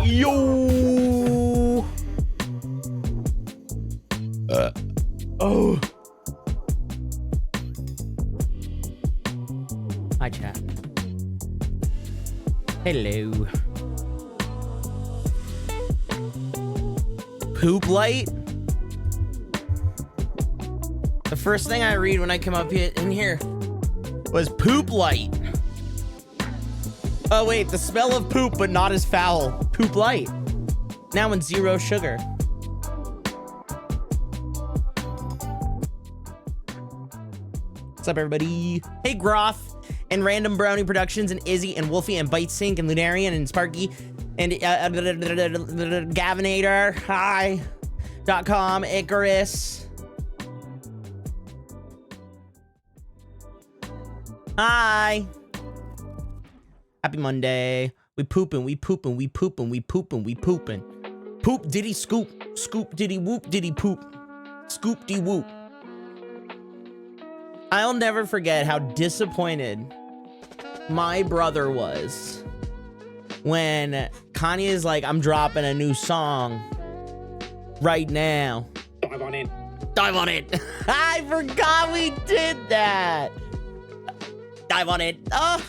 Yo. Oh. Hi, chat. Hello. Poop light? The first thing I read when I come up in here was poop light. Oh wait, the smell of poop, but not as foul. Poop light. Now in 0 sugar. What's up, everybody? Hey, Groff and Random Brownie Productions and Izzy and Wolfie and Bite Sync and Lunarian and Sparky and Gavinator. Hi.com, Icarus. Hi. Happy Monday. We pooping, we pooping, we pooping, we pooping, we pooping. Poop diddy scoop, scoop diddy whoop diddy poop, scoop dee whoop. I'll never forget how disappointed my brother was when Kanye is like, I'm dropping a new song right now. Dive on it. Dive on it. I forgot we did that. Dive on it. Oh,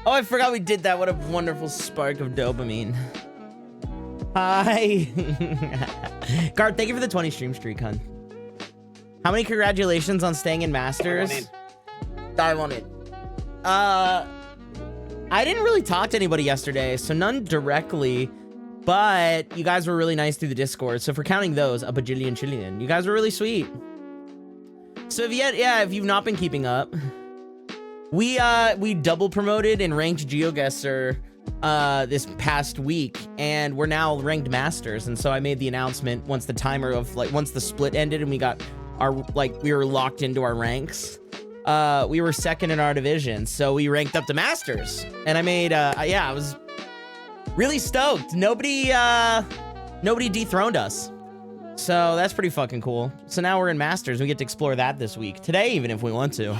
I forgot we did that. What a wonderful spark of dopamine. Hi. Garth, thank you for the 20 stream streak, hun. How many congratulations on staying in Masters? Dive on it. I didn't really talk to anybody yesterday, so none directly, but you guys were really nice through the Discord. So for counting those, a bajillion trillion. You guys were really sweet. So if you've not been keeping up, we double promoted and ranked GeoGuessr this past week, and we're now ranked Masters. And so I made the announcement once the timer of once the split ended and we got we were locked into our ranks. We were second in our division, so we ranked up to Masters, and I made I was really stoked. Nobody dethroned us, so that's pretty fucking cool. So now we're in Masters. We get to explore that this week, today, even if we want to.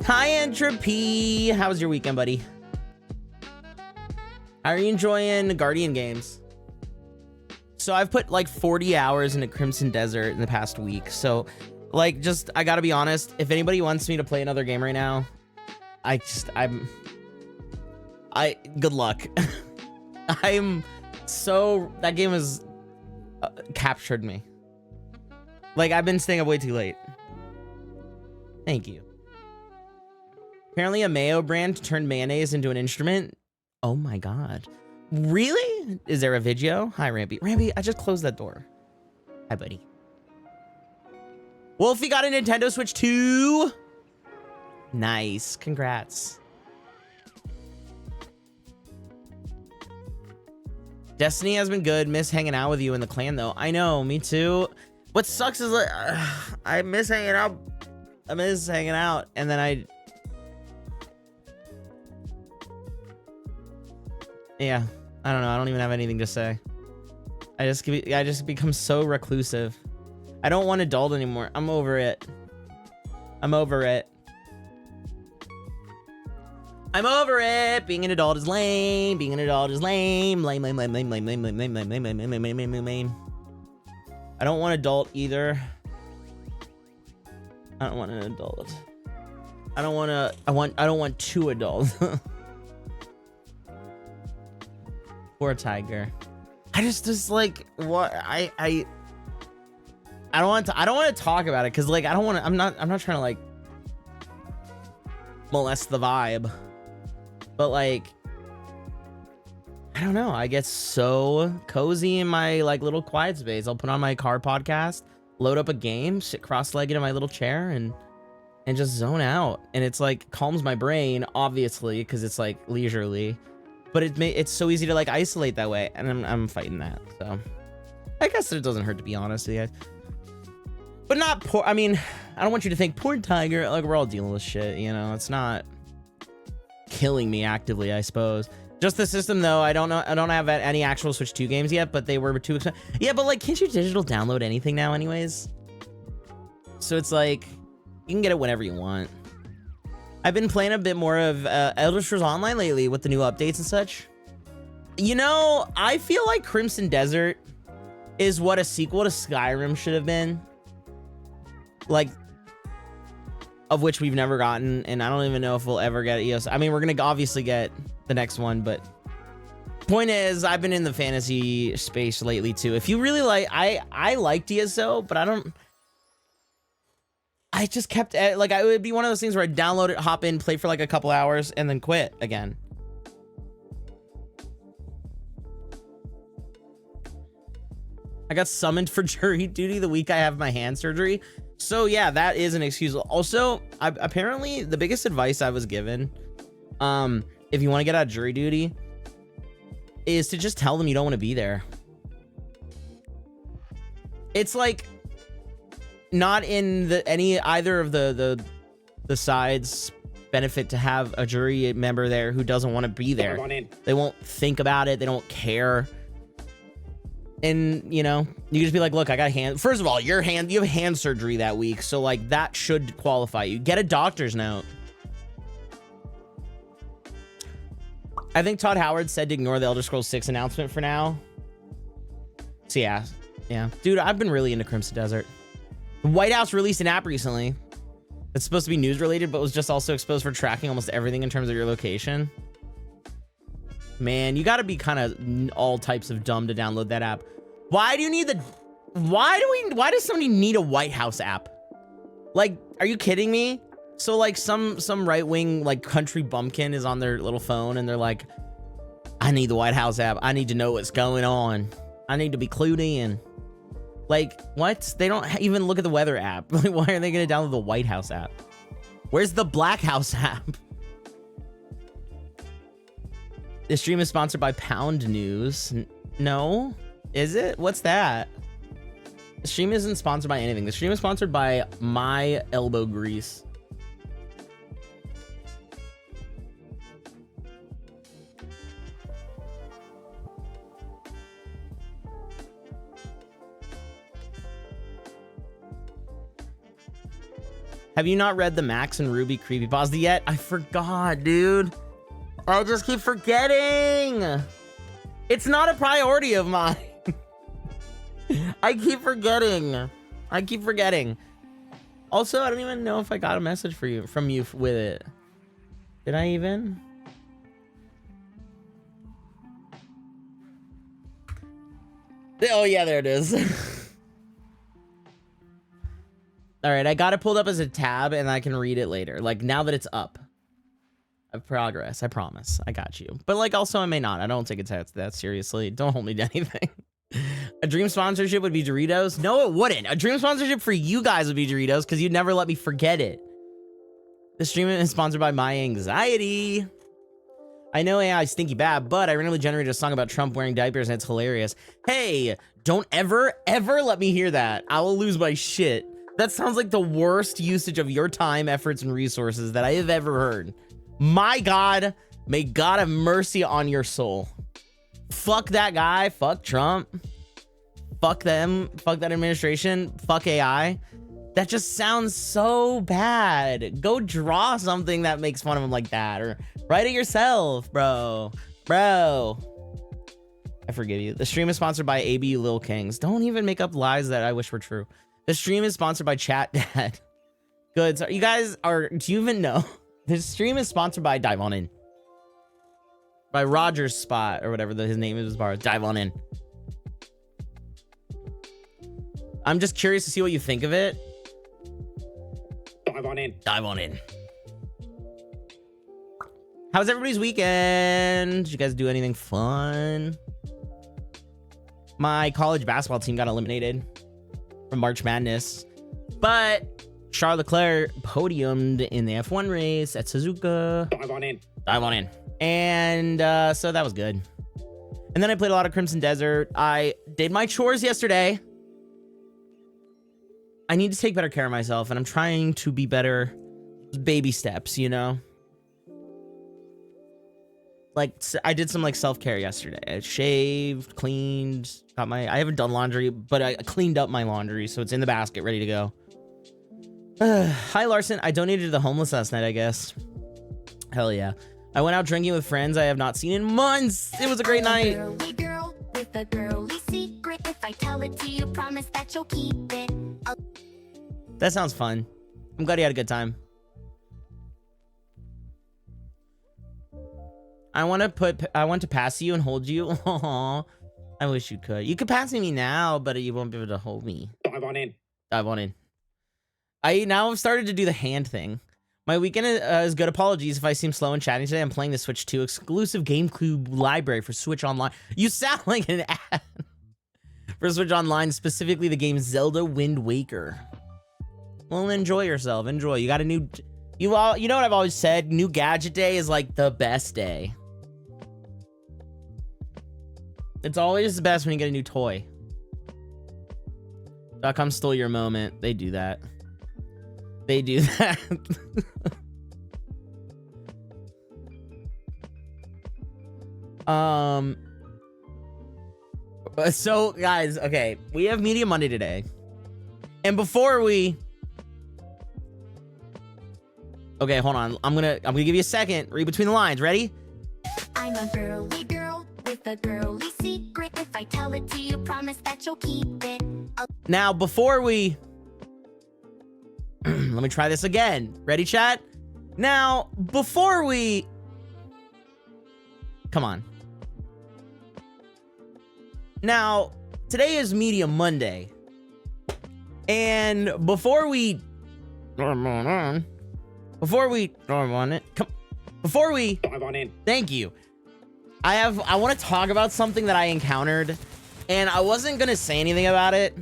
Hi, Entropy. How was your weekend, buddy? How are you enjoying Guardian games? So I've put like 40 hours into Crimson Desert in the past week. So like, I gotta be honest. If anybody wants me to play another game right now, good luck. That game has captured me. Like, I've been staying up way too late. Thank you. Apparently a mayo brand turned mayonnaise into an instrument. Oh my God. Really? Is there a video? Hi, Rampy. Rampy, I just closed that door. Hi, buddy. Wolfie got a Nintendo Switch 2. Nice. Congrats. Destiny has been good. Miss hanging out with you in the clan, though. I know, me too. What sucks is, like, I miss hanging out. I miss hanging out, and then yeah, I don't know. I don't even have anything to say. I just become so reclusive. I don't want adult anymore. I'm over it. I'm over it. I'm over it. Being an adult is lame. Being an adult is lame. Lame, lame, lame, lame, lame, lame, lame, lame, lame, lame, lame, lame, lame, lame, lame. I don't want adult either. I don't want an adult. I don't want two adults. Poor Tiger. I just like what I don't want to talk about it because like I'm not trying to like molest the vibe, but like I don't know, I get so cozy in my like little quiet space. I'll put on my car podcast, load up a game, sit cross-legged in my little chair and just zone out, and it's like calms my brain, obviously, because it's like leisurely. But it's so easy to like isolate that way, and I'm fighting that. So I guess it doesn't hurt to be honest with you guys. But not poor. I mean, I don't want you to think poor Tiger. Like, we're all dealing with shit, you know. It's not killing me actively, I suppose. Just the system though. I don't know. I don't have any actual Switch 2 games yet, but they were too expensive. Yeah, but like, can't you digital download anything now, anyways? So it's like you can get it whenever you want. I've been playing a bit more of Elder Scrolls Online lately with the new updates and such. You know, I feel like Crimson Desert is what a sequel to Skyrim should have been. Like, of which we've never gotten, and I don't even know if we'll ever get EOS. I mean, we're gonna obviously get the next one, but point is, I've been in the fantasy space lately too. If you really like, I like ESO, but I just kept like, it would be one of those things where I'd download it, hop in, play for like a couple hours, and then quit again. I got summoned for jury duty the week I have my hand surgery. So yeah, that is an excuse. Also, apparently the biggest advice I was given, if you want to get out of jury duty, is to just tell them you don't want to be there. It's like not in either of the sides benefit to have a jury member there who doesn't want to be there. They won't think about it. They don't care. And you know, you just be like, look, I got first of all, you have hand surgery that week, so like that should qualify you. Get a doctor's note. I think Todd Howard said to ignore the Elder Scrolls 6 announcement for now. So yeah, dude, I've been really into Crimson Desert. The White House released an app recently that's supposed to be news related, but was just also exposed for tracking almost everything in terms of your location. Man, you got to be kind of all types of dumb to download that app. Why do you need why does somebody need a White House app? Like, are you kidding me? So like some right-wing like country bumpkin is on their little phone and they're like, I need the White House app. I need to know what's going on. I need to be clued in. Like, what? They don't even look at the weather app. Like, why are they going to download the White House app? Where's the Black House app? This stream is sponsored by Pound News. No. Is it? What's that? The stream isn't sponsored by anything. The stream is sponsored by My Elbow Grease. Have you not read the Max and Ruby creepypasta yet? I forgot, dude. I just keep forgetting. It's not a priority of mine. I keep forgetting. I keep forgetting. Also, I don't even know if I got a message from you with it. Did I even? Oh yeah, there it is. All right, I got it pulled up as a tab and I can read it later. Like now that it's up. Of progress, I promise. I got you. But like also I may not. I don't take it that seriously. Don't hold me to anything. A dream sponsorship would be Doritos? No, it wouldn't. A dream sponsorship for you guys would be Doritos because you'd never let me forget it. The stream is sponsored by My Anxiety. I know AI is stinky bad, but I randomly generated a song about Trump wearing diapers and it's hilarious. Hey, don't ever let me hear that. I will lose my shit. That sounds like the worst usage of your time, efforts, and resources that I have ever heard. My God, may God have mercy on your soul. Fuck that guy. Fuck Trump. Fuck them. Fuck that administration. Fuck AI. That just sounds so bad. Go draw something that makes fun of him like that, or write it yourself, bro. Bro. I forgive you. The stream is sponsored by AB Lil Kings. Don't even make up lies that I wish were true. The stream is sponsored by Chat Dad. Good. So you guys are, do you even know? This stream is sponsored by Dive On In. By Roger's Spot, or whatever his name is, bar. Dive On In. I'm just curious to see what you think of it. Dive on in. Dive on in. How was everybody's weekend? Did you guys do anything fun? My college basketball team got eliminated from March Madness, but Charles Leclerc podiumed in the F1 race at Suzuka. Dive on in. Dive on in. And so that was good. And then I played a lot of Crimson Desert. I did my chores yesterday. I need to take better care of myself, and I'm trying to be better. Baby steps, you know? Like, I did some, like, self-care yesterday. I shaved, cleaned, got I haven't done laundry, but I cleaned up my laundry, so it's in the basket, ready to go. Hi, Larson. I donated to the homeless last night, I guess. Hell yeah. I went out drinking with friends I have not seen in months. It was a great night. Girly girl with a girly secret. If I tell it to you, promise that you'll keep it. That sounds fun. I'm glad you had a good time. I want to pass you and hold you. Aww. I wish you could. You could pass me now, but you won't be able to hold me. Dive on in. Dive on in. I now have started to do the hand thing. My weekend is good. Apologies if I seem slow in chatting today. I'm playing the Switch 2 exclusive GameCube library for Switch Online. You sound like an ad. For Switch Online, specifically the game Zelda Wind Waker. Well, enjoy yourself. Enjoy. You got a new... You know what I've always said? New gadget day is like the best day. It's always the best when you get a new toy. .com stole your moment. They do that. They do that. So guys, okay, we have Media Monday today. And before we... Okay, hold on. I'm gonna give you a second. Read between the lines. Ready? I'm a girly girl with a girly secret. If I tell it to you, promise that you'll keep it. Now, before we... Let me try this again. Ready, chat? Now, before we... Come on. Now, today is Media Monday. And before we... Before we... Dive on in. Thank you. I want to talk about something that I encountered. And I wasn't going to say anything about it.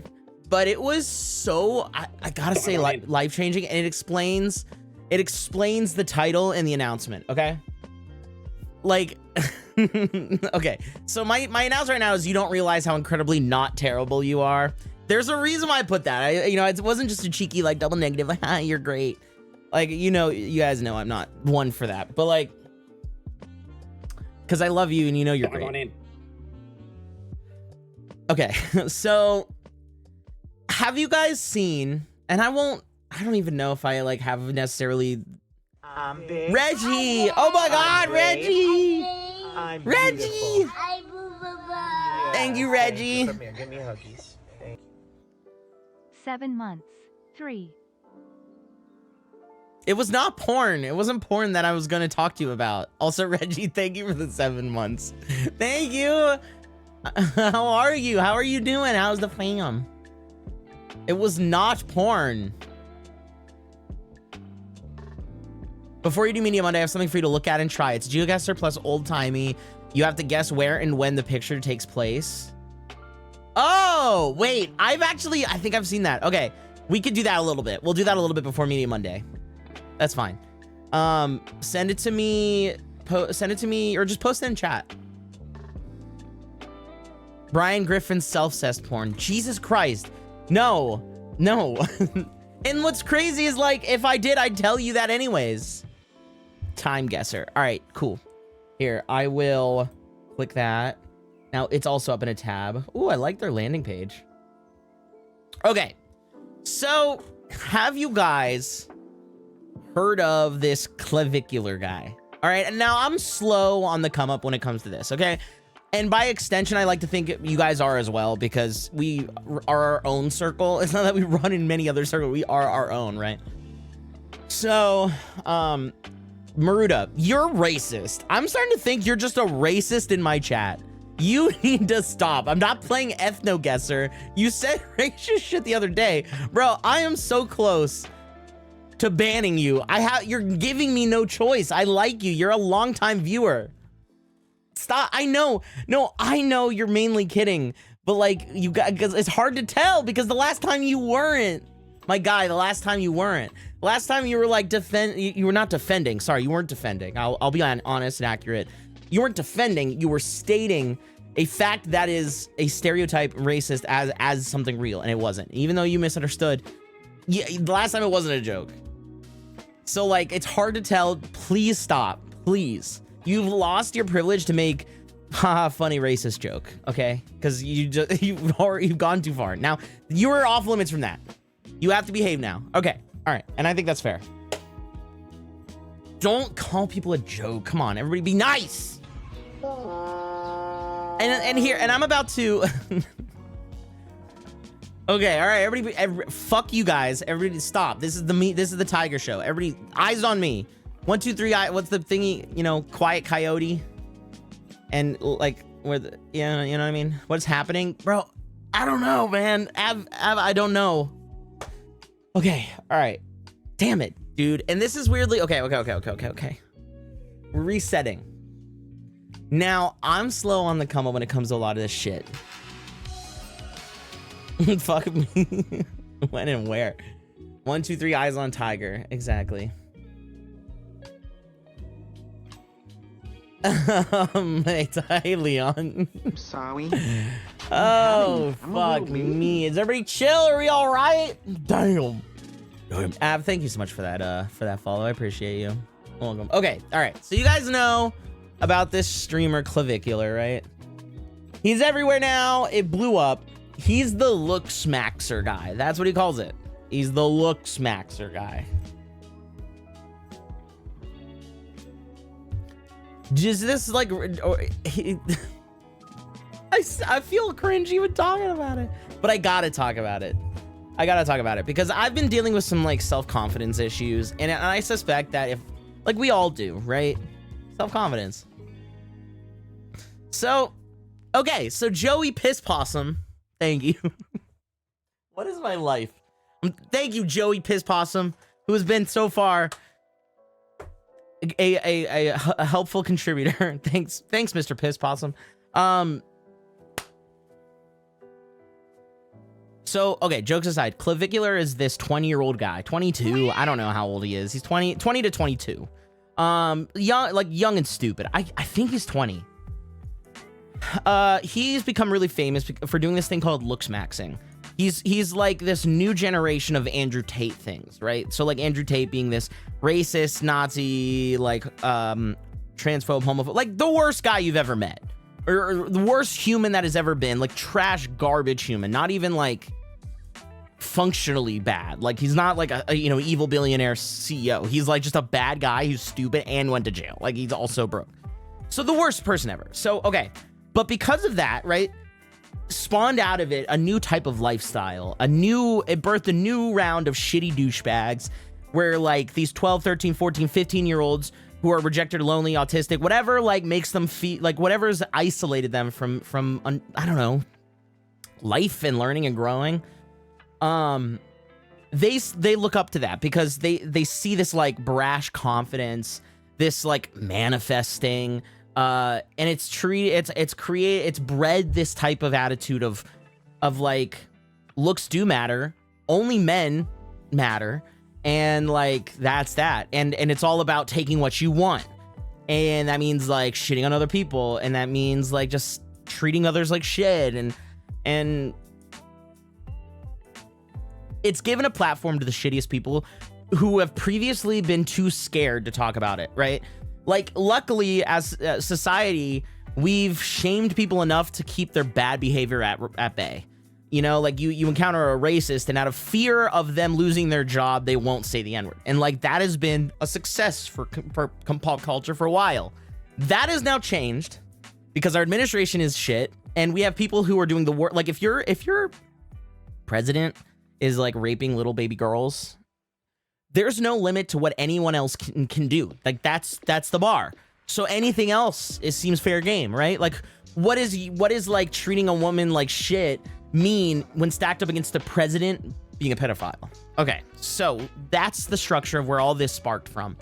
But it was so... I gotta say, life-changing. And it explains the title and the announcement, okay? like, okay. So my announce right now is you don't realize how incredibly not terrible you are. There's a reason why I put that. It wasn't just a cheeky like double negative. Like, you're great. Like, you guys know I'm not one for that. But like, because I love you and you're Dive on great. in. Okay, so have you guys seen? And I don't even know if I like have necessarily. Big. Reggie! Oh my God, Reggie! I'm Reggie! beautiful. Thank you, Reggie. Come here, give me huggies. Thank 7 months. 3. It was not porn. It wasn't porn that I was going to talk to you about. Also, Reggie, thank you for the 7 months. Thank you. How are you? How are you doing? How's the fam? It was not porn. Before you do Media Monday, I have something for you to look at and try. It's GeoGuessr plus old timey. You have to guess where and when the picture takes place. Oh, wait. I think I've seen that. Okay. We could do that a little bit. We'll do that a little bit before Media Monday. That's fine. Send it to me. Send it to me or just post it in chat. Brian Griffin's self-cessed porn. Jesus Christ. No. And what's crazy is like, if I did, I'd tell you that anyways. Time guesser. All right, cool. Here, I will click that. Now it's also up in a tab. Ooh, I like their landing page. Okay. So have you guys heard of this clavicular guy? All right. And now I'm slow on the come up when it comes to this. Okay. And by extension, I like to think you guys are as well, because we are our own circle. It's not that we run in many other circles. We are our own, right? So, Maruda, you're racist. I'm starting to think you're just a racist in my chat. You need to stop. I'm not playing ethno guesser. You said racist shit the other day. Bro, I am so close to banning you. You're giving me no choice. I like you. You're a longtime viewer. Stop. I know. No, I know you're mainly kidding, but like because it's hard to tell, because the last time you weren't, my guy, the last time you weren't. Last time you were like you were not defending. Sorry, you weren't defending. I'll be honest and accurate. You weren't defending. You were stating a fact that is a stereotype racist as something real, and it wasn't. Even though you misunderstood. Yeah, the last time it wasn't a joke. So like, it's hard to tell. Please stop. Please. You've lost your privilege to make funny racist joke, okay? Because you've gone too far. Now you are off limits from that. You have to behave now. Okay, all right, and I think that's fair. Don't call people a joke. Come on, everybody, be nice. And I'm about to. Okay, all right, everybody, fuck you guys. Everybody, stop. This is the Tiger Show. Everybody, eyes on me. 1, 2, 3. What's the thingy? Quiet Coyote. And like, where the, you know what I mean? What's happening, bro? I don't know, man. I don't know. Okay, all right. Damn it, dude. And this is weirdly okay. We're resetting. Now I'm slow on the come up when it comes to a lot of this shit. Fuck me. When and where? 1, 2, 3. Eyes on Tiger. Exactly. Hey, Leon. I'm sorry. Oh, I'm a fuck little weird. me. Is everybody chill? Are we all right? Damn. Ab, thank you so much for that follow. I appreciate you. Welcome. Okay, all right. So you guys know about this streamer Clavicular, right? He's everywhere now. It blew up. He's the look smaxer guy. That's what he calls it. He's the look smaxer guy. Just this like, I feel cringe even talking about it, but I gotta talk about it. Because I've been dealing with some like self-confidence issues, and I suspect that if, like, we all do, right? Self-confidence. So, okay, so Joey Piss Possum, thank you. What is my life? Thank you, Joey Piss Possum, who has been so far a helpful contributor. Thanks, Mr. Piss Possum. So, okay, jokes aside, Clavicular is this 20-year-old guy, 22. I don't know how old he is. He's 20 to 22. young and stupid. I think he's 20. He's become really famous for doing this thing called looks maxing. He's like this new generation of Andrew Tate things, right? So like Andrew Tate being this racist, Nazi, like transphobe, homophobe, like the worst guy you've ever met, or the worst human that has ever been, like trash, garbage human, not even like functionally bad. Like he's not like a evil billionaire CEO. He's like just a bad guy who's stupid and went to jail. Like he's also broke. So the worst person ever. So okay, but because of that, right, spawned out of it a new type of lifestyle. It birthed a new round of shitty douchebags where like these 12, 13, 14, 15-year-olds who are rejected, lonely, autistic, whatever like makes them feel like whatever's isolated them from I don't know, life and learning and growing. They look up to that because they see this like brash confidence, this like manifesting, and it's bred this type of attitude of like looks do matter, only men matter, and like that's that, and it's all about taking what you want, and that means like shitting on other people, and that means like just treating others like shit, and it's given a platform to the shittiest people who have previously been too scared to talk about it, right? Like, luckily, as a society, we've shamed people enough to keep their bad behavior at bay. You know, like you encounter a racist, and out of fear of them losing their job, they won't say the N-word. And like that has been a success for pop culture for a while. That has now changed because our administration is shit, and we have people who are doing the work. Like if your president is like raping little baby girls, there's no limit to what anyone else can do. Like that's the bar. So anything else seems fair game, right? Like what is like treating a woman like shit mean when stacked up against the president being a pedophile? Okay, so that's the structure of where all this sparked from.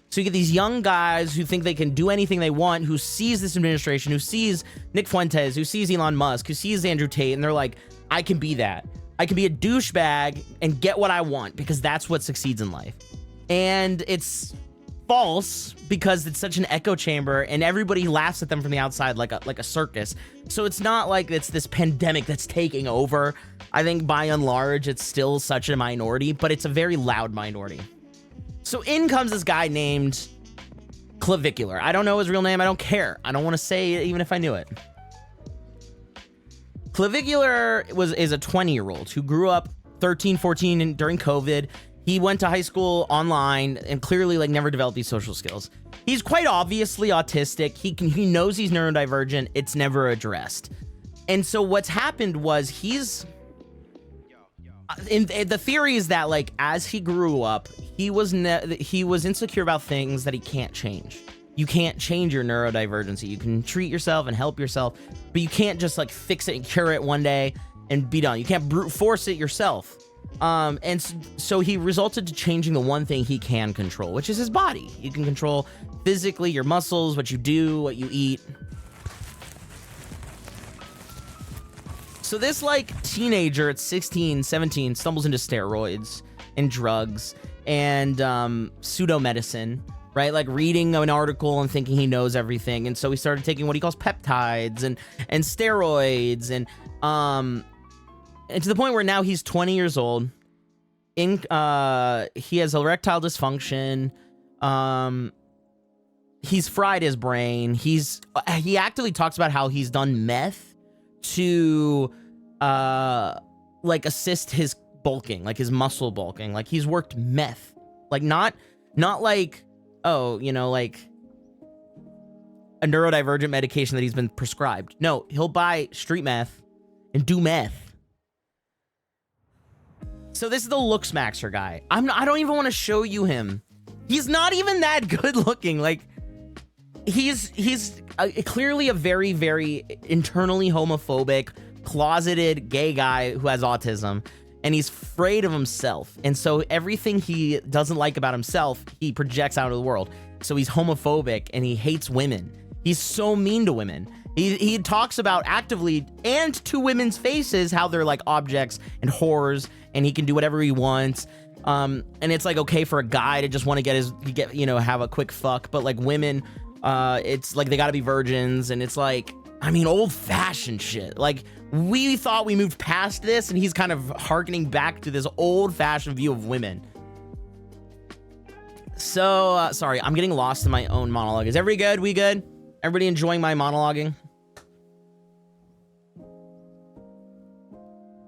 So you get these young guys who think they can do anything they want, who sees this administration, who sees Nick Fuentes, who sees Elon Musk, who sees Andrew Tate, and they're like, I can be that. I can be a douchebag and get what I want because that's what succeeds in life. And it's false because it's such an echo chamber and everybody laughs at them from the outside like a circus. So it's not like it's this pandemic that's taking over. I think by and large, it's still such a minority, but it's a very loud minority. So in comes this guy named Clavicular. I don't know his real name. I don't care. I don't want to say it even if I knew it. Clavicular is a 20-year-old who grew up 13, 14 and during COVID. He went to high school online and clearly like never developed these social skills. He's quite obviously autistic. He knows he's neurodivergent. It's never addressed. And so what's happened was the theory is that like as he grew up, he was insecure about things that he can't change. You can't change your neurodivergency. You can treat yourself and help yourself, but you can't just like fix it and cure it one day and be done. You can't brute force it yourself. And so he resulted to changing the one thing he can control, which is his body. You can control physically your muscles, what you do, what you eat. So this like teenager at 16, 17 stumbles into steroids and drugs and pseudo-medicine. Right, like reading an article and thinking he knows everything, and so he started taking what he calls peptides and steroids, and to the point where now he's 20 years old. He has erectile dysfunction. He's fried his brain. He actively talks about how he's done meth to like assist his bulking, like his muscle bulking. Like he's worked meth, like not like, oh, you know, like a neurodivergent medication that he's been prescribed. No, he'll buy street meth and do meth. So this is the looks maxer guy. I don't even want to show you him. He's not even that good looking. Like he's clearly a very, very internally homophobic, closeted gay guy who has autism. And he's afraid of himself. And so everything he doesn't like about himself, he projects out of the world. So he's homophobic and he hates women. He's so mean to women. He talks about actively and to women's faces how they're like objects and whores and he can do whatever he wants. And it's like okay for a guy to just want to have a quick fuck, but like women, it's like they gotta be virgins, and it's like, I mean, old-fashioned shit. Like, we thought we moved past this, and he's kind of harkening back to this old-fashioned view of women. So, sorry, I'm getting lost in my own monologue. Is everybody good? We good? Everybody enjoying my monologuing?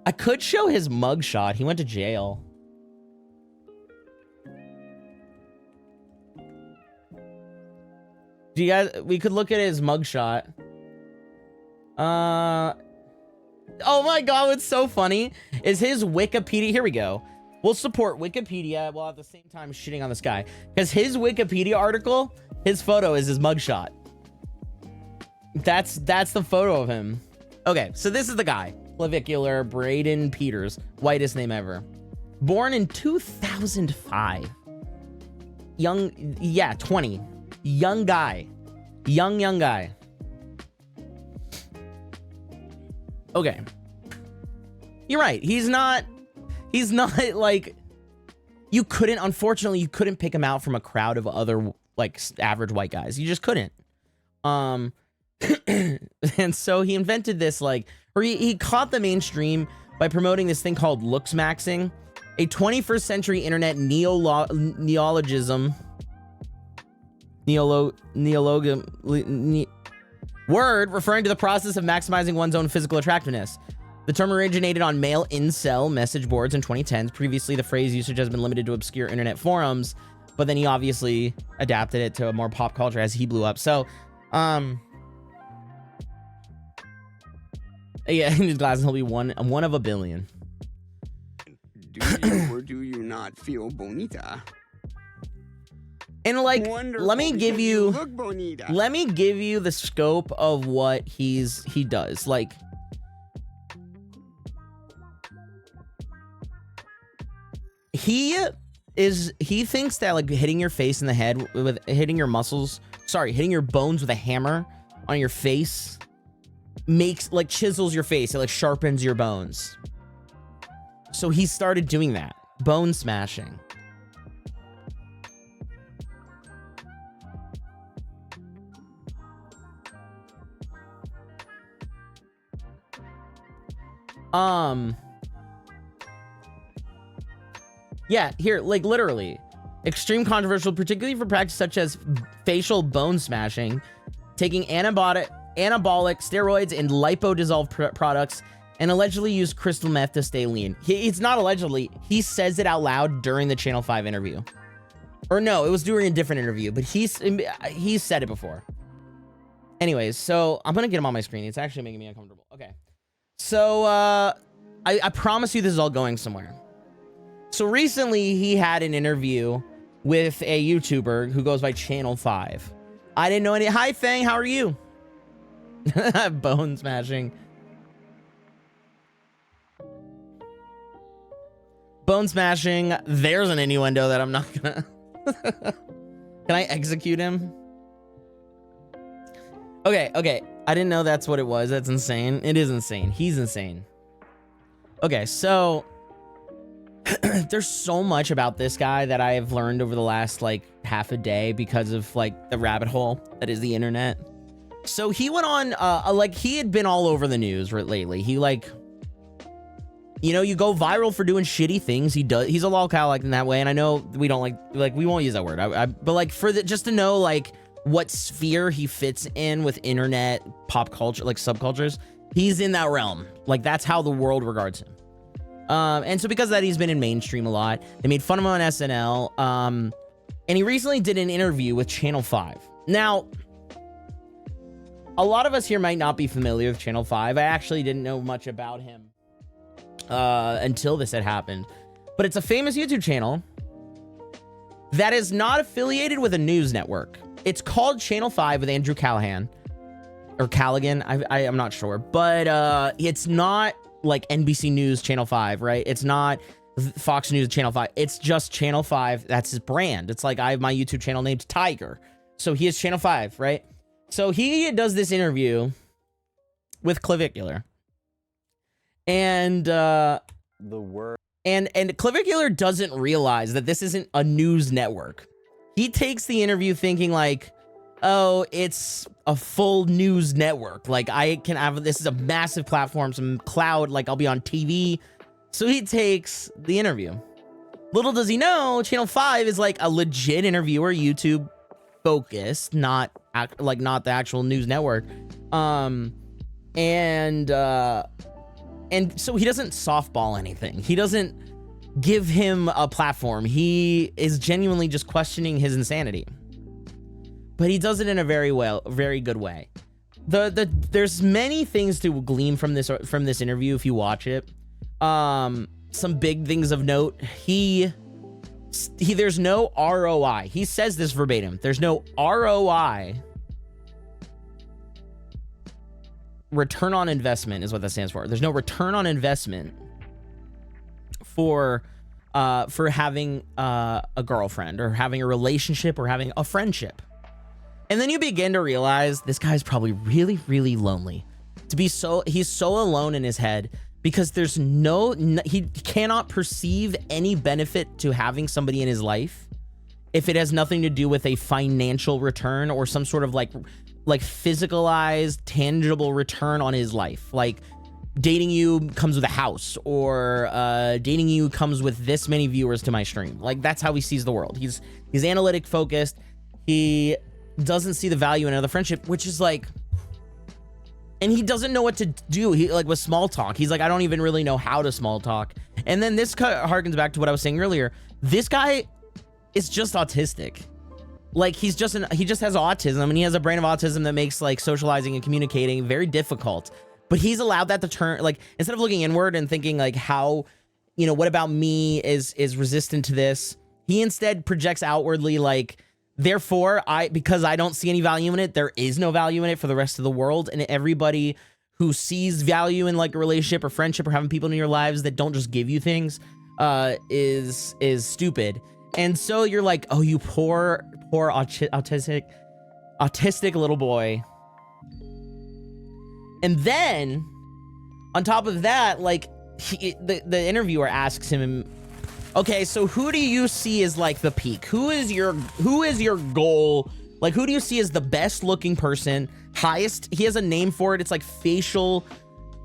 I could show his mugshot. He went to jail. Do you guys... We could look at his mugshot. Oh my god, what's so funny is his Wikipedia. Here we go. We'll support Wikipedia while at the same time shitting on this guy, because his Wikipedia article, his photo is his mugshot. That's the photo of him. Okay, so this is the guy. Clavicular Braden Peters, whitest name ever. Born in 2005. Young, yeah, 20. Young guy. Young guy. Okay. You're right. He's not like, unfortunately, you couldn't pick him out from a crowd of other like average white guys. You just couldn't. And so he invented this he caught the mainstream by promoting this thing called looks maxing, a 21st century internet neologism. Word referring to the process of maximizing one's own physical attractiveness. The term originated on male incel message boards in 2010s. Previously, the phrase usage has been limited to obscure internet forums, but then he obviously adapted it to a more pop culture as he blew up. So, yeah, in his glasses, he'll be one of a billion. Do you or do you not feel bonita? And like, Wonderful, let me give you look bonita. Let me give you the scope of what he does. Like, he thinks that like hitting your face in the head with hitting your bones with a hammer on your face makes like chisels your face. It like sharpens your bones. So he started doing that. Bone smashing. Yeah, here, like literally extreme controversial, particularly for practice such as facial bone smashing, taking anabolic steroids and lipodissolved products, and allegedly used crystal meth to stay lean. It's not allegedly, he says it out loud during the Channel 5 interview. Or no, it was during a different interview, but he's said it before. Anyways, so I'm gonna get him on my screen. It's actually making me uncomfortable. Okay. So, I promise you this is all going somewhere. So recently he had an interview with a YouTuber who goes by Channel 5. I didn't know any. Hi, Fang, how are you? Bone smashing. Bone smashing. There's an innuendo that I'm not gonna. Can I execute him? Okay. I didn't know that's what it was. That's insane. It is insane. He's insane. Okay, so there's so much about this guy that I have learned over the last like half a day because of like the rabbit hole that is the internet. So he went on like he had been all over the news lately. He like, you know, you go viral for doing shitty things. He's a lolcow like in that way. And I know we don't like we won't use that word. But like just to know like what sphere he fits in with internet pop culture, like subcultures, he's in that realm. Like that's how the world regards him. And so because of that, he's been in mainstream a lot. They made fun of him on SNL. And he recently did an interview with Channel 5. Now, a lot of us here might not be familiar with Channel 5. I actually didn't know much about him until this had happened. But it's a famous YouTube channel that is not affiliated with a news network. It's called Channel 5 with Andrew Callahan. Or Callaghan, I'm not sure. But it's not like NBC News Channel 5, right? It's not Fox News Channel 5. It's just Channel 5. That's his brand. It's like I have my YouTube channel named Tiger. So he is Channel 5, right? So he does this interview with Clavicular. And And Clavicular doesn't realize that this isn't a news network. He takes the interview thinking like, oh, it's a full news network. Like I can have, this is a massive platform, some cloud, like I'll be on TV. So he takes the interview. Little does he know, Channel 5 is like a legit interviewer, YouTube focused, not the actual news network. And so he doesn't softball anything. He doesn't give him a platform. He is genuinely just questioning his insanity. But he does it in a very good way. There's many things to glean from this interview if you watch it. Some big things of note. There's no ROI. He says this verbatim. There's no ROI. Return on investment is what that stands for. There's no return on investment for having a girlfriend or having a relationship or having a friendship. And then you begin to realize this guy's probably really, really lonely. He's so alone in his head because there's he cannot perceive any benefit to having somebody in his life if it has nothing to do with a financial return or some sort of like physicalized, tangible return on his life. Like dating you comes with a house, or dating you comes with this many viewers to my stream. Like that's how he sees the world. He's analytic focused. He doesn't see the value in another friendship, which is like, and he doesn't know what to do. He like with small talk, he's like, I don't even really know how to small talk. And then this harkens back to what I was saying earlier. This guy is just autistic. Like he just has autism, and he has a brain of autism that makes like socializing and communicating very difficult. But he's allowed that to turn, like, instead of looking inward and thinking like how, what about me is resistant to this, he instead projects outwardly like, therefore, because I don't see any value in it, there is no value in it for the rest of the world. And everybody who sees value in like a relationship or friendship or having people in your lives that don't just give you things is stupid. And so you're like, oh, you poor autistic little boy. And then on top of that, like the interviewer asks him, okay, so who do you see as like the peak? Who is your goal? Like, who do you see as the best looking person? Highest, he has a name for it. It's like facial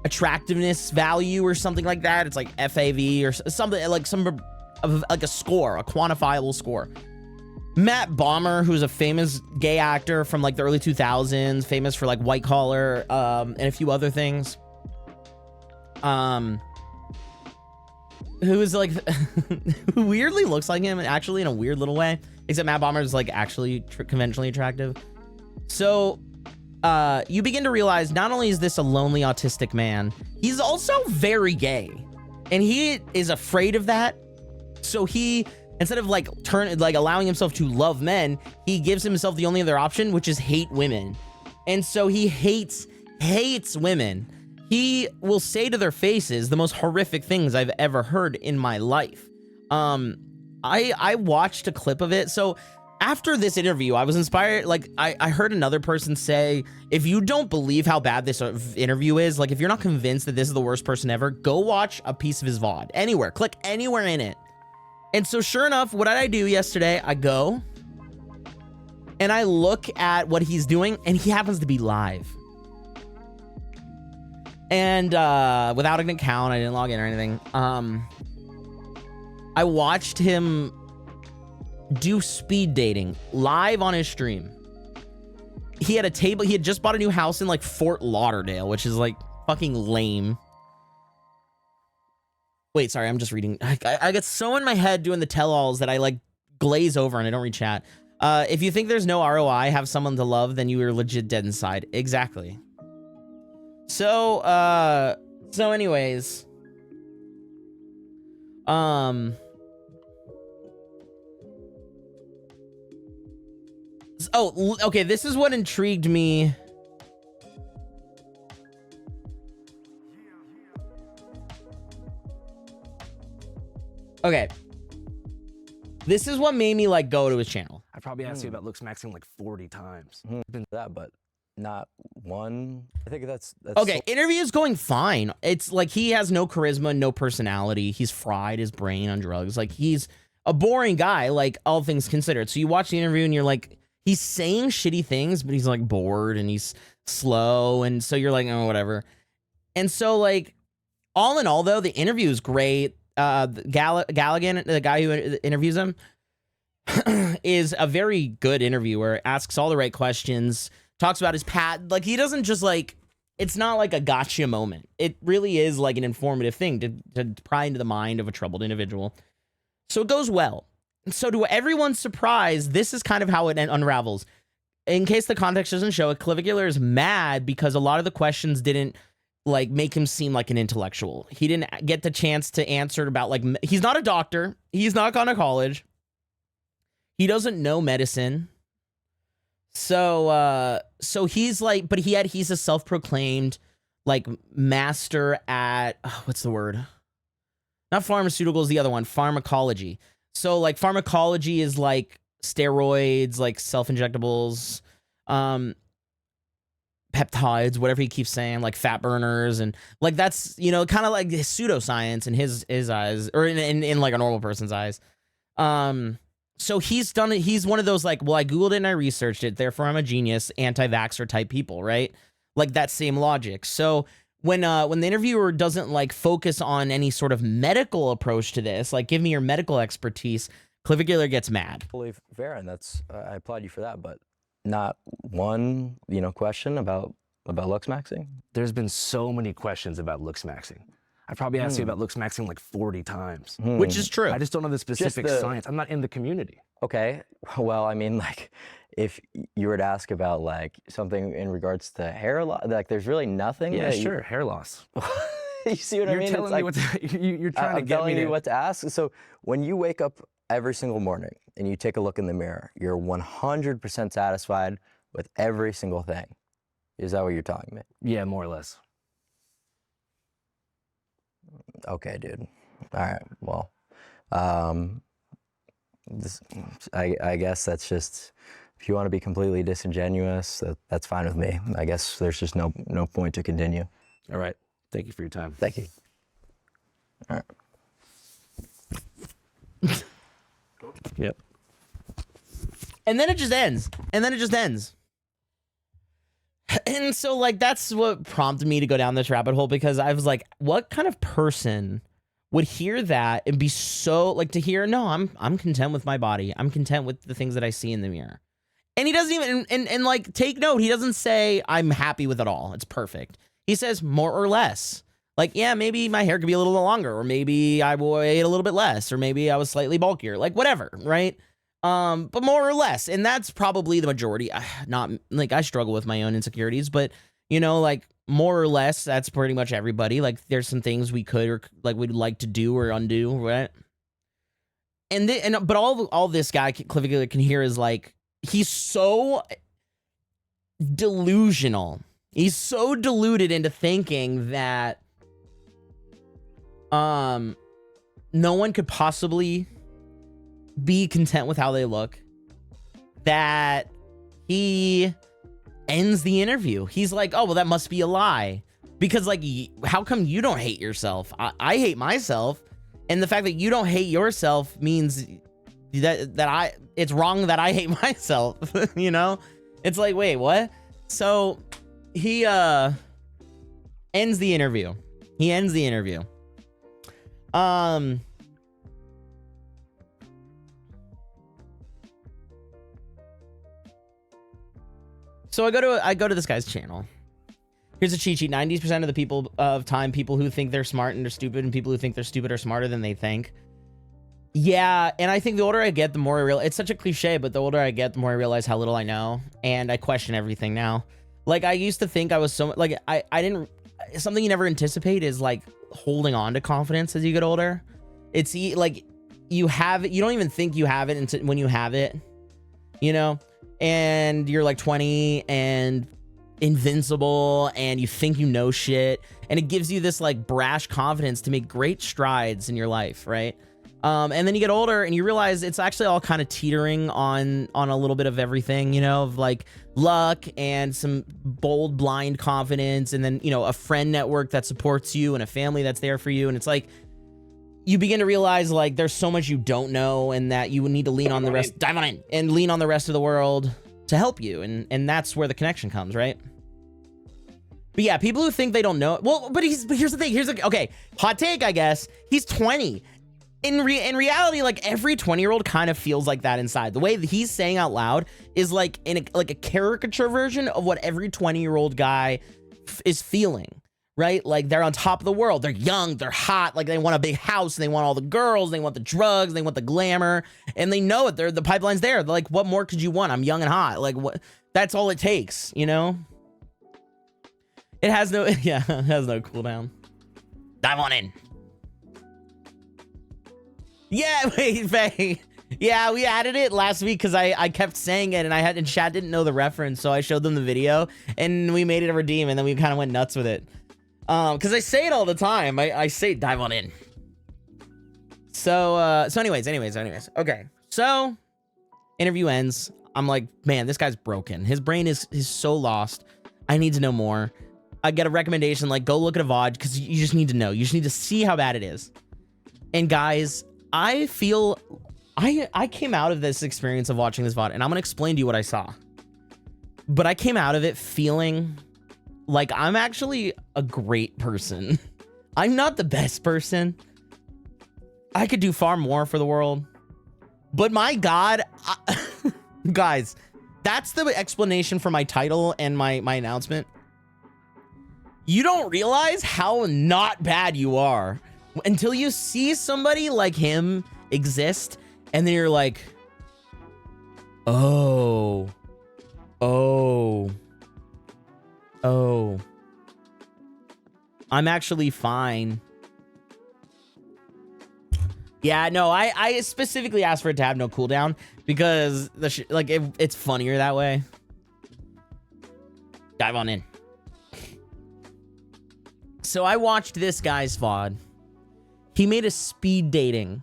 attractiveness value or something like that. It's like FAV or something, like like a score, a quantifiable score. Matt Bomer, who's a famous gay actor from like the early 2000s, famous for like White Collar and a few other things. Who is like who weirdly looks like him, actually, in a weird little way, except Matt Bomer is like actually conventionally attractive. So you begin to realize not only is this a lonely autistic man, he's also very gay, and he is afraid of that. So he, instead of like allowing himself to love men, he gives himself the only other option, which is hate women. And so he hates women. He will say to their faces the most horrific things I've ever heard in my life. I watched a clip of it. So after this interview, I was inspired. Like I heard another person say, if you don't believe how bad this interview is, like if you're not convinced that this is the worst person ever, go watch a piece of his VOD anywhere, click anywhere in it. And so sure enough, what did I do yesterday? I go and I look at what he's doing, and he happens to be live. And without an account, I didn't log in or anything. I watched him do speed dating live on his stream. He had a table. He had just bought a new house in like Fort Lauderdale, which is like fucking lame. Wait, sorry, I'm just reading. I get so in my head doing the tell-alls that I like glaze over and I don't read chat. If you think there's no ROI, have someone to love, then you are legit dead inside. Exactly. So anyways, oh, okay, this is what intrigued me. Okay. This is what made me like go to his channel. I probably asked you about looks maxing like 40 times. Been to that, but Not one. I think that's Okay, interview is going fine. It's like he has no charisma, no personality. He's fried his brain on drugs. Like he's a boring guy, like all things considered. So you watch the interview and you're like, he's saying shitty things, but he's like bored and he's slow. And so you're like, oh, whatever. And so like, all in all though, the interview is great. Galligan, the guy who interviews him, is a very good interviewer, asks all the right questions, talks about his like he doesn't just like, it's not like a gotcha moment. It really is like an informative thing to pry into the mind of a troubled individual. So it goes well. So to everyone's surprise, this is kind of how it unravels. In case the context doesn't show it, Clavicular is mad because a lot of the questions didn't like make him seem like an intellectual. He didn't get the chance to answer about like, he's not a doctor. He's not gone to college. He doesn't know medicine. So he's like, but he's a self-proclaimed like master at, what's the word? Not pharmaceuticals, the other one, pharmacology. So like pharmacology is like steroids, like self-injectables, peptides, whatever he keeps saying, like fat burners, and like that's, you know, kind of like pseudoscience in his eyes, or in like a normal person's eyes. So he's done it. He's one of those like, well, I Googled it and I researched it, therefore I'm a genius, anti-vaxxer type people, right? Like that same logic. So when the interviewer doesn't like focus on any sort of medical approach to this, like give me your medical expertise, Clavicular gets mad. fully fair, and that's I applaud you for that. But not one, you know, question about looks maxing. There's been so many questions about looks maxing. I probably asked you about looks maxing like 40 times. Which is true. I just don't know the specific the- science. I'm not in the community. Okay, well, I mean, like, if you were to ask about like something in regards to hair loss, like, there's really nothing. Yeah, that sure, hair loss. You see what I You're mean? telling It's me like, what to, you're trying to I'm get telling me you to. what to ask. So when you wake up every single morning and you take a look in the mirror, you're 100% satisfied with every single thing. Is that what you're telling me? Yeah, more or less. Okay, dude. All right. Well, this, I guess that's just, if you want to be completely disingenuous, that's fine with me. I guess there's just no point to continue. All right. Thank you for your time. Thank you. All right. Yep. And then it just ends. And so like that's what prompted me to go down this rabbit hole, because I was like, what kind of person would hear that and be so like, to hear, no, I'm content with my body. I'm content with the things that I see in the mirror. And he doesn't even and like, take note, he doesn't say I'm happy with it all. It's perfect. He says more or less. Like, yeah, maybe my hair could be a little longer, or maybe I weighed a little bit less, or maybe I was slightly bulkier, like whatever, right? But more or less, and that's probably the majority. Not like I struggle with my own insecurities, but you know, like more or less, that's pretty much everybody. Like there's some things we could, or like we'd like to do or undo, right? But all this guy Clavicular can hear is like, he's so delusional. He's so deluded into thinking that no one could possibly be content with how they look, that he ends the interview. He's like, oh, well, that must be a lie. Because like, how come you don't hate yourself? I hate myself. And the fact that you don't hate yourself means that it's wrong that I hate myself. You know, it's like, wait, what? So he ends the interview. So I go to this guy's channel. Here's a cheat sheet. 90% of the people who think they're smart and they're stupid, and people who think they're stupid are smarter than they think. Yeah, and I think the older I get, the more I realize, it's such a cliche, but the older I get, the more I realize how little I know, and I question everything now. Like, I used to think I was so, like, I didn't, something you never anticipate is, like, holding on to confidence as you get older. It's, like, you have it, you don't even think you have it until when you have it, you know? And you're, like, 20 and invincible, and you think you know shit, and it gives you this, like, brash confidence to make great strides in your life, right? And then you get older and you realize it's actually all kind of teetering on a little bit of everything, you know, of like luck and some bold, blind confidence. And then, you know, a friend network that supports you and a family that's there for you. And it's like, you begin to realize like there's so much you don't know and that you would need to lean on the rest, dive on in and lean on the rest of the world to help you. And that's where the connection comes, right? But yeah, people who think they don't know, well, but here's the thing. Okay, hot take, I guess. He's 20. In reality, like every 20-year-old kind of feels like that inside. The way that he's saying out loud is like like a caricature version of what every 20-year-old guy is feeling, right? Like they're on top of the world. They're young, they're hot, like they want a big house, and they want all the girls, they want the drugs, they want the glamour, and they know it. The pipeline's there. They're like, what more could you want? I'm young and hot. Like what? That's all it takes, you know? It has no, yeah, it has no cooldown. Dive on in. Yeah, wait, Faye. Yeah, we added it last week because I kept saying it and chat didn't know the reference, so I showed them the video and we made it a redeem and then we kind of went nuts with it. Because I say it all the time. I say dive on in. So anyways. Okay. So interview ends. I'm like, man, this guy's broken. His brain is so lost. I need to know more. I get a recommendation, like go look at a VOD because you just need to know. You just need to see how bad it is. And guys, I feel I came out of this experience of watching this VOD, and I'm gonna explain to you what I saw. But I came out of it feeling like I'm actually a great person. I'm not the best person. I could do far more for the world. But my God, guys, that's the explanation for my title and my announcement. You don't realize how not bad you are until you see somebody like him exist, and then you're like, oh, I'm actually fine. Yeah, no, I specifically asked for it to have no cooldown because it's funnier that way. Dive on in. So I watched this guy's VOD. He made a speed dating.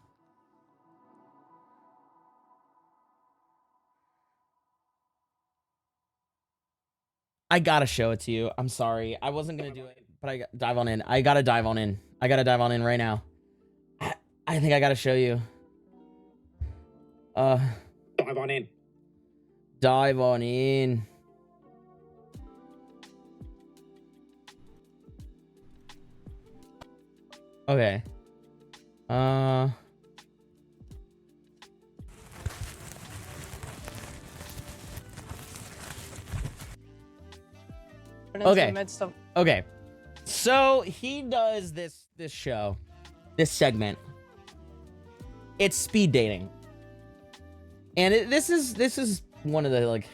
I gotta show it to you. I'm sorry. I wasn't gonna do it, but I dive on in. I gotta dive on in. I gotta dive on in right now. I think I gotta show you. Dive on in. Dive on in. Okay. Okay. Okay. So he does this show, this segment. It's speed dating, and this is one of the like.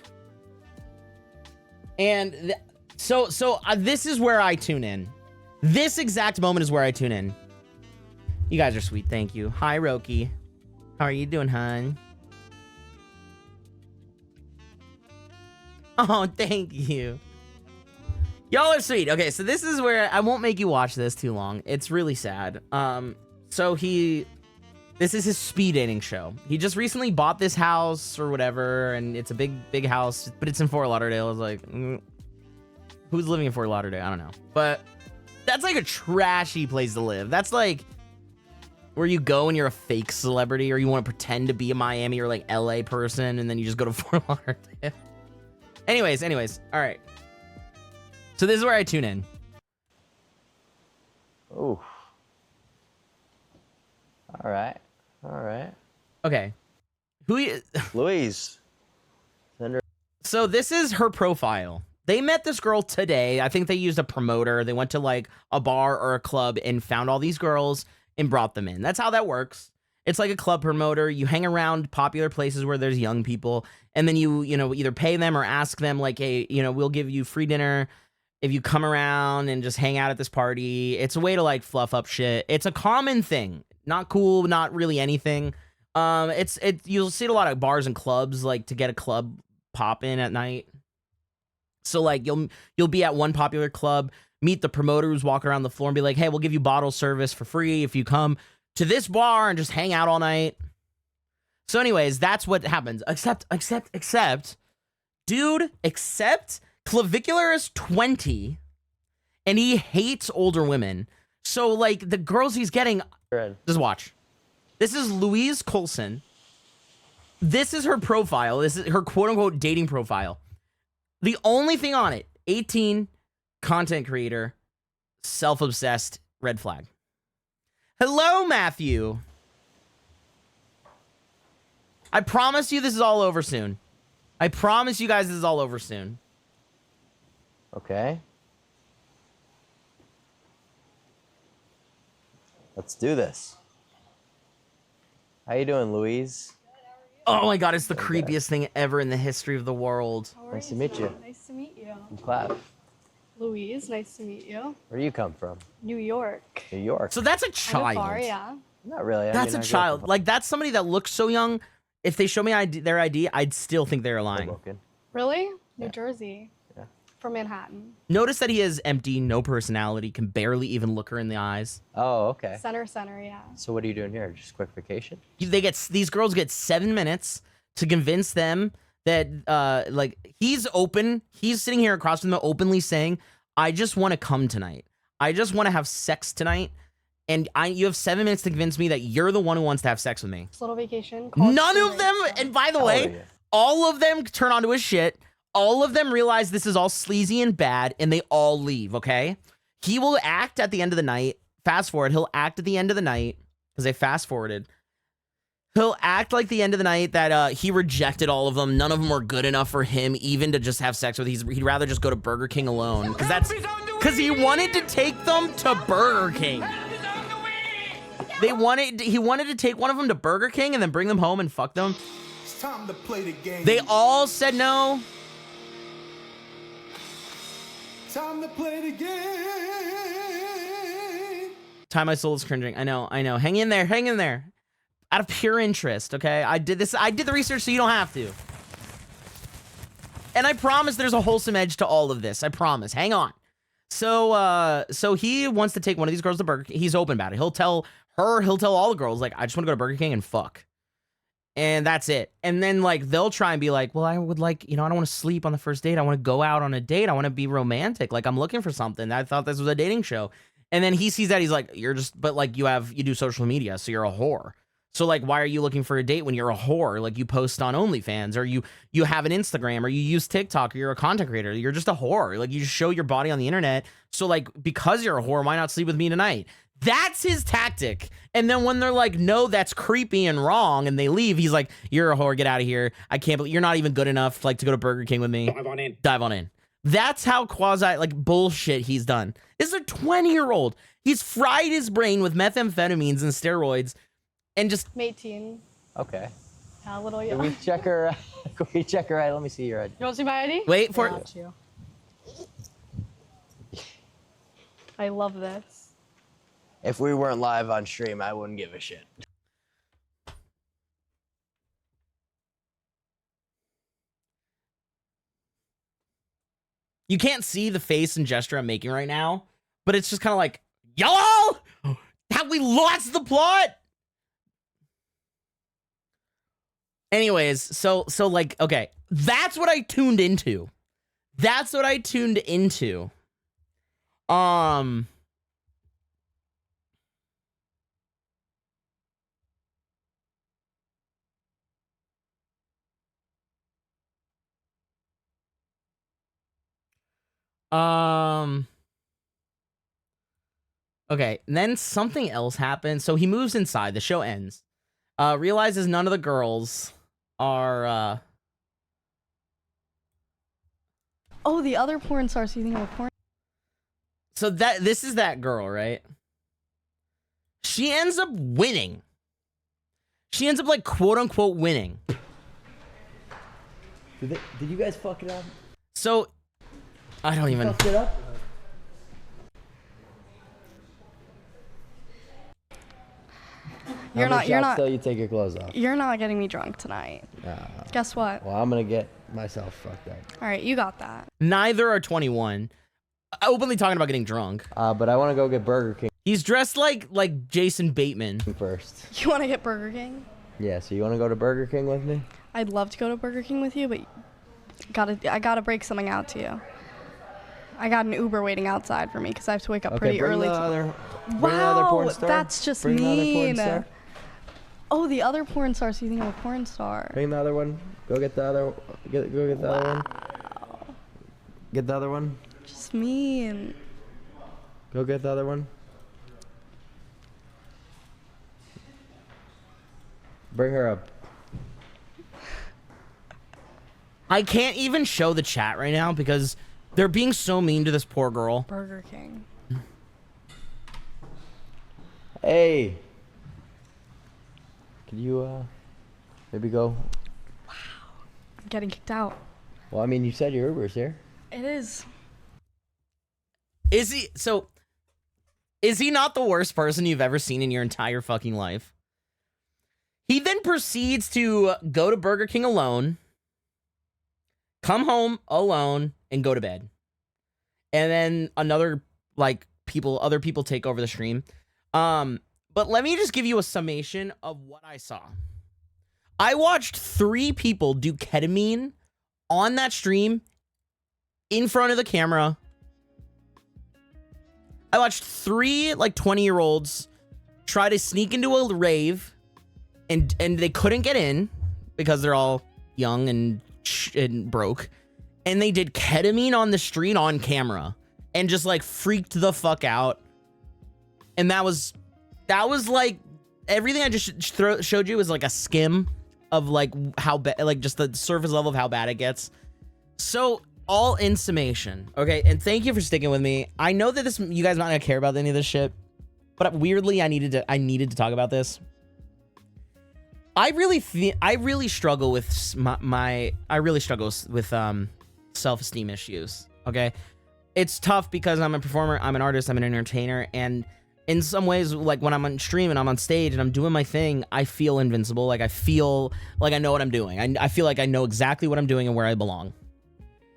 And so this is where I tune in. This exact moment is where I tune in. You guys are sweet. Thank you. Hi, Roki. How are you doing, hon? Oh, thank you. Y'all are sweet. Okay, so this is where I won't make you watch this too long. It's really sad. So this is his speed dating show. He just recently bought this house or whatever, and it's a big house, but it's in Fort Lauderdale. It's like, who's living in Fort Lauderdale? I don't know. But that's like a trashy place to live. That's like where you go when you're a fake celebrity or you want to pretend to be a Miami or like LA person, and then you just go to Fort Lauderdale. Anyways, all right. So this is where I tune in. Ooh. All right. Okay. Louise. So this is her profile. They met this girl today. I think they used a promoter. They went to like a bar or a club and found all these girls and brought them in. That's how that works. It's like a club promoter. You hang around popular places where there's young people, and then you either pay them or ask them like, hey, we'll give you free dinner if you come around and just hang out at this party. It's a way to like fluff up shit. It's a common thing. Not cool, not really anything. You'll see it a lot of bars and clubs, like to get a club pop in at night. So like you'll be at one popular club, meet the promoters, walk around the floor and be like, hey, we'll give you bottle service for free if you come to this bar and just hang out all night. So anyways, that's what happens. Except, dude, Clavicular is 20 and he hates older women. So like the girls he's getting, just watch. This is Louise Coulson. This is her profile. This is her quote unquote dating profile. The only thing on it, 18, content creator, self-obsessed, red flag. Hello, Matthew. I promise you this is all over soon. I promise you guys this is all over soon. Okay. Let's do this. How you doing, Louise? Oh my god, it's the creepiest thing ever in the history of the world. Nice to meet you. Nice to meet you. I'm Clap. Louise, nice to meet you. Where do you come from? New York. New York. So that's a Kind child. of far, yeah. Not really. I That's mean, a I grew up child. in Like, that's somebody that looks so young. If they show me their ID, I'd still think they're lying. Hoboken. Really? New Jersey. Yeah. From Manhattan. Notice that he is empty, no personality, can barely even look her in the eyes. Oh, okay. Center, yeah. So what are you doing here? Just quick vacation? These girls get 7 minutes to convince them that like he's open. He's sitting here across from them openly saying, I just want to come tonight. I just want to have sex tonight. And you have 7 minutes to convince me that you're the one who wants to have sex with me. This little vacation. None of them, and by the way, all of them turn onto his shit. All of them realize this is all sleazy and bad, and they all leave, okay? He will act at the end of the night. Fast forward, he'll act at the end of the night, because they fast forwarded. He'll act like the end of the night that he rejected all of them. None of them were good enough for him even to just have sex with. He'd rather just go to Burger King alone. Because he wanted to take them to Burger King. He wanted to take one of them to Burger King and then bring them home and fuck them. It's time to play the game. They all said no. Time to play the game. Time my soul is cringing. I know. Hang in there. Out of pure interest, okay? I did the research so you don't have to. And I promise there's a wholesome edge to all of this. I promise. Hang on. So he wants to take one of these girls to Burger King. He's open about it. He'll tell all the girls, like, I just want to go to Burger King and fuck. And that's it. And then, like, they'll try and be like, well, I would like, I don't want to sleep on the first date. I want to go out on a date. I want to be romantic. Like, I'm looking for something. I thought this was a dating show. And then he sees that. He's like, but like, you do social media, so you're a whore. So, like, why are you looking for a date when you're a whore? Like, you post on OnlyFans, or you have an Instagram, or you use TikTok, or you're a content creator. You're just a whore. Like, you just show your body on the internet. So, like, because you're a whore, why not sleep with me tonight? That's his tactic. And then when they're like, no, that's creepy and wrong, and they leave, he's like, you're a whore, get out of here. I can't believe you're not even good enough, like, to go to Burger King with me. Dive on in. That's how bullshit he's done. This is a 20-year-old. He's fried his brain with methamphetamines and steroids. And just... I'm 18. Okay. Yeah, a little Can young. we check her? Can we check her ID? Let me see your ID. You want to see my ID? Wait for it. I love this. If we weren't live on stream, I wouldn't give a shit. You can't see the face and gesture I'm making right now, but it's just kind of like, y'all, have we lost the plot? Anyways, so like, okay, that's what I tuned into. Okay, and then something else happens. So he moves inside. The show ends. Realizes none of the girls are, Oh, the other porn star season of a porn. So this is that girl, right? She ends up winning. She ends up, like, quote unquote winning. Did you guys fuck it up? So I don't even. Fucked it up? You're not. Till you take your clothes off. You're not getting me drunk tonight. Guess what? Well, I'm gonna get myself fucked up. All right, you got that. Neither are 21. Openly talking about getting drunk. But I want to go get Burger King. He's dressed like Jason Bateman. First. You want to get Burger King? Yeah, so you want to go to Burger King with me? I'd love to go to Burger King with you, but I gotta break something out to you. I got an Uber waiting outside for me because I have to wake up pretty early. Bring the other porn star. That's just Bring the other porn mean. star. Oh, the other porn star. So you think I'm a porn star? Bring the other one. Go get the other. Go get the other one. Get the other one. Just mean. Go get the other one. Bring her up. I can't even show the chat right now because they're being so mean to this poor girl. Burger King. Hey. Could you maybe go? Wow. I'm getting kicked out. Well, I mean, you said your Uber's here. It is. Is he not the worst person you've ever seen in your entire fucking life? He then proceeds to go to Burger King alone, come home alone, and go to bed. And then other people take over the stream. But let me just give you a summation of what I saw. I watched 3 people do ketamine on that stream in front of the camera. I watched 3 20-year-olds try to sneak into a rave and they couldn't get in because they're all young and broke. And they did ketamine on the street on camera and just freaked the fuck out. And that was like everything I just showed you was like a skim of how bad, just the surface level of how bad it gets. So all in summation, okay, and thank you for sticking with me. I know that you guys might not care about any of this shit, but weirdly I needed to talk about this. I really struggle with self-esteem issues. Okay, it's tough because I'm a performer, I'm an artist, I'm an entertainer, and in some ways, when I'm on stream and I'm on stage and I'm doing my thing, I feel invincible. I feel like I know what I'm doing. I feel like I know exactly what I'm doing and where I belong.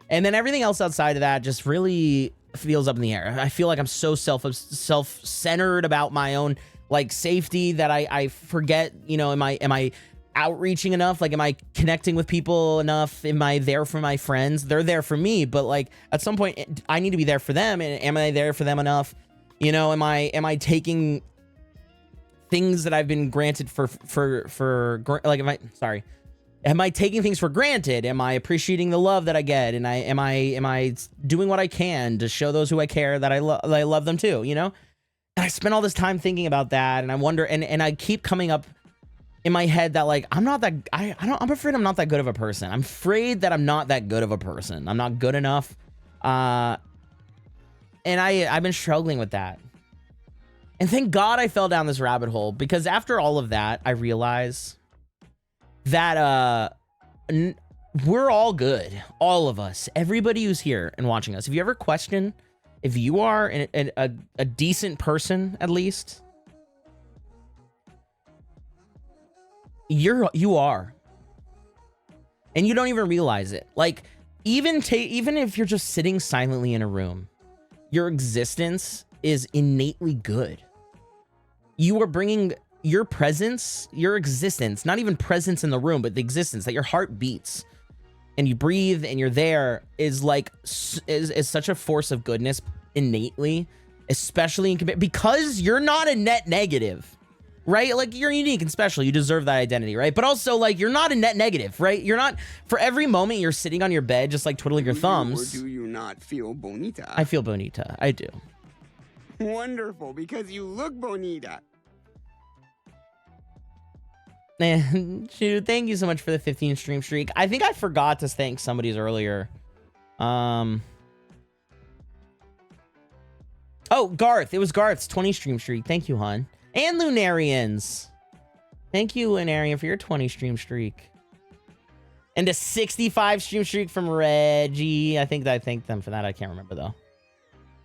And then everything else outside of that just really feels up in the air. I feel like I'm so self-centered about my own safety that I forget, am I outreaching enough? Am I connecting with people enough? Am I there for my friends? They're there for me, but at some point I need to be there for them. And am I there for them enough? Am I taking things that I've been granted am I taking things for granted? Am I appreciating the love that I get? And am I doing what I can to show those who I care that I love them too, And I spend all this time thinking about that, and I wonder, and I keep coming up in my head that I'm afraid I'm not that good of a person. I'm afraid that I'm not that good of a person. I'm not good enough. And I've been struggling with that. And thank God I fell down this rabbit hole, because after all of that, I realize that we're all good. All of us. Everybody who's here and watching us. If you ever question if you are a decent person, at least, you are. And you don't even realize it. Even if you're just sitting silently in a room, your existence is innately good. You are bringing your presence, your existence, not even presence in the room, but the existence that your heart beats and you breathe and you're there is such a force of goodness innately, especially because you're not a net negative, right? You're unique and special. You deserve that identity, right? But also you're not a net negative, right? You're not, for every moment you're sitting on your bed, just twiddling your thumbs. Or do you not feel bonita? I feel bonita. I do. Wonderful, because you look bonita. And shoot, thank you so much for the 15 stream streak. I think I forgot to thank somebody's earlier. Oh, Garth. It was Garth's 20 stream streak. Thank you, hon. And Lunarians. Thank you, Lunarian, for your 20 stream streak. And a 65 stream streak from Reggie. I think that I thanked them for that. I can't remember, though.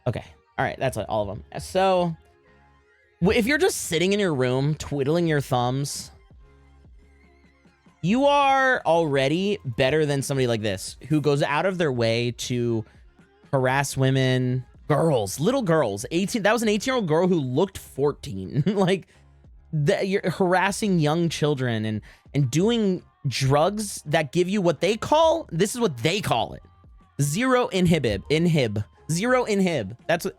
Okay. All right. That's all of them. So, if you're just sitting in your room, twiddling your thumbs, you are already better than somebody like this, who goes out of their way to harass women, girls, little girls, 18. That was an 18-year-old girl who looked 14. Like, you're harassing young children and doing drugs that give you what they call, this is what they call it, zero inhib. That's what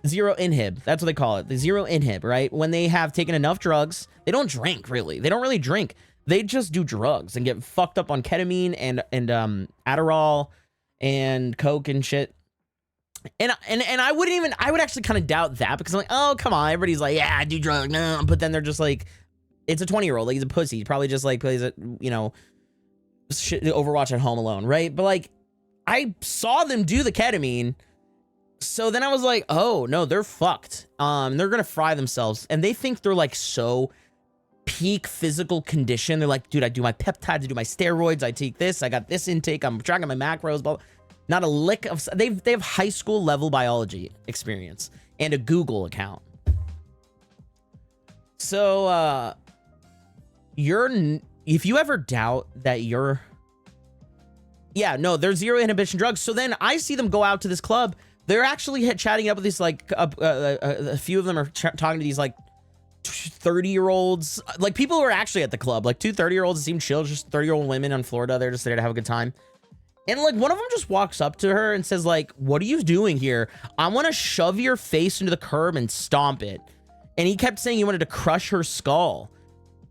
zero inhib. That's what they call it, the zero inhib, right? When they have taken enough drugs, they don't drink really. They don't really drink. They just do drugs and get fucked up on ketamine and Adderall and coke and shit. And I wouldn't even, I would actually kind of doubt that, because I'm like, oh, come on. Everybody's like, yeah, I do drugs. No. But then they're just like, it's a 20-year-old. Like, he's a pussy. He probably just like plays it, you know, shit, Overwatch at Home Alone, right? But like, I saw them do the ketamine. So then I was like, oh, no, they're fucked. They're going to fry themselves. And they think they're like so peak physical condition. They're like, dude, I do my peptides, I do my steroids, I take this, I got this intake, I'm tracking my macros, blah, blah. Not a lick of, they have high school level biology experience and a Google account. So, if you ever doubt that you're, yeah, no, they're zero inhibition drugs. So then I see them go out to this club. They're actually chatting up with these, like, a few of them are talking to these, like, 30-year-olds, like people who are actually at the club, like 2 30-year-olds. It seemed chill, just 30-year-old women in Florida. They're just there to have a good time. And like one of them just walks up to her and says like, what are you doing here? I want to shove your face into the curb and stomp it. And he kept saying he wanted to crush her skull.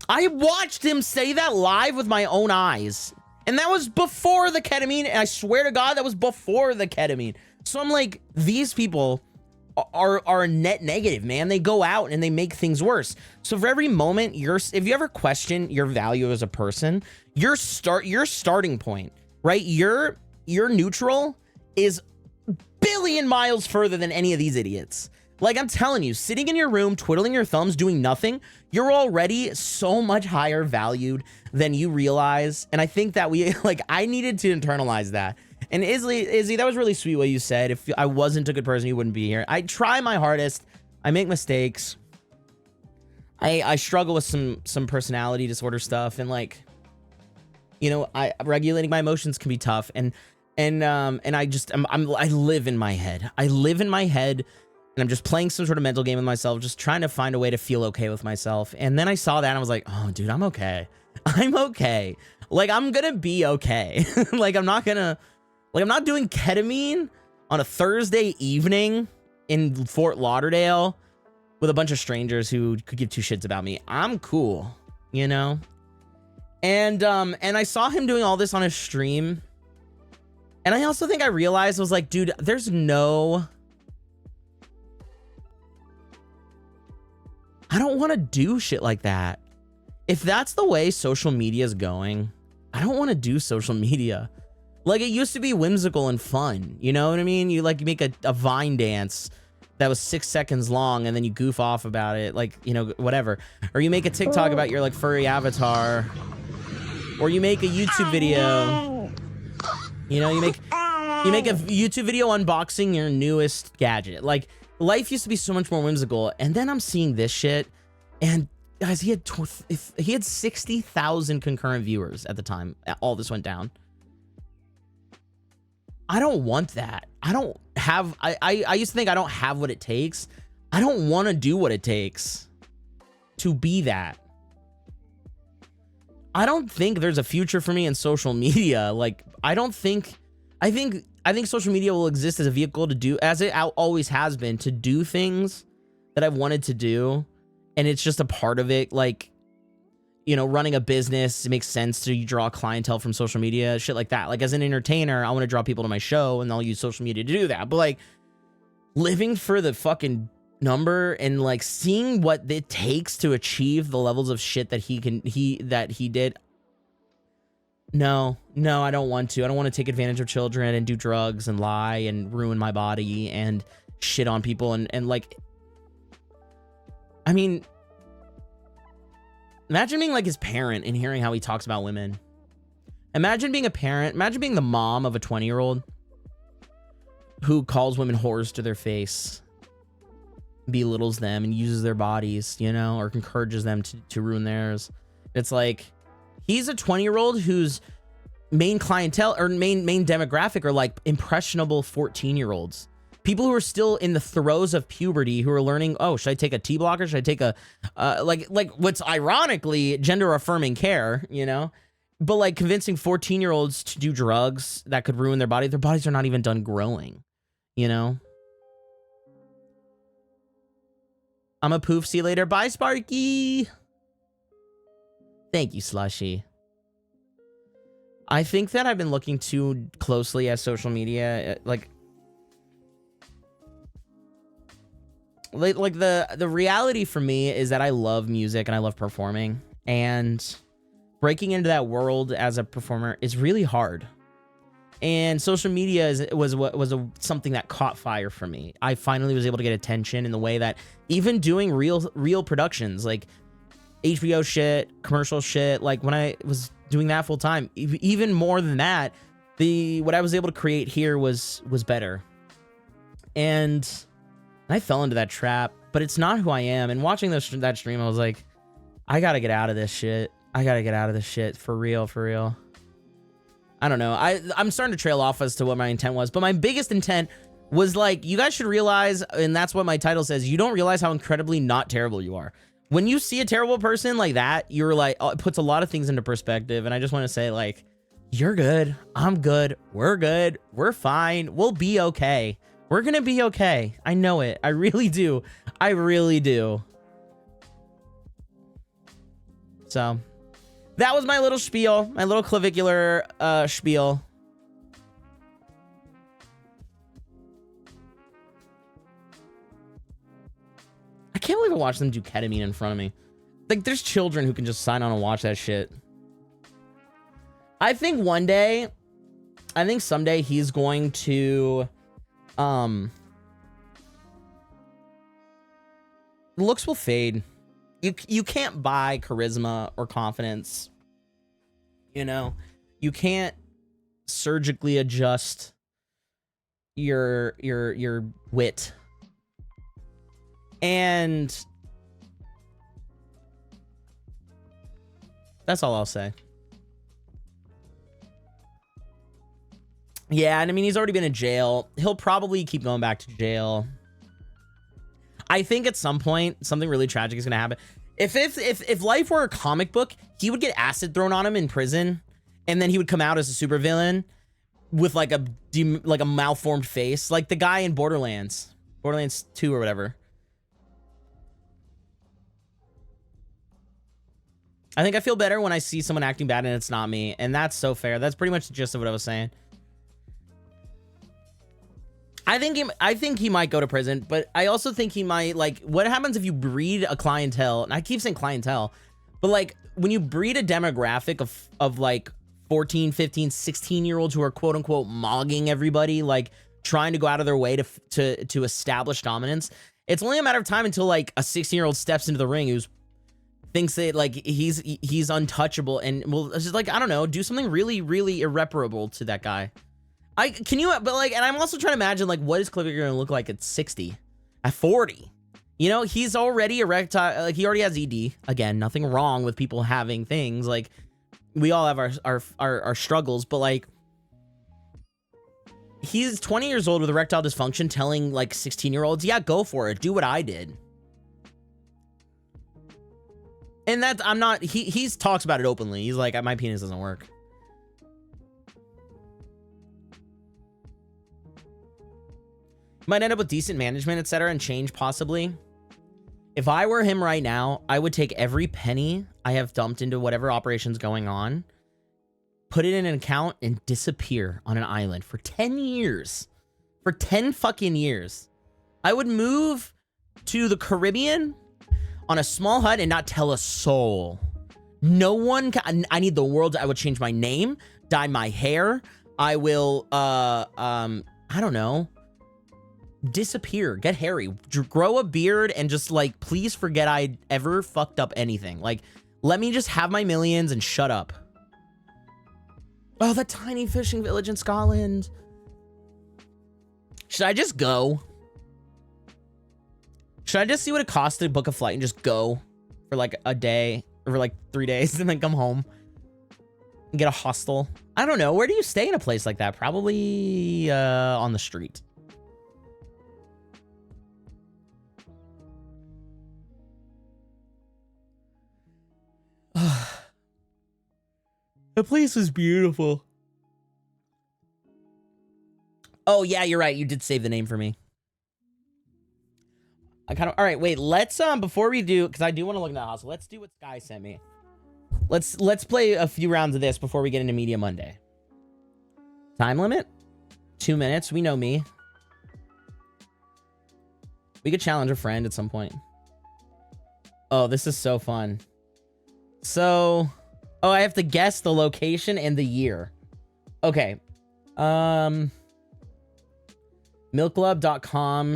I watched him say that live with my own eyes. And that was before the ketamine. And I swear to God, that was before the ketamine. So I'm like, these people are a net negative, man. They go out and they make things worse. So for every moment if you ever question your value as a person, your starting point, right? Your neutral is billion miles further than any of these idiots. Like, I'm telling you, sitting in your room, twiddling your thumbs, doing nothing, you're already so much higher valued than you realize. And I think that I needed to internalize that. And Izzy, that was really sweet what you said. If I wasn't a good person, you wouldn't be here. I try my hardest. I make mistakes. I struggle with some personality disorder stuff, and like, you know, regulating my emotions can be tough. And I live in my head. I live in my head, and I'm just playing some sort of mental game with myself, just trying to find a way to feel okay with myself. And then I saw that and I was like, oh, dude, I'm okay. I'm okay. Like, I'm gonna be okay. Like, I'm not doing ketamine on a Thursday evening in Fort Lauderdale with a bunch of strangers who could give two shits about me. I'm cool, you know? And I saw him doing all this on his stream. And I also think I realized, I was like, dude, I don't want to do shit like that. If that's the way social media is going, I don't want to do social media. Like, it used to be whimsical and fun. You know what I mean? You make a Vine dance that was 6 seconds long and then you goof off about it. Like, you know, whatever. Or you make a TikTok about your like furry avatar. Or you make a YouTube video. You know, you make a YouTube video unboxing your newest gadget. Like, life used to be so much more whimsical. And then I'm seeing this shit. And guys, he had 60,000 concurrent viewers at the time all this went down. I don't want that. I used to think I don't have what it takes. I don't want to do what it takes to be that. I don't think there's a future for me in social media. Like, I think social media will exist as a vehicle to do, as it always has been, to do things that I've wanted to do. And it's just a part of it. Like, you know, running a business, it makes sense to draw clientele from social media, shit like that. Like, as an entertainer, I want to draw people to my show and I'll use social media to do that. But like, living for the fucking number and like seeing what it takes to achieve the levels of shit that he did. No, I don't want to. I don't want to take advantage of children and do drugs and lie and ruin my body and shit on people and like, I mean, imagine being like his parent and hearing how he talks about women. Imagine being a parent. Imagine being the mom of a 20-year-old who calls women whores to their face, belittles them and uses their bodies, you know, or encourages them to ruin theirs. It's like, he's a 20-year-old whose main clientele or main demographic are like impressionable 14-year-olds people who are still in the throes of puberty who are learning, oh, should I take a T blocker? Should I take a like what's ironically gender affirming care, you know? But like convincing 14-year-olds to do drugs that could ruin their bodies are not even done growing, you know? I'm a poof. See you later. Bye, Sparky. Thank you, Slushy. I think that I've been looking too closely at social media, like the reality for me is that I love music and I love performing, and breaking into that world as a performer is really hard. And social media was something that caught fire for me. I finally was able to get attention in the way that even doing real productions, like HBO shit, commercial shit, like when I was doing that full time, even more than that, what I was able to create here was better. And I fell into that trap, but it's not who I am. And watching that stream, I was like, I gotta get out of this shit. I gotta get out of this shit for real, for real. I don't know. I'm starting to trail off as to what my intent was, but my biggest intent was like, you guys should realize, and that's what my title says, you don't realize how incredibly not terrible you are. When you see a terrible person like that, you're like, oh, it puts a lot of things into perspective. And I just want to say, like, you're good. I'm good. We're good. We're fine. We'll be okay. We're going to be okay. I know it. I really do. I really do. So that was my little spiel, my little clavicular spiel. I can't believe I watched them do ketamine in front of me. Like, there's children who can just sign on and watch that shit. I think someday he's going to, looks will fade. You can't buy charisma or confidence. You know, you can't surgically adjust your wit. And that's all I'll say. Yeah, and I mean, he's already been in jail. He'll probably keep going back to jail. I think at some point, something really tragic is going to happen. If life were a comic book, he would get acid thrown on him in prison, and then he would come out as a supervillain with like a malformed face, like the guy in Borderlands 2 or whatever. I think I feel better when I see someone acting bad and it's not me, and that's so fair. That's pretty much the gist of what I was saying. I think he might go to prison, but I also think he might, like, what happens if you breed a clientele? And I keep saying clientele, but like when you breed a demographic of like 14, 15, 16-year-olds who are quote unquote mogging everybody, like trying to go out of their way to establish dominance, it's only a matter of time until like a 16-year-old steps into the ring who's thinks that like he's untouchable and will just, like, I don't know, do something really, really irreparable to that guy. But like, and I'm also trying to imagine, like, what is Clifford gonna look like at 60, at 40? You know, he's already erectile, like he already has ED. Again, nothing wrong with people having things, like we all have our struggles, but like he's 20 years old with erectile dysfunction telling like 16-year-olds, yeah, go for it, do what I did. And that he talks about it openly. He's like, my penis doesn't work. Might end up with decent management, etc., and change possibly. If I were him right now, I would take every penny I have dumped into whatever operation's going on, put it in an account, and disappear on an island for 10 years. For 10 fucking years. I would move to the Caribbean on a small hut and not tell a soul. No one can, I need the world. I would change my name, dye my hair. I will, I don't know, disappear, get hairy, grow a beard, and just like, please forget I ever fucked up anything. Like, let me just have my millions and shut up. Oh, that tiny fishing village in Scotland. Should I just go? Should I just see what it costs to book a flight and just go for like a day or for like 3 days and then come home and get a hostel? I don't know. Where do you stay in a place like that? Probably on the street. The place is beautiful. Oh yeah, you're right. You did save the name for me. I kind of. All right, wait. Let's before we do, because I do want to look at the house. Let's do what Sky sent me. Let's play a few rounds of this before we get into Media Monday. Time limit? 2 minutes. We know me. We could challenge a friend at some point. Oh, this is so fun. So, oh, I have to guess the location and the year. Okay. Milklub.com.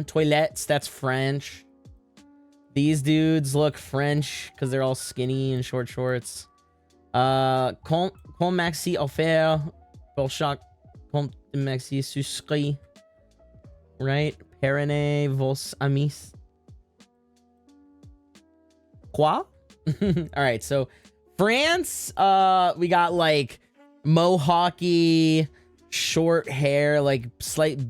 Toilettes, that's French. These dudes look French because they're all skinny and short shorts. Compte maxi offert pour chaque compte maxi souscrit. Right? Prenez vos amis. Quoi? Alright, so France, we got like mohawky, short hair, like slight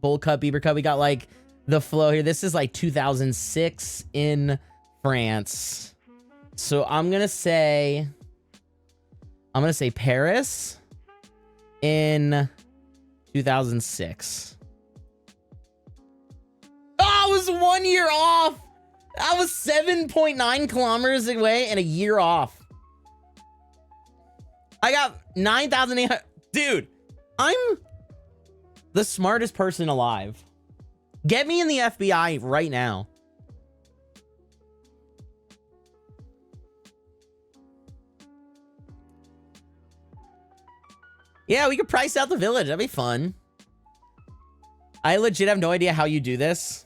bowl cut, Bieber cut. We got like the flow here. This is like 2006 in France. So I'm gonna say Paris in 2006. Oh, I was 1 year off. I was 7.9 kilometers away and a year off. I got 9,800. Dude, I'm the smartest person alive. Get me in the FBI right now. Yeah, we could price out the village. That'd be fun. I legit have no idea how you do this.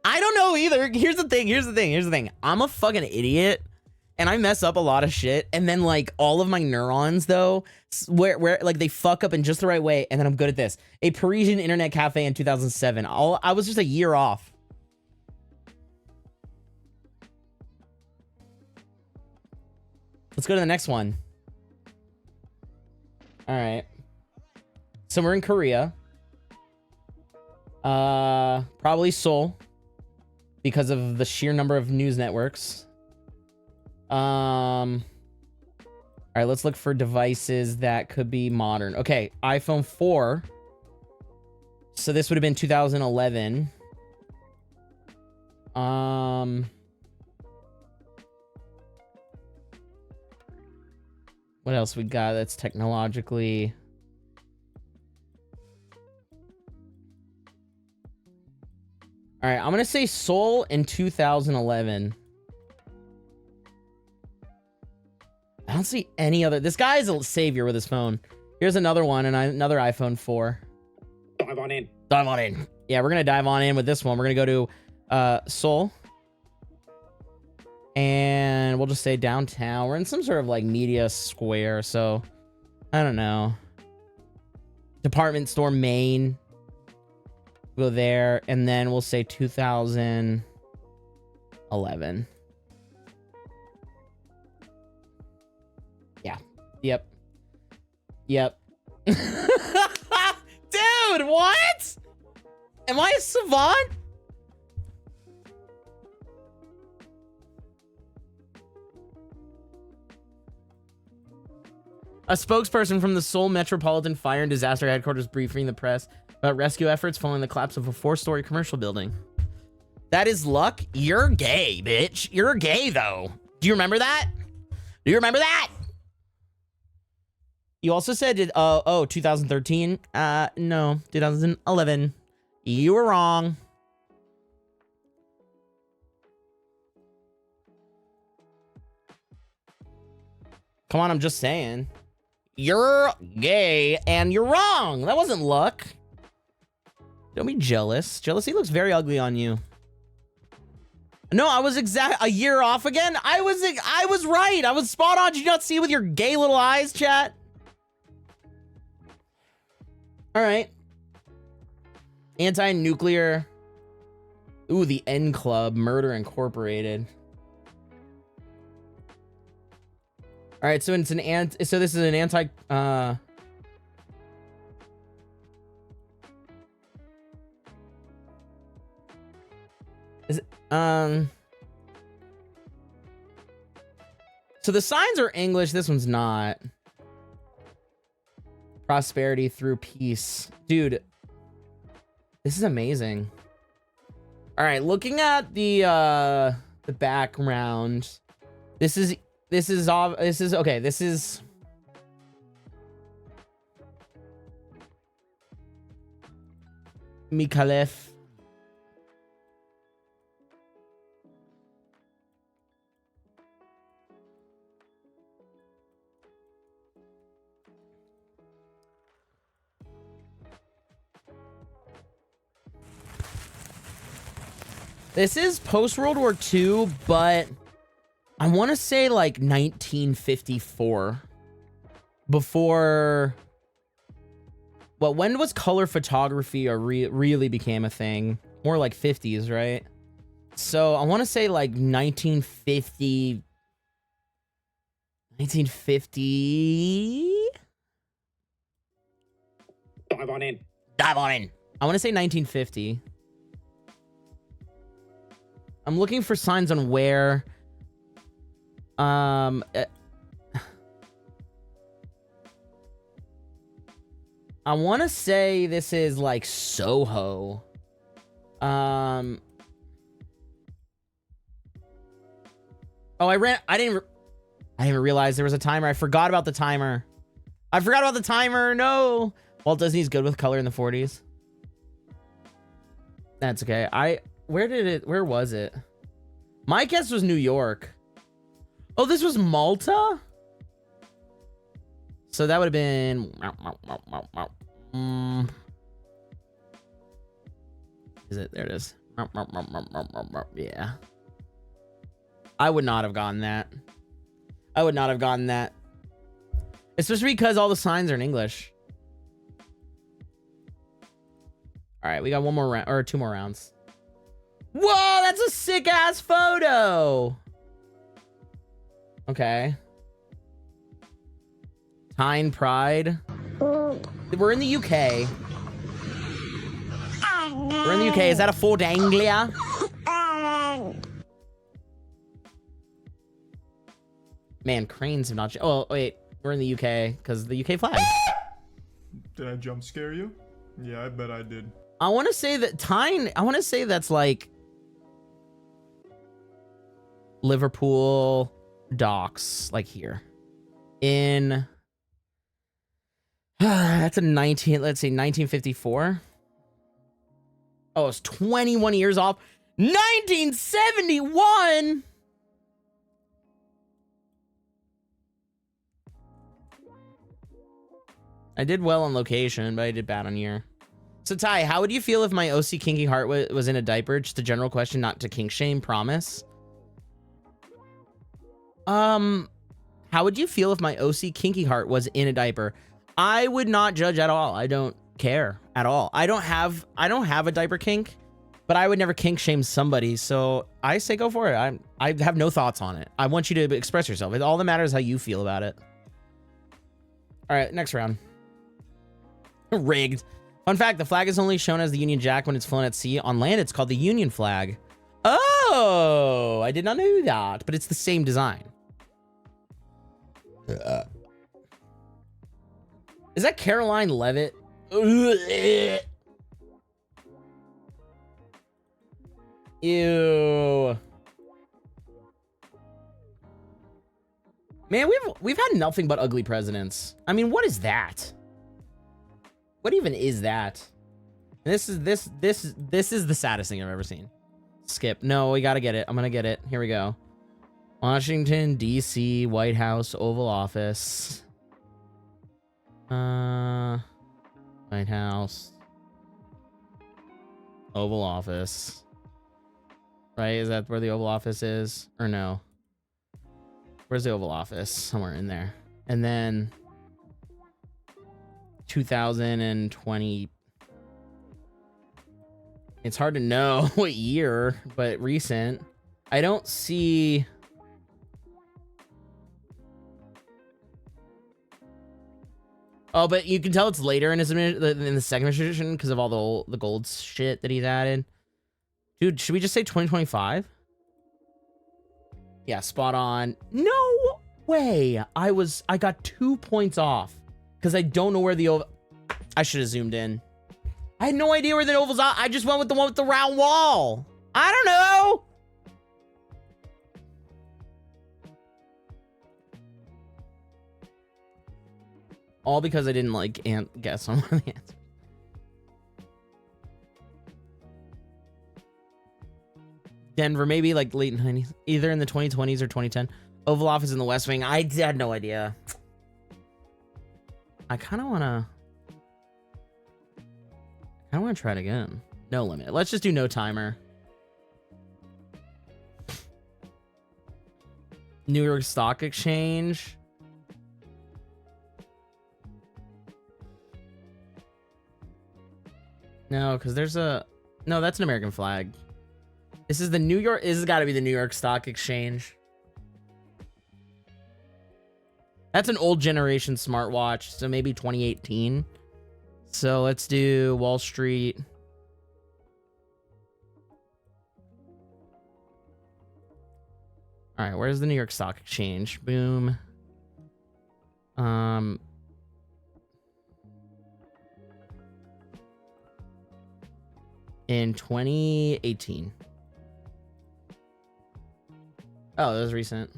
I don't know either. Here's the thing. I'm a fucking idiot and I mess up a lot of shit. And then like all of my neurons though, where like they fuck up in just the right way. And then I'm good at this. A Parisian internet cafe in 2007. I was just a year off. Let's go to the next one. All right. So we're in Korea. Probably Seoul because of the sheer number of news networks. All right, let's look for devices that could be modern. Okay, iPhone 4. So this would have been 2011. What else we got that's technologically... All right, I'm going to say Seoul in 2011. I don't see any other... This guy's a savior with his phone. Here's another one and another iPhone 4. Dive on in. Dive on in. Yeah, we're going to dive on in with this one. We're going to go to Seoul. And we'll just say downtown. We're in some sort of like media square, so I don't know. Department store main. Go there, and then we'll say 2011. Yeah. Yep. Dude, what? Am I a savant? A spokesperson from the Seoul Metropolitan Fire and Disaster Headquarters briefing the press about rescue efforts following the collapse of a 4-story commercial building. That is luck. You're gay, bitch. You're gay, though. Do you remember that? Do you remember that? You also said, 2013? No, 2011. You were wrong. Come on, I'm just saying. You're gay, and you're wrong. That wasn't luck. Don't be jealous. Jealousy looks very ugly on you. No, I was a year off again. I was right. I was spot on. Did you not see with your gay little eyes, chat? All right. Anti-nuclear. Ooh, the N Club, Murder Incorporated. All right, so it's so this is an anti So So the signs are English. This one's not. Prosperity through peace. Dude, this is amazing. All right, looking at the background. This is okay. This is Micallef. This is post World War II, but I want to say like 1954. Before, well, when was color photography really became a thing? More like 50s, right? So I want to say like 1950. 1950. Dive on in. Dive on in. I want to say 1950. I'm looking for signs on where. I want to say this is like Soho. Oh, I didn't even realize there was a timer. I forgot about the timer. No. Walt Disney's good with color in the 40s. That's okay. Where was it? My guess was New York. Oh, this was Malta? So that would have been... Is it? There it is. Yeah. I would not have gotten that. Especially because all the signs are in English. All right, we got one more round, or two more rounds. Whoa, that's a sick ass photo. Okay. Tyne Pride. We're in the UK. Is that a Ford Anglia? Man, cranes have not... Oh, wait. We're in the UK because the UK flag. Did I jump scare you? Yeah, I bet I did. I want to say that Tyne... I want to say that's like... Liverpool docks, like here. In... that's a 1954. Oh, it's 21 years off. 1971! I did well on location, but I did bad on year. So, Ty, how would you feel if my OC Kinky Heart was in a diaper? Just a general question, not to kink shame, promise. How would you feel if my OC Kinky Heart was in a diaper? I would not judge at all. I don't care at all. I don't have a diaper kink, but I would never kink shame somebody. So I say go for it. I have no thoughts on it. I want you to express yourself. All that matters is how you feel about it. All right, next round. Rigged. Fun fact, the flag is only shown as the Union Jack when it's flown at sea. On land, it's called the Union flag. Oh, I did not know that, but it's the same design. Is that Caroline Levitt? Ew. Man, we've had nothing but ugly presidents. I mean, what is that? What even is that? And this is the saddest thing I've ever seen. Skip. No, we gotta get it. I'm gonna get it. Here we go. Washington, D.C., White House, Oval Office. White House. Oval Office. Right? Is that where the Oval Office is? Or no? Where's the Oval Office? Somewhere in there. And then 2020. It's hard to know what year, but recent. I don't see... Oh, but you can tell it's later in his in the second administration because of all the gold shit that he's added. Dude, should we just say 2025? Yeah, spot on. No way I got 2 points off because I don't know where the oval. I should have zoomed in. I had no idea where the oval's at. I just went with the one with the round wall. I don't know. All because I didn't like guess on one of the answers. Denver, maybe like late 90s, either in the 2020s or 2010. Oval Office in the West Wing. I had no idea. I kind of want to try it again. No limit. Let's just do no timer. New York Stock Exchange. No, because there's a... No, that's an American flag. This is the New York... This has got to be the New York Stock Exchange. That's an old generation smartwatch, so maybe 2018. So let's do Wall Street. All right, where's the New York Stock Exchange? Boom. In 2018. Oh, that was recent.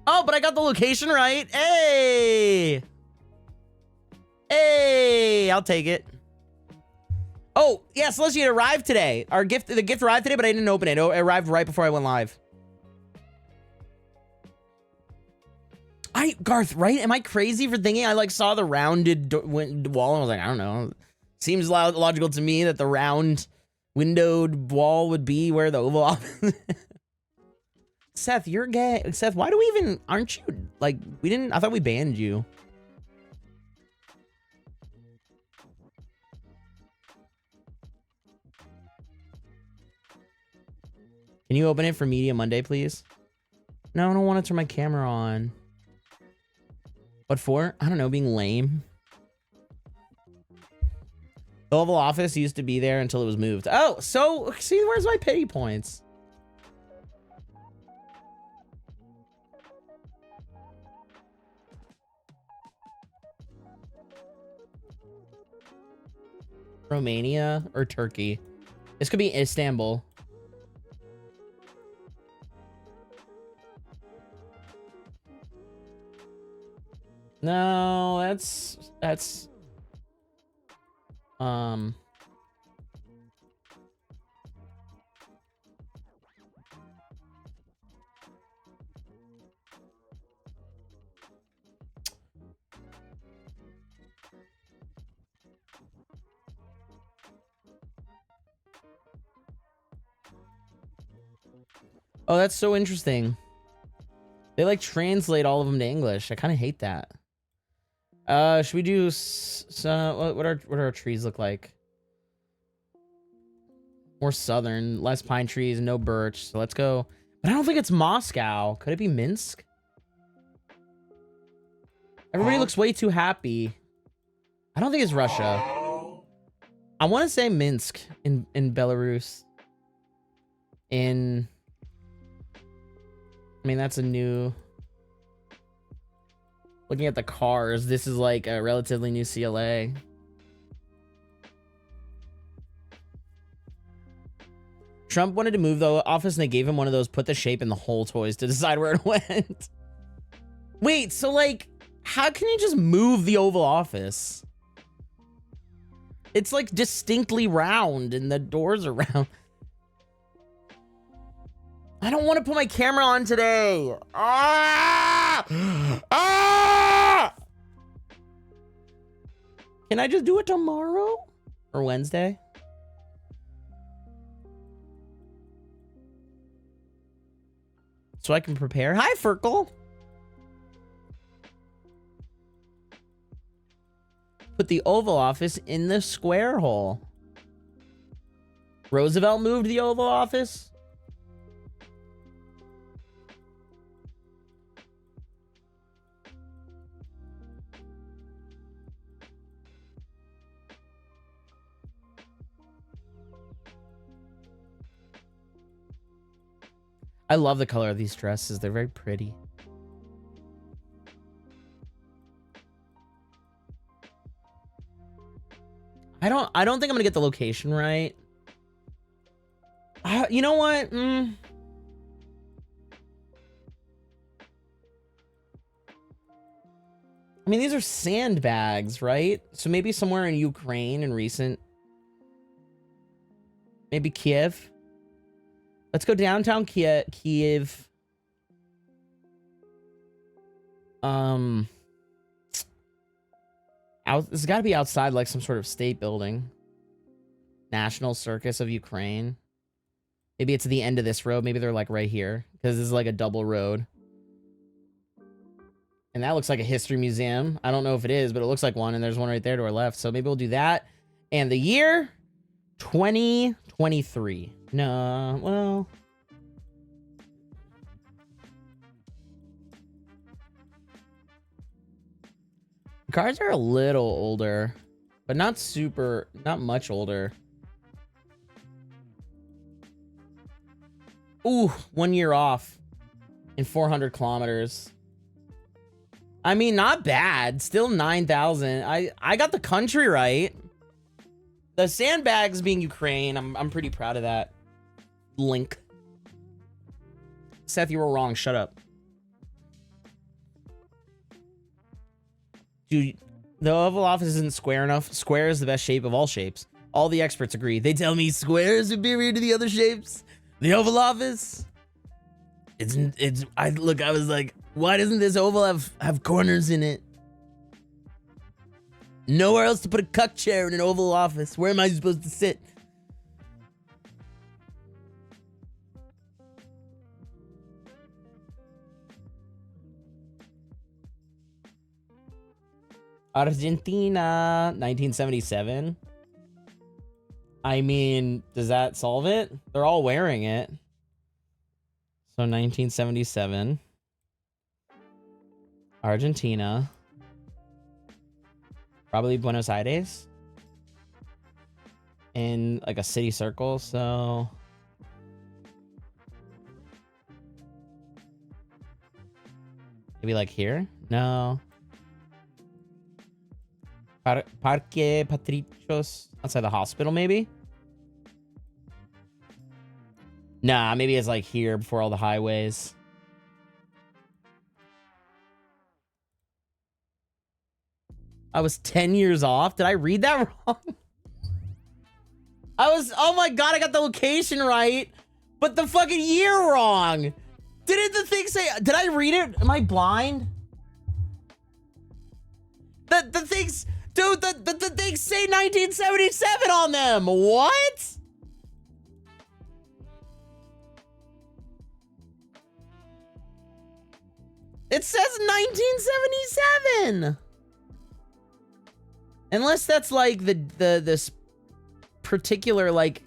Oh, but I got the location right. Hey! Hey, I'll take it. Oh, yeah, Celestia, it arrived today. The gift arrived today, but I didn't open it. It arrived right before I went live. Garth, right? Am I crazy for thinking I like saw the rounded wall and I was like, I don't know. Seems logical to me that the round windowed wall would be where the Oval Office. Seth, you're gay. Seth, why do we even, aren't you, like, we didn't, I thought we banned you. Can you open it for Media Monday, please? No, I don't want to turn my camera on. What for? I don't know, being lame. The Oval Office used to be there until it was moved. Oh, so, see, where's my pity points? Romania or Turkey? This could be Istanbul. No, that's oh, that's so interesting. They like translate all of them to English. I kind of hate that. Should we do what are our trees look like? More southern, less pine trees, no birch. So let's go. But I don't think it's Moscow. Could it be Minsk? Everybody looks way too happy. I don't think it's Russia. I want to say Minsk in Belarus. I mean, that's a new... Looking at the cars, this is like a relatively new CLA. Trump wanted to move the office and they gave him one of those put the shape in the hole toys to decide where it went. Wait, so like, how can you just move the Oval Office? It's like distinctly round and the doors are round. I don't want to put my camera on today. Ah! Ah! Can I just do it tomorrow or Wednesday? So I can prepare. Hi, Ferkel. Put the Oval Office in the square hole. Roosevelt moved the Oval Office. I love the color of these dresses. They're very pretty. I don't think I'm gonna get the location right. You know what? I mean, these are sandbags, right? So maybe somewhere in Ukraine in recent. Maybe Kiev. Let's go downtown Kiev. This has got to be outside like some sort of state building. National Circus of Ukraine. Maybe it's the end of this road. Maybe they're like right here because this is like a double road. And that looks like a history museum. I don't know if it is, but it looks like one. And there's one right there to our left. So maybe we'll do that. And the year 2023. No, well. Cars are a little older, but not much older. Ooh, 1 year off in 400 kilometers. I mean, not bad. Still 9,000. I got the country right. The sandbags being Ukraine, I'm pretty proud of that. Link. Seth, you were wrong. Shut up. Dude, the Oval Office isn't square enough. Square is the best shape of all shapes. All the experts agree. They tell me square is superior to the other shapes. The Oval Office. I was like, why doesn't this oval have corners in it? Nowhere else to put a cuck chair in an Oval Office. Where am I supposed to sit? Argentina, 1977. I mean, does that solve it? They're all wearing it. So 1977. Argentina. Probably Buenos Aires. In like a city circle, so... Maybe like here? No. Parque Patricios, outside the hospital, maybe? Nah, maybe it's like here before all the highways. I was 10 years off. Did I read that wrong? Oh my God, I got the location right, but the fucking year wrong. Didn't the thing say, did I read it? Am I blind? The things, dude, the things say 1977 on them. What? It says 1977. Unless that's like this particular like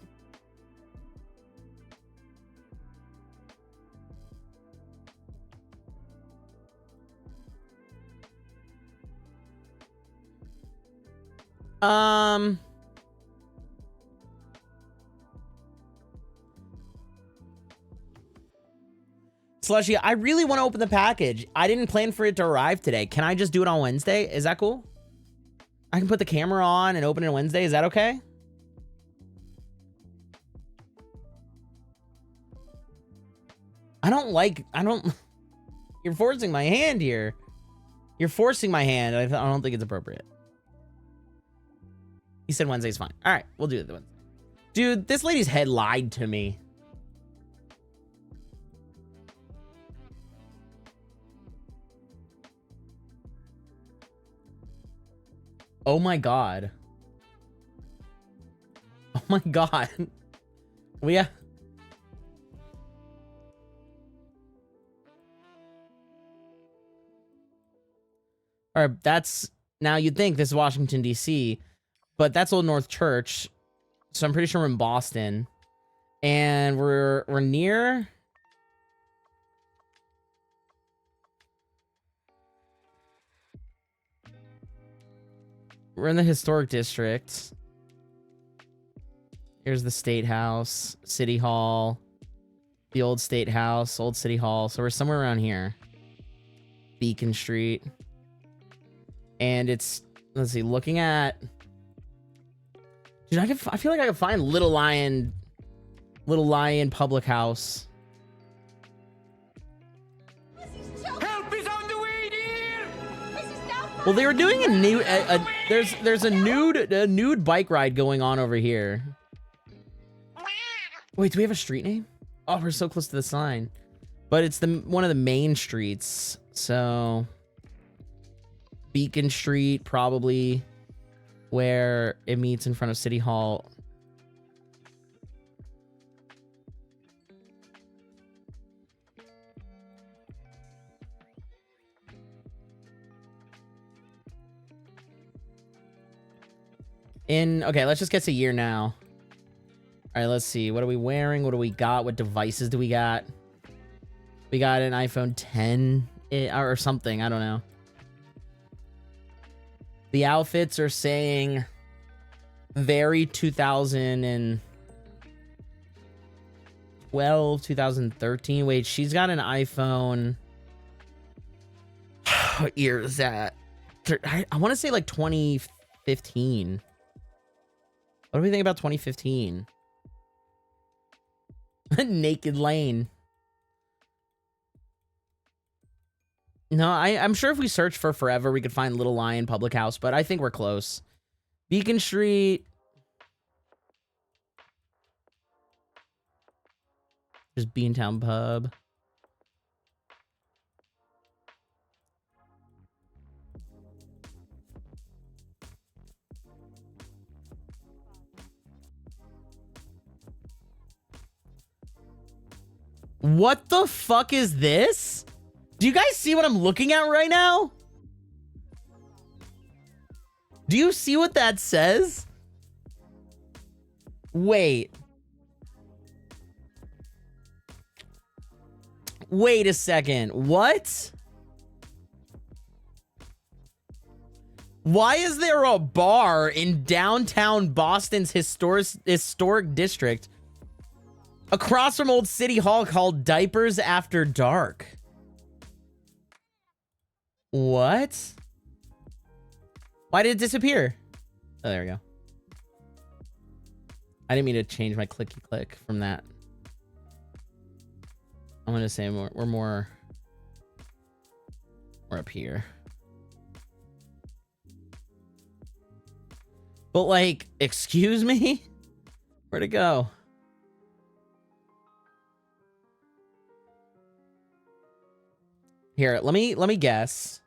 Slushy, I really want to open the package. I didn't plan for it to arrive today. Can I just do it on Wednesday? Is that cool? I can put the camera on and open it Wednesday. Is that okay? You're forcing my hand here. You're forcing my hand. I don't think it's appropriate. He said Wednesday's fine. All right, we'll do it the Wednesday. Dude, this lady's head lied to me. Oh my God. Oh my God. All right, that's now you'd think this is Washington, D.C., but that's Old North Church. So I'm pretty sure we're in Boston. And we're near. We're in the historic district. Here's the State House, City Hall, the old State House, old City Hall. So we're somewhere around here. Beacon Street. And it's, let's see, looking at Dude, I feel like I could find Little Lion Public House. Help is on the way, dear! Well, they were doing a new there's a nude bike ride going on over here. Wait, do we have a street name? Oh, we're so close to the sign. But it's one of the main streets. So Beacon Street, probably where it meets in front of City Hall. Okay, let's just get to year now. All right, let's see. What are we wearing? What do we got? What devices do we got? We got an iPhone 10 or something. I don't know. The outfits are saying very 2012, 2013. Wait, she's got an iPhone. What year is that? I want to say like 2015. What do we think about 2015? Naked Lane. No, I'm sure if we search for forever, we could find Little Lion Public House, but I think we're close. Beacon Street. There's Beantown Pub. What the fuck is this? Do you guys see what I'm looking at right now? Do you see what that says? Wait. Wait a second. What? Why is there a bar in downtown Boston's historic district across from Old City Hall called Diapers After Dark? What? Why did it disappear? Oh, there we go. I didn't mean to change my clicky click from that. I'm gonna say we're more up here. But like, excuse me? Where'd it go? Here, let me guess.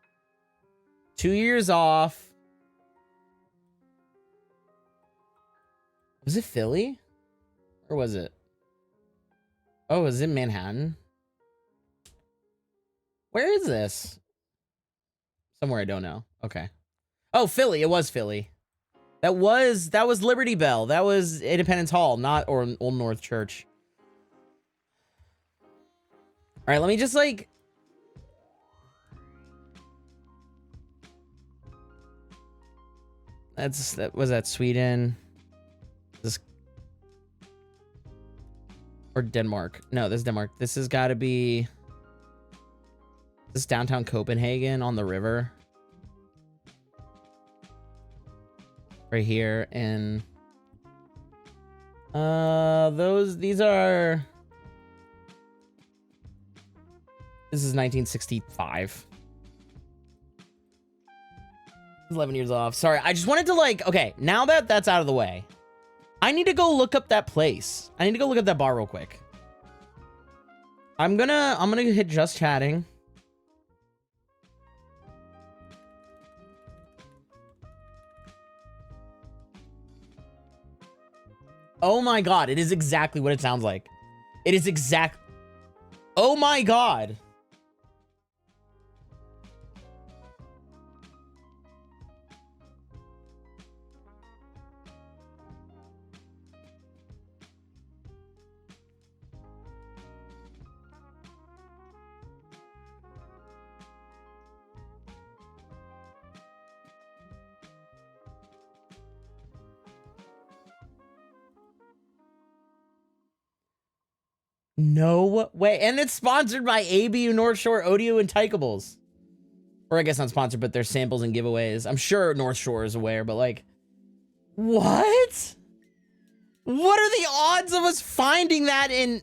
2 years off. Was it Philly? Or was it? Oh, was it Manhattan? Where is this? Somewhere I don't know. Okay. Oh, Philly. It was Philly. That was Liberty Bell. That was Independence Hall, not Old North Church. All right, let me just like... Was that Sweden? This or Denmark? No, this is Denmark. This has got to be this downtown Copenhagen on the river, right here. And these are. This is 1965. 11 years off. Sorry, I just wanted to like, okay, now that that's out of the way, I need to go look up that place. I need to go look up that bar real quick. I'm gonna hit just chatting. Oh my god, it is exactly what it sounds like. It is exact. Oh my god. No way. And it's sponsored by ABU North Shore Audio and Tykables. Or I guess not sponsored, but there's samples and giveaways. I'm sure North Shore is aware, but like, what? What are the odds of us finding that in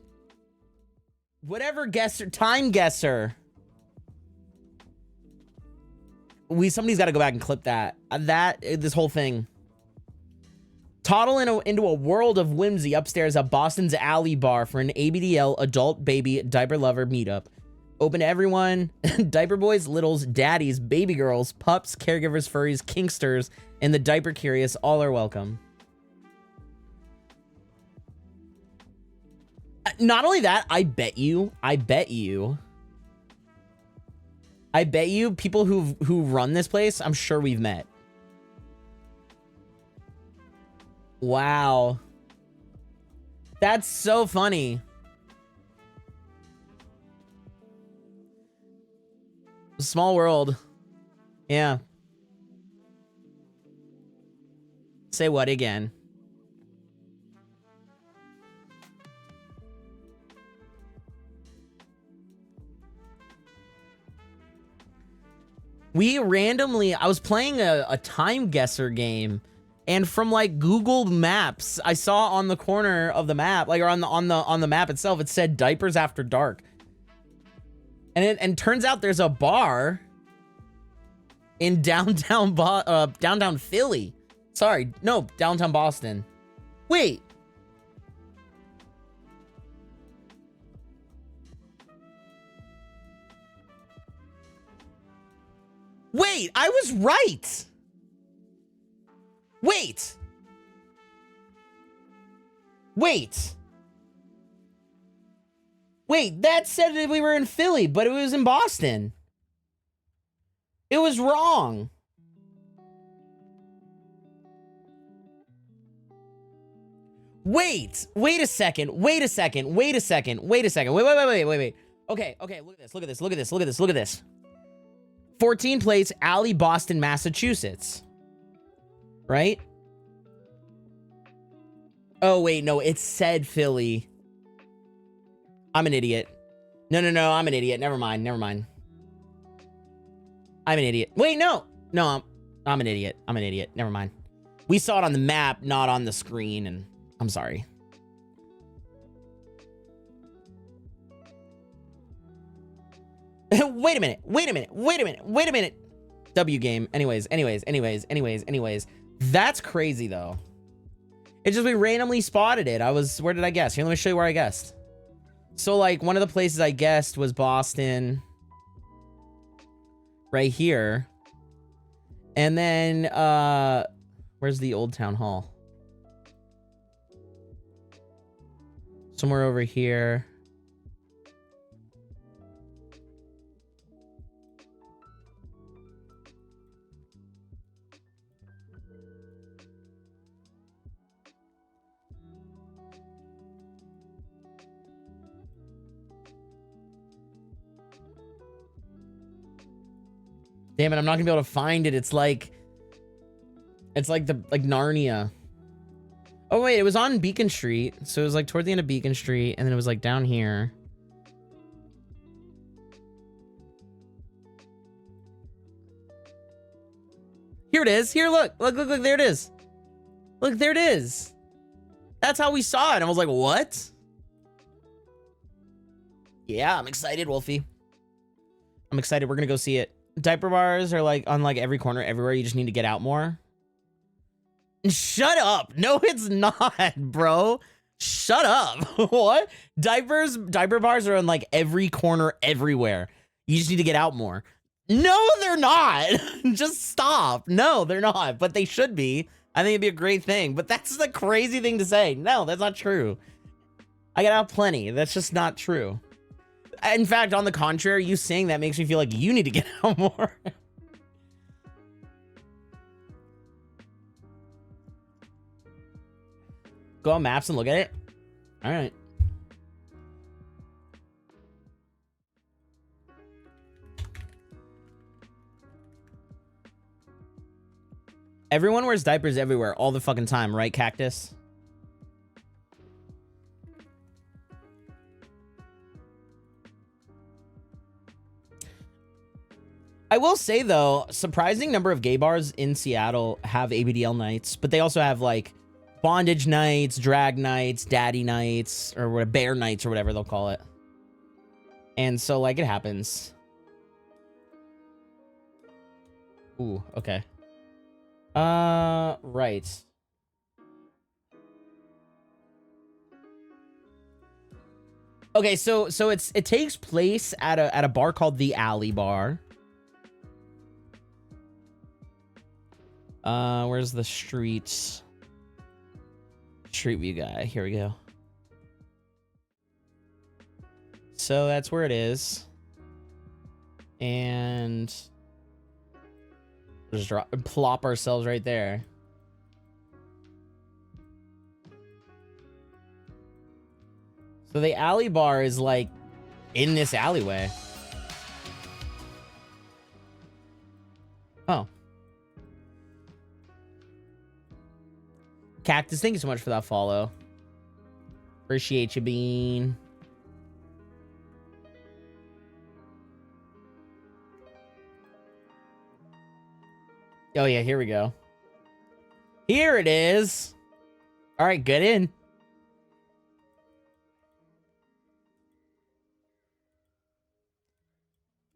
whatever guesser, time guesser? Somebody's got to go back and clip that. This whole thing. Toddle into a world of whimsy upstairs at Boston's Alley Bar for an ABDL adult baby diaper lover meetup. Open to everyone. Diaper boys, littles, daddies, baby girls, pups, caregivers, furries, kinksters, and the diaper curious all are welcome. Not only that, I bet you people who run this place, I'm sure we've met. Wow. That's so funny. Small world. Yeah. Say what again? I was playing a time guesser game, and from like Google Maps, I saw on the corner of the map, like, or on the map itself, it said Diapers After Dark. And turns out there's a bar in downtown Philly. Sorry, no, downtown Boston. Wait. Wait, I was right. Wait. Wait, that said that we were in Philly, but it was in Boston. It was wrong. Wait a second. Wait. Okay, look at this. 14 Place, Alley, Boston, Massachusetts. Right? Oh, wait, no, it said Philly. I'm an idiot. No, I'm an idiot. Never mind. I'm an idiot. Wait, no, I'm an idiot. Never mind. We saw it on the map, not on the screen, and I'm sorry. Wait a minute. W game. Anyways. That's crazy, though. It's just we randomly spotted it. Where did I guess? Here, let me show you where I guessed. So, like, one of the places I guessed was Boston. Right here. And then, where's the Old Town Hall? Somewhere over here. Damn it, I'm not gonna be able to find it. It's like Narnia. Oh wait, it was on Beacon Street. So it was like toward the end of Beacon Street, and then it was like down here. Here it is. Here, look, there it is. Look, there it is. That's how we saw it. I was like, what? Yeah, I'm excited, Wolfie. I'm excited. We're gonna go see it. Diaper bars are like on like every corner everywhere. You just need to get out more. Shut up. No, it's not, bro. Shut up. What? Diaper bars are on like every corner everywhere. You just need to get out more. No, they're not. Just stop. No, they're not, but they should be. I think it'd be a great thing, but that's the crazy thing to say. No, that's not true. I get out plenty. That's just not true. In fact, on the contrary, you saying that makes me feel like you need to get out more. Go on maps and look at it. All right. Everyone wears diapers everywhere all the fucking time, right, Cactus? I will say, though, surprising number of gay bars in Seattle have ABDL nights, but they also have, like, bondage nights, drag nights, daddy nights, or what, bear nights, or whatever they'll call it. And so, like, it happens. Ooh, okay. Right. Okay, so it takes place at a bar called the Alley Bar. Where's the street view guy? Here we go. So that's where it is. And just plop ourselves right there. So the Alley Bar is like in this alleyway. Oh. Cactus, thank you so much for that follow. Appreciate you, Bean. Oh yeah, here we go. Here it is. All right, get in.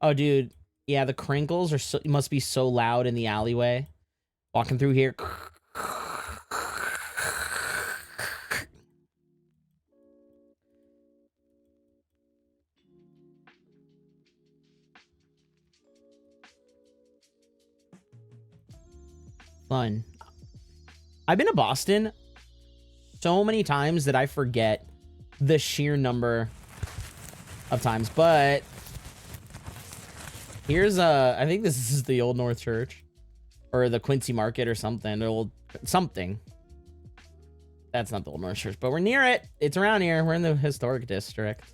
Oh, dude. Yeah, the crinkles are so, must be so loud in the alleyway. Walking through here. Fun. I've been to Boston so many times that I forget the sheer number of times, but here's I think this is the Old North Church or the Quincy Market or something. Old something. That's not the Old North Church, but we're near it. It's around here. We're in the historic district.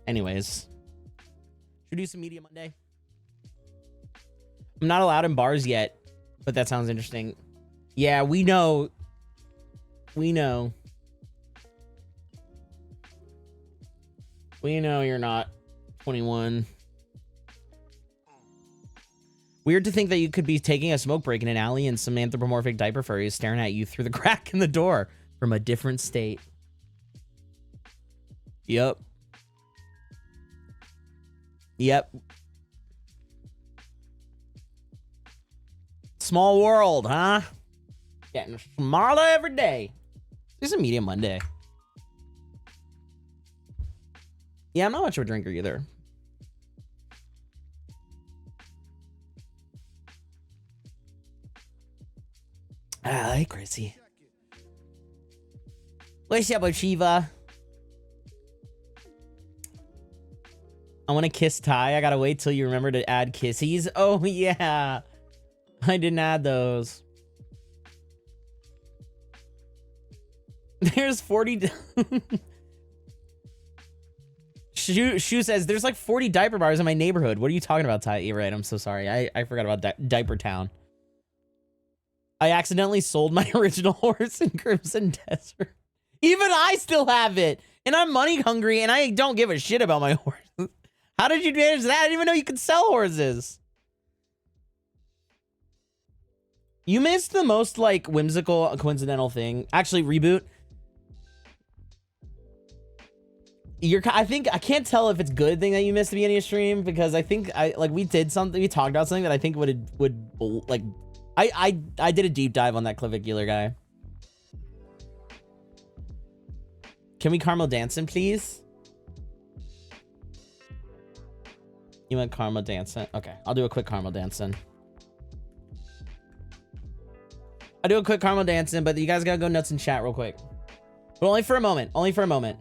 Anyways, should we do some Media Monday? I'm not allowed in bars yet, but that sounds interesting. Yeah, we know. We know. We know you're not 21. Weird to think that you could be taking a smoke break in an alley and some anthropomorphic diaper furry is staring at you through the crack in the door from a different state. Yep. Yep. Small world, huh? Getting smaller every day. This is a Media Monday. Yeah, I'm not much of a drinker either. Hi, Chrissy. What's up, Shiva? I want to kiss Ty. I gotta wait till you remember to add kissies. Oh, yeah. I didn't add those. There's 40... Shu says, there's like 40 diaper bars in my neighborhood. What are you talking about, Ty? You're right. I'm so sorry. I forgot about Diaper Town. I accidentally sold my original horse in Crimson Desert. Even I still have it. And I'm money hungry and I don't give a shit about my horse. How did you manage that? I didn't even know you could sell horses. You missed the most like whimsical, coincidental thing. Actually, Reboot. I think I can't tell if it's a good thing that you missed the beginning of stream because I think we did something, we talked about something that I think would like I did a deep dive on that clavicular guy. Can we caramel dancing, please? You want caramel dancing? Okay, I'll do a quick caramel dancing. I'll do a quick caramel dancing, but you guys gotta go nuts in chat real quick. But only for a moment. Only for a moment.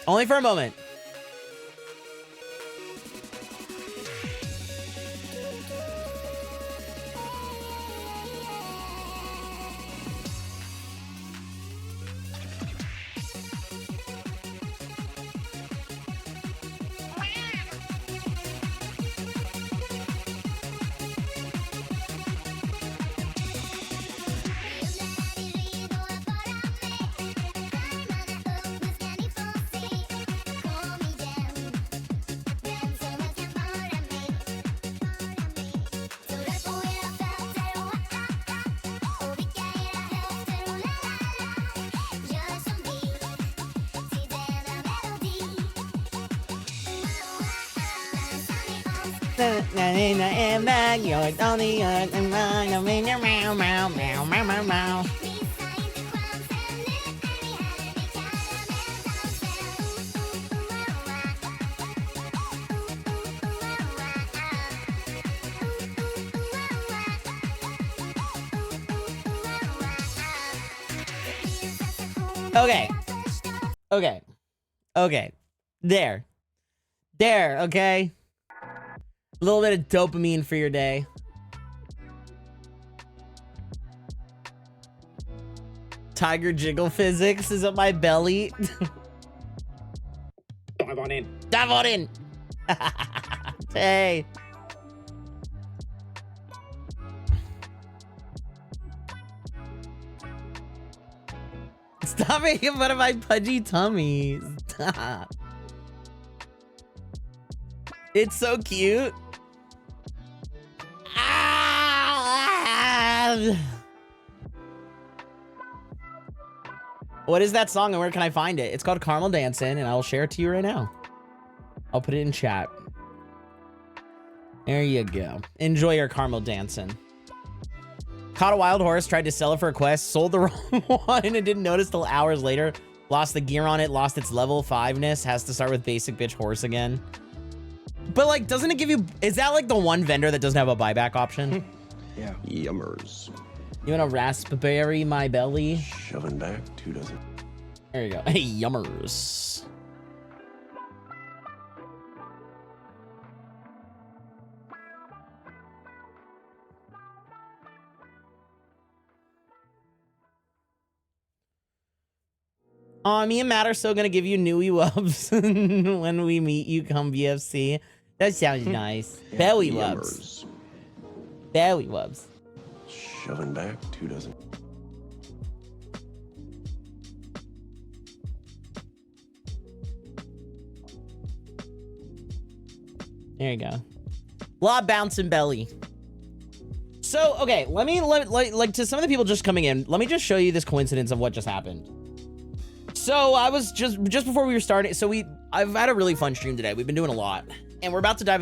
Only for a moment. am back. You're only and mine. I mean, meow, meow, meow, meow, meow, meow. Okay. Okay. Okay. There. There, okay? A little bit of dopamine for your day. Tiger jiggle physics is up my belly. Dive on in. Dive on in. Hey. Stop making fun of my pudgy tummies. Stop. It's so cute. Ah! What is that song and where can I find it? It's called Caramel Dancin', and I will share it to you right now. I'll put it in chat. There you go. Enjoy your Caramel Dancin'. Caught a wild horse, tried to sell it for a quest, sold the wrong one and didn't notice till hours later. Lost the gear on it, lost its level 5-ness, has to start with basic bitch horse again. But like, doesn't it give you, is that like the one vendor that doesn't have a buyback option? Yeah. Yummers. You want a raspberry my belly? Shoving back 2 dozen. There you go. Hey, yummers. Me and Matt are still gonna give you newy wubs when we meet you come BFC. That sounds nice. Belly wubs. Belly wubs. Shoving back 2 dozen. There you go. Lot bouncing belly. So, okay, let me, like, to some of the people just coming in, let me just show you this coincidence of what just happened. So, I was just before we were starting, so I've had a really fun stream today. We've been doing a lot. And we're about to dive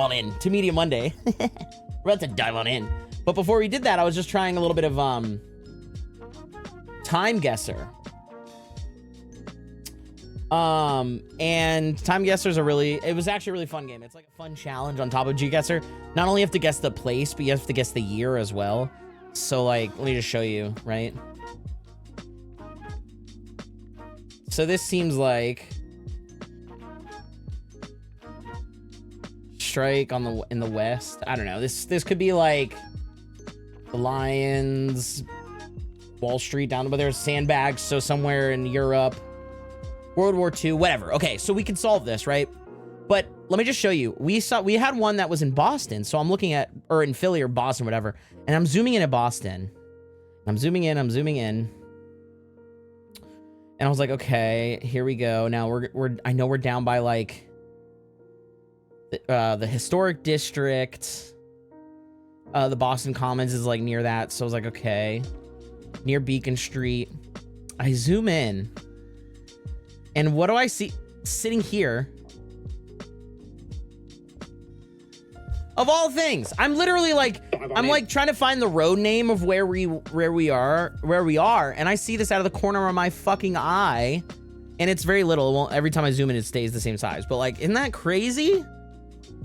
on in to Media Monday. We're about to dive on in. But before we did that, I was just trying a little bit of, Time Guesser. And Time Guesser's it was actually a really fun game. It's like a fun challenge on top of GGuessr. Not only you have to guess the place, but you have to guess the year as well. So like, let me just show you, right? So this seems like strike on in the west. I don't know. This could be like the Lions, Wall Street down, but there's sandbags. So somewhere in Europe, World War II, whatever. Okay, so we can solve this, right? But let me just show you. We had one that was in Boston. So I'm looking at, or in Philly or Boston, whatever. And I'm zooming in at Boston. I'm zooming in. And I was like, okay, here we go. Now I know we're down by like the historic district. The Boston Commons is like near that. So I was like, okay, near Beacon Street. I zoom in. And what do I see sitting here? Of all things, I'm literally like, I'm like trying to find the road name of where we are, and I see this out of the corner of my fucking eye, and it's very little. Every time I zoom in, it stays the same size. But like, isn't that crazy?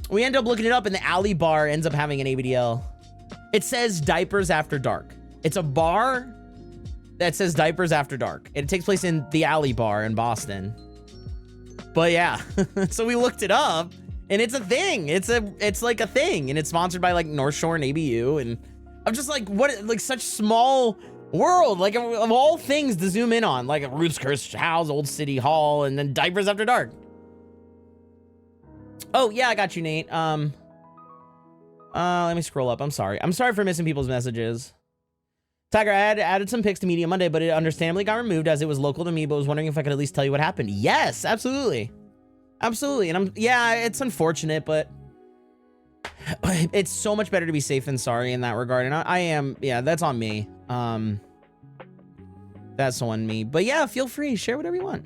We end up looking it up, and the alley bar ends up having an ABDL. It says Diapers After Dark. It's a bar that says Diapers After Dark. And it takes place in the alley bar in Boston. But yeah, so we looked it up. And it's a thing. It's like a thing, and it's sponsored by like North Shore and ABU. And I'm just like, what? Like such small world. Like of all things to zoom in on, like Ruth's Chris House, Old City Hall, and then Diapers After Dark. Oh yeah, I got you, Nate. Let me scroll up. I'm sorry for missing people's messages. Tiger, I had added some pics to Media Monday, but it understandably got removed as it was local to me. But was wondering if I could at least tell you what happened. Yes, absolutely. Absolutely. And yeah, it's unfortunate, but it's so much better to be safe than sorry in that regard. And I am, yeah, that's on me. That's on me. But yeah, feel free, share whatever you want.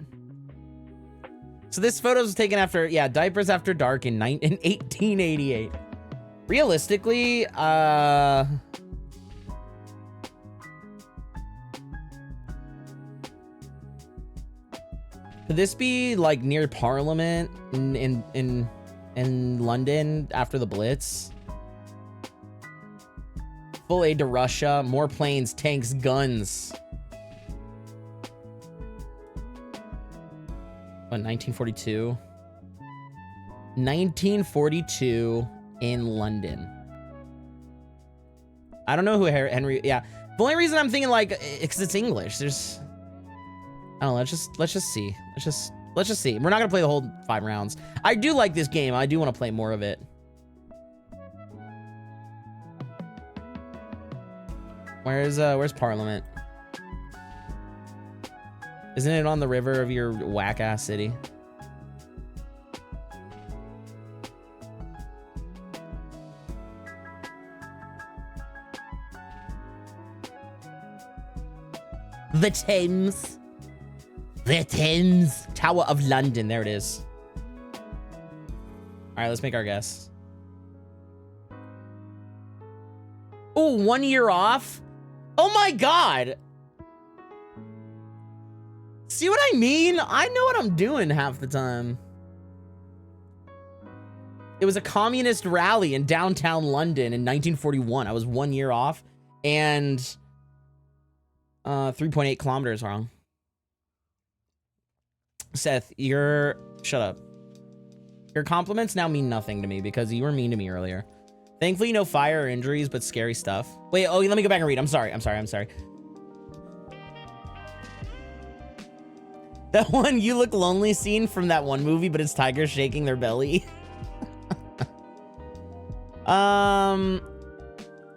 So this photo was taken after, yeah, Diapers After Dark in 1888. Realistically, could this be like near Parliament in London after the Blitz? Full aid to Russia, more planes, tanks, guns. What, 1942? 1942 in London. I don't know who Henry. Yeah, the only reason I'm thinking like, because it's English. There's, I don't know. Let's just see. Let's just see. We're not gonna play the whole 5 rounds. I do like this game. I do want to play more of it. Where's Parliament? Isn't it on the river of your whack ass city? The Thames. The Thames. Tower of London. There it is. All right, let's make our guess. Oh, 1 year off? Oh my God. See what I mean? I know what I'm doing half the time. It was a communist rally in downtown London in 1941. I was 1 year off and 3.8 kilometers wrong. Seth, shut up. Your compliments now mean nothing to me because you were mean to me earlier. Thankfully, no fire or injuries, but scary stuff. Wait, oh, let me go back and read. I'm sorry. That one "you look lonely" scene from that one movie, but it's tigers shaking their belly.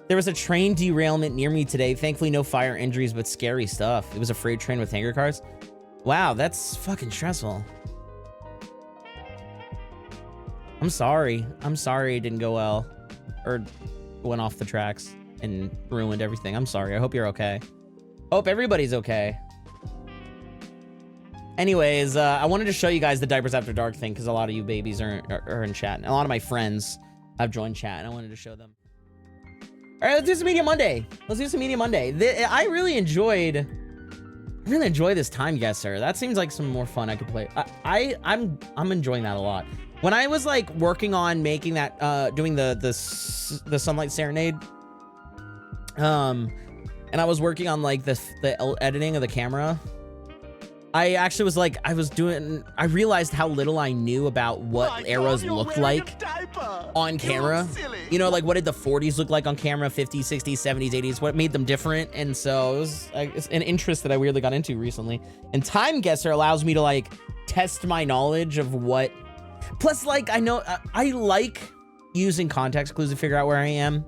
There was a train derailment near me today. Thankfully, no fire injuries, but scary stuff. It was a freight train with tanker cars. Wow, that's fucking stressful. I'm sorry. I'm sorry it didn't go well. Or went off the tracks and ruined everything. I'm sorry. I hope you're okay. Hope everybody's okay. Anyways, I wanted to show you guys the Diapers After Dark thing because a lot of you babies are in chat. And a lot of my friends have joined chat, and I wanted to show them. All right, let's do some Media Monday. I really enjoyed this time guesser. That seems like some more fun I could play. I'm enjoying that a lot. When I was like working on making that, doing the Sunlight Serenade, and I was working on like the editing of the camera, I actually was like, I realized how little I knew about what eras looked like on camera. You know, like what did the 40s look like on camera, 50s, 60s, 70s, 80s, what made them different. And so it was it's an interest that I weirdly got into recently. And Time Guesser allows me to like test my knowledge of what, plus like I know, I like using context clues to figure out where I am.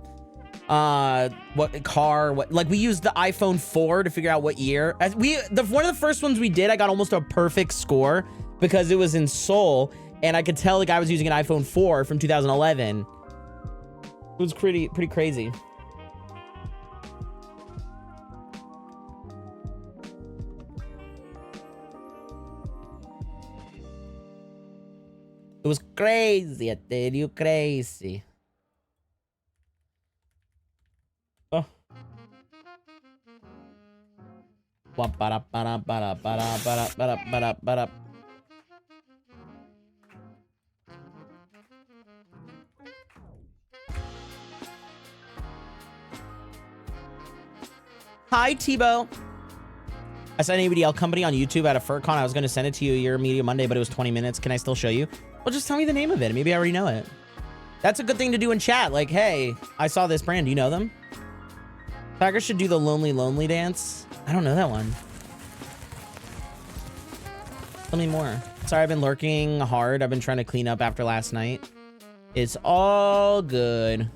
What car, like we used the iPhone 4 to figure out what year. One of the first ones we did, I got almost a perfect score because it was in Seoul and I could tell the guy was using an iPhone 4 from 2011. It was pretty crazy. It was crazy, I tell you, crazy. Oh. Hi, Tebow. I saw an ABDL company on YouTube at a FurCon. I was going to send it to you your Media Monday, but it was 20 minutes. Can I still show you? Well, just tell me the name of it. Maybe I already know it. That's a good thing to do in chat. Like, hey, I saw this brand. Do you know them? Packer should do the Lonely Lonely dance. I don't know that one. Tell me more. Sorry, I've been lurking hard. I've been trying to clean up after last night. It's all good.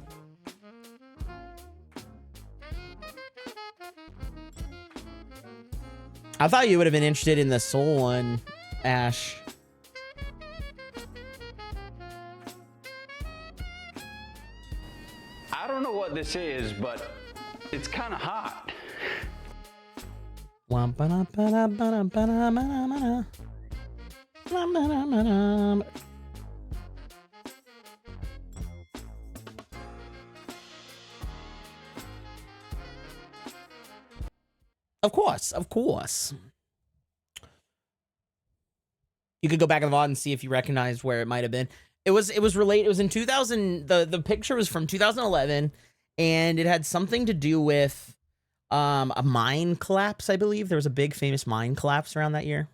I thought you would have been interested in the Soul one, Ash. I don't know what this is, but it's kind of hot. Of course, of course. You could go back in the VOD and see if you recognized where it might have been. It was related. It was in 2000. The picture was from 2011, and it had something to do with a mine collapse. I believe there was a big famous mine collapse around that year.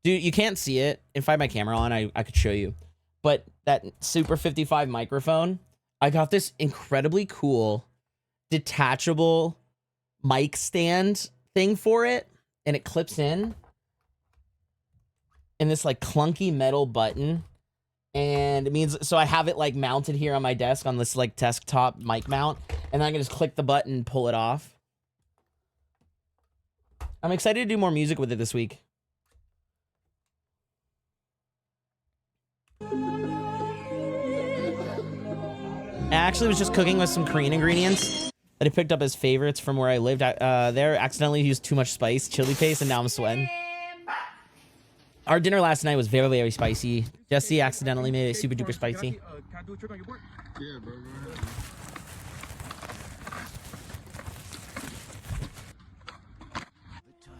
Dude, you can't see it. If I had my camera on, I could show you. But that Super 55 microphone, I got this incredibly cool detachable mic stand thing for it, and it clips in. And this like clunky metal button. And it means, so I have it like mounted here on my desk on this like desktop mic mount. And then I can just click the button and pull it off. I'm excited to do more music with it this week. I actually was just cooking with some Korean ingredients that I picked up as favorites from where I lived. There, accidentally used too much spice, chili paste, and now I'm sweating. Our dinner last night was very, very spicy. Jesse accidentally made it super duper spicy.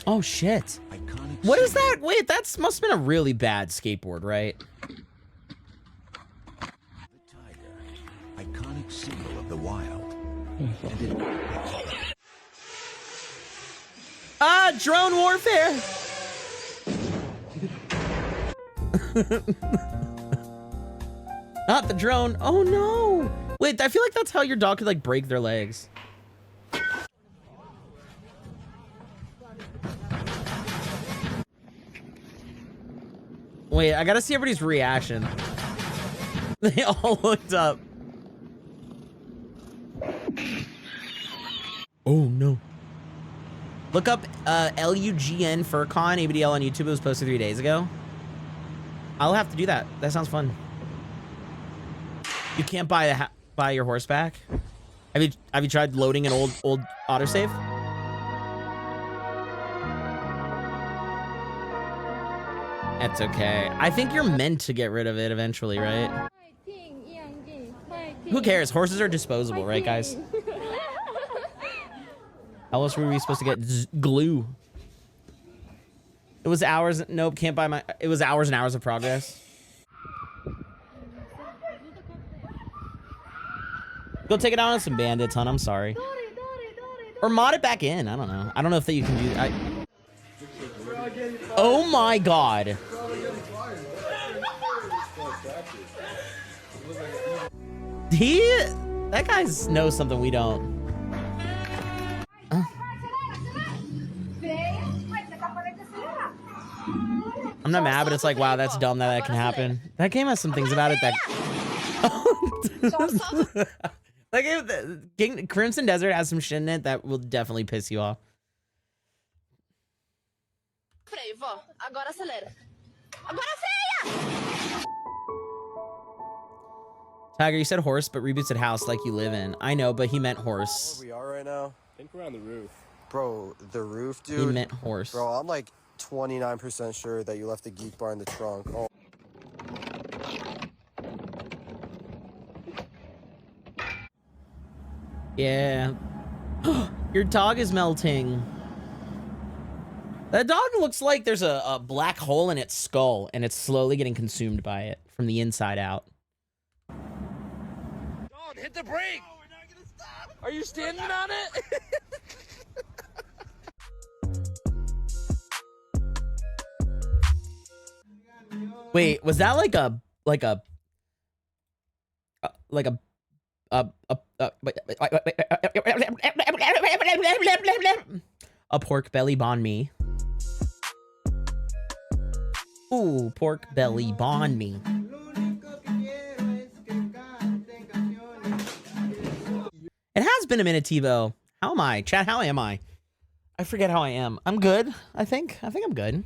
Oh shit. What is that? Wait, that must have been a really bad skateboard, right? Iconic symbol of the wild. Ah, drone warfare. Not the drone. Oh no. Wait, I feel like that's how your dog could like break their legs. Wait, I gotta see everybody's reaction. They all looked up. Oh no. Look up LUGN FurCon ABDL on YouTube. It was posted 3 days ago. I'll have to do that. That sounds fun. You can't buy your horse back. Have you tried loading an old autosave? That's okay. I think you're meant to get rid of it eventually, right? Who cares? Horses are disposable, right, guys? How else were we supposed to get glue? It was hours. Nope, can't buy my. It was hours and hours of progress. Go take it out on some bandits, hon. I'm sorry. Or mod it back in. I don't know. I don't know if that you can do that. Oh my god. That guy knows something we don't. I'm not mad, but it's like, wow, that's dumb that can happen. That game has some things about it that... Like, Crimson Desert has some shit in it that will definitely piss you off. Tiger, you said horse, but Reboot said house like you live in. I know, but he meant horse. Where we are right now? I think we're on the roof. Bro, the roof, dude. He meant horse. Bro, I'm like 29% sure that you left the Geek Bar in the trunk. Oh. Yeah. Your dog is melting. That dog looks like there's a black hole in its skull, and it's slowly getting consumed by it from the inside out. Dog, hit the brake! No, we're not gonna stop! Are you standing on it? Wait, was that like a pork belly banh mi? Ooh, pork belly banh mi. It has been a minute, Tebow. How am I? Chat, how am I? I forget how I am. I'm good, I think. I think I'm good.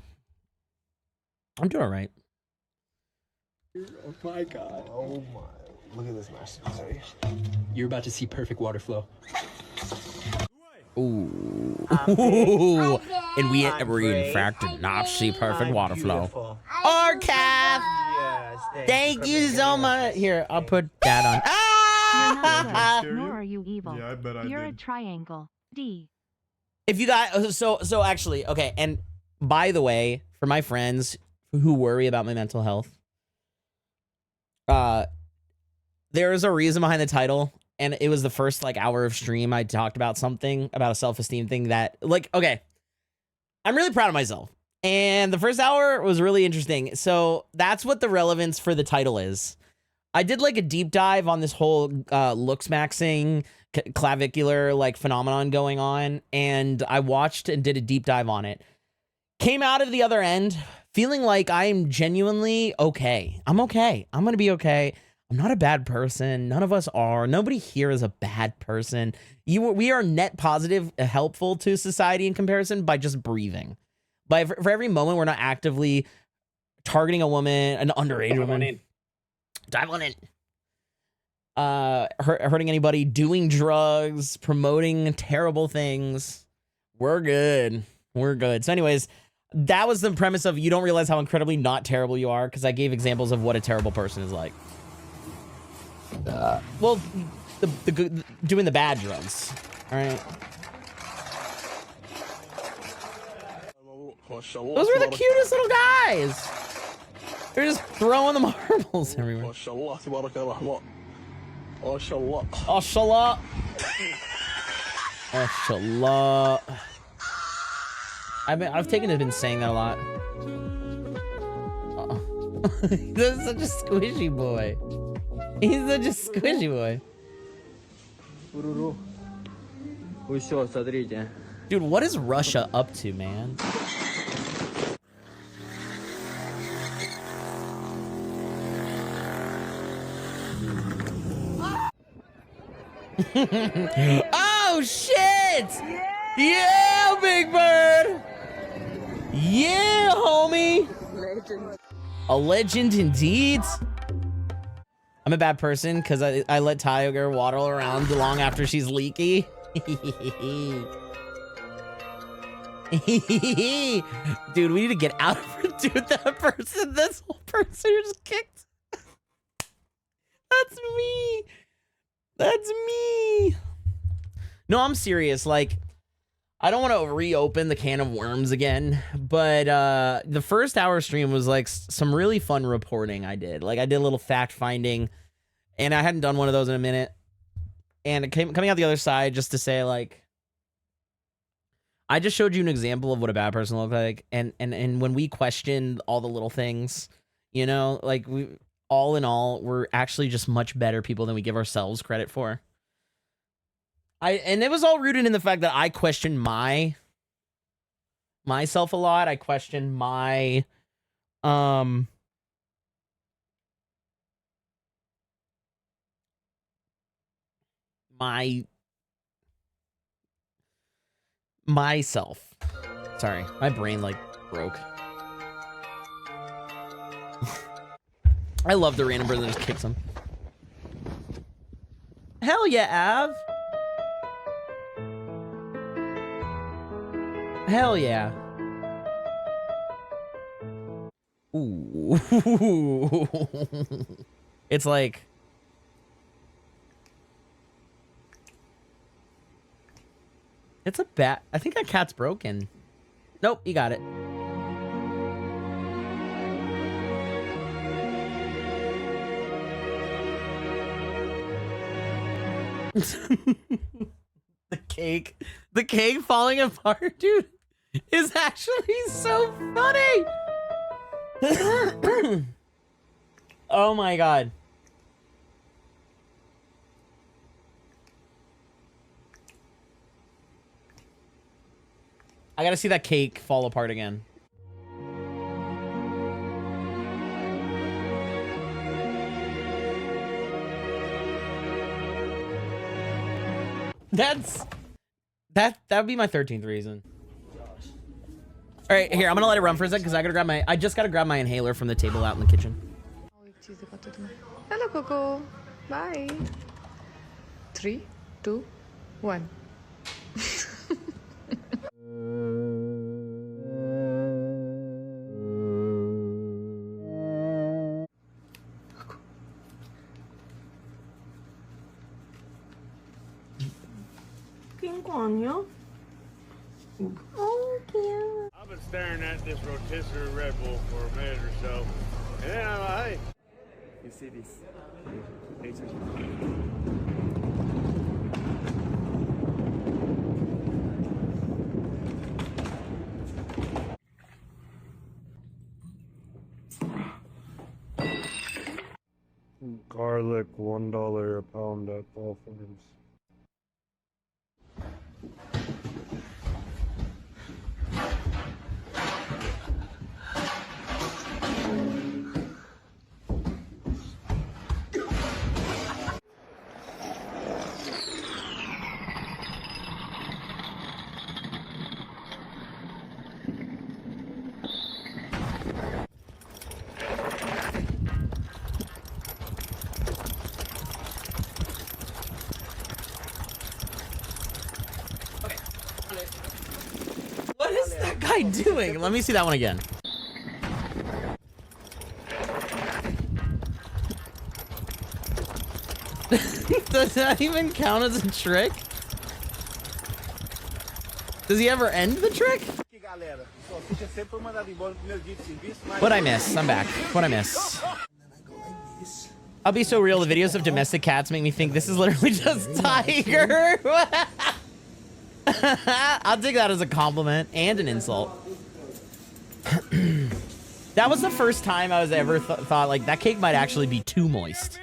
I'm doing all right. Oh my god. Oh my. Look at this mess. Sorry. You're about to see perfect water flow. Ooh. And we in fact did not see perfect water flow. Arcath! Thank you so much. Here, I'll put that on. Ah! You're not good, nor are you evil. Yeah, I bet I You're a did. triangle. D. If you got so actually, okay, and by the way, for my friends who worry about my mental health, there is a reason behind the title, and it was the first like hour of stream I talked about something about a self-esteem thing that like, okay, I'm really proud of myself. And the first hour was really interesting. So that's what the relevance for the title is. I did like a deep dive on this whole looks maxing clavicular like phenomenon going on, and I watched and did a deep dive on it. Came out of the other end feeling like I'm genuinely okay. I'm okay. I'm gonna be okay. I'm not a bad person. None of us are. Nobody here is a bad person. We are net positive, helpful to society in comparison by just breathing. By for every moment we're not actively targeting a woman, an underage woman. Dive on in. Hurting anybody, doing drugs, promoting terrible things. We're good. We're good. So anyways, that was the premise of you don't realize how incredibly not terrible you are, because I gave examples of what a terrible person is like. Well, the good, doing the bad drugs. All right. Those were the cutest little guys. They're just throwing the marbles everywhere. Mashallah. Mashallah. I've been saying that a lot. This is such a squishy boy. He's such a squishy boy. Dude, what is Russia up to, man? Oh shit! Yeah, Big Bird! Yeah, homie! Legend. A legend indeed. I'm a bad person because I let Tiger waddle around long after she's leaky. Dude, we need to get out of her. Dude, that person, this whole person who just kicked. That's me. That's me. No, I'm serious. Like, I don't want to reopen the can of worms again, but the first hour stream was like some really fun reporting I did. Like, I did a little fact finding, and I hadn't done one of those in a minute. And coming out the other side just to say, like, I just showed you an example of what a bad person looked like, and when we questioned all the little things, you know, like we all in all, we're actually just much better people than we give ourselves credit for. And it was all rooted in the fact that I questioned myself a lot. I questioned my myself. Sorry, my brain like broke. I love the random person that just kicks him. Hell yeah, Av. Hell yeah. Ooh. It's like, it's a bat. I think that cat's broken. Nope, you got it. The cake falling apart, dude, is actually so funny. Oh my god. I gotta see that cake fall apart again. That would be my 13th reason. All right, here, I'm gonna let it run for a second because I just gotta grab my inhaler from the table out in the kitchen. Hello, Coco. Bye. 3, 2, 1. 거 아니야? Oh, cute. I've been staring at this rotisserie Red Bull for a minute or so, and then I'm like, hey. You see this? Garlic, $1 a pound at all farms. What is that guy doing? Let me see that one again. Does that even count as a trick? Does he ever end the trick? What'd I miss? I'm back. What'd I miss? I'll be so real. The videos of domestic cats make me think this is literally just Tiger. I'll take that as a compliment and an insult. That was the first time I was ever thought like that cake might actually be too moist.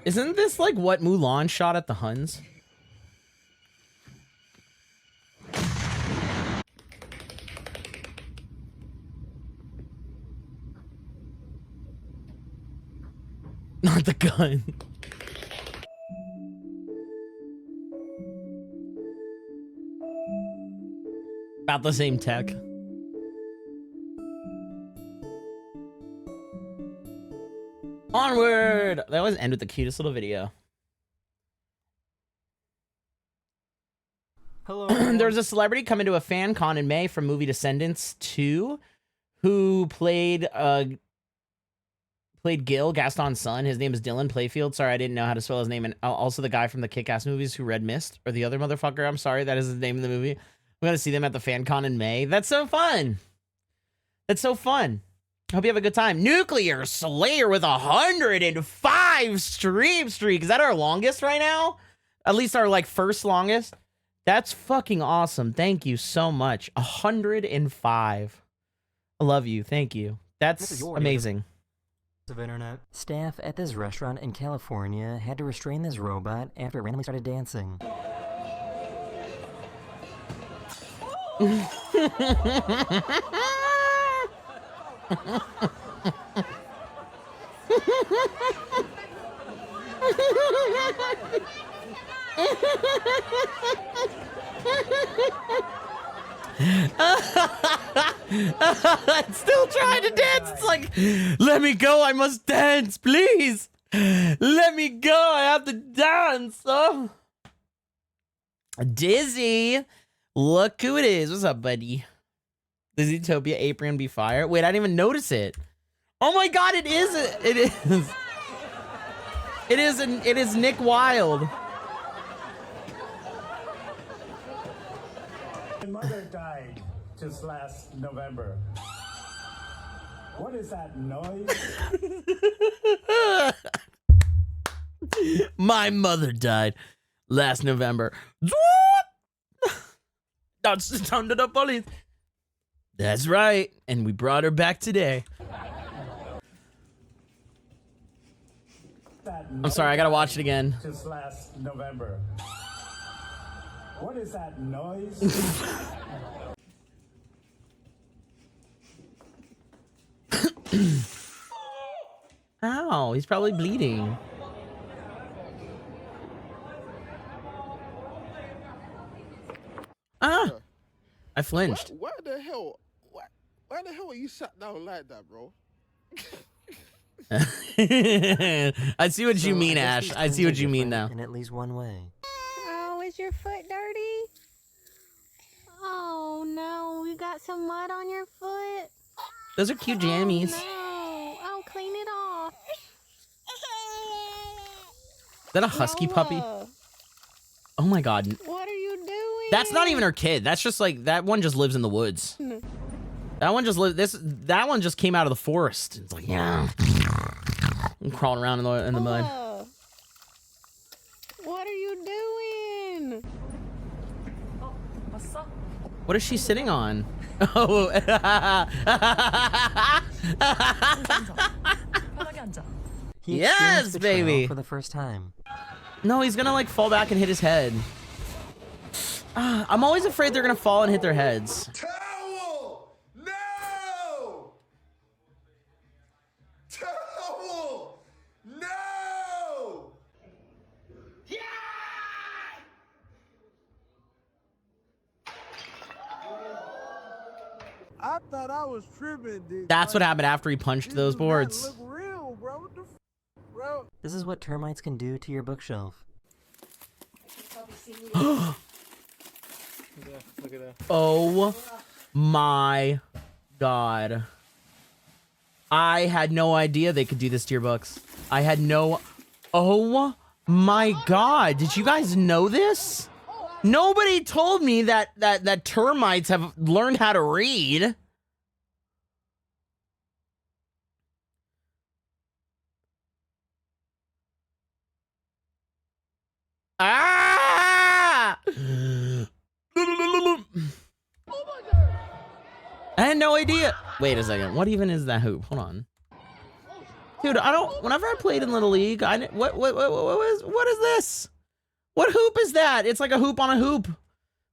Isn't this like what Mulan shot at the Huns? Not the gun. About the same tech. Onward! They always end with the cutest little video. Hello. There's a celebrity coming to a fan con in May from movie Descendants 2 who played Gil, Gaston's son. His name is Dylan Playfield. Sorry, I didn't know how to spell his name. And also the guy from the Kick-Ass movies who read Mist, or the other motherfucker. I'm sorry, that is his name in the movie. I'm going to see them at the fan con in May. That's so fun. That's so fun. Hope you have a good time. Nuclear Slayer with 105 stream streak. Is that our longest right now? At least our like first longest. That's fucking awesome. Thank you so much. 105. I love you. Thank you. That's amazing. Of internet. Staff at this restaurant in California had to restrain this robot after it randomly started dancing. It's still trying to dance. It's like, let me go. I must dance, please. Let me go. I have to dance. Oh. Dizzy. Look who it is. What's up, buddy? Does Utopia apron be fire? Wait, I didn't even notice it. Oh my god, it is. It is. It is Nick Wilde. My mother died just last November. What is that noise? My mother died last November. That's the sound of the police. That's right. And we brought her back today. I'm sorry, I gotta watch it again. Just last November. What is that noise? Ow, he's probably bleeding. Ah! I flinched. Why the hell? Why the hell are you sat down like that, bro? I see what you So mean, I guess Ash. these I see twins what are you mean different now. in at least one way. Oh, is your foot dirty? Oh no, you got some mud on your foot. Those are cute jammies. No, oh, clean it off. Is that a husky puppy? Noah, Oh my god. what are you doing? That's not even her kid. That's just like that one just lives in the woods. That one just that one just came out of the forest. It's like, yeah. I'm crawling around in the mud. Noah, what are you doing? What is she sitting on? Oh. He Yes, experienced betrayal baby. for the first time. No, he's gonna like fall back and hit his head. I'm always afraid they're gonna fall and hit their heads. Towel! No! Towel! No! I thought I was tripping, dude. That's what happened after he punched those boards. Look real, bro. What the bro? This is what termites can do to your bookshelf. Oh my god. I had no idea they could do this to your books. I had no... Oh my god. Did you guys know this? Nobody told me that termites have learned how to read. Ah! I had no idea. Wait a second. What even is that hoop? Hold on. Dude, I don't... Whenever I played in Little League, what is this? What hoop is that? It's like a hoop on a hoop.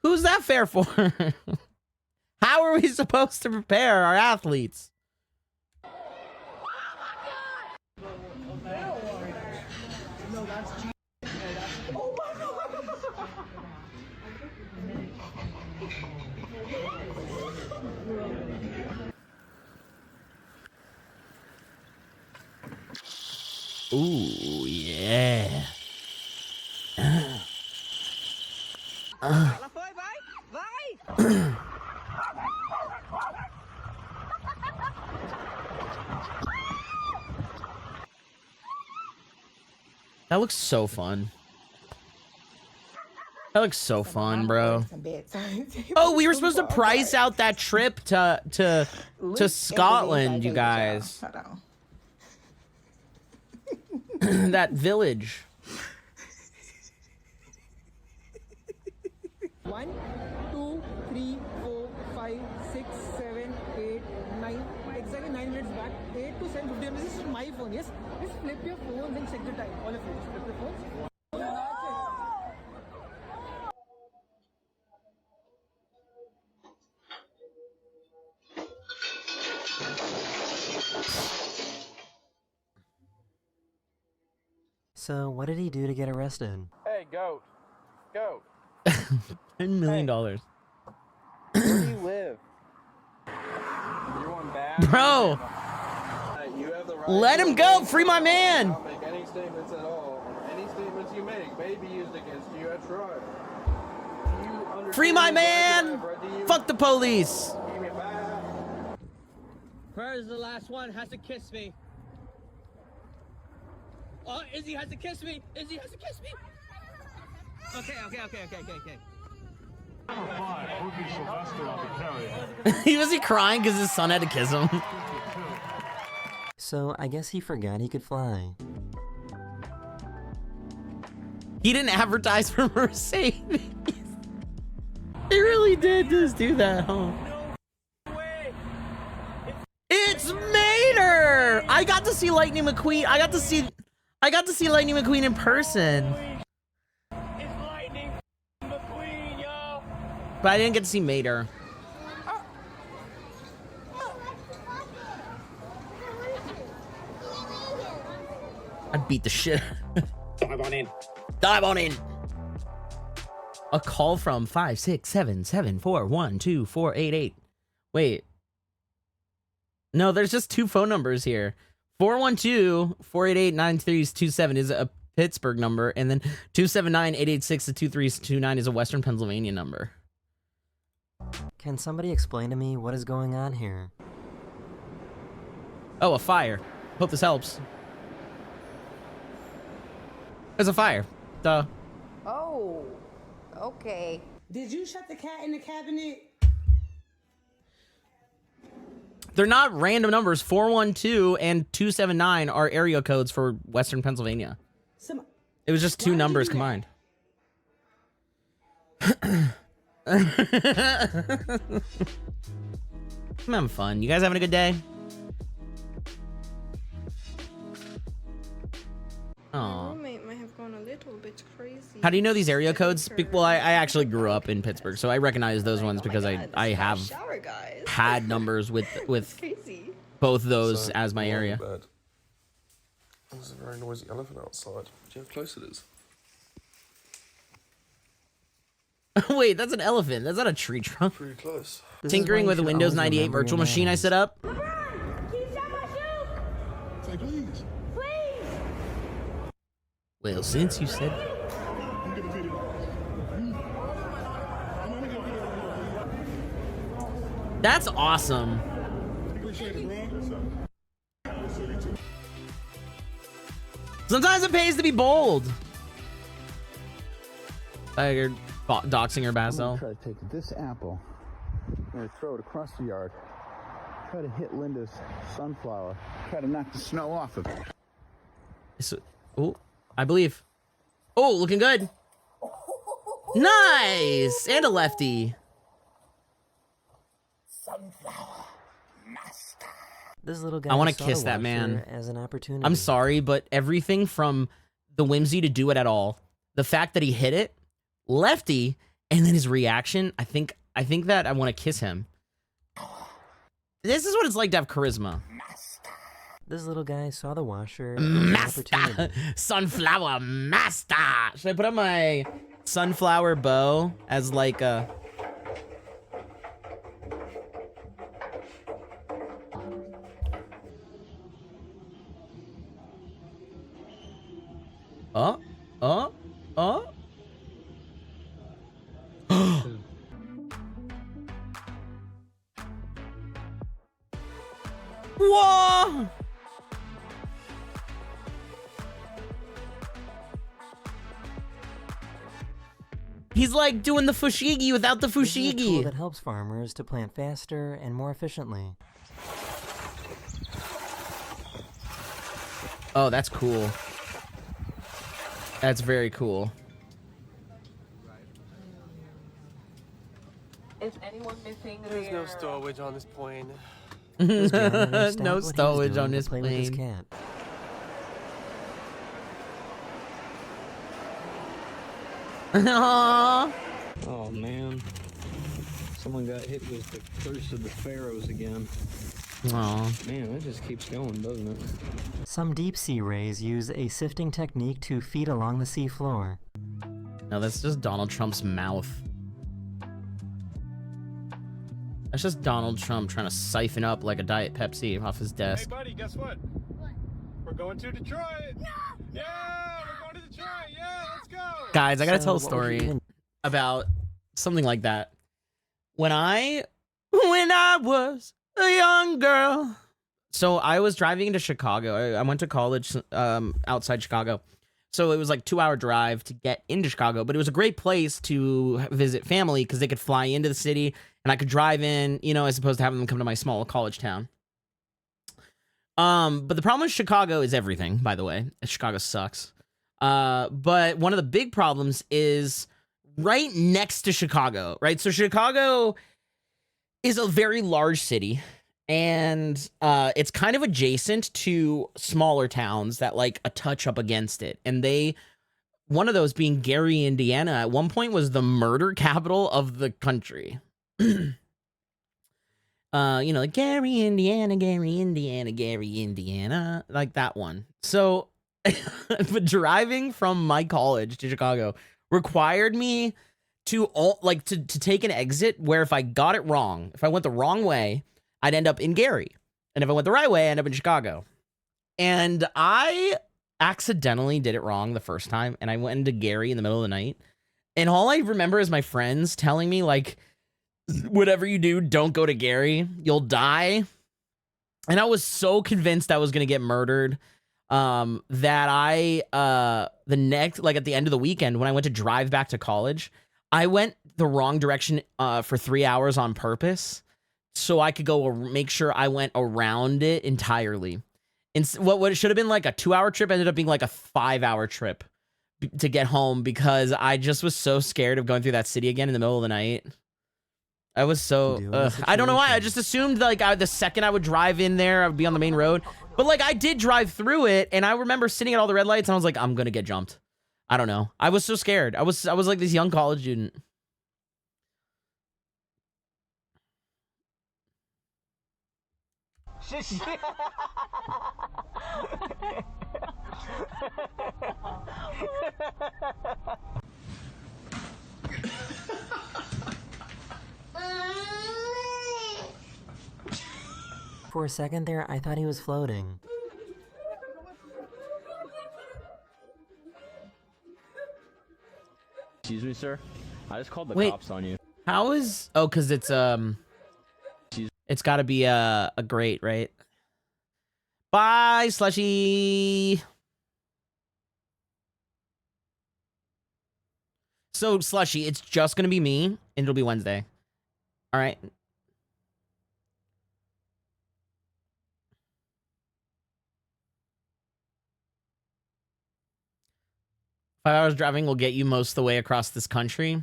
Who's that fair for? How are we supposed to prepare our athletes? Ooh, yeah. That looks so fun. That looks so fun, bro. Oh, we were supposed to price out that trip to Scotland, you guys. That village. 1, 2, 3, 4, 5, 6, 7, 8, 9. Exactly 9 minutes back. 8 to 7, 50. This is my phone. Yes. Just flip your phone and check the time. All of you. Just flip your phones. So, what did he do to get arrested? Hey, goat. Goat. $10 million. Where do you live? You want bad? Bro! You have the right Let him go! Free my man! Don't make any statements at all. Any statements you make may be used against you at trial. Do you understand Free my the man! right to you? Fuck the police! Give me back. Where's the last one? Has to kiss me. Oh, Izzy has to kiss me. Izzy has to kiss me. Okay. Was he crying because his son had to kiss him? So, I guess he forgot he could fly. He didn't advertise for Mercedes. He really did just do that, huh? It's Mater! I got to see Lightning McQueen. I got to see Lightning McQueen in person. But I didn't get to see Mater. I'd beat the shit. Dive on in. Dive on in. A call from 56774124888. Wait. No, there's just 2 phone numbers here. 412-488-9327 is a Pittsburgh number, and then 279-886-2329 is a Western Pennsylvania number. Can somebody explain to me what is going on here? Oh, a fire. Hope this helps. There's a fire. Duh. Oh, okay. Did you shut the cat in the cabinet? They're not random numbers. 412 and 279 are area codes for Western Pennsylvania. It was just 2 numbers combined. I'm having fun. You guys having a good day? My roommate might have gone a little bit crazy. How do you know these area codes? Well, I actually grew up in Pittsburgh, so I recognize those ones because I have had numbers with both those as my area. There's a very noisy elephant outside. Do you know how close it is? Wait, that's an elephant. That's not a tree trunk. Pretty close. Tinkering with a Windows 98 virtual machine I set up. Say please. Well, since you said... That's awesome. Sometimes it pays to be bold. You're doxing her, Basil. Try to take this apple. I'm gonna throw it across the yard. Try to hit Linda's sunflower. Try to knock the snow off of it. Oh, I believe. Oh, looking good. Nice! And a lefty. This little guy I want to saw kiss the that washer man. as an opportunity. I'm sorry, but everything from the whimsy to do it at all, the fact that he hit it, lefty, and then his reaction, I think that I want to kiss him. This is what it's like to have charisma. This little guy saw the washer as an opportunity. Master! Sunflower master! Should I put up my sunflower bow as like a... Whoa! He's like doing the fushigi without the This is a tool fushigi. that helps farmers to plant faster and more efficiently. Oh, that's cool. That's very cool. Is anyone missing There's no stowage on this plane. This guy never stopped No what he was stowage doing on to this play with his plane. cat. Aww. Oh man. Someone got hit with the curse of the pharaohs again. Aw. Man, that just keeps going, doesn't it? Some deep sea rays use a sifting technique to feed along the seafloor. No, that's just Donald Trump's mouth. That's just Donald Trump trying to siphon up like a Diet Pepsi off his Hey, desk. buddy, guess what? We're going to Detroit. Yeah, we're going to Detroit. Yeah, let's go. Guys, I gotta tell a So, what was you story doing? about something like that. When I was a young girl. So I was driving into Chicago. I went to college outside Chicago. So it was like 2-hour drive to get into Chicago, but it was a great place to visit family because they could fly into the city and I could drive in, you know, as opposed to having them come to my small college town. But the problem with Chicago is everything, by the way. Chicago sucks. But one of the big problems is right next to Chicago, right? So Chicago is a very large city. And it's kind of adjacent to smaller towns that like a touch up against it. And one of those being Gary, Indiana, at one point was the murder capital of the country. You know, like Gary, Indiana, Gary, Indiana, Gary, Indiana, like that one. So but driving from my college to Chicago required me to take an exit where if I got it wrong, if I went the wrong way, I'd end up in Gary. And if I went the right way, I end up in Chicago. And I accidentally did it wrong the first time. And I went into Gary in the middle of the night. And all I remember is my friends telling me, like, whatever you do, don't go to Gary. You'll die. And I was so convinced I was going to get murdered that I, the next, like at the end of the weekend, when I went to drive back to college, I went the wrong direction for 3 hours on purpose so I could go make sure I went around it entirely. And what should have been like a 2-hour trip ended up being like a 5-hour trip to get home because I just was so scared of going through that city again in the middle of the night. I was so, I don't know why. I just assumed like the second I would drive in there, I would be on the main road. But like I did drive through it and I remember sitting at all the red lights and I was like, I'm going to get jumped. I don't know. I was so scared. I was like this young college student. For a second there, I thought he was floating. Excuse me, sir. I just called the Wait, cops on you. How is... Oh, because it's got to be a grate, right? Bye, Slushy. So, Slushy, it's just going to be me, and it'll be Wednesday. All right? Five hours driving will get you most of the way across this country.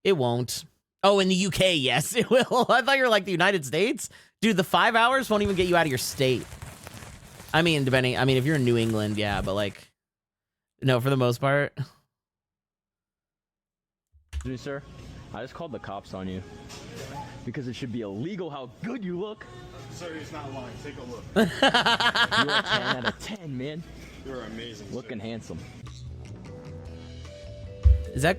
It won't. Oh, in the UK, yes, it will. I thought you were like the United States. Dude, the 5 hours won't even get you out of your state. I mean, depending. I mean, if you're in New England, yeah, but like, no, for the most part. Excuse me, sir. I just called the cops on you. Because it should be illegal how good you look. Sir, he's not lying. Take a look. You're a 10 out of 10, man. You're amazing. Looking handsome. Is that...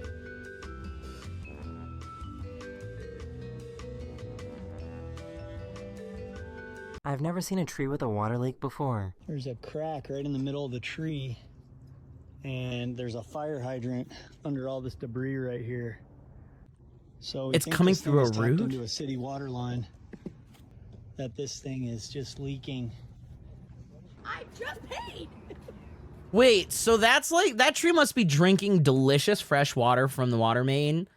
I've never seen a tree with a water leak before. There's a crack right in the middle of the tree, and there's a fire hydrant under all this debris right here. So it's coming through a root? Into a city water line. That this thing is just leaking. I just paid. Wait, so that's like... That tree must be drinking delicious fresh water from the water main.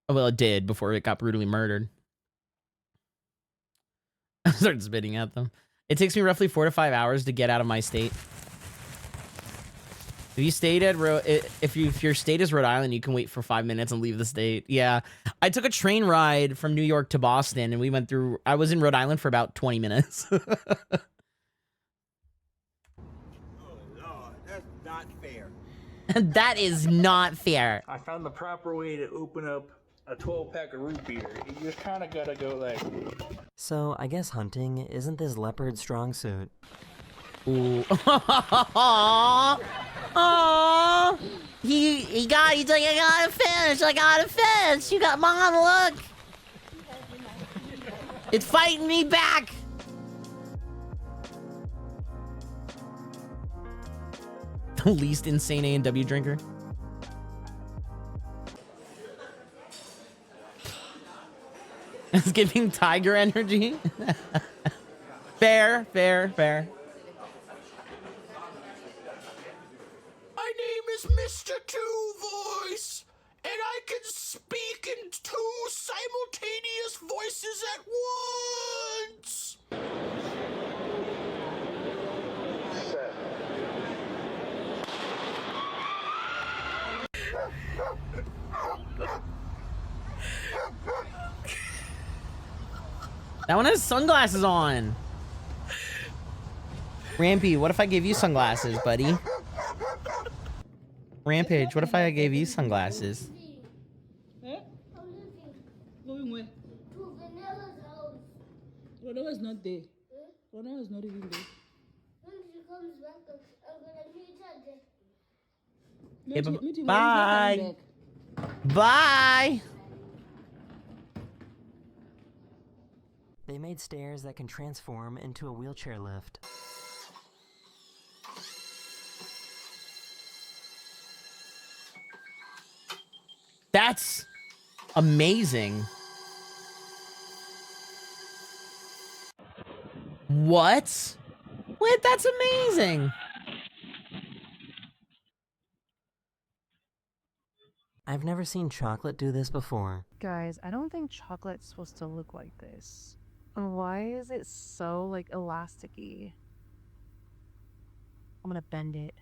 Oh, well, it did before it got brutally murdered. I started spitting at them. It takes me roughly 4 to 5 hours to get out of my state. If you stayed at if your state is Rhode Island, you can wait for 5 minutes and leave the state. Yeah, I took a train ride from New York to Boston, and we went through. I was in Rhode Island for about 20 minutes. Oh, Lord, that's not fair. That is not fair. I found the proper way to open up a 12-pack of root beer. You just kind of gotta go like... So, I guess hunting isn't this leopard's strong suit. Ooh. Aww. He's like, I got a fish. You got, Mom, look. It's fighting me back. The least insane A&W drinker. It's giving tiger energy. Fair. My name is Mr. Two Voice, and I can speak in 2 simultaneous voices at once. That one has sunglasses on. Rampy, what if I gave you sunglasses, buddy? Rampage, what if I gave you sunglasses? Going where? To Vanilla's house. Vanilla's not there. Vanilla's not even there. When she comes back, I'm gonna meet her there. Bye. Bye. They made stairs that can transform into a wheelchair lift. That's amazing. What? Wait, that's amazing. I've never seen chocolate do this before. Guys, I don't think chocolate's supposed to look like this. Why is it so, like, elasticy? I'm gonna bend it.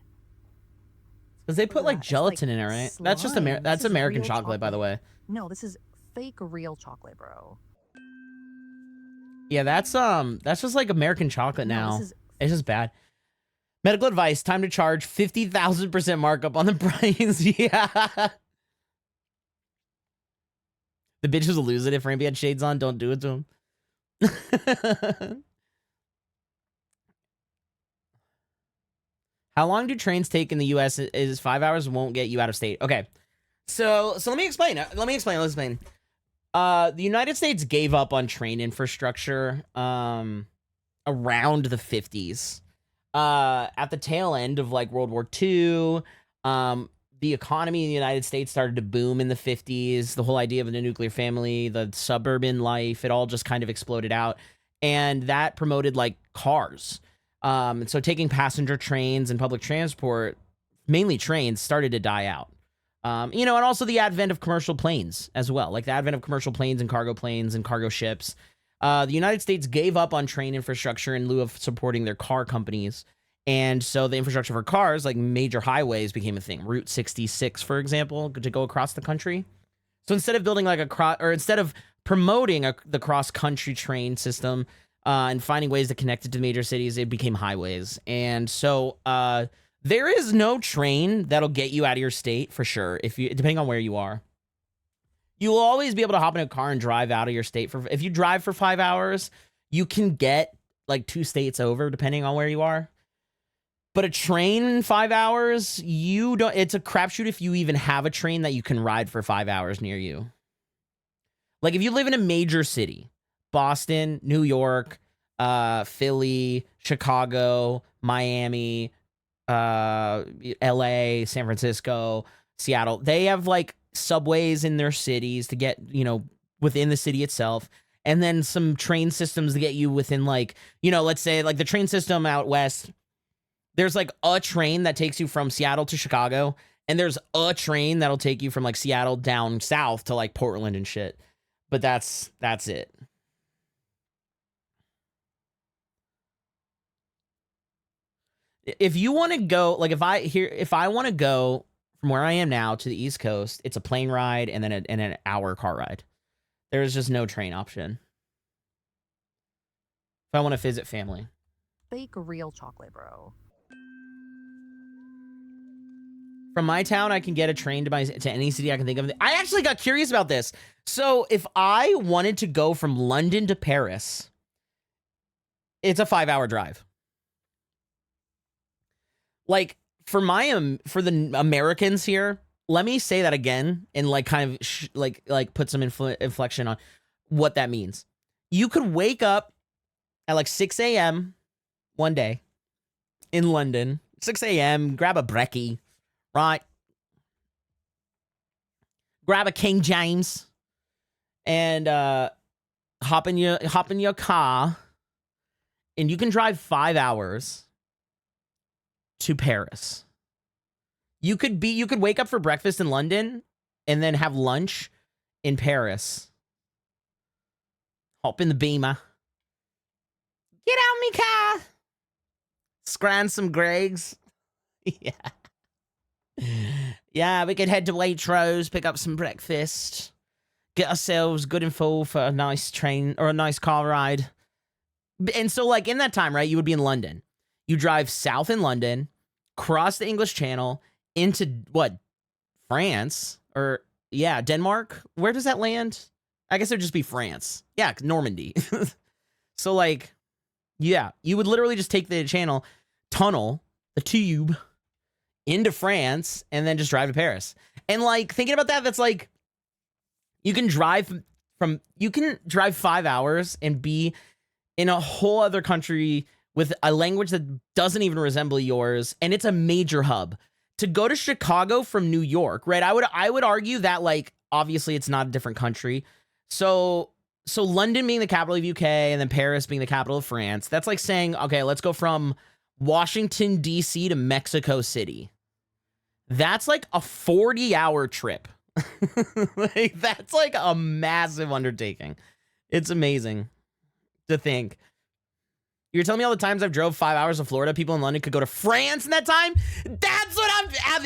Because they put like gelatin in it, right? That's just that's American chocolate, by the way. No, this is fake real chocolate, bro. Yeah, that's just like American chocolate now. this is- It's just bad. Medical advice: time to charge 50,000% markup on the price. Yeah. The bitches will lose it if Rampy had shades on. Don't do it to him. How long do trains take in the U.S.? Is 5 hours won't get you out of state. Okay, so let me explain. The United States gave up on train infrastructure around the 50s. At the tail end of like World War II, the economy in the United States started to boom in the 50s. The whole idea of the nuclear family, the suburban life, it all just kind of exploded out. And that promoted like cars. And so taking passenger trains and public transport, mainly trains, started to die out. And also the advent of commercial planes as well, like the advent of commercial planes and cargo ships. The United States gave up on train infrastructure in lieu of supporting their car companies. And so the infrastructure for cars, like major highways, became a thing. Route 66, for example, to go across the country. So instead of building like instead of promoting the cross-country train system and finding ways to connect it to major cities, it became highways. And so there is no train that'll get you out of your state for sure, depending on where you are. You will always be able to hop in a car and drive out of your state. If you drive for 5 hours, you can get like 2 states over, depending on where you are. But a train in 5 hours, it's a crapshoot if you even have a train that you can ride for 5 hours near you. Like if you live in a major city, Boston, New York, Philly, Chicago, Miami, LA, San Francisco, Seattle, they have like subways in their cities to get, within the city itself. And then some train systems to get you within like, let's say like the train system out west. There's like a train that takes you from Seattle to Chicago, and there's a train that'll take you from like Seattle down south to like Portland and shit. But that's it. If you want to go, like if I want to go from where I am now to the East Coast, it's a plane ride and then an hour car ride. There's just no train option. If I want to visit family. Fake real chocolate, bro. From my town, I can get a train to any city I can think of. I actually got curious about this. So if I wanted to go from London to Paris, it's a 5-hour drive. Like for the Americans here, let me say that again and like kind of like put some inflection on what that means. You could wake up at like 6 a.m. one day in London, 6 a.m., grab a brekkie. Right. Grab a King James and hop in your car, and you can drive 5 hours to Paris. You could wake up for breakfast in London and then have lunch in Paris. Hop in the Beamer. Get out me car. Scran some Greggs. Yeah. Yeah, we could head to Waitrose, pick up some breakfast, get ourselves good and full for a nice train or a nice car ride. And so, like, in that time, right, you would be in London. You drive south in London, cross the English Channel into, what, France? Or, yeah, Denmark? Where does that land? I guess it would just be France. Yeah, Normandy. So, like, yeah, you would literally just take the channel, tunnel, the tube, into France, and then just drive to Paris. And like thinking about that, that's like you can drive you can drive 5 hours and be in a whole other country with a language that doesn't even resemble yours, and it's a major hub. To go to Chicago from New York, right? I would argue that, like, obviously it's not a different country. So London being the capital of UK and then Paris being the capital of France, that's like saying, okay, let's go from Washington, D.C. to Mexico City. That's like a 40-hour trip. Like, that's like a massive undertaking. It's amazing to think. You're telling me all the times I've drove 5 hours to Florida, people in London could go to France in that time?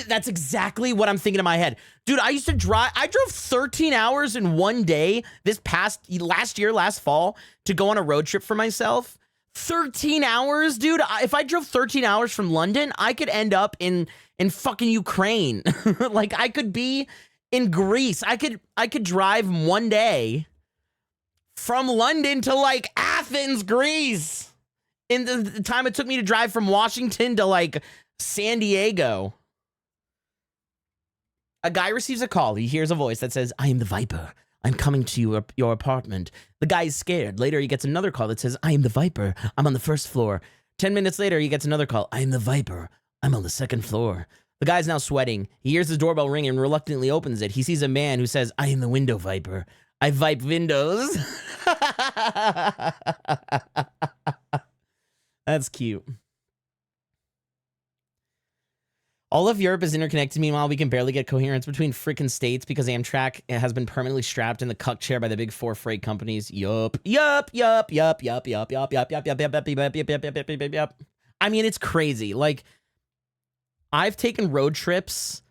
That's exactly what I'm thinking in my head. Dude, I drove 13 hours in one day last fall to go on a road trip for myself. 13 hours, dude. If I drove 13 hours from London, I could end up in fucking Ukraine. Like, I could be in Greece. I could drive one day from London to like Athens, Greece. In the time it took me to drive from Washington to like San Diego. A guy receives a call. He hears a voice that says, I am the Viper. I'm coming to your apartment. The guy is scared. Later, he gets another call that says, I am the Viper. I'm on the first floor. 10 minutes later, he gets another call. I am the Viper. I'm on the second floor. The guy's now sweating. He hears his doorbell ring and reluctantly opens it. He sees a man who says, I am the window Viper. I vipe windows. That's cute. All of Europe is interconnected. Meanwhile, we can barely get coherence between freaking states because Amtrak has been permanently strapped in the cuck chair by the big four freight companies. Yup. I mean, it's crazy. Like, I've taken road trips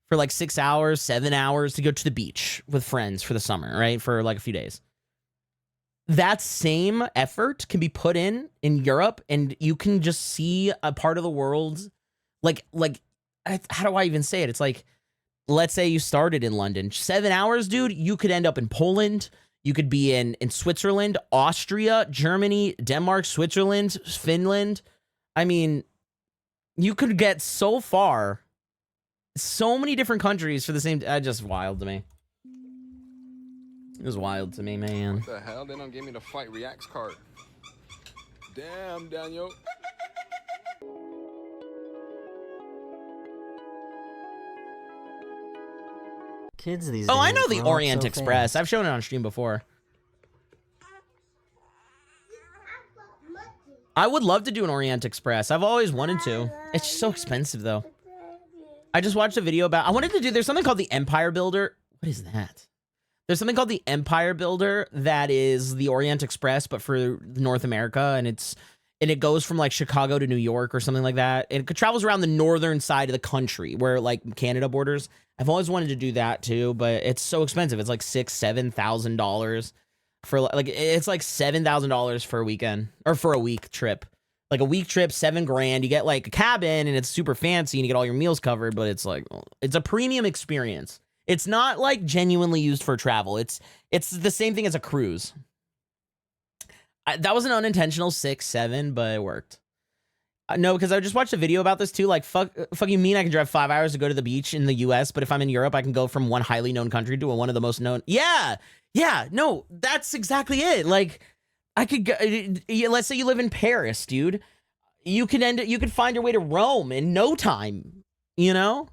for like 6 hours, 7 hours to go to the beach with friends for the summer, right? For like a few days. That same effort can be put in Europe, and you can just see a part of the world. Like, how do I even say it? It's like, let's say you started in London. 7 hours, dude, you could end up in Poland. You could be in Switzerland, Austria, Germany, Denmark, Switzerland, Finland. I mean, you could get so far. So many different countries for the same... just wild to me. It was wild to me, man. What the hell? They don't give me the Fight Reacts card. Damn, Daniel. Kids these days. Oh, I know the grow up Orient so Express. fast. I've shown it on stream before. I would love to do an Orient Express. I've always wanted to. It's just so expensive, though. I just watched a video about... I wanted to do... There's something called the Empire Builder. What is that? There's something called the Empire Builder that is the Orient Express, but for North America, and it goes from like Chicago to New York or something like that. And it travels around the northern side of the country where like Canada borders. I've always wanted to do that too, but it's so expensive. It's like $6,000-$7,000 for like it's like $7,000 for a weekend or for a week trip. Like a week trip, $7,000. You get like a cabin and it's super fancy and you get all your meals covered, but it's like it's a premium experience. It's not like genuinely used for travel. It's the same thing as a cruise. That was an unintentional 6-7, but it worked. No, because I just watched a video about this too. Like, fuck you mean I can drive 5 hours to go to the beach in the US, but if I'm in Europe, I can go from one highly known country to one of the most known. Yeah, no, that's exactly it. Like, I could go, let's say you live in Paris, dude. You could find your way to Rome in no time, you know?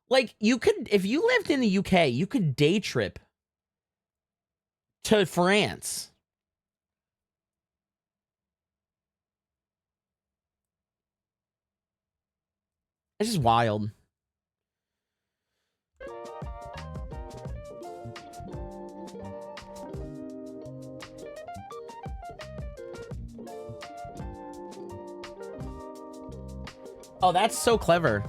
Like, you could, if you lived in the UK, you could day trip to France. It's just wild. Oh, that's so clever.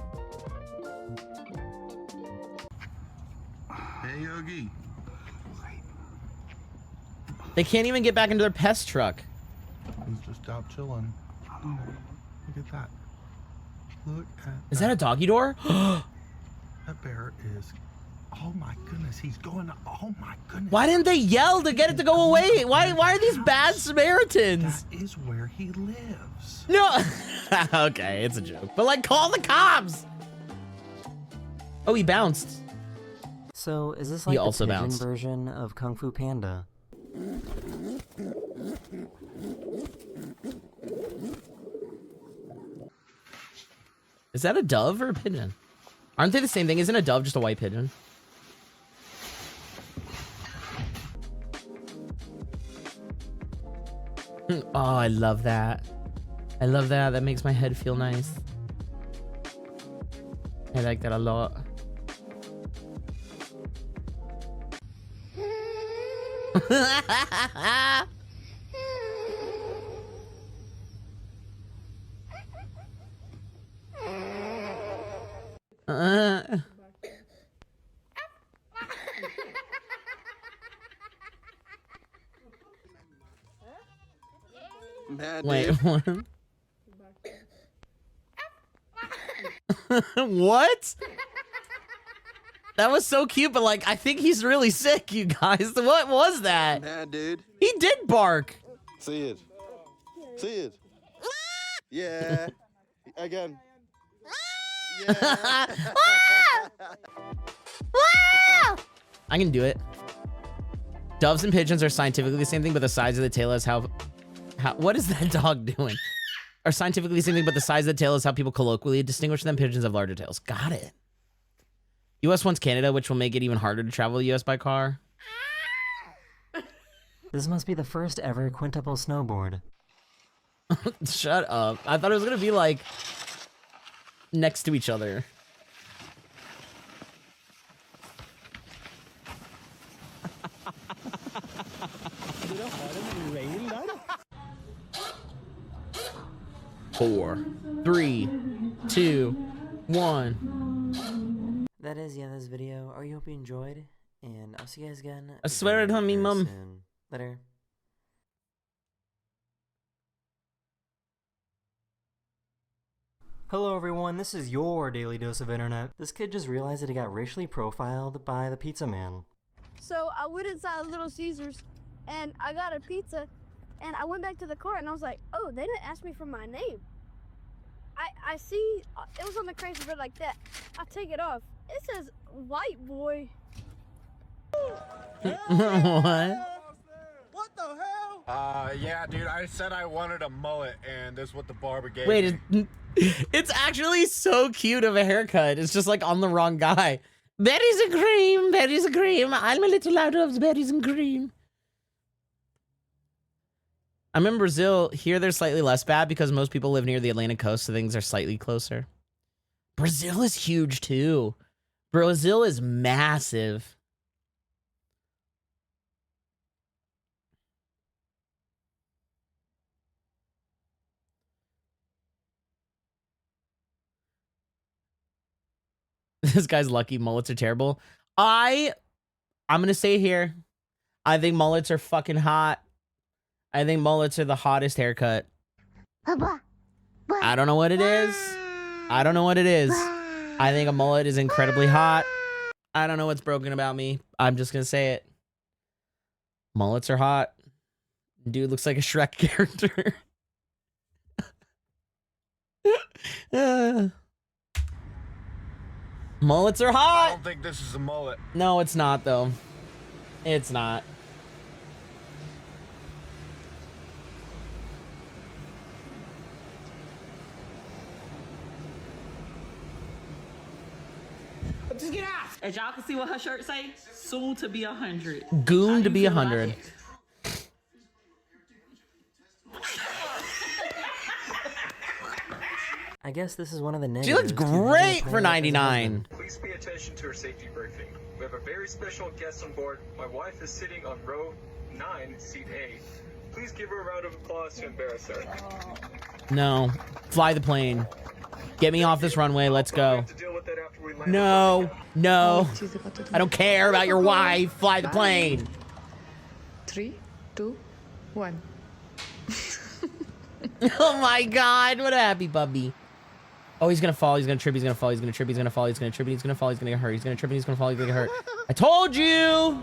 Hey, Yogi. They can't even get back into their pest truck. He's just out chilling. Oh, look at that. Look at Is that a doggy door? That bear is... Oh my goodness, he's going... Oh my goodness. Why didn't they yell to get it to go away? Why are these bad Samaritans? That is where he lives. No. Okay, it's a joke. But like, call the cops. Oh, he bounced. So, is this He like also the pigeon bounced. version of Kung Fu Panda? Is that a dove or a pigeon? Aren't they the same thing? Isn't a dove just a white pigeon? Oh, I love that. I love that. That makes my head feel nice. I like that a lot. Mad Wait, Dave. what? What? That was so cute, but like, I think he's really sick, you guys. What was that? Mad dude. He did bark. See it. See it. Yeah. Again. Yeah. I can do it. Doves and pigeons are scientifically the same thing, but the size of the tail is how what is that dog doing? Are scientifically the same thing, but the size of the tail is how people colloquially distinguish them. Pigeons have larger tails. Got it. US wants Canada, which will make it even harder to travel the US by car. This must be the first ever quintuple snowboard. Shut up. I thought it was gonna be like next to each other. Four, 3, 2, 1. That is the end of this video. I hope you enjoyed, and I'll see you guys again. I swear it on me, very Mum. soon. Later. Hello everyone, this is your Daily Dose of Internet. This kid just realized that he got racially profiled by the pizza man. So I went inside Little Caesars and I got a pizza and I went back to the car and I was like, oh, they didn't ask me for my name. I see, it was on the crazy bread like that. I take it off. It says white boy. What? What the hell? Yeah, dude, I said I wanted a mullet, and this is what the barber gave Wait, me. it's actually so cute of a haircut. It's just like on the wrong guy. Berries and cream, berries and cream. I'm a little out of berries and cream. I'm in Brazil. Here they're slightly less bad because most people live near the Atlantic coast, so things are slightly closer. Brazil is huge too. Brazil is massive. This guy's lucky. Mullets are terrible. I'm gonna say here, I think mullets are fucking hot. I think mullets are the hottest haircut. I don't know what it is. I don't know what it is. I think a mullet is incredibly hot. I don't know what's broken about me. I'm just gonna say it. Mullets are hot. Dude looks like a Shrek character. Mullets are I hot. don't think this is a mullet. No, it's not though. It's not. Just get out. As y'all can see what her shirt say, soon to be 100. Goon to be 100. I guess this is one of the She negatives. looks to having a great for planet as a 99. husband. Please pay attention to our safety briefing. We have a very special guest on board. My wife is sitting on row 9, seat A. Please give her a round of applause to embarrass her. No. Fly the plane. Get me off this runway. Let's go. No. No. I don't care about your wife. Fly the plane. 3, 2, 1. Oh my god. What a happy puppy. Oh, he's gonna fall. He's gonna trip. He's gonna fall. He's gonna trip. He's gonna fall. He's gonna trip. He's gonna fall. He's gonna get hurt. He's gonna trip. He's gonna fall. He's gonna get hurt. I told you.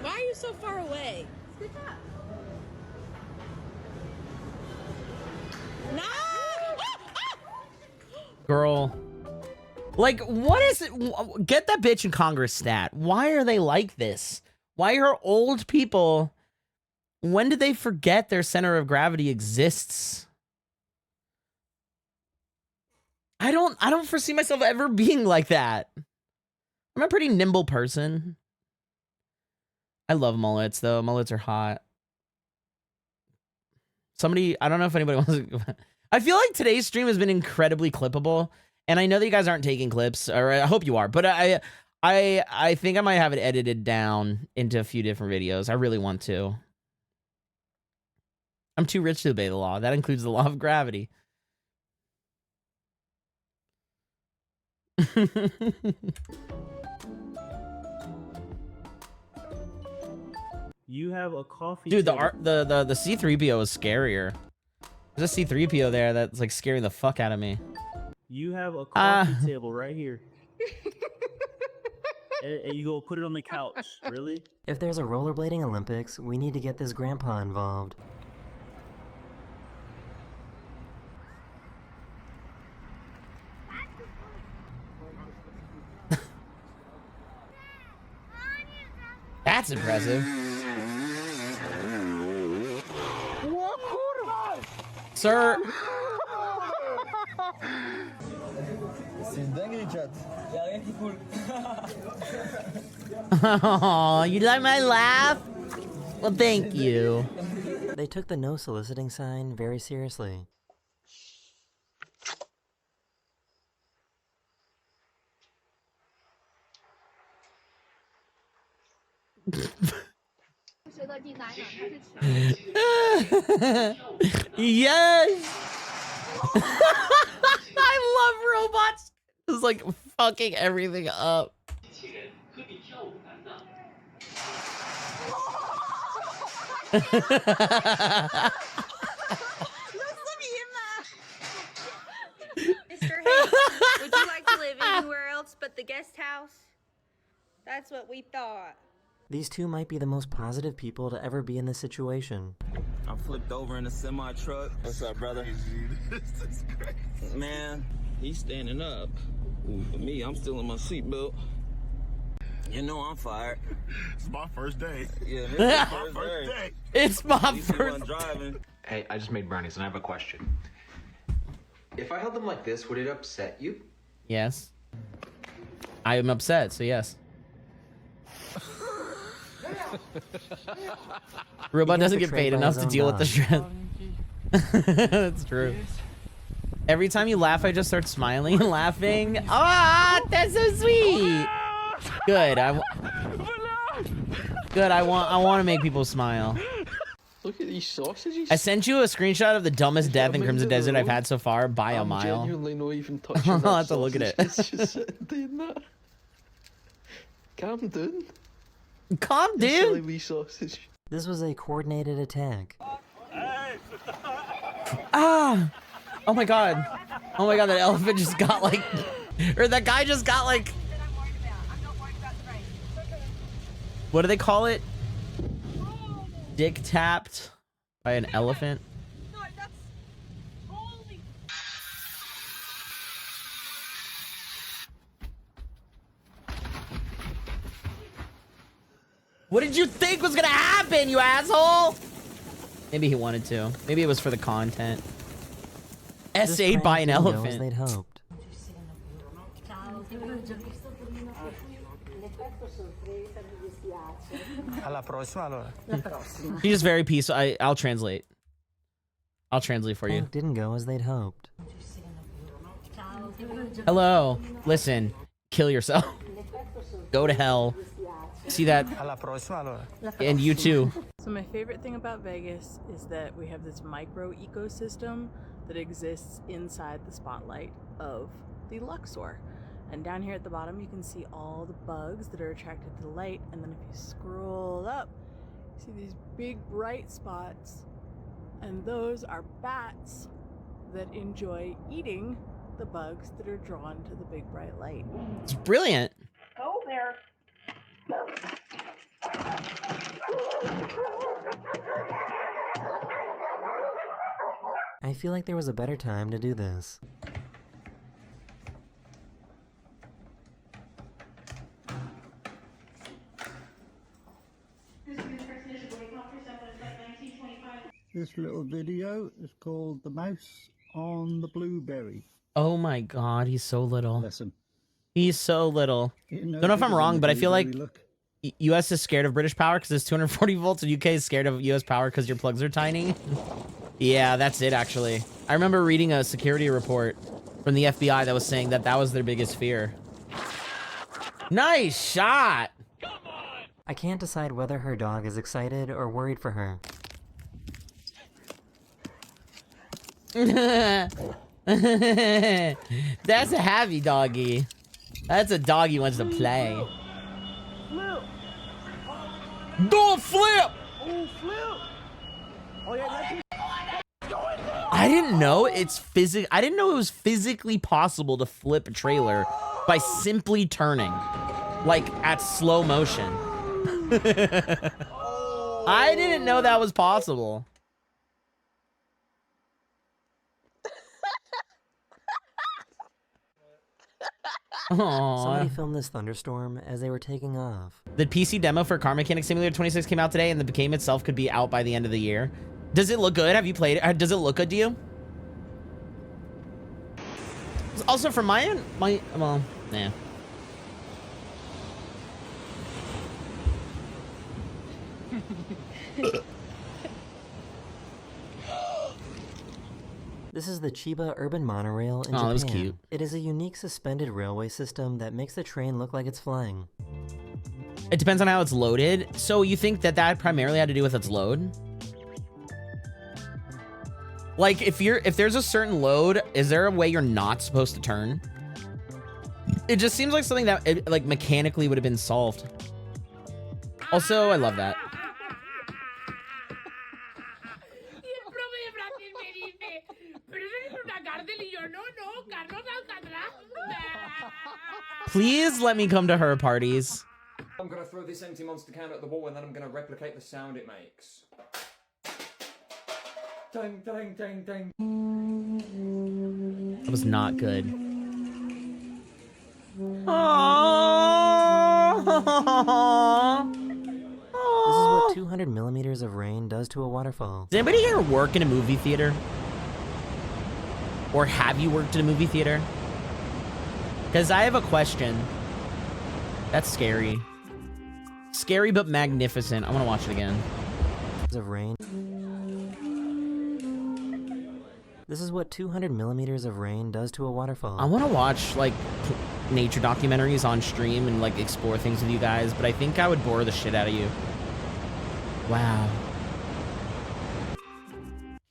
Why are you so far away? No! Girl. Like, what is it? Get that bitch in Congress stat. Why are they like this? Why are old people... When did they forget their center of gravity exists? I don't foresee myself ever being like that. I'm a pretty nimble person. I love mullets, though. Mullets are hot. Somebody, I don't know if anybody wants to... I feel like today's stream has been incredibly clippable, and I know that you guys aren't taking clips, or I hope you are, but I think I might have it edited down into a few different videos. I really want to. I'm too rich to obey the law. That includes the law of gravity. You have a coffee. Dude, table. the C3PO is scarier. There's a C3PO there that's like scaring the fuck out of me. You have a coffee table right here. and you go put it on the couch. Really? If there's a rollerblading Olympics, we need to get this grandpa involved. That's impressive. Sir. Oh, you like my laugh? Well, thank you. They took the no soliciting sign very seriously. Yes. I love robots. It's like fucking everything up. Mr. Hayes, would you like to live anywhere else but the guest house? That's what we thought. These two might be the most positive people to ever be in this situation. I flipped over in a semi truck. What's up, brother? This is crazy. Man, he's standing up. For me, I'm still in my seatbelt. You know I'm fired. It's my first day. Yeah, this is my first day. It's my At least he first wasn't driving. Hey, I just made brownies and I have a question. If I held them like this, would it upset you? Yes. I am upset, so yes. Robot doesn't get paid enough to deal with the stress. That's true. Every time you laugh, I just start smiling and laughing. Ah, that's so sweet. Good. Good. I want to make people smile. Look at these sausages. I sent you a screenshot of the dumbest death in Crimson Desert I've had so far by a mile. Genuinely not even touching I'll that have to look at it. sausage. It's just sitting doing that. Calm down. Calm You silly down. wee sausage. This was a coordinated attack. Ah! Oh my god. Oh my god, that elephant just got like... Or that guy just got like... What do they call it? Dick tapped by an elephant? What did you think was gonna happen, you asshole? Maybe he wanted to. Maybe it was for the content. S8 by an elephant. They'd hoped. He's just very peaceful. I'll translate. I'll translate for you. Didn't go as they'd hoped. Hello. Listen. Kill yourself. Go to hell. See that? And you too. So my favorite thing about Vegas is that we have this micro ecosystem that exists inside the spotlight of the Luxor. And down here at the bottom you can see all the bugs that are attracted to the light, and then if you scroll up you see these big bright spots, and those are bats that enjoy eating the bugs that are drawn to the big bright light. It's brilliant. Go there. I feel like there was a better time to do this. this little video. It's called The Mouse on the Blueberry. Oh my god, he's so little. Listen. He's so little. Don't know if I'm wrong, but I feel like US is scared of British power because it's 240 volts, and UK is scared of US power because your plugs are tiny. Yeah, that's it, actually. I remember reading a security report from the FBI that was saying that that was their biggest fear. Nice shot! I can't decide whether her dog is excited or worried for her. That's a happy doggy. That's a dog he wants to play. Don't flip! Oh, flip! Oh, yeah, I didn't know I didn't know it was physically possible to flip a trailer by simply turning, like at slow motion. I didn't know that was possible. Somebody filmed this thunderstorm as they were taking off. The PC demo for Car Mechanic Simulator 26 came out today, and the game itself could be out by the end of the year. Does it look good? Have you played it? Does it look good to you? Also, from my end, well, yeah. This is the Chiba Urban Monorail in Japan. That was cute. It is a unique suspended railway system that makes the train look like it's flying. It depends on how it's loaded. So you think that that primarily had to do with its load? Like, if there's a certain load, is there a way you're not supposed to turn? It just seems like something that like mechanically would have been solved. Also, I love that. Please let me come to her parties. I'm gonna throw this empty monster can at the wall and then I'm gonna replicate the sound it makes. Ding, ding, ding, ding. That was not good. This is what 200 millimeters of rain does to a waterfall. Does anybody here work in a movie theater? Or have you worked in a movie theater? Because I have a question. That's scary. Scary but magnificent. I want to watch it again. Of rain. This is what 200 millimeters of rain does to a waterfall. I want to watch like nature documentaries on stream and like explore things with you guys, but I think I would bore the shit out of you. Wow.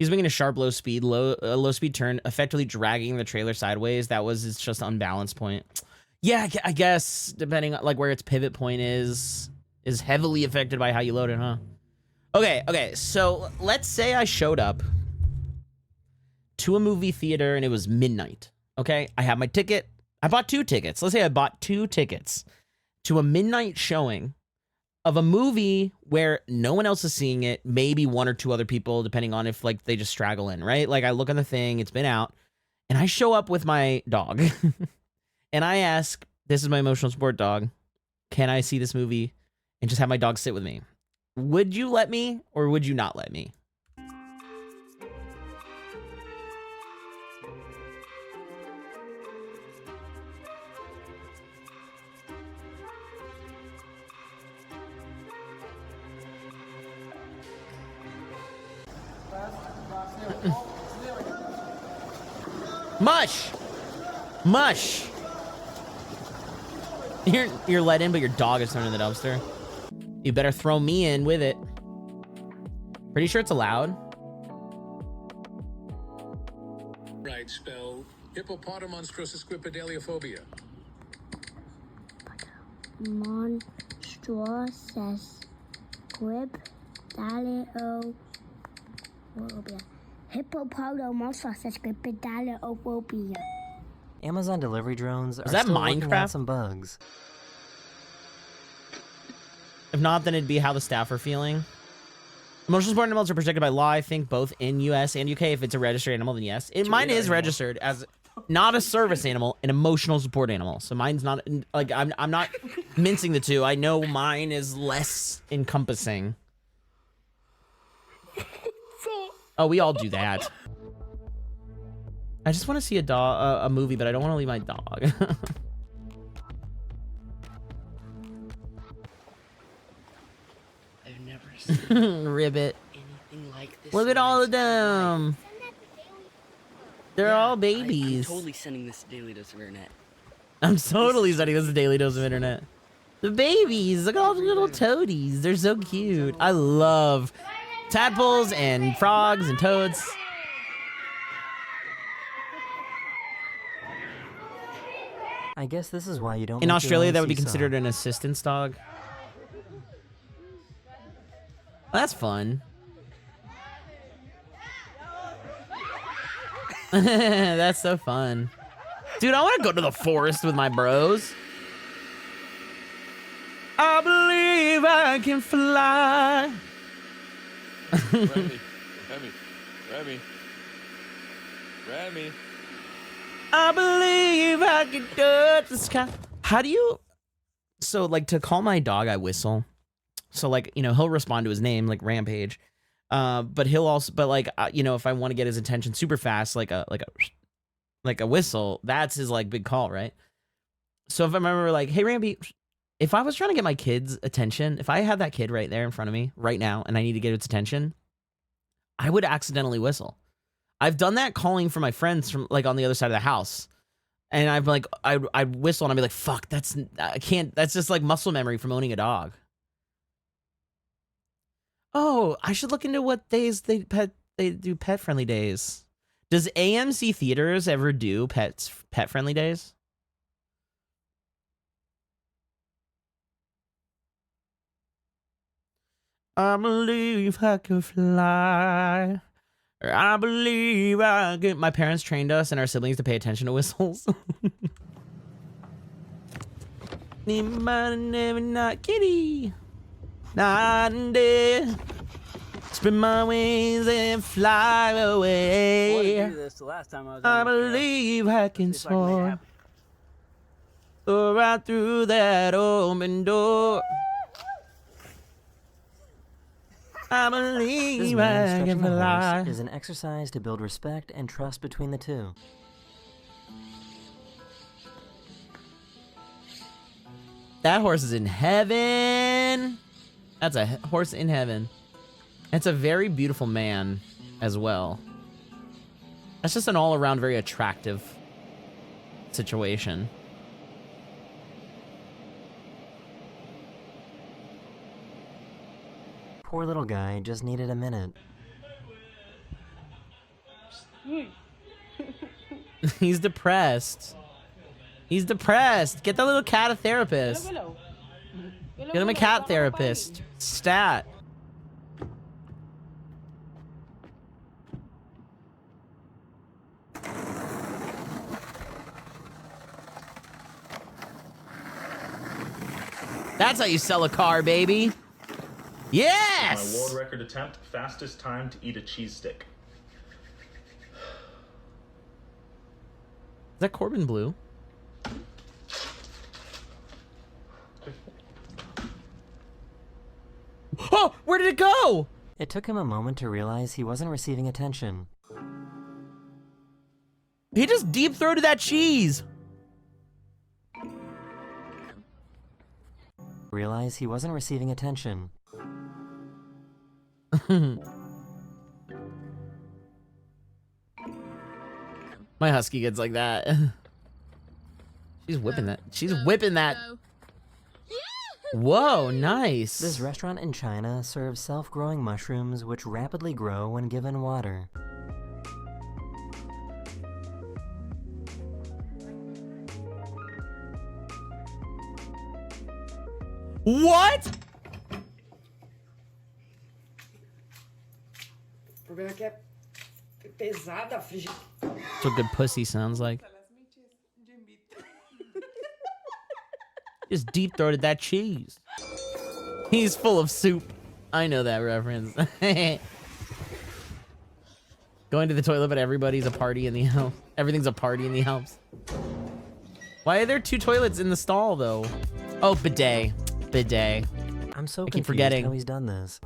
He's making a sharp low speed turn, effectively dragging the trailer sideways. That was its just unbalanced point. Yeah, I guess depending on like where its pivot point is heavily affected by how you load it, huh? Okay, so let's say I showed up to a movie theater and it was midnight. Okay, I have my ticket. I bought 2 tickets. Let's say I bought 2 tickets to a midnight showing of a movie where no one else is seeing it, maybe 1 or 2 other people, depending on if like they just straggle in, right? Like I look on the thing, it's been out, and I show up with my dog and I ask, this is my emotional support dog, can I see this movie and just have my dog sit with me? Would you let me or would you not let me? Mush! Mush! You're let in, but your dog is thrown in the dumpster. You better throw me in with it. Pretty sure it's allowed. Right, spell hippopotamonstrosesquipedaliophobia. Monstrosesquipedaliophobia. Hippopotamonstrosesquipedaliophobia. Amazon delivery drones are that still working Minecraft? out some bugs. If not, then it'd be how the staff are feeling. Emotional support animals are protected by law, I think, both in US and UK. If it's a registered animal, then yes. Mine is registered as not a service animal, an emotional support animal. So mine's not, like, I'm not mincing the two. I know mine is less encompassing. So Oh, we all do that. I just want to see a movie, but I don't want to leave my dog. I've never seen Ribbit. anything like this. Look at all of them. They're all babies. I'm totally sending this to Daily Dose of Internet. I'm totally sending this a Daily Dose of Internet. The babies. Look at all the little toadies. They're so cute. I love tadpoles and frogs and toads. I guess this is why you don't. In make your Australia, own that would be seesaw. considered an assistance dog. That's fun. That's so fun. Dude, I want to go to the forest with my bros. I believe I can fly. Remy. I believe I can touch the sky. How do you... So, like, to call my dog, I whistle. So, like, you know, he'll respond to his name, like Rampage. But he'll also... But, like, you know, if I want to get his attention super fast, like a whistle, that's his, like, big call, right? So if I remember, like, hey, Ramby, if I was trying to get my kid's attention, if I had that kid right there in front of me right now and I need to get its attention, I would accidentally whistle. I've done that calling for my friends from, like, on the other side of the house. And I've, like, I'd whistle and I'd be like, fuck, I can't, that's just, like, muscle memory from owning a dog. Oh, I should look into what days they do pet-friendly days. Does AMC Theaters ever do pet-friendly days? I believe I can fly. I believe I can... My parents trained us and our siblings to pay attention to whistles. Never not kitty. Night and day. Spin my wings and fly away. I this the last time I was. I believe I can soar. Soar right through that open door. I This believe man I stretching can a fly. horse is an exercise to build respect and trust between the two. That horse is in heaven. That's a horse in heaven. It's a very beautiful man as well. That's just an all-around very attractive situation. Poor little guy just needed a minute. He's depressed. He's depressed. Get that little cat a therapist. Get him a cat therapist. Stat. That's how you sell a car, baby. Yes! My world record attempt, fastest time to eat a cheese stick. Is that Corbin Blue? Oh, where did it go? It took him a moment to realize he wasn't receiving attention. He just deep-throated that cheese. Realize he wasn't receiving attention. My husky gets like that. She's whipping that. She's whipping that. Whoa, nice. This restaurant in China serves self-growing mushrooms which rapidly grow when given water. What? O problema é que é pesada a frigideira. That's what good pussy sounds like. Just deep-throated that cheese. He's full of soup. I know that reference. Going to the toilet, but everybody's a party in the house. Everything's a party in the house. Why are there two toilets in the stall, though? Oh, bidet. Bidet. I'm so I keep confused forgetting. how he's done this.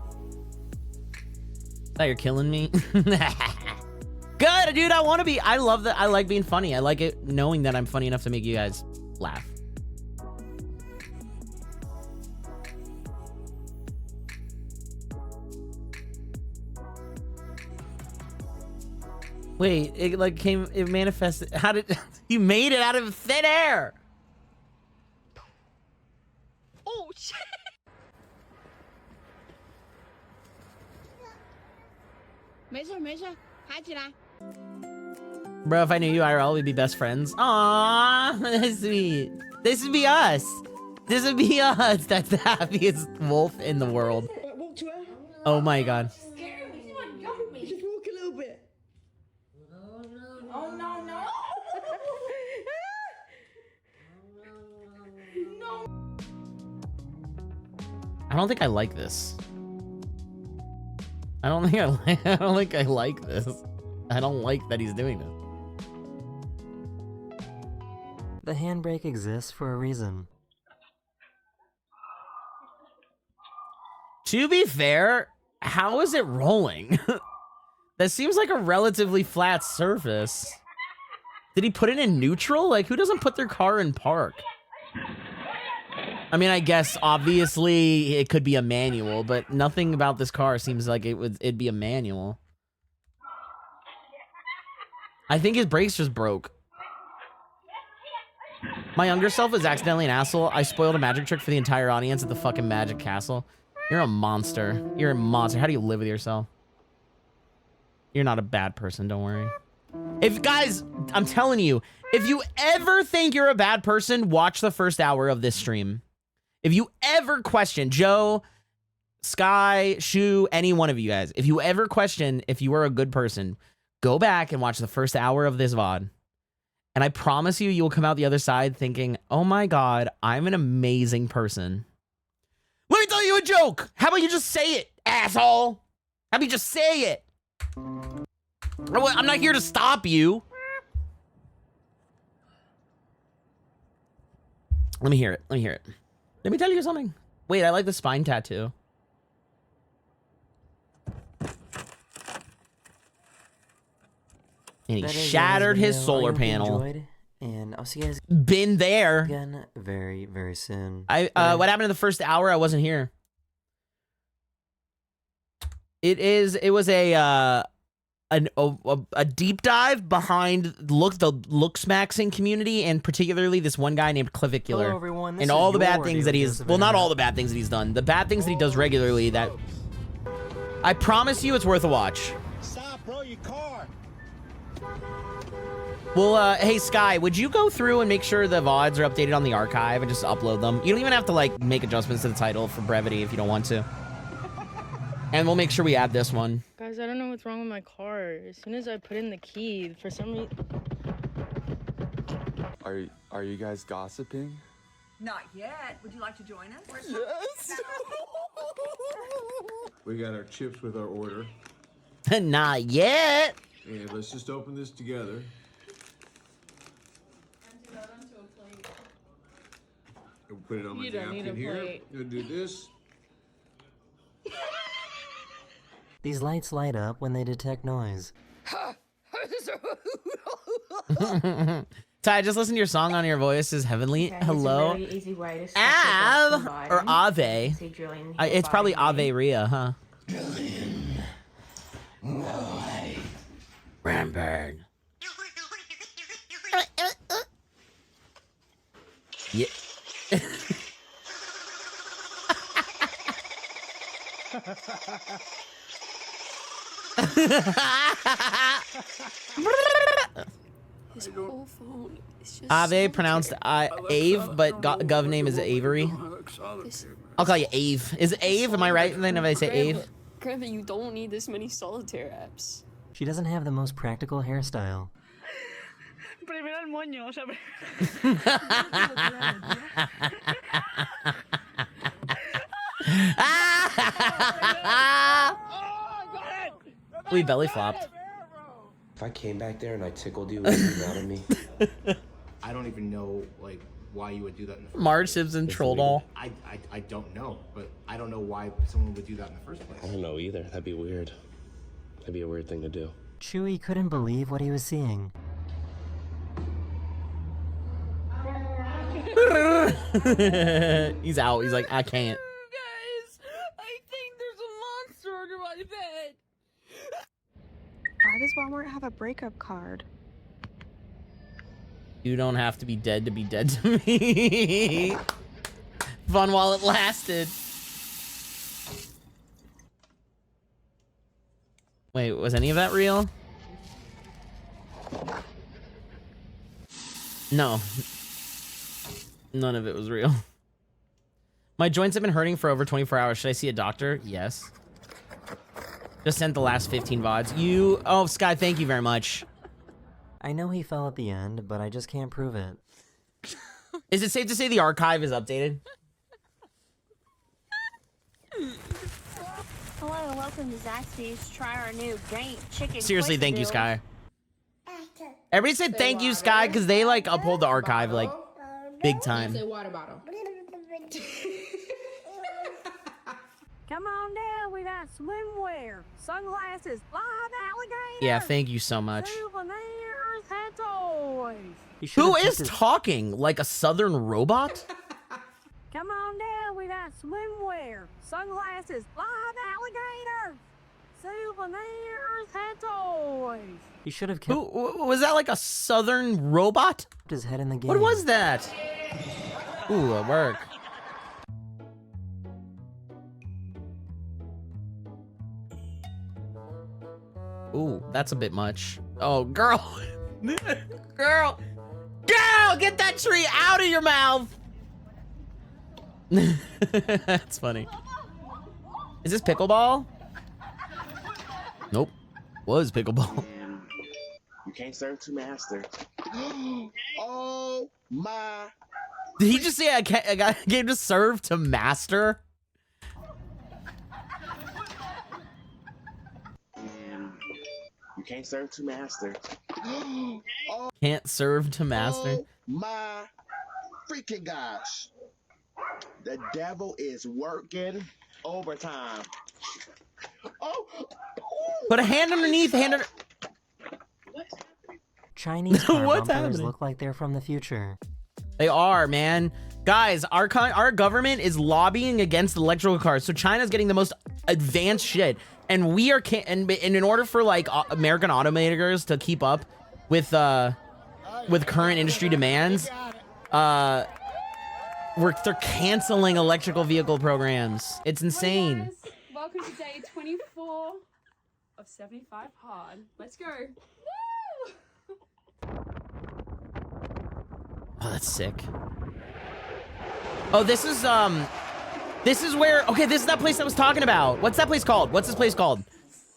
Thought you're killing me. Good, dude. I want to be. I love that. I like being funny. I like it knowing that I'm funny enough to make you guys laugh. Wait, it like came. It manifested. How did you made it out of thin air? Oh shit! Bro, if I knew you IRL, we'd be best friends. Aww, that's sweet. This would be us. This would be us. That's the happiest wolf in the world. Walk to her. Oh my god. Just walk a little bit. Oh no, no. I don't think I like this. I don't think I like this. I don't like that he's doing this. The handbrake exists for a reason. To be fair, how is it rolling? That seems like a relatively flat surface. Did he put it in neutral? Like, who doesn't put their car in park? I mean, I guess obviously it could be a manual, but nothing about this car seems like it'd be a manual. I think his brakes just broke. My younger self was accidentally an asshole. I spoiled a magic trick for the entire audience at the fucking Magic Castle. You're a monster. You're a monster. How do you live with yourself? You're not a bad person, don't worry. If guys, I'm telling you, if you ever think you're a bad person, watch the first hour of this stream. If you ever question Joe, Sky, Shu, any one of you guys, if you ever question if you are a good person, go back and watch the first hour of this VOD. And I promise you, you'll come out the other side thinking, oh my God, I'm an amazing person. Let me tell you a joke. How about you just say it, asshole? How about you just say it? I'm not here to stop you. Let me hear it. Let me hear it. Let me tell you something. Wait, I like the spine tattoo. And he shattered his solar panel. And I'll see you guys Been there again very, very soon. What happened in the first hour? I wasn't here. It was a deep dive behind the Looksmaxing community, and particularly this one guy named Clavicular. Hello, everyone. This And is all the bad your things that he's well, not all the bad things that he's done. The bad things that he does regularly. That I promise you, it's worth a watch. Stop, bro, your car. Well, hey Sky, would you go through and make sure the VODs are updated on the archive and just upload them? You don't even have to like make adjustments to the title for brevity if you don't want to. And we'll make sure we add this one. Guys, I don't know what's wrong with my car. As soon as I put in the key, for some reason... Are you guys gossiping? Not yet. Would you like to join us? Yes. We got our chips with our order. Not yet. And let's just open this together. And put it on my You don't need napkin a here. plate. Gonna do this. These lights light up when they detect noise. Ty, just listen to your song on your voice is heavenly. Okay, Hello. it's a really easy way to Av or Ave. See Julian, It's probably Ave Ria, huh? Rampart. Yeah. His whole phone is just Ave pronounced Ave, but gov name is Avery. I'll call you Ave. Is it Ave? Am I right then if I say Ave? Grandpa, you don't need this many solitaire apps. She doesn't have the most practical hairstyle. Primero el moño, o sea, We belly flopped. If I came back there and I tickled you, would you be mad at me? I don't even know like why you would do that in the first Marge place. Simpson It's troll illegal. doll. I don't know, but I don't know why someone would do that in the first place. I don't know either. That'd be weird. It'd be a weird thing to do. Chewie couldn't believe what he was seeing. He's out. He's like, I can't. Guys, I think there's a monster under my bed. Why does Walmart have a breakup card? You don't have to be dead to me. Fun while it lasted. Wait, was any of that real? No. None of it was real. My joints have been hurting for over 24 hours. Should I see a doctor? Yes. Just sent the last 15 VODs. Oh, Sky, thank you very much. I know he fell at the end, but I just can't prove it. Is it safe to say the archive is updated? Hello and welcome to Zaxby's. Try our new giant chicken. Seriously, queso thank you, deal. Sky. Everybody said thank you, Sky, because they like uphold the archive like big time. Say water bottle. Come on down, we got swimwear, sunglasses, live alligators. Yeah, thank you so much. Souvenirs and toys. Who is talking like a southern robot? Come on down, we got swimwear, sunglasses, live alligators, souvenirs and toys. He should have kept Was that like a southern robot? his head in the game. What was that? Ooh, at work. Ooh, that's a bit much. Oh, girl. Girl, get that tree out of your mouth. That's funny. Is this pickleball? Nope. Was pickleball. You can't serve two masters. Oh my. Did he just say I got a game to serve to master? You can't serve two masters. Oh Can't serve to master. my freaking gosh. The devil is working overtime. Oh. Put a hand underneath, hand under. Chinese car What's bumpers happening? look like they're from the future. They are, man. Guys, our government is lobbying against electrical cars. So China's getting the most advanced shit, and we are and in order for like American automakers to keep up with current industry demands, they're canceling electrical vehicle programs. It's insane. Hey guys, welcome to day 24 of 75 hard. Let's go. Woo! Oh, that's sick. Oh, this is where, okay, this is that place I was talking about. What's that place called? What's this place called?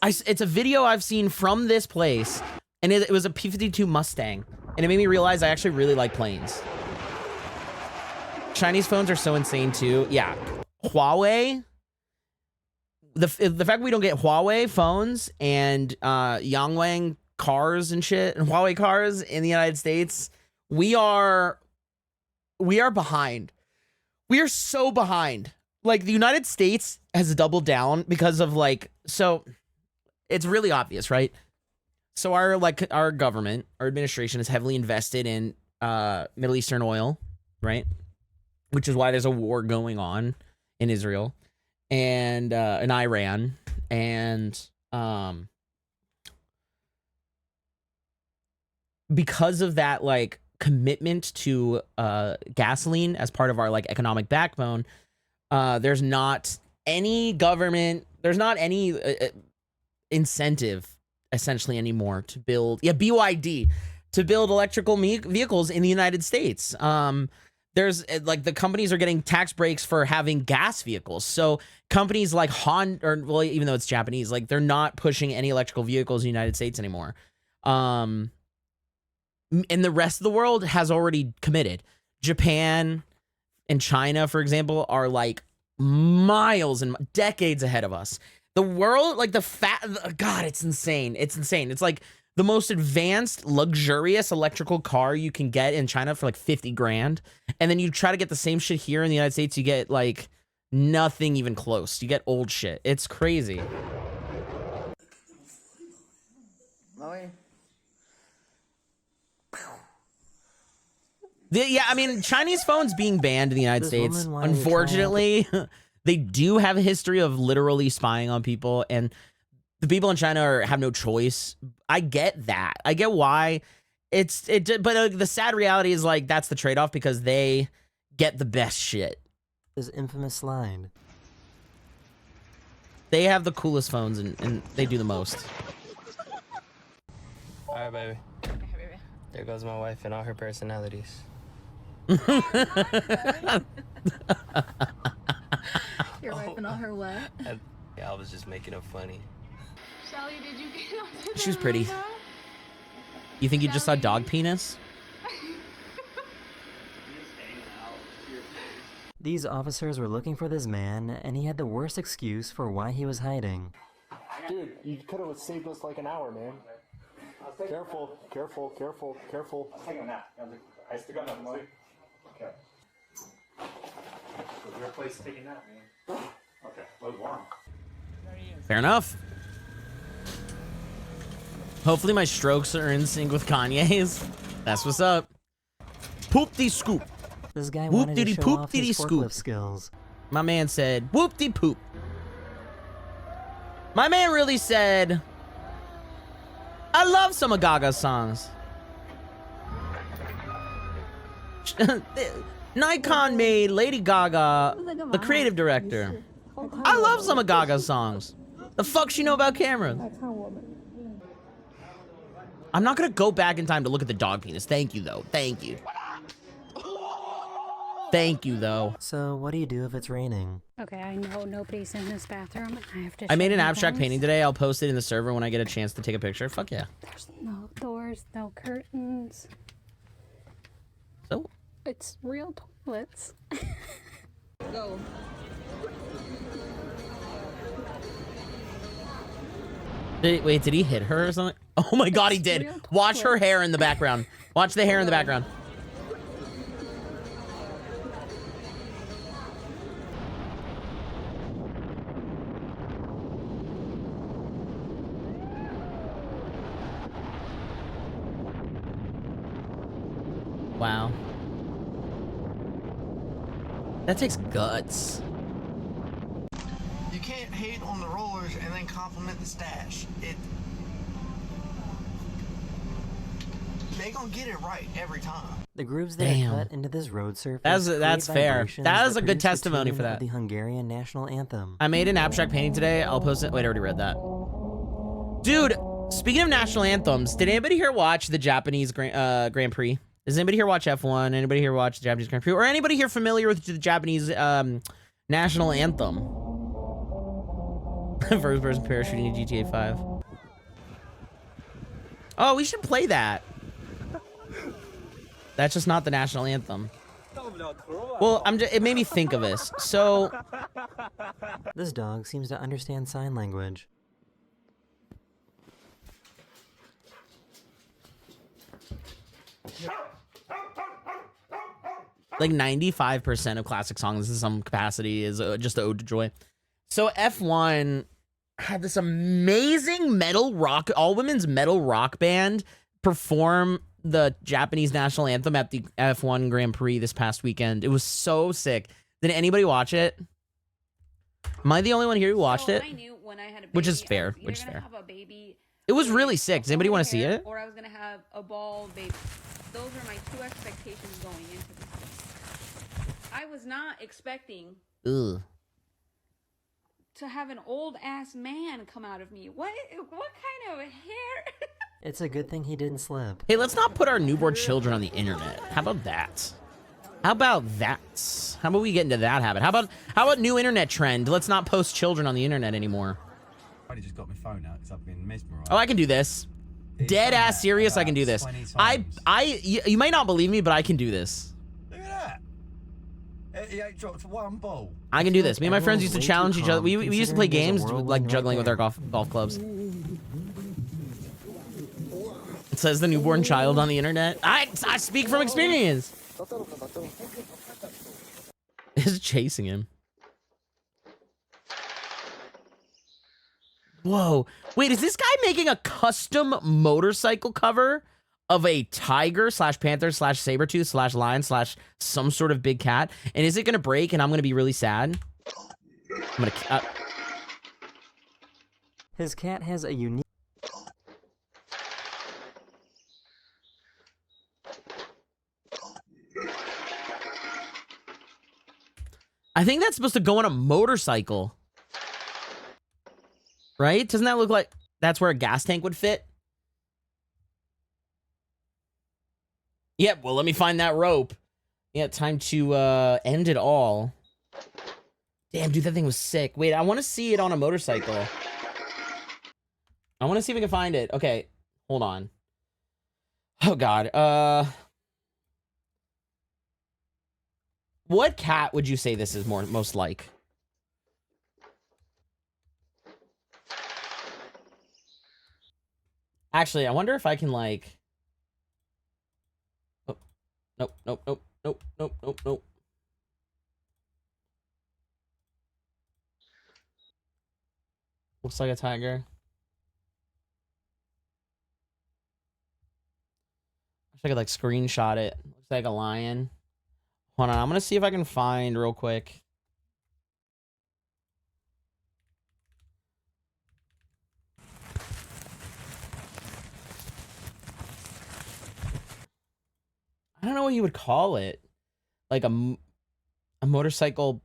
It's a video I've seen from this place, and it was a P-52 Mustang, and it made me realize I actually really like planes. Chinese phones are so insane too. Yeah, Huawei. The fact we don't get Huawei phones and Yangwang cars and shit, and Huawei cars in the United States, we are behind. We are so behind. Like, the United States has doubled down because of like, so it's really obvious, right? So our government, our administration is heavily invested in Middle Eastern oil, right? Which is why there's a war going on in Israel and in Iran, and because of that, like, commitment to gasoline as part of our like economic backbone, there's not any government, there's not any incentive essentially anymore to build BYD to build electrical vehicles in the United States. There's like the companies are getting tax breaks for having gas vehicles. So companies like Honda, or well, even though it's Japanese, like they're not pushing any electrical vehicles in the United States anymore. And the rest of the world has already committed. Japan and China, for example, are like miles and decades ahead of us. The world, like God, it's insane. It's insane. It's like the most advanced, luxurious electrical car you can get in China for like 50 grand. And then you try to get the same shit here in the United States, you get like nothing even close. You get old shit. It's crazy. Yeah, I mean, Chinese phones being banned in the United This States, woman wanted to try unfortunately, they do have a history of literally spying on people, and the people in China have no choice. I get that. I get why. But the sad reality is, like, that's the trade-off because they get the best shit. This infamous slide. They have the coolest phones, and they do the most. All right, baby. There goes my wife and all her personalities. Your wife and all her what? I was just making it funny. Shelly, did you get onto She's pretty. You think you just saw dog penis? These officers were looking for this man, and he had the worst excuse for why he was hiding. Dude, you could have saved us like an hour, man. Careful, careful, careful, careful. I'll take a nap. I still got nothing to do. Okay. Was there a place to take a nap, man? Okay, well, warm. Fair enough. Hopefully my strokes are in sync with Kanye's. That's what's up. Poop-de-scoop. This guy wanted to show off his Whoop-de-dee-scoop. forklift skills. My man said, whoop-de-poop. My man really said, I love some of Gaga's songs. Nikon made Lady Gaga the creative director. I love some of Gaga's songs. The fuck she know about cameras? I'm not gonna go back in time to look at the dog penis. Thank you, though. Thank you. Thank you, though. So, what do you do if it's raining? Okay, I know nobody's in this bathroom. I have to. I made shut an my abstract doors. painting today. I'll post it in the server when I get a chance to take a picture. Fuck yeah. There's no doors, no curtains. So? It's real toilets. Go. Wait, did he hit her or something? Oh my god, he did. Watch her hair in the background. Watch the hair in the background. Wow. That takes guts. You can't hate on the rollers and then compliment the stash. They gonna get it right every time. The grooves that Damn. are cut into this road surface. That's create fair. vibrations That is a good produce the testimony tune for of that. The Hungarian national anthem. I made an abstract painting today. I'll post it. Wait, I already read that. Dude, speaking of national anthems, did anybody here watch the Japanese Grand Prix? Does anybody here watch F1? Anybody here watch the Japanese Grand Prix? Or anybody here familiar with the Japanese national anthem? First person parachuting in GTA 5. Oh, we should play that. That's just not the national anthem. Well, it made me think of this. So, This dog seems to understand sign language. like 95% of classic songs in some capacity is just an ode to joy. So F1 had this amazing metal rock, all women's metal rock band perform the Japanese national anthem at the F1 Grand Prix this past weekend. It was so sick. Did anybody watch it? Am I the only one here who watched it? I knew when I had a baby, Which is fair. I was either Which is gonna fair. have a baby It was really sick. Does anybody want to see it? or I was gonna have a bald baby. Those were my two expectations going into this. I was not expecting Ugh. to have an old ass man come out of me. What kind of hair? It's a good thing he didn't slip. Hey, let's not put our newborn children on the internet. How about that? How about that? How about we get into that habit? How about new internet trend? Let's not post children on the internet anymore. I just got my phone out because I've been mesmerized. Oh, I can do this. Dead ass serious, I can do this. You might not believe me, but I can do this. Look at that. He ain't dropped one ball. I can do this. Me and my friends used to challenge each other. We used to play games considering there's a like whirlwind juggling with right our golf clubs. It says the newborn child on the internet. I speak from experience. Is chasing him. Whoa. Wait, is this guy making a custom motorcycle cover of a tiger slash panther slash saber-tooth slash lion slash some sort of big cat? And is it going to break and I'm going to be really sad? I'm going to... His cat has a unique... I think that's supposed to go on a motorcycle. Right? Doesn't that look like that's where a gas tank would fit? Yep, well, let me find that rope. Yeah, time to end it all. Damn, dude, that thing was sick. Wait, I want to see it on a motorcycle. I want to see if we can find it. Okay, hold on. Oh, God. What cat would you say this is most like? Actually, I wonder if I can, like... Oh, nope, nope, nope, nope, nope, nope, nope. Looks like a tiger. I wish I could, like, screenshot it. Looks like a lion. Hold on, I'm gonna see if I can find real quick. I don't know what you would call it. Like a motorcycle.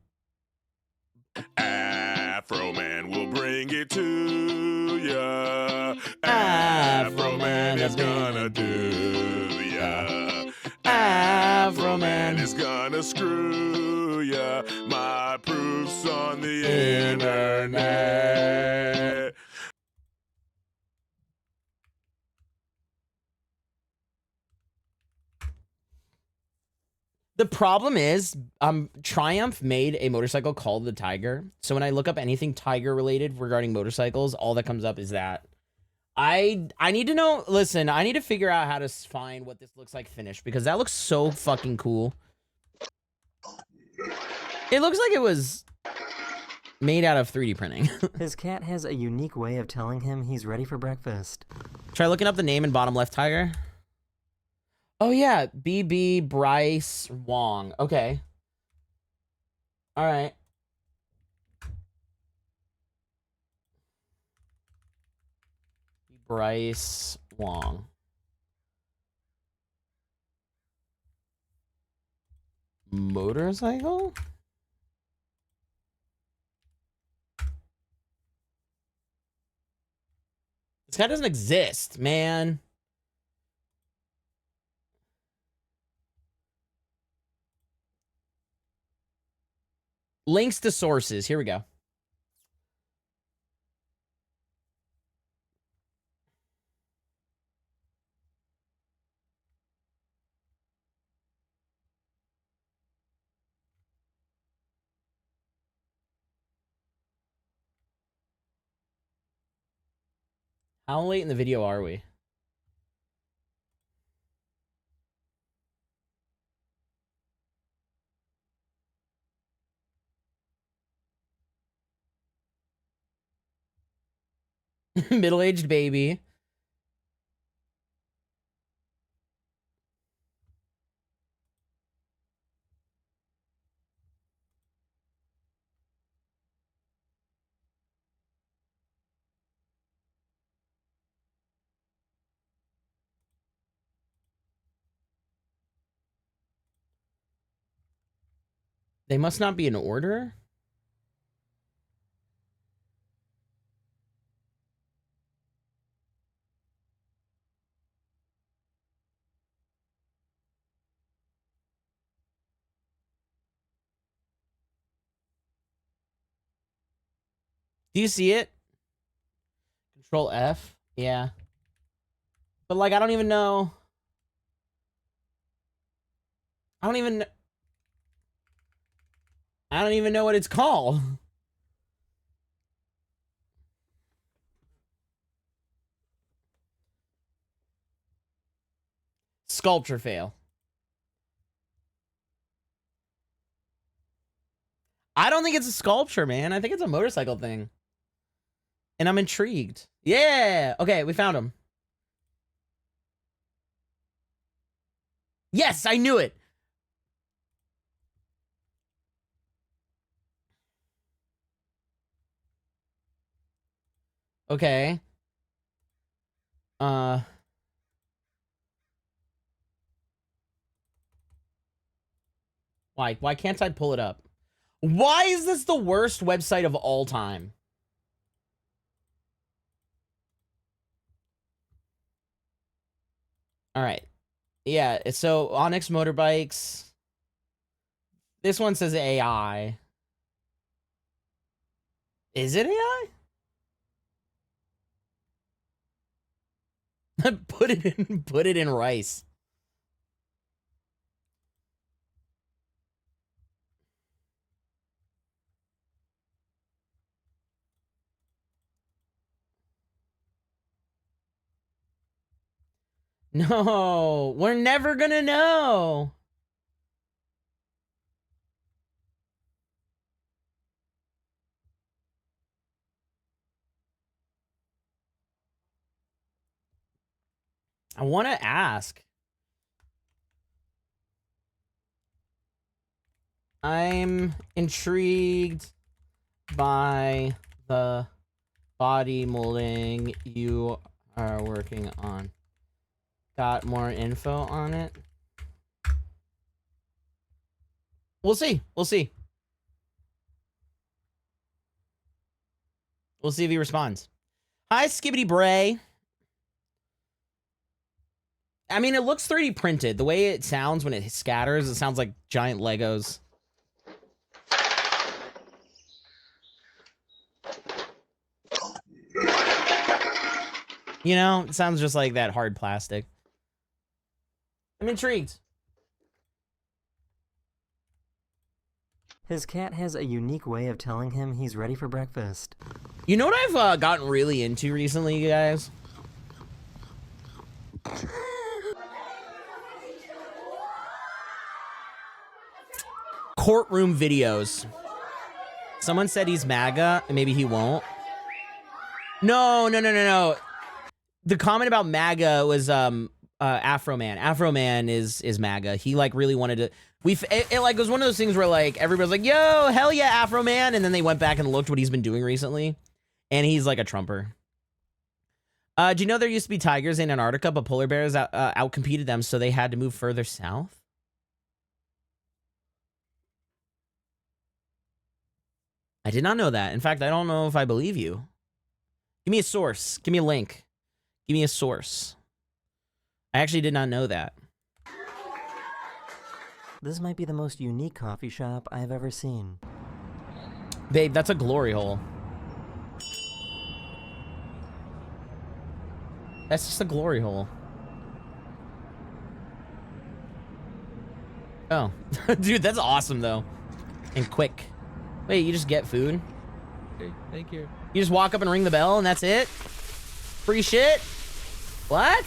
Afro Man will bring it to ya. Afro Man is gonna do ya. Afro Man is gonna screw ya. My proof's on the internet. The problem is, Triumph made a motorcycle called the Tiger. So when I look up anything Tiger related regarding motorcycles, all that comes up is that. I need to know, listen, I need to figure out how to find what this looks like finished because that looks so fucking cool. It looks like it was made out of 3D printing. His cat has a unique way of telling him he's ready for breakfast. Try looking up the name in bottom left, Tiger. Oh, yeah. BB Bryce Wong. Okay. All right. Bryce Wong. Motorcycle? This guy doesn't exist, man. Links to sources. Here we go. How late in the video are we? Middle-aged baby. They must not be in order. Do you see it? Control F? Yeah. But like, I don't even know. I don't even know what it's called. Sculpture fail. I don't think it's a sculpture, man. I think it's a motorcycle thing. And I'm intrigued. Yeah. Okay, we found him. Yes, I knew it. Okay. Why can't I pull it up? Why is this the worst website of all time? All right. Yeah, so Onyx Motorbikes. This one says AI. Is it AI? put it in rice. No, we're never gonna know. I want to ask. I'm intrigued by the body molding you are working on. Got more info on it? We'll see. We'll see. We'll see if he responds. Hi, Skibbity Bray. I mean, it looks 3D printed. The way it sounds when it scatters, it sounds like giant Legos. You know, it sounds just like that hard plastic. I'm intrigued. His cat has a unique way of telling him he's ready for breakfast. You know what I've gotten really into recently, you guys? Courtroom videos. Someone said he's MAGA, and maybe he won't. No. The comment about MAGA was Afro Man. Afro Man is MAGA. He like really wanted to. It like was one of those things where like everybody's like, "Yo, hell yeah, Afro Man," and then they went back and looked what he's been doing recently, and he's like a Trumper. Do you know there used to be tigers in Antarctica, but polar bears outcompeted them, so they had to move further south? I did not know that. In fact, I don't know if I believe you. Give me a source. Give me a link. Give me a source. I actually did not know that. This might be the most unique coffee shop I've ever seen. Babe, that's a glory hole. That's just a glory hole. Oh. Dude, that's awesome, though. And quick. Wait, you just get food? Hey, thank you. You just walk up and ring the bell and that's it? Free shit? What?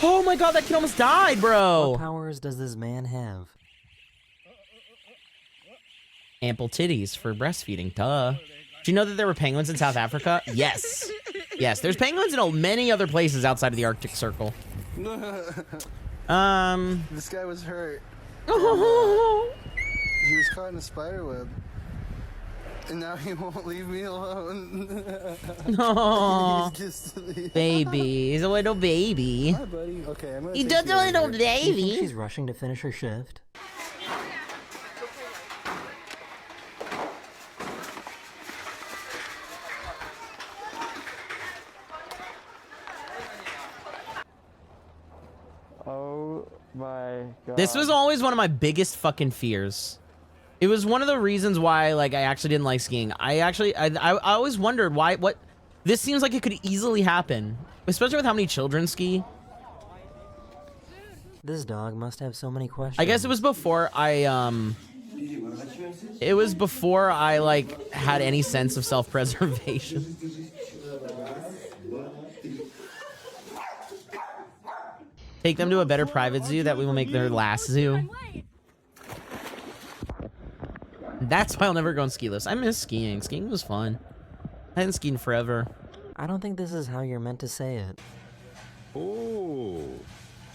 Oh my god, that kid almost died, bro! What powers does this man have? Ample titties for breastfeeding, duh. Do you know that there were penguins in South Africa? Yes. Yes, there's penguins in many other places outside of the Arctic Circle. This guy was hurt. He was caught in a spider web. And now he won't leave me alone. Oh, Just baby. He's a little baby. Hi, buddy. Okay, I'm gonna He take does you a over little here. Do you think baby. she's rushing to finish her shift? Oh my god. This was always one of my biggest fucking fears. It was one of the reasons why, like, I actually didn't like skiing. I always wondered what. This seems like it could easily happen, especially with how many children ski. This dog must have so many questions. I guess it was before it was before I like had any sense of self-preservation. Take them to a better private zoo that we will make their last zoo. That's why I'll never go on ski lifts. I miss skiing. Skiing was fun. I hadn't skied in forever. I don't think this is how you're meant to say it. Oh,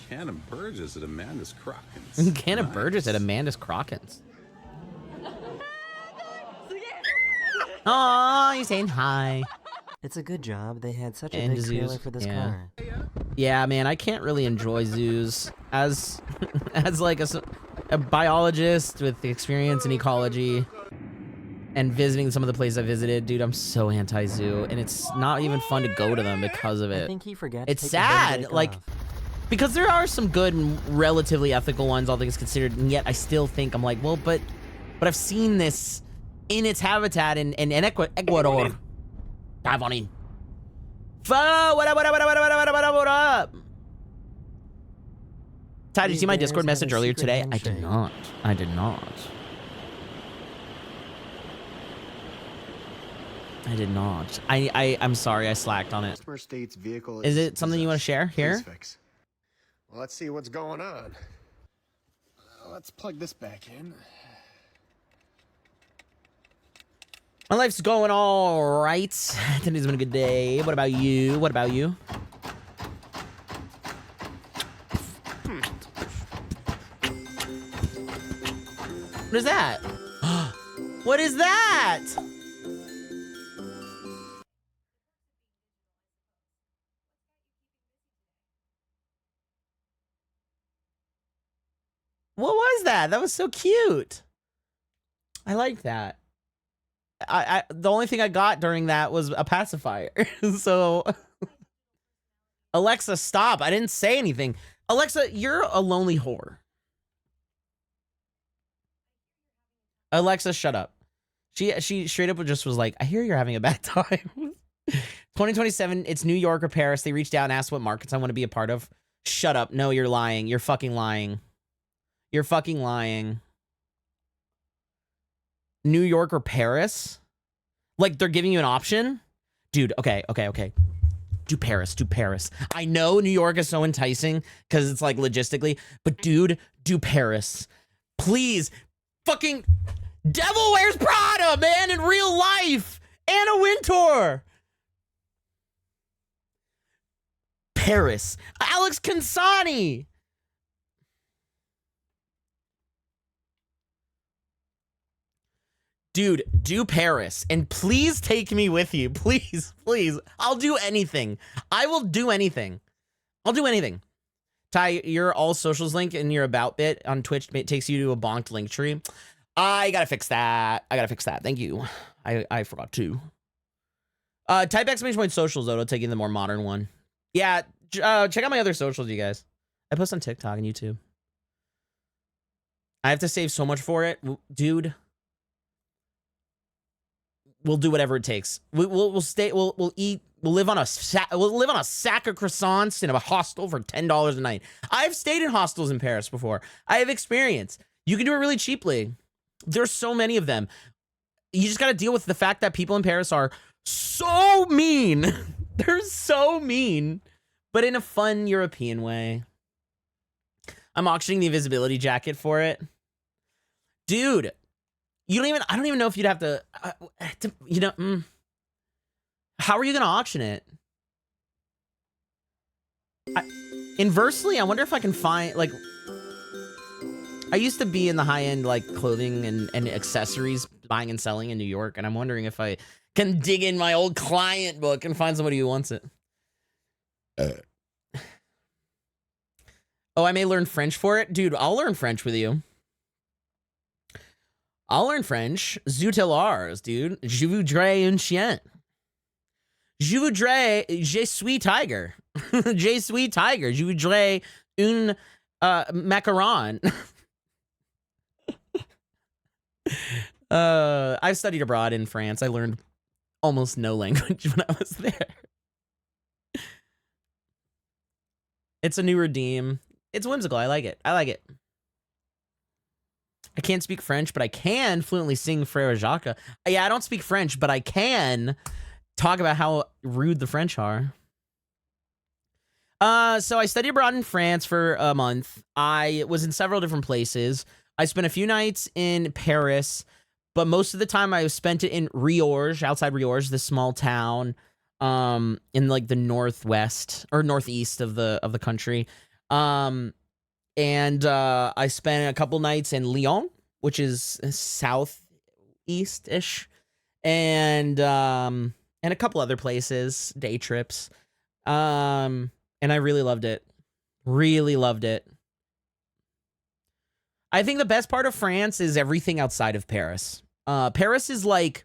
Cannon Burgess at Amanda's Crockins. Cannon Burgess at Amanda's Crockins. Aw, you're saying hi. It's a good job. They had such a And big trailer zoos, for this yeah. car. Yeah, man, I can't really enjoy zoos as like a biologist with experience in ecology and visiting some of the places I visited. Dude, I'm so anti-zoo, and it's not even fun to go to them because of it. I think he forgot. It's to take the sad, break like, off. because there are some good and relatively ethical ones, all things considered, and yet I still think I'm like, well, but I've seen this in its habitat in Ecuador. Dive on in. What up? Ty, did you see my Discord message earlier today? I did not. I did not. I did not. I'm sorry, I slacked on it. Customer state's vehicle Is it something you want to share here? Please fix. Well, let's see what's going on. Let's plug this back in. My life's going all right. Today's been a good day. What about you? What about you? What is that? What is that? What was that? That was so cute. I like that. The only thing I got during that was a pacifier. So Alexa, stop. I didn't say anything. Alexa, you're a lonely whore. Alexa, shut up. She straight up just was like, I hear you're having a bad time. 2027, it's New York or Paris. They reached out and asked what markets I want to be a part of. Shut up. No, you're lying. You're fucking lying. You're fucking lying. New York or Paris? Like, they're giving you an option? Dude, okay. Do Paris. I know New York is so enticing because it's like logistically, but dude, do Paris. Please. Fucking Devil Wears Prada, man, in real life. Anna Wintour. Paris. Alex Consani. Dude, do Paris. And please take me with you. Please. I'll do anything. I will do anything. I'll do anything. Ty, your all socials link in your about bit on Twitch takes you to a bonked link tree. I gotta fix that. Thank you. I forgot to. Type exclamation socials, though. It'll take you to the more modern one. Yeah, check out my other socials, you guys. I post on TikTok and YouTube. I have to save so much for it. Dude. We'll do whatever it takes. We'll stay. We'll eat. We'll live on a sack of croissants in a hostel for $10 a night. I've stayed in hostels in Paris before. I have experience. You can do it really cheaply. There's so many of them. You just got to deal with the fact that people in Paris are so mean. They're so mean, but in a fun European way. I'm auctioning the invisibility jacket for it, dude. I don't even know if you'd have to, how are you going to auction it? Inversely, I wonder if I can find, like, I used to be in the high-end, like, clothing and accessories buying and selling in New York, and I'm wondering if I can dig in my old client book and find somebody who wants it. Oh, I may learn French for it? Dude, I'll learn French with you. I'll learn French. Zoutillars, dude. Je voudrais un chien. Je suis tiger. Je suis tiger. Je voudrais un macaron. I've studied abroad in France. I learned almost no language when I was there. It's a new redeem. It's whimsical. I like it. I can't speak French, but I can fluently sing Frère Jacques. Yeah, I don't speak French, but I can talk about how rude the French are. So I studied abroad in France for a month. I was in several different places. I spent a few nights in Paris, but most of the time I spent it in Riorges, outside Riorges, this small town. in like the northwest or northeast of the country. And I spent a couple nights in Lyon, which is southeast-ish, and a couple other places, day trips. And I really loved it. Really loved it. I think the best part of France is everything outside of Paris. Paris is like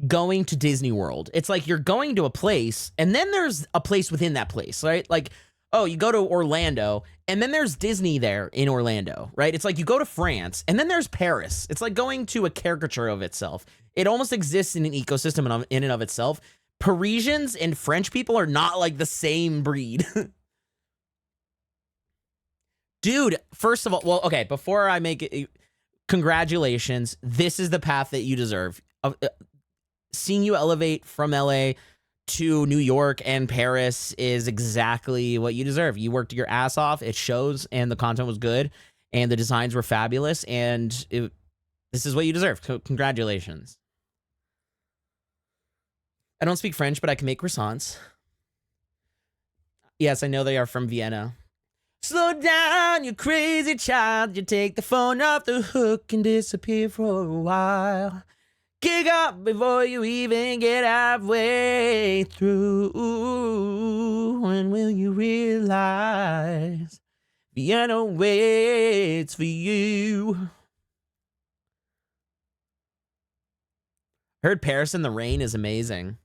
going to Disney World. It's like you're going to a place, and then there's a place within that place, right? Like, oh, you go to Orlando, and then there's Disney there in Orlando, right? It's like you go to France, and then there's Paris. It's like going to a caricature of itself. It almost exists in an ecosystem in and of itself. Parisians and French people are not like the same breed. Dude, first of all, well, okay, before I make it, congratulations. This is the path that you deserve. Seeing you elevate from LA to New York and Paris is exactly what you deserve. You worked your ass off. It shows, and the content was good, and the designs were fabulous, and this is what you deserve. So congratulations. I don't speak French, but I can make croissants. Yes, I know they are from Vienna. Slow down, you crazy child. You take the phone off the hook and disappear for a while. Kick up before you even get halfway through. When will you realize Vienna waits for you? Heard Paris in the Rain is amazing.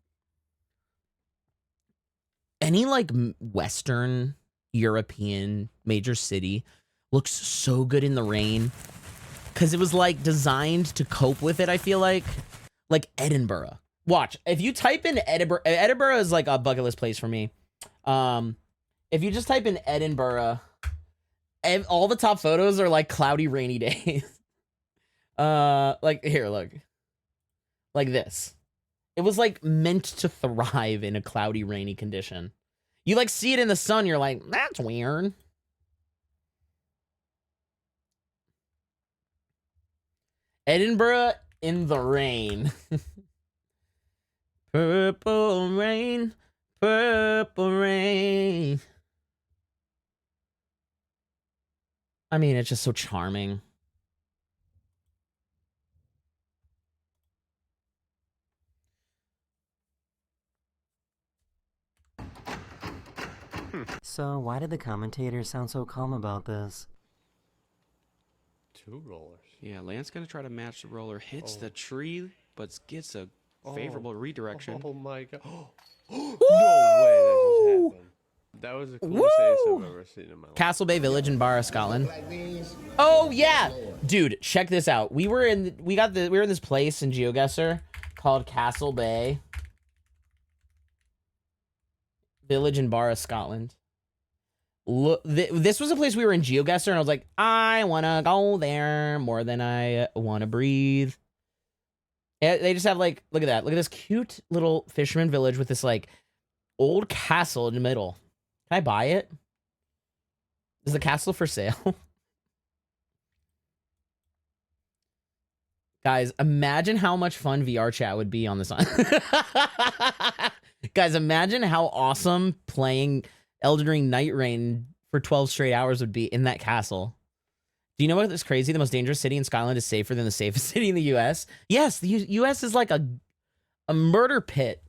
Any like Western European major city looks so good in the rain because it was like designed to cope with it. I feel like Edinburgh. Watch, if you type in Edinburgh is like a bucket list place for me. If you just type in Edinburgh, all the top photos are like cloudy, rainy days. Like here, look, like this. It was like meant to thrive in a cloudy, rainy condition. You like see it in the sun, you're like, that's weird. Edinburgh in the rain. Purple rain, purple rain. I mean, it's just so charming. So, why did the commentators sound so calm about this? 2 rollers. Yeah, Lance gonna try to match the roller, hits the tree, but gets a favorable redirection. Oh my god. No way that just happened. That was the coolest ace I've ever seen in my life. Castle Bay Village in Barra, Scotland. Oh yeah, dude, check this out. We were in this place in GeoGuessr called Castle Bay Village in Barra, Scotland. Look, this was a place we were in GeoGuessr, and I was like, I wanna go there more than I wanna breathe. And they just have like, look at that, look at this cute little fisherman village with this like old castle in the middle. Can I buy it? Is the castle for sale? Guys, imagine how much fun VR chat would be on this. Guys, imagine how awesome playing Elden Ring Night Rain for 12 straight hours would be in that castle. Do you know what is crazy? The most dangerous city in Scotland is safer than the safest city in the US. Yes, the US is like a murder pit.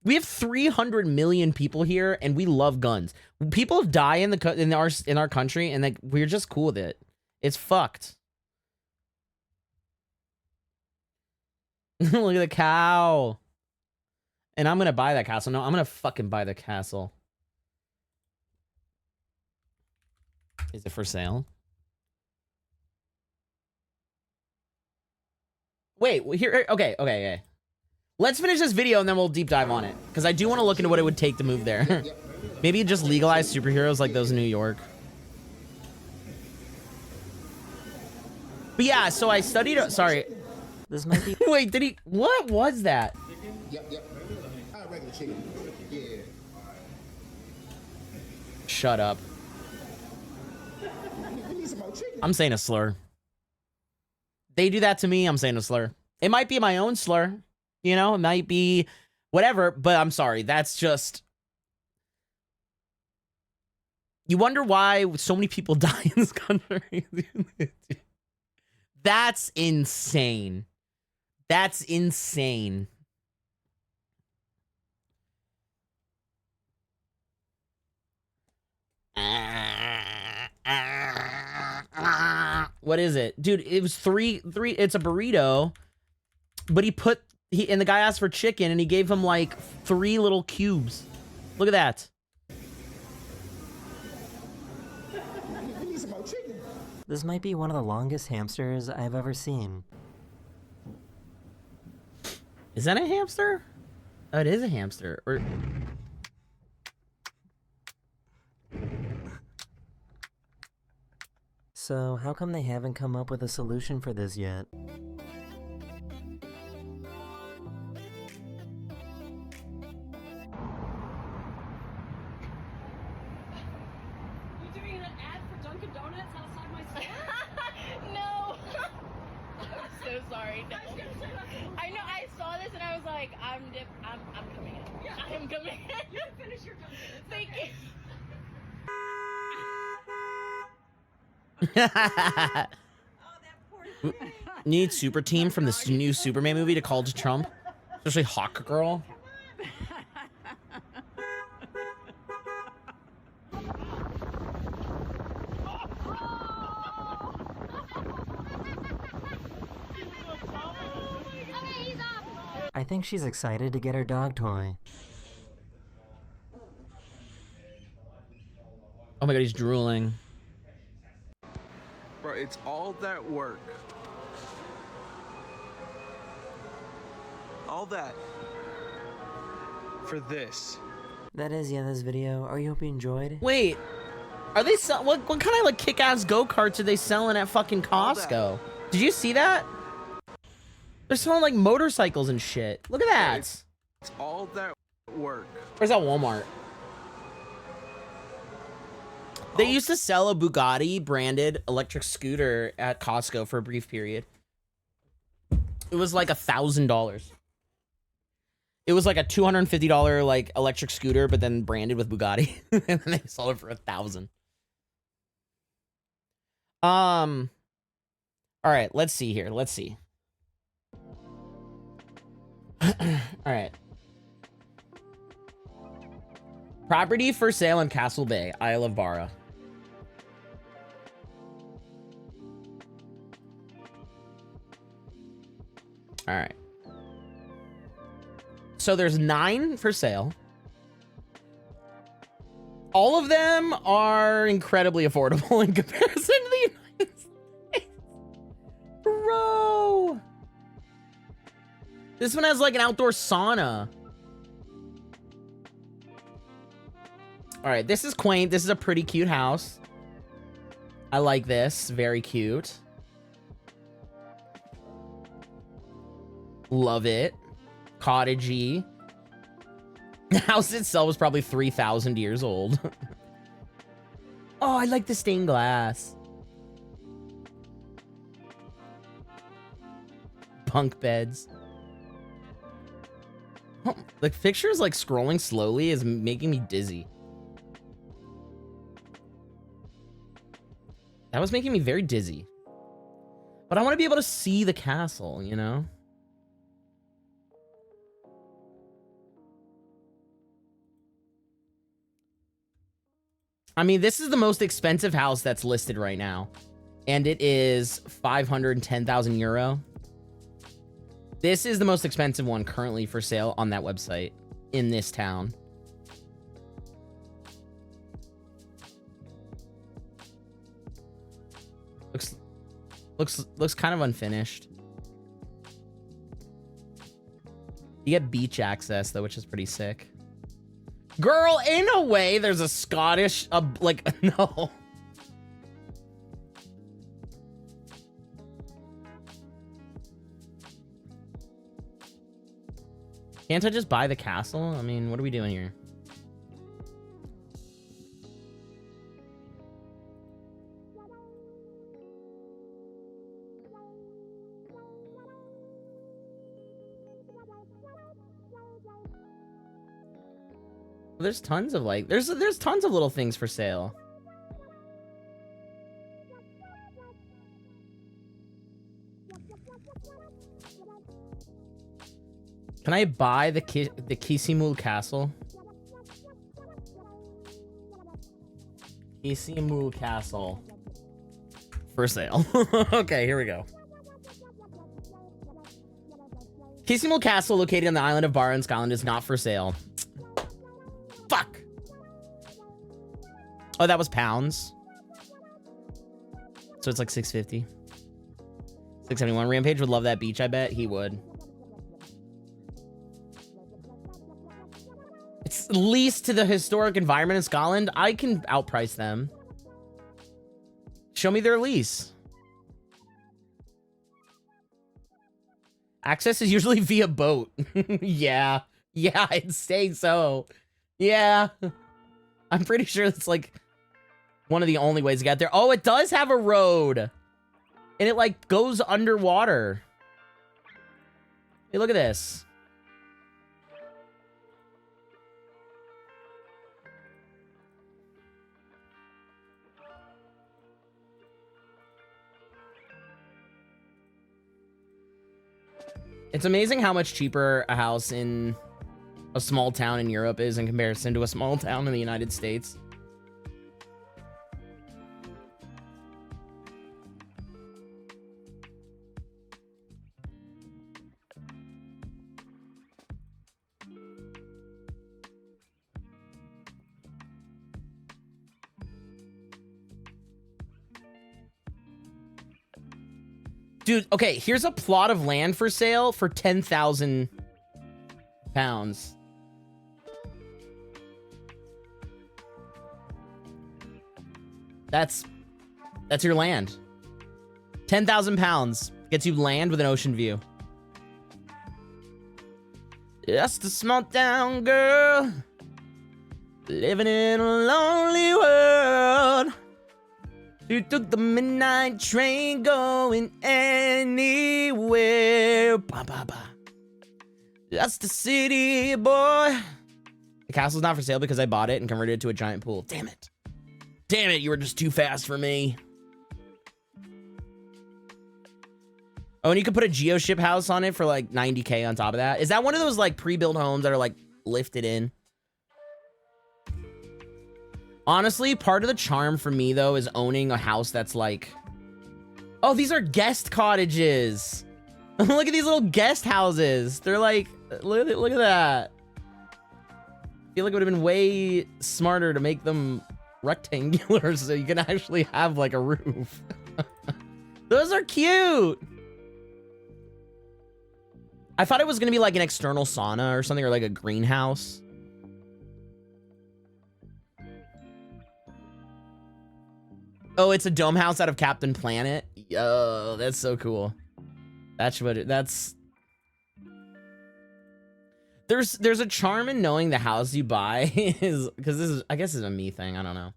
We have 300 million people here, and we love guns. People die in our country, and like we're just cool with it. It's fucked. Look at the cow. And I'm gonna buy that castle. No, I'm gonna fucking buy the castle. Is it for sale? Wait, here. Okay. Let's finish this video and then we'll deep dive on it. Because I do want to look into what it would take to move there. Maybe just legalize superheroes like those in New York. But yeah, so I studied... Sorry. This might be... Wait, did he... What was that? Yep. Regular chicken. Yeah. Shut up. I'm saying a slur. They do that to me, I'm saying a slur. It might be my own slur. You know, it might be whatever, but I'm sorry. That's just... You wonder why so many people die in this country. That's insane. That's insane. What is it? Dude, it was three, it's a burrito, but and the guy asked for chicken and he gave him like 3 little cubes. Look at that. This might be one of the longest hamsters I've ever seen. Is that a hamster? Oh, it is a hamster. Or... So, how come they haven't come up with a solution for this yet? You doing an ad for Dunkin' Donuts outside my store? No. I'm so sorry. No. I know. I saw this and I was like, I'm coming in. Yeah. I'm coming in. You can finish your Dunkin'. Thank you. Need super team from this new Superman movie to call to Trump, especially Hawk Girl. I think she's excited to get her dog toy. Oh my god, he's drooling. Bro, it's all that work. All that. For this. That is the end of this video. I hope you enjoyed. Wait, are they what kind of like kick-ass go-karts are they selling at fucking Costco? Did you see that? They're selling like motorcycles and shit. Look at that. It's all that work. Where's that Walmart? They used to sell a Bugatti branded electric scooter at Costco for a brief period. It was like $1,000. It was like a $250 like electric scooter, but then branded with Bugatti, and then they sold it for $1,000. All right, let's see here. Let's see. All right. Property for sale in Castle Bay, Isle of Barra. All right. So there's 9 for sale. All of them are incredibly affordable in comparison to the United States. Bro. This one has like an outdoor sauna. All right, this is quaint. This is a pretty cute house. I like this. Very cute. Love it. Cottagey. The house itself was probably 3,000 years old. Oh, I like the stained glass. Bunk beds. Oh, the picture is like scrolling slowly is making me dizzy. That was making me very dizzy. But I want to be able to see the castle, you know? I mean, this is the most expensive house that's listed right now. And it is 510,000 euro. This is the most expensive one currently for sale on that website in this town. Looks kind of unfinished. You get beach access though, which is pretty sick. Girl, in a way, there's a Scottish, like, no. Can't I just buy the castle? I mean, what are we doing here? There's tons of like, there's tons of little things for sale. Can I buy the Kisimul Castle? Kisimul Castle. For sale. Okay, here we go. Kisimul Castle, located on the island of Barra in Scotland, is not for sale. Fuck. Oh, that was pounds. So it's like 650. 671. Rampage would love that beach, I bet. He would. It's leased to the historic environment in Scotland. I can outprice them. Show me their lease. Access is usually via boat. Yeah. Yeah, I'd say so. Yeah. I'm pretty sure it's like one of the only ways to get there. Oh, it does have a road. And it like goes underwater. Hey, look at this. It's amazing how much cheaper a house in a small town in Europe is in comparison to a small town in the United States. Dude, okay, here's a plot of land for sale for 10,000 pounds. That's your land. 10,000 pounds gets you land with an ocean view. Just a small town girl living in a lonely world. You took the midnight train going anywhere. Ba, ba, ba. That's the city, boy. The castle's not for sale because I bought it and converted it to a giant pool. Damn it. Damn it, you were just too fast for me. Oh, and you could put a geoship house on it for like 90K on top of that. Is that one of those like pre-built homes that are like lifted in? Honestly, part of the charm for me, though, is owning a house that's like... Oh, these are guest cottages. Look at these little guest houses. They're like... Look at that. I feel like it would have been way smarter to make them rectangular so you can actually have like a roof. Those are cute. I thought it was going to be like an external sauna or something, or like a greenhouse. Oh, it's a dome house out of Captain Planet. Yo, that's so cool. That's what it, that's... There's a charm in knowing the house you buy is, because this is, I guess, is a me thing. I don't know.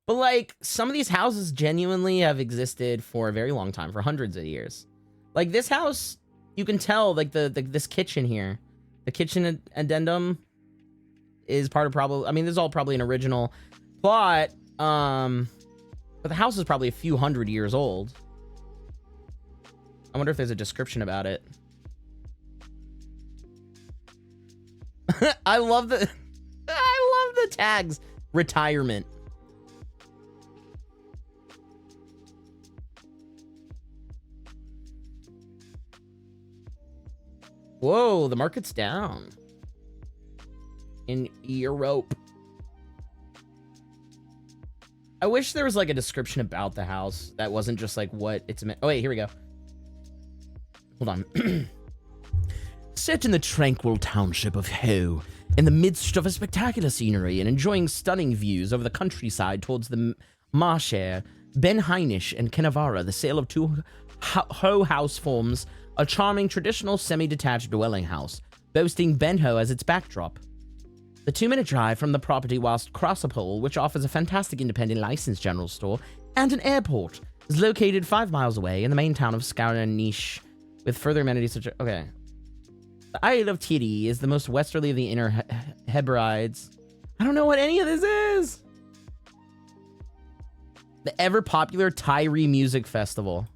But like, some of these houses genuinely have existed for a very long time, for hundreds of years. Like this house, you can tell, like this kitchen here, the kitchen addendum is part of probably, I mean, this is all probably an original plot. But the house is probably a few hundred years old. I wonder if there's a description about it. I love the tags. Retirement. Whoa, the market's down in Europe. I wish there was like a description about the house that wasn't just like what it's meant. Oh wait, here we go. Hold on. Set in the tranquil township of Hoe, in the midst of a spectacular scenery and enjoying stunning views over the countryside towards the Marshare, Ben Heinisch and Kenavara, the sale of two Hoe house forms a charming traditional semi-detached dwelling house, boasting Ben Hoe as its backdrop. The 2-minute drive from the property, whilst Crossapole, which offers a fantastic independent licensed general store and an airport, is located 5 miles away in the main town of Scarniche, with further amenities such as... Okay. The Isle of Tiddy is the most westerly of the Inner Hebrides. I don't know what any of this is. The ever popular Tyree Music Festival.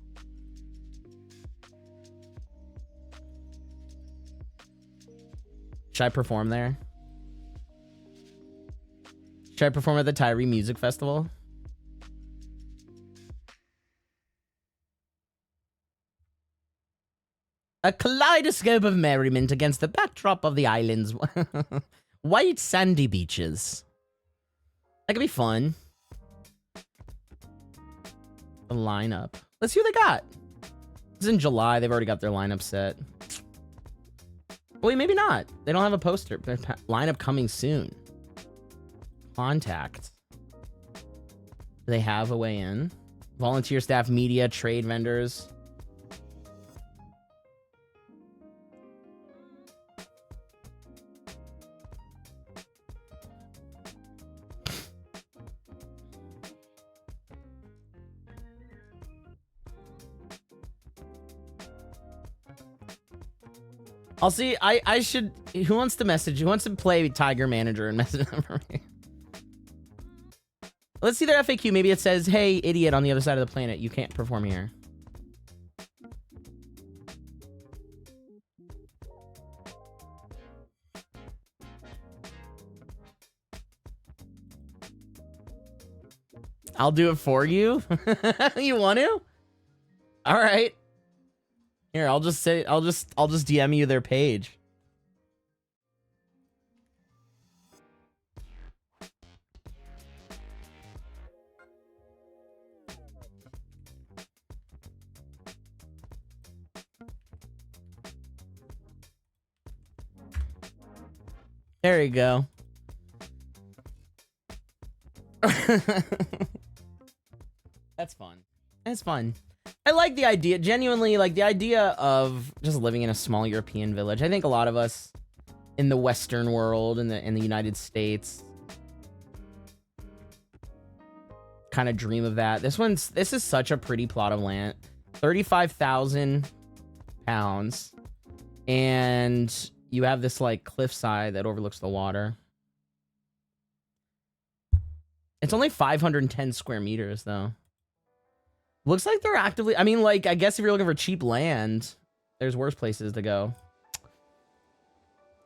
Should I perform there? Should I perform at the Tyree Music Festival? A kaleidoscope of merriment against the backdrop of the island's white sandy beaches. That could be fun. The lineup. Let's see what they got. It's in July. They've already got their lineup set. Wait, maybe not. They don't have a poster. Lineup coming soon. Contact. Do they have a way in? Volunteer staff, media, trade vendors. I'll see. I should. Who wants to message? Who wants to play Tiger Manager and message them for me? Let's see their FAQ. Maybe it says, "Hey, idiot on the other side of the planet, you can't perform here." I'll do it for you. You want to? All right. Here, I'll just DM you their page. There you go. That's fun. That's fun. I like the idea, genuinely, like the idea of just living in a small European village. I think a lot of us in the Western world, in the United States, kind of dream of that. This is such a pretty plot of land. 35,000 pounds. And you have this like cliffside that overlooks the water. It's only 510 square meters though. Looks like they're actively, I mean, like, I guess if you're looking for cheap land, there's worse places to go.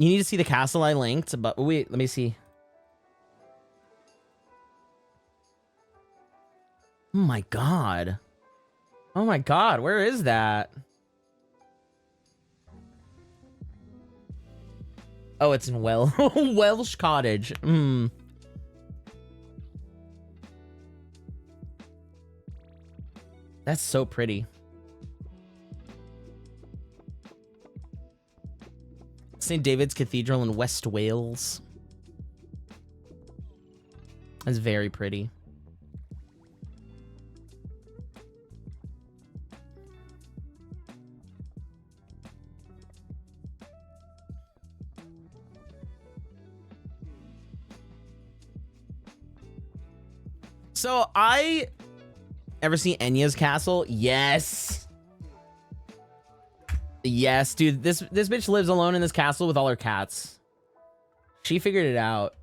You need to see the castle I linked, but wait, let me see. Oh my god. Oh my god, where is that? Oh, it's in Welsh Cottage. That's so pretty. St. David's Cathedral in West Wales. That's very pretty. So ever see Enya's castle? Yes. Yes, dude. This bitch lives alone in this castle with all her cats. She figured it out.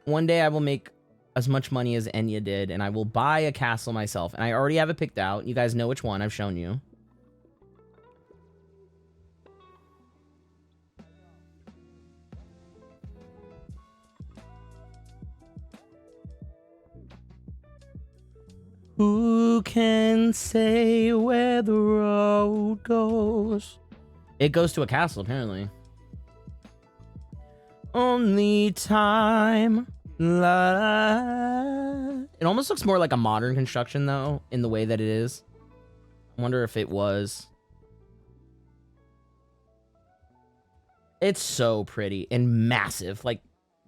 One day I will make as much money as Enya did, and I will buy a castle myself. And I already have it picked out. You guys know which one. I've shown you. Who can say where the road goes? It goes to a castle, apparently. Only time. La, la. It almost looks more like a modern construction, though, in the way that it is. I wonder if it was. It's so pretty and massive. Like,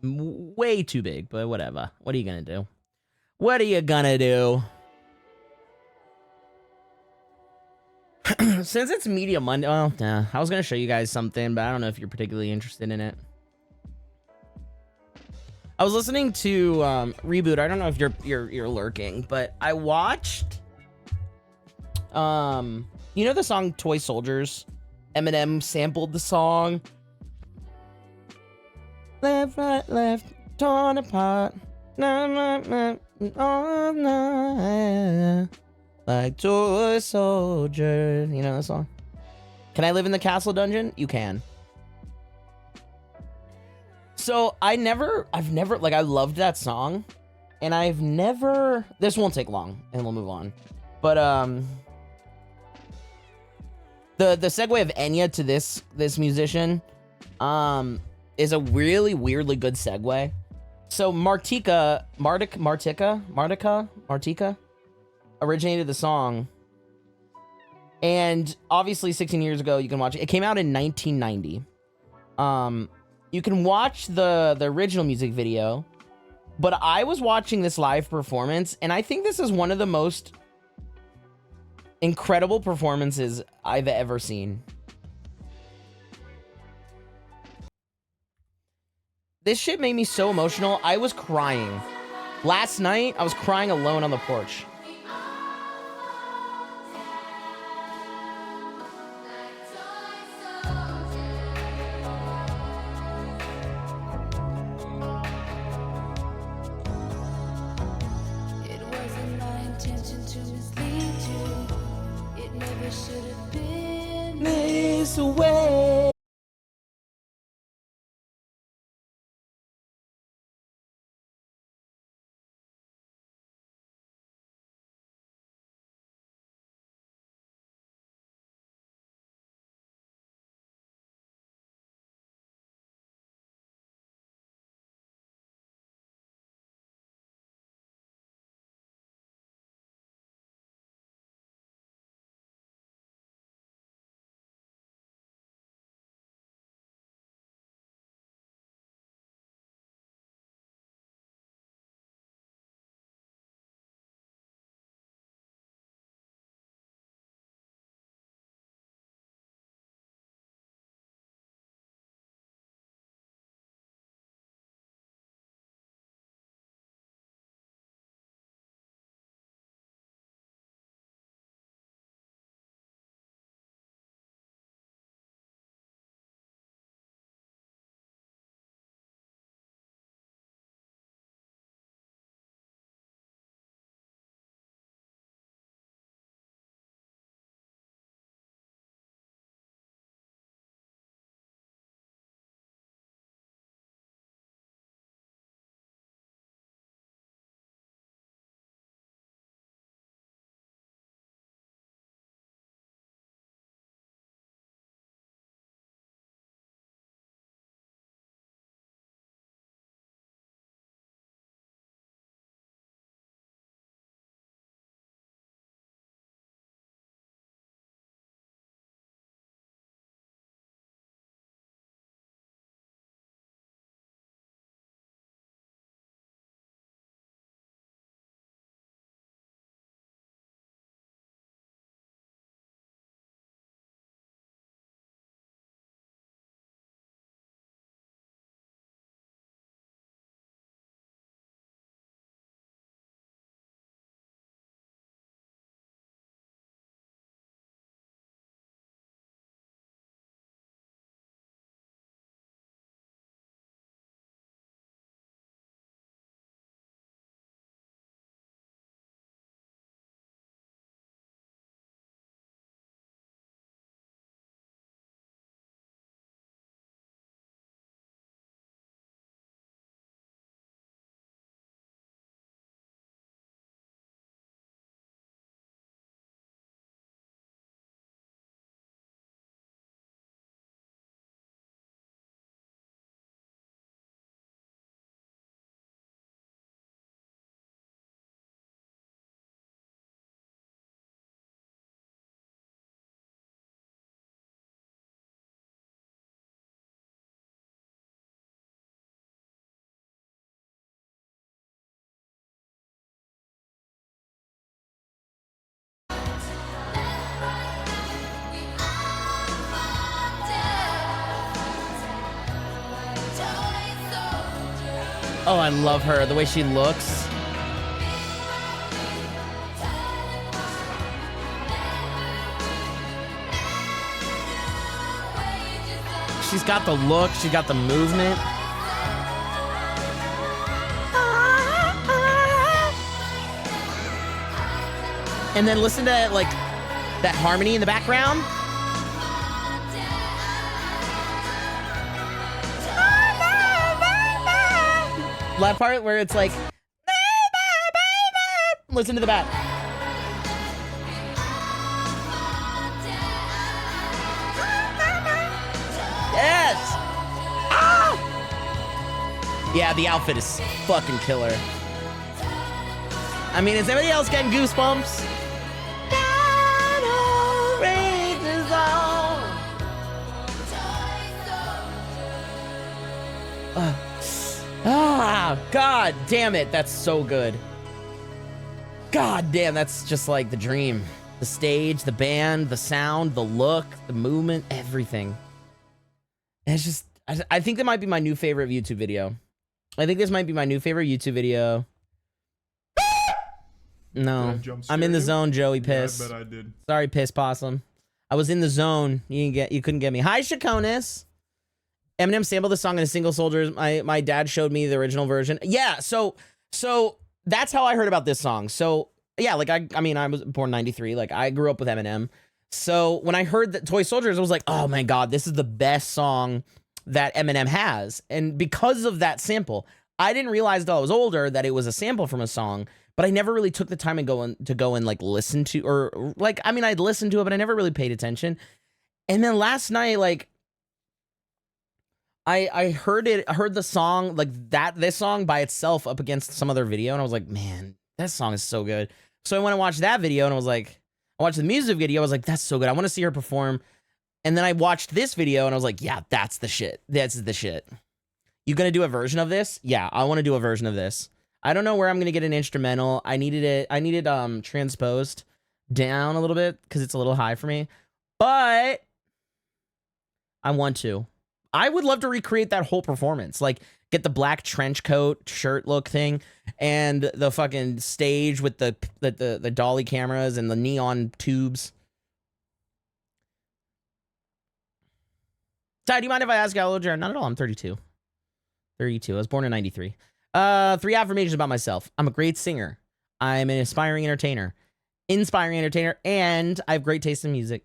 way too big, but whatever. What are you gonna do? What are you gonna do? Since it's Media Monday, well, yeah, I was gonna show you guys something, but I don't know if you're particularly interested in it. I was listening to Reboot. I don't know if you're lurking, but I watched you know the song Toy Soldiers? Eminem sampled the song. left, torn apart. All night, like toy soldiers. You know that song? Can I live in the castle dungeon? You can. So I've never, like, I loved that song, and I've never, this won't take long, and we'll move on. But, the segue of Enya to this musician, is a really weirdly good segue. So Martika originated the song, and obviously 16 years ago, you can watch it. It came out in 1990. You can watch the original music video, but I was watching this live performance, and I think this is one of the most incredible performances I've ever seen. This shit made me so emotional. I was crying. Last night, I was crying alone on the porch. This way. Oh, I love her, the way she looks. She's got the look, she got the movement. And then listen to like that harmony in the background. That part where it's like, listen to the bat. Yes. Ah! Yeah, the outfit is fucking killer. I mean, is anybody else getting goosebumps? Battle rages on. God damn it. That's so good. God damn, that's just like the dream. The stage, the band, the sound, the look, the movement, everything. It's just, I think that might be my new favorite YouTube video. I think this might be my new favorite YouTube video. No, I'm in the zone, Joey Piss. Yeah, I bet I did. Sorry, Piss Possum. I was in the zone. You couldn't get me. Hi, Shakonis. Eminem sampled the song in a Single Soldiers. My dad showed me the original version. Yeah, so that's how I heard about this song. So yeah, like I mean, I was born '93. Like I grew up with Eminem. So when I heard that Toy Soldiers, I was like, oh my God, this is the best song that Eminem has. And because of that sample, I didn't realize until I was older that it was a sample from a song. But I never really took the time to go and like listen to, or like, I mean, I'd listen to it, but I never really paid attention. And then last night, like, I heard the song, like this song by itself up against some other video. And I was like, man, that song is so good. So I went and watched that video and I was like, I watched the music video. I was like, that's so good. I want to see her perform. And then I watched this video and I was like, yeah, that's the shit. That's the shit. You gonna do a version of this? Yeah, I want to do a version of this. I don't know where I'm gonna get an instrumental. I needed transposed down a little bit because it's a little high for me. But I want to. I would love to recreate that whole performance. Like get the black trench coat shirt look thing and the fucking stage with the dolly cameras and the neon tubes. Ty, do you mind if I ask how old you are? Not at all. I'm 32. 32. I was born in 93. 3 affirmations about myself. I'm a great singer. I'm an inspiring entertainer, and I have great taste in music.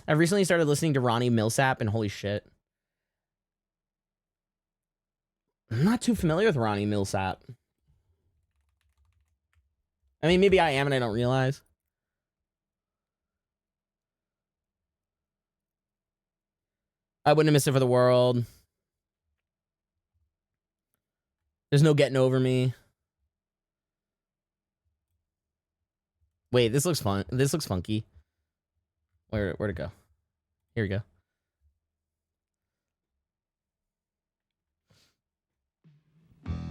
I've recently started listening to Ronnie Millsap, and holy shit. I'm not too familiar with Ronnie Millsap. I mean, maybe I am and I don't realize. I wouldn't have missed it for the world. There's no getting over me. Wait, this looks fun. This looks funky. Where'd it go? Here we go.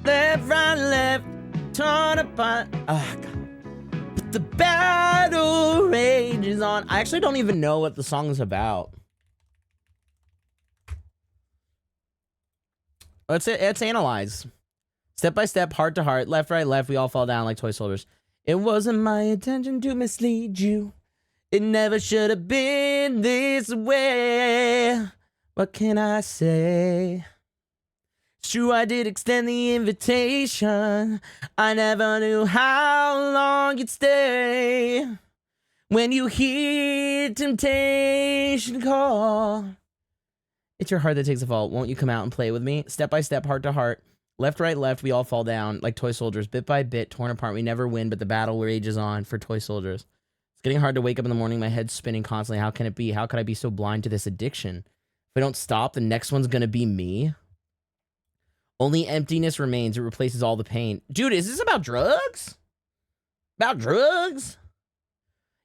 Left, right, left, torn apart. Oh, God. But the battle rages on. I actually don't even know what the song is about. Let's analyze. Step by step, heart to heart, left, right, left, we all fall down like toy soldiers. It wasn't my intention to mislead you. It never should have been this way. What can I say? It's true, I did extend the invitation. I never knew how long you'd stay. When you hear temptation call, it's your heart that takes the fall. Won't you come out and play with me? Step by step, heart to heart. Left, right, left, we all fall down like toy soldiers. Bit by bit, torn apart. We never win, but the battle rages on for toy soldiers. It's getting hard to wake up in the morning. My head's spinning constantly. How can it be? How could I be so blind to this addiction? If I don't stop, the next one's going to be me. Only emptiness remains. It replaces all the pain. Dude, is this about drugs? About drugs?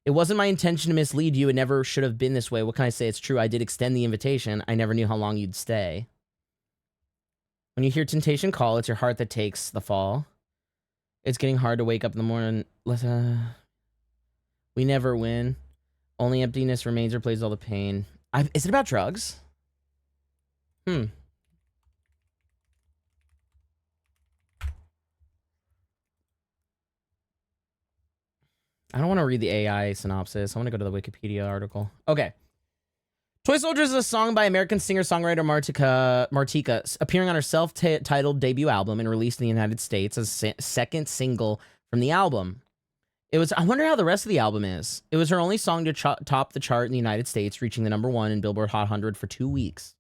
It wasn't my intention to mislead you. It never should have been this way. What can I say? It's true. I did extend the invitation. I never knew how long you'd stay. When you hear temptation call, it's your heart that takes the fall. It's getting hard to wake up in the morning. We never win. Only emptiness remains, replaces all the pain. Is it about drugs? I don't want to read the AI synopsis. I want to go to the Wikipedia article. Okay. Toy Soldiers is a song by American singer-songwriter Martika, appearing on her self-titled debut album and released in the United States as second single from the album. It was. I wonder how the rest of the album is. It was her only song to top the chart in the United States, reaching the #1 in Billboard Hot 100 for 2 weeks.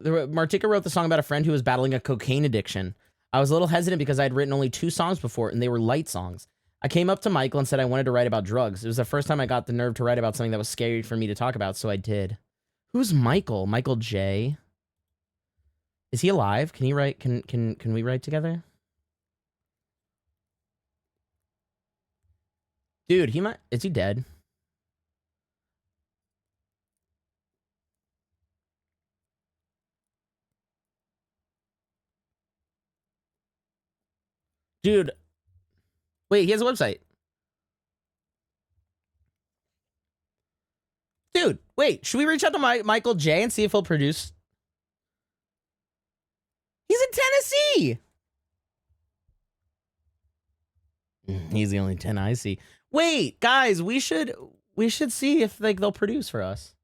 Martika wrote the song about a friend who was battling a cocaine addiction. I was a little hesitant because I had written only 2 songs before, and they were light songs. I came up to Michael and said I wanted to write about drugs. It was the first time I got the nerve to write about something that was scary for me to talk about, so I did. Who's Michael? Michael J? Is he alive? Can he write? Can we write together? Dude, he might. Is he dead? Dude. Wait, he has a website. Dude, wait. Should we reach out to Michael J and see if he'll produce? He's in Tennessee. He's the only 10 I see. Wait, guys, we should see if like they'll produce for us.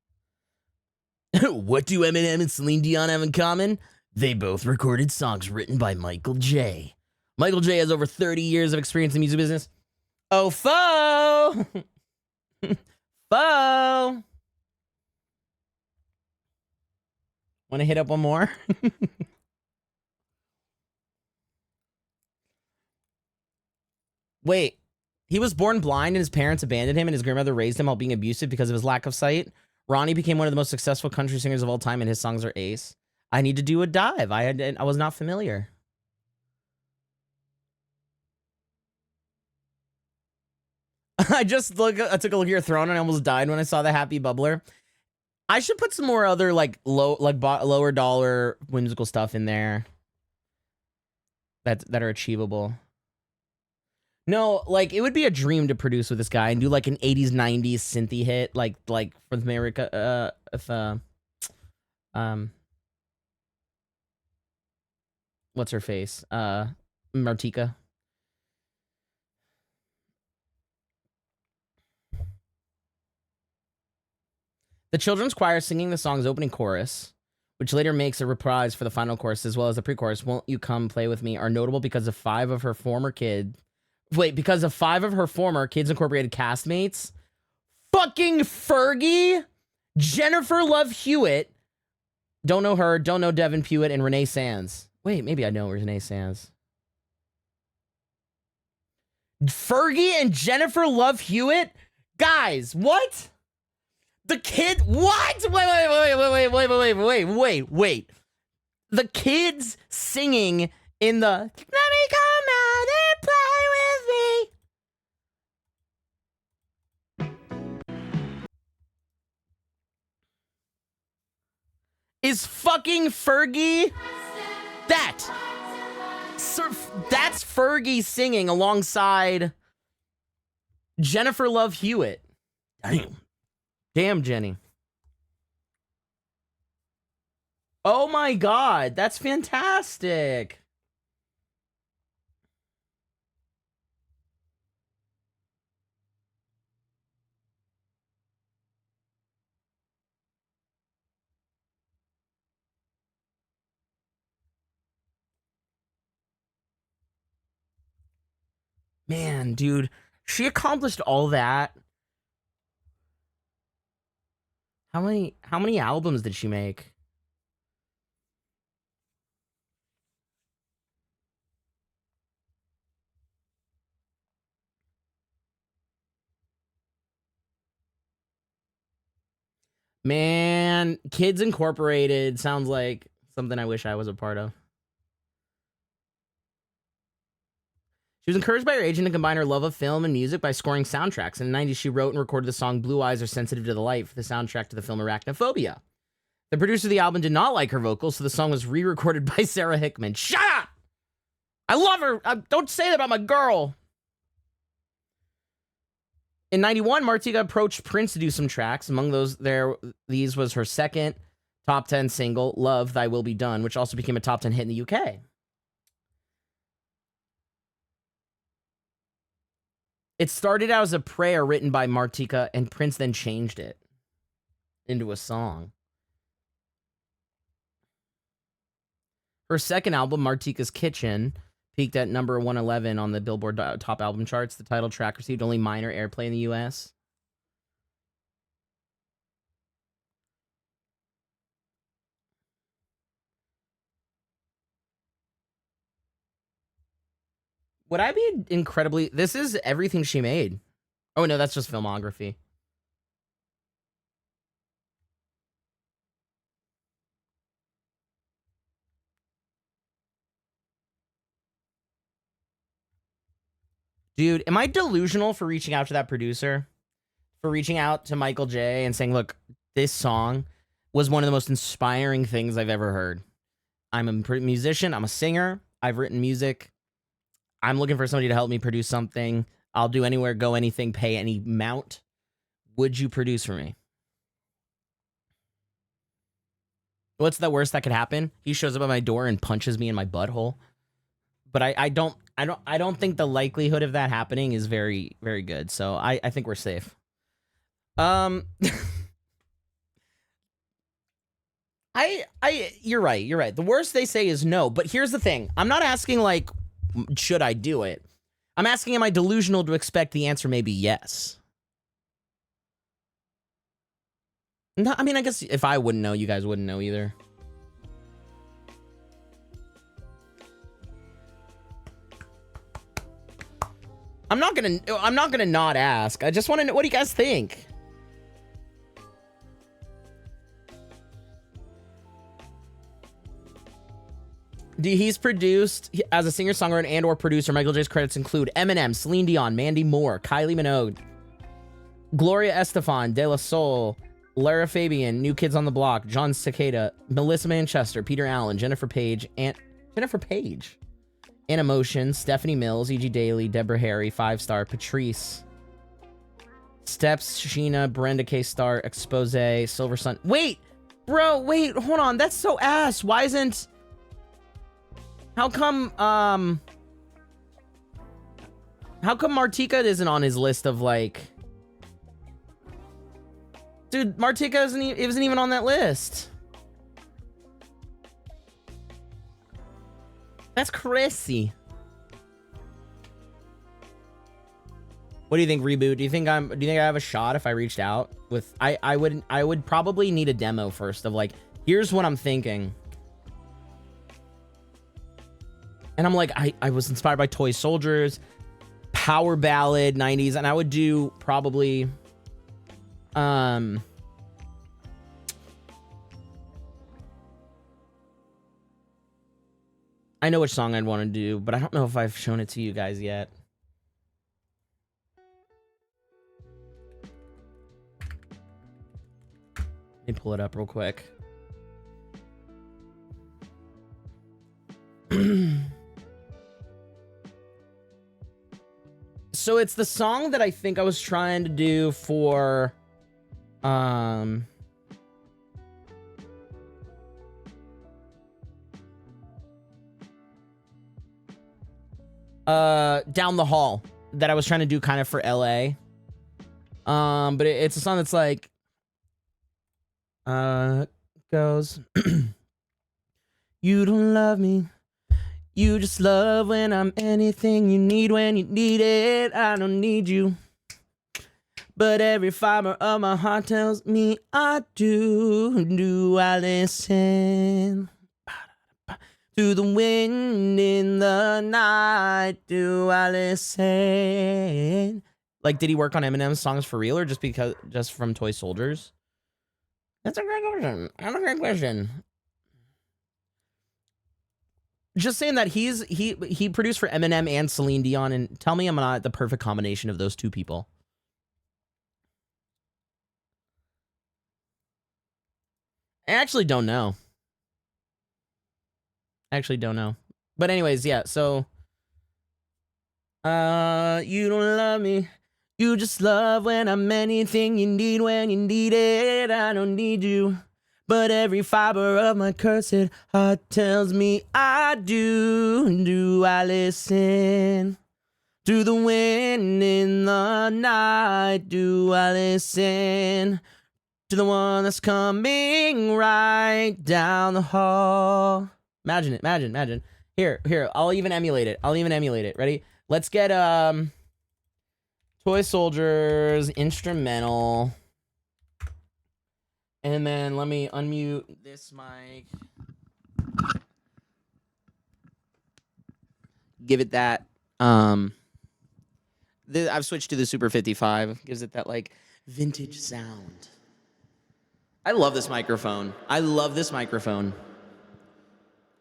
What do Eminem and Celine Dion have in common? They both recorded songs written by Michael J. Michael J has over 30 years of experience in the music business. Oh, foe! Foe! Want to hit up one more? Wait. He was born blind and his parents abandoned him and his grandmother raised him while being abusive because of his lack of sight. Ronnie became one of the most successful country singers of all time and his songs are ace. I need to do a dive. I was not familiar. I took a look at your throne and I almost died when I saw the happy bubbler. I should put some more other like lower dollar whimsical stuff in there that are achievable. No, like it would be a dream to produce with this guy and do like an 80s 90s synthy hit like for America what's her face? Martika. The children's choir singing the song's opening chorus, which later makes a reprise for the final chorus, as well as the pre-chorus, "Won't You Come Play With Me," are notable because of 5 of her former Kids Incorporated castmates. Fucking Fergie, Jennifer Love Hewitt, don't know her, don't know Devin Pewitt, and Renee Sands. Wait, maybe I know Renee Sands. Fergie and Jennifer Love Hewitt? Guys, what? The kid, what? Wait. The kids singing in the "Let me come out and play with me" is fucking Fergie. That's Fergie singing alongside Jennifer Love Hewitt. Damn, Jenny. Oh my God, that's fantastic. Man, dude, she accomplished all that. How many albums did she make? Man, Kids Incorporated sounds like something I wish I was a part of. She was encouraged by her agent to combine her love of film and music by scoring soundtracks. In the 90s, she wrote and recorded the song "Blue Eyes Are Sensitive to the Light" for the soundtrack to the film Arachnophobia. The producer of the album did not like her vocals, so the song was re-recorded by Sarah Hickman. Shut up! I love her! Don't say that about my girl! In 91, Martika approached Prince to do some tracks. Among these was her second top 10 single, "Love, Thy Will Be Done," which also became a top 10 hit in the UK. It started out as a prayer written by Martika, and Prince then changed it into a song. Her second album, Martika's Kitchen, peaked at number 111 on the Billboard top album charts. The title track received only minor airplay in the US. Would I be incredibly... This is everything she made. Oh, no, that's just filmography. Dude, am I delusional for reaching out to that producer? For reaching out to Michael J. and saying, look, this song was one of the most inspiring things I've ever heard. I'm a musician. I'm a singer. I've written music. I'm looking for somebody to help me produce something. I'll do anywhere, go anything, pay any amount. Would you produce for me? What's the worst that could happen? He shows up at my door and punches me in my butthole. But I don't think the likelihood of that happening is very, very good. So I think we're safe. You're right. The worst they say is no. But here's the thing. I'm not asking like, should I do it? I'm asking, am I delusional to expect the answer may be yes? No, I mean, I guess if I wouldn't know, you guys wouldn't know either. I'm not gonna not ask. I just want to know, what do you guys think? He's produced as a singer-songwriter and or producer. Michael J's credits include Eminem, Celine Dion, Mandy Moore, Kylie Minogue, Gloria Estefan, De La Soul, Lara Fabian, New Kids on the Block, John Cicada, Melissa Manchester, Peter Allen, Jennifer Page, Anna Motion, Stephanie Mills, E.G. Daily, Deborah Harry, 5-Star, Patrice, Steps, Sheena, Brenda K. Star, Expose, Silver Sun. Wait, bro, wait, hold on. That's so ass. Why isn't... How come Martika isn't on his list of like... Dude, Martika isn't even on that list. That's crazy. What do you think, Reboot? Do you think I have a shot if I reached out with... I would probably need a demo first of like, here's what I'm thinking. And I'm like, I was inspired by Toy Soldiers, power ballad, 90s, and I would do probably, I know which song I'd want to do, but I don't know if I've shown it to you guys yet. Let me pull it up real quick. So it's the song that I think I was trying to do for Down the Hall, that I was trying to do kind of for LA. But it's a song that's like goes you don't love me. You just love when I'm anything you need when you need it. I don't need you. But every fiber of my heart tells me I do. Do I listen to the wind in the night? Do I listen? Like, did he work on Eminem's songs for real or just from Toy Soldiers? That's a great question. That's a great question. Just saying that he produced for Eminem and Celine Dion, and tell me I'm not the perfect combination of those two people. I actually don't know. But anyways, yeah, so you don't love me. You just love when I'm anything you need when you need it. I don't need you. But every fiber of my cursed heart tells me I do. Do I listen to the wind in the night? Do I listen to the one that's coming right down the hall? Imagine it, imagine. Here. I'll even emulate it. Ready? Let's get Toy Soldiers instrumental. And then let me unmute this mic. Give it that. I've switched to the Super 55. Gives it that like vintage sound. I love this microphone. All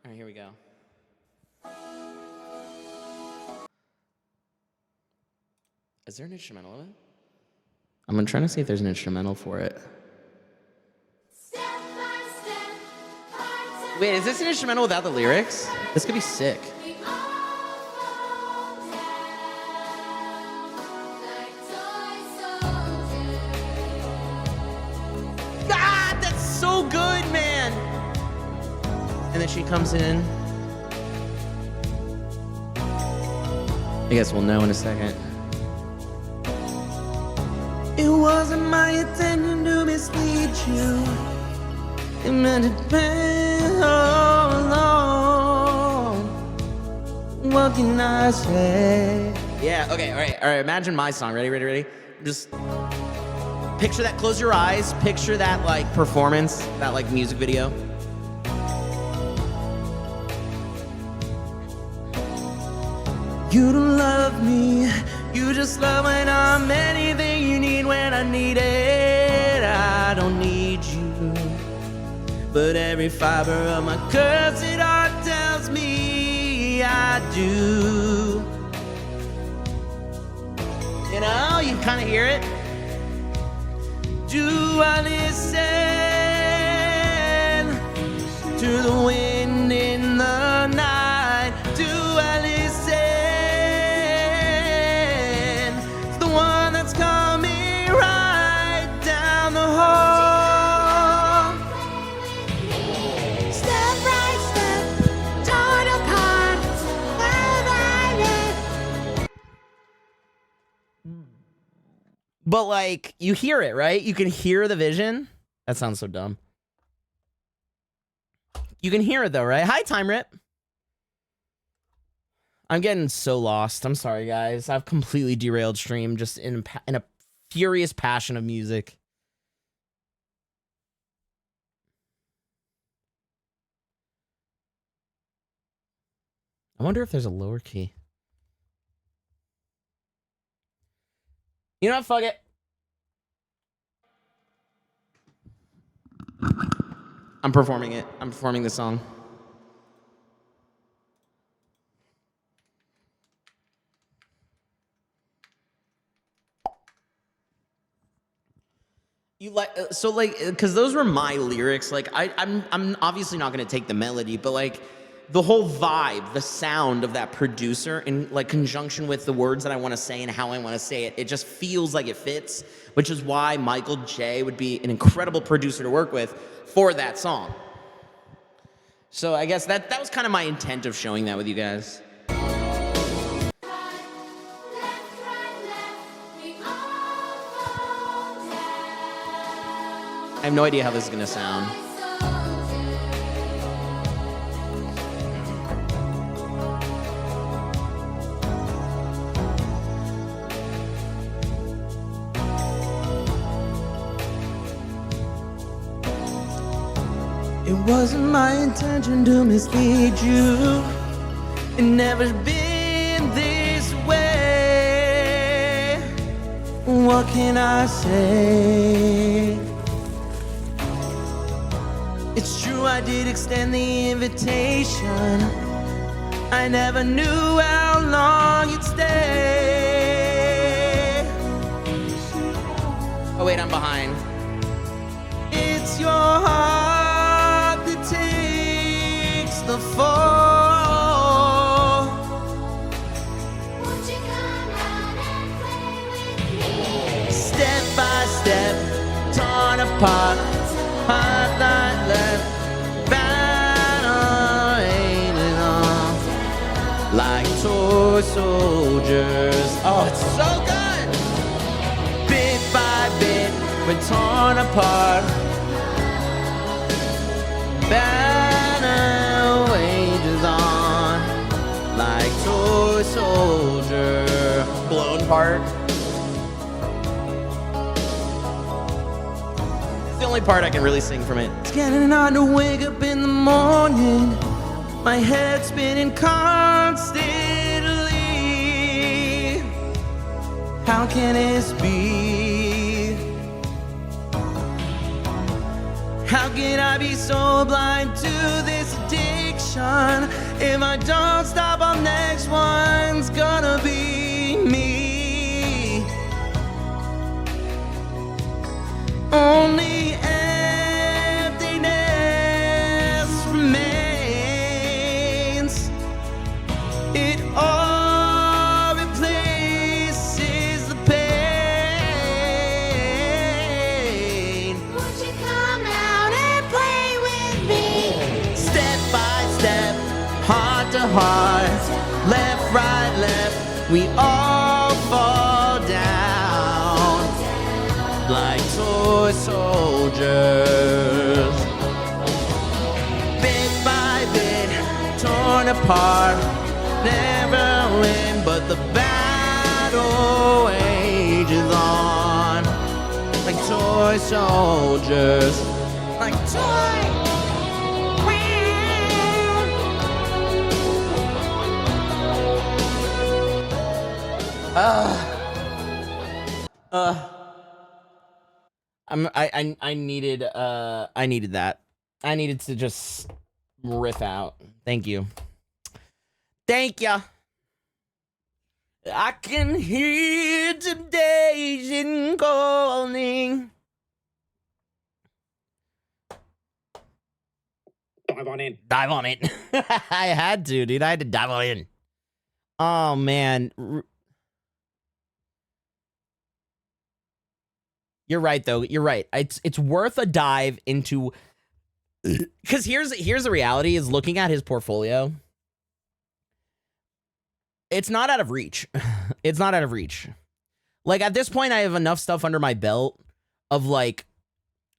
right, here we go. Is there an instrumental of it? I'm trying to see if there's an instrumental for it. Wait, is this an instrumental without the lyrics? This could be sick. Ah, that's so good, man! And then she comes in. I guess we'll know in a second. It wasn't my intention to mislead you. It meant it been all along. What can I say? Yeah, okay, all right. Imagine my song. Ready? Just picture that. Close your eyes. Picture that, like, performance, that, like, music video. You don't love me. You just love when I'm anything you need when I need it. I don't need you, but every fiber of my cursed heart tells me I do. You know, you kind of hear it. Do I listen to the wind in the night? Do I listen? One that's coming right down the hall. Step right step, torn apart. But like, you hear it, right? You can hear the vision. That sounds so dumb. You can hear it though, right? Hi, Time Rip. I'm getting so lost. I'm sorry, guys. I've completely derailed stream just in a furious passion of music. I wonder if there's a lower key. You know what? Fuck it. I'm performing it. I'm performing the song. You like so like because those were my lyrics. Like I'm obviously not gonna take the melody, but like the whole vibe, the sound of that producer in like conjunction with the words that I want to say and how I want to say it, it just feels like it fits, which is why Michael J would be an incredible producer to work with for that song. So I guess that was kind of my intent of showing that with you guys. I have no idea how this is gonna sound. It wasn't my intention to mislead you. It never been this way. What can I say? It's true, I did extend the invitation. I never knew how long you'd stay. Oh wait, I'm behind. It's your heart that takes the fall. Won't you come round and play with me? Step by step, torn apart. Heart light left, banner raining on like toy soldiers. Oh, it's so good! Bit by bit, we're torn apart. Banner wages on. soldier. Blown part. It's the only part I can really sing from it. It's getting hard to wake up in the morning. My head's spinning constantly. How can this be? How can I be so blind to this addiction? If I don't stop, our next one's gonna be me. Only emptiness remains. It all replaces the pain. Won't you come out and play with me? Step by step, heart to heart, left, right, left, we all fall down like toy soldiers. Bit by bit, torn apart, never win, but the battle wages on like toy soldiers, like toy. I needed that. I needed to just riff out. Thank you. Thank ya. I can hear temptation calling. Dive on in. Dive on it. I had to, dude. I had to dive on in. Oh man. You're right though. You're right. It's worth a dive into, because here's the reality is looking at his portfolio. It's not out of reach. It's not out of reach. Like at this point, I have enough stuff under my belt of like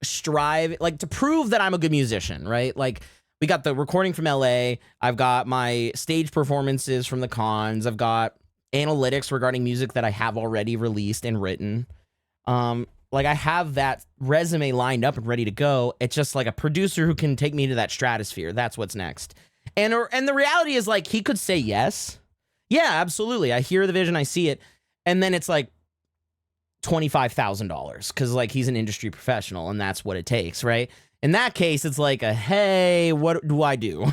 to prove that I'm a good musician, right? Like we got the recording from LA. I've got my stage performances from the cons. I've got analytics regarding music that I have already released and written. Like I have that resume lined up and ready to go. It's just like a producer who can take me to that stratosphere. That's what's next. And the reality is like he could say yes. Yeah, absolutely. I hear the vision, I see it. And then it's like $25,000 because like he's an industry professional and that's what it takes, right? In that case, it's like a, hey, what do I do?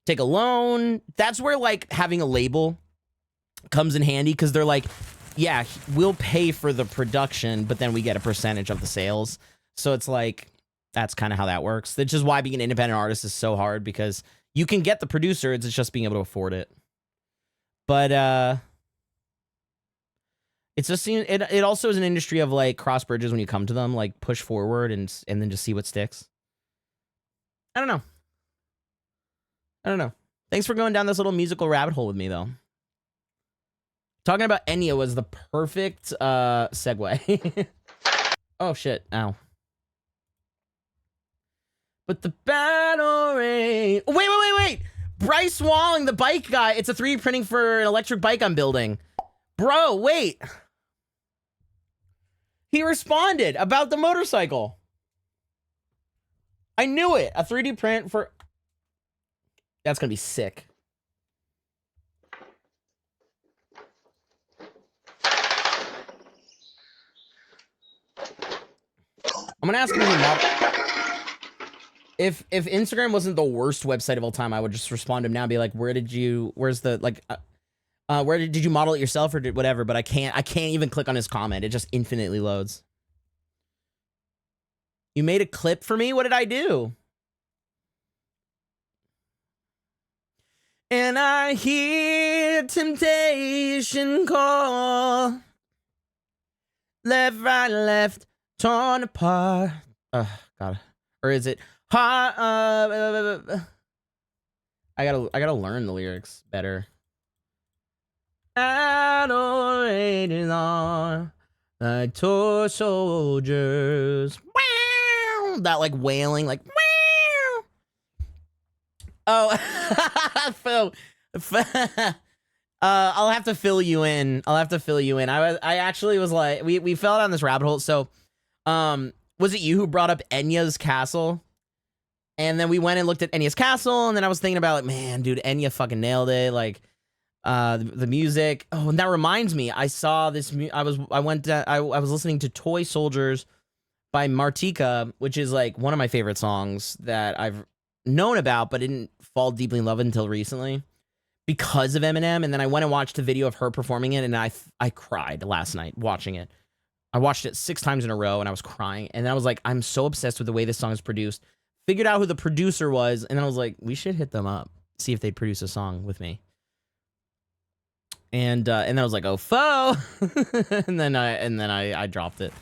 Take a loan. That's where like having a label comes in handy because they're like, yeah, we'll pay for the production, but then we get a percentage of the sales. So it's like, that's kind of how that works. Which is why being an independent artist is so hard because you can get the producer, it's just being able to afford it. But it's just it also is an industry of like cross bridges when you come to them, like push forward and then just see what sticks. I don't know. Thanks for going down this little musical rabbit hole with me though. Talking about Enya was the perfect segue. Oh shit! Ow. But the battle rate. Wait! Bryce Walling, the bike guy. It's a 3D printing for an electric bike I'm building. Bro, wait. He responded about the motorcycle. I knew it. A 3D print for. That's gonna be sick. I'm gonna ask him if Instagram wasn't the worst website of all time, I would just respond to him now and be like, where did you model it yourself or did whatever? But I can't even click on his comment. It just infinitely loads. You made a clip for me? What did I do? And I hear temptation call. Left, right, left. Torn apart. God. Or is it hot? I gotta learn the lyrics better. Adoration on like toy soldiers. Wow! That like wailing, like wow! Oh, I'll have to fill you in. I actually was like, we fell down this rabbit hole. So, was it you who brought up Enya's Castle? And then we went and looked at Enya's Castle, and then I was thinking about like, man, dude, Enya fucking nailed it. Like, the music. Oh, and that reminds me, I saw this. I was listening to Toy Soldiers by Martika, which is like one of my favorite songs that I've known about, but didn't fall deeply in love until recently because of Eminem. And then I went and watched a video of her performing it, and I cried last night watching it. I watched it 6 times in a row, and I was crying. And then I was like, I'm so obsessed with the way this song is produced. Figured out who the producer was, and then I was like, we should hit them up, see if they'd produce a song with me. And then I was like, oh, foe. and then I dropped it.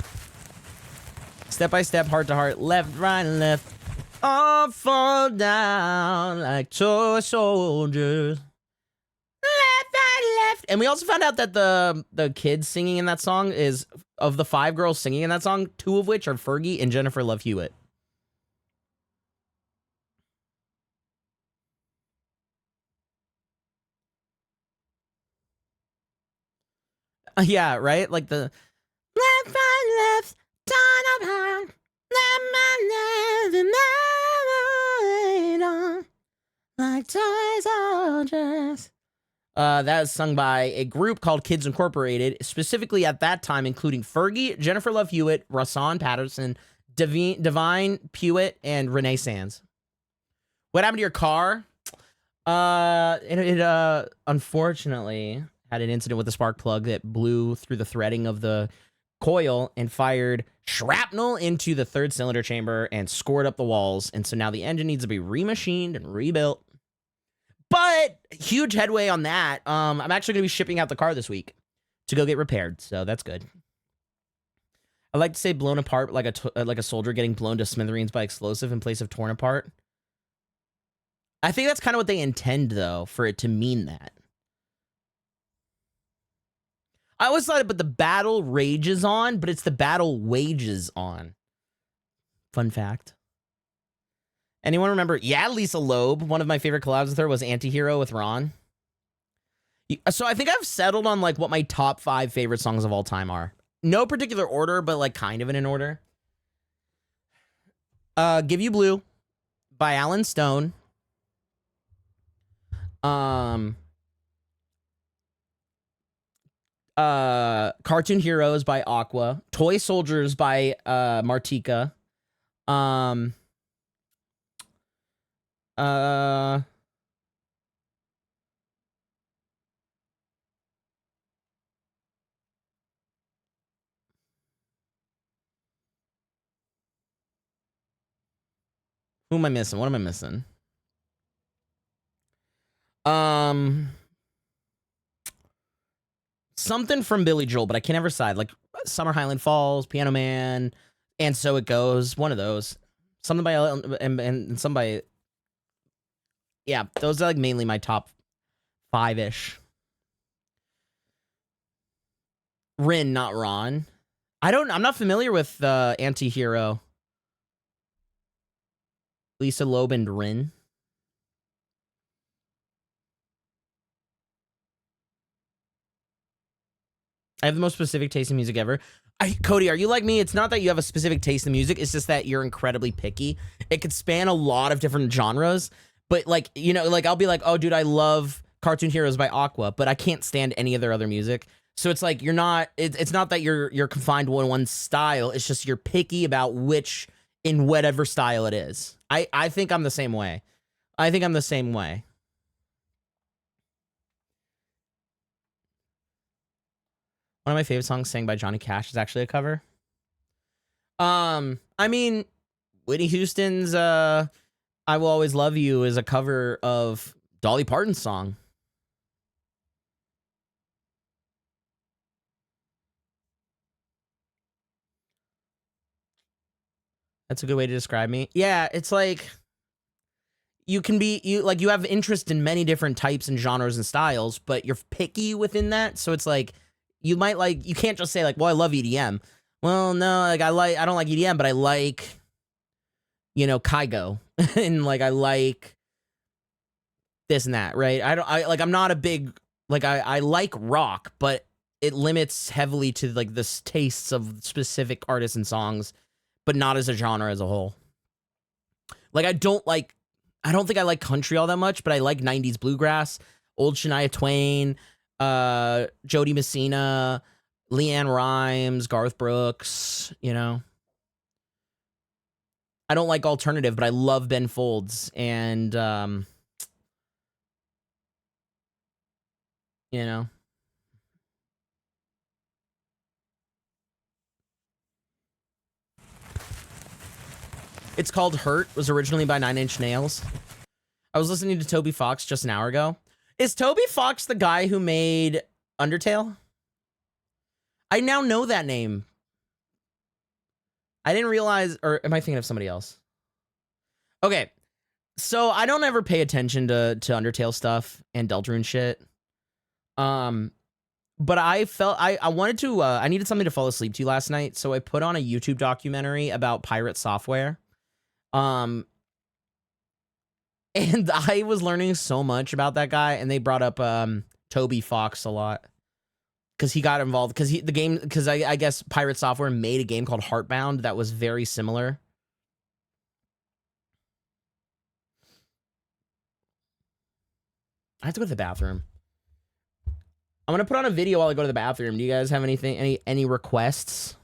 Step by step, heart to heart, left, right, left. All fall down like toy soldiers. Left, right, left. And we also found out that the kids singing in that song is, of the 5 girls singing in that song, 2 of which are Fergie and Jennifer Love Hewitt. Yeah, right? Like the left, right, left, turn up high, let my on like toy soldiers. That is sung by a group called Kids Incorporated, specifically at that time, including Fergie, Jennifer Love Hewitt, Rashawn Patterson, Divine Pewitt, and Renee Sands. What happened to your car? It unfortunately had an incident with the spark plug that blew through the threading of the coil and fired shrapnel into the 3rd cylinder chamber and scored up the walls. And so now the engine needs to be remachined and rebuilt. But huge headway on that. I'm actually going to be shipping out the car this week to go get repaired. So that's good. I like to say blown apart like a soldier getting blown to smithereens by explosive in place of torn apart. I think that's kind of what they intend, though, for it to mean that. I always thought it, but the battle rages on, but it's the battle wages on. Fun fact. Anyone remember? Yeah, Lisa Loeb. One of my favorite collabs with her was Antihero with Ron. So I think I've settled on like what my top 5 favorite songs of all time are. No particular order, but like kind of in an order. Give You Blue by Alan Stone. Cartoon Heroes by Aqua, Toy Soldiers by Martika, who am I missing? What am I missing? Something from Billy Joel, but I can never decide. Like Summer Highland Falls, Piano Man, and So It Goes. One of those. Something by and some by. Yeah, those are like mainly my top 5-ish. Rin, not Ron. I'm not familiar with Anti-Hero. Lisa Loeb and Rin. I have the most specific taste in music ever. Cody, are you like me? It's not that you have a specific taste in music. It's just that you're incredibly picky. It could span a lot of different genres. But like, you know, like I'll be like, oh, dude, I love Cartoon Heroes by Aqua, but I can't stand any of their other music. So it's like, you're not, it's not that you're confined to one style. It's just you're picky about which, in whatever style it is. I think I'm the same way. One of my favorite songs sang by Johnny Cash is actually a cover. I mean, Whitney Houston's I Will Always Love You is a cover of Dolly Parton's song. That's a good way to describe me. Yeah, it's like you have interest in many different types and genres and styles, but you're picky within that. So it's like you can't just say like, well, I love EDM. Well, no, like I don't like EDM, but I like, you know, Kygo and like I like this and that, right? I'm not a big Like I like rock, but it limits heavily to like the tastes of specific artists and songs, but not as a genre as a whole. Like I don't think I like country all that much, but I like 90s bluegrass, old Shania Twain, Jody Messina, LeAnn Rimes, Garth Brooks, you know. I don't like alternative, but I love Ben Folds and you know. It's called Hurt, was originally by Nine Inch Nails. I was listening to Toby Fox just an hour ago. Is Toby Fox the guy who made Undertale? I now know that name. I didn't realize, or am I thinking of somebody else? Okay, so I don't ever pay attention to Undertale stuff and Deltarune shit. But I felt I wanted to I needed something to fall asleep to last night, so I put on a YouTube documentary about pirate software. And I was learning so much about that guy, and they brought up Toby Fox a lot because he got involved because I guess Pirate Software made a game called Heartbound that was very similar. I have to go to the bathroom. I'm gonna put on a video while I go to the bathroom. Do you guys have any requests?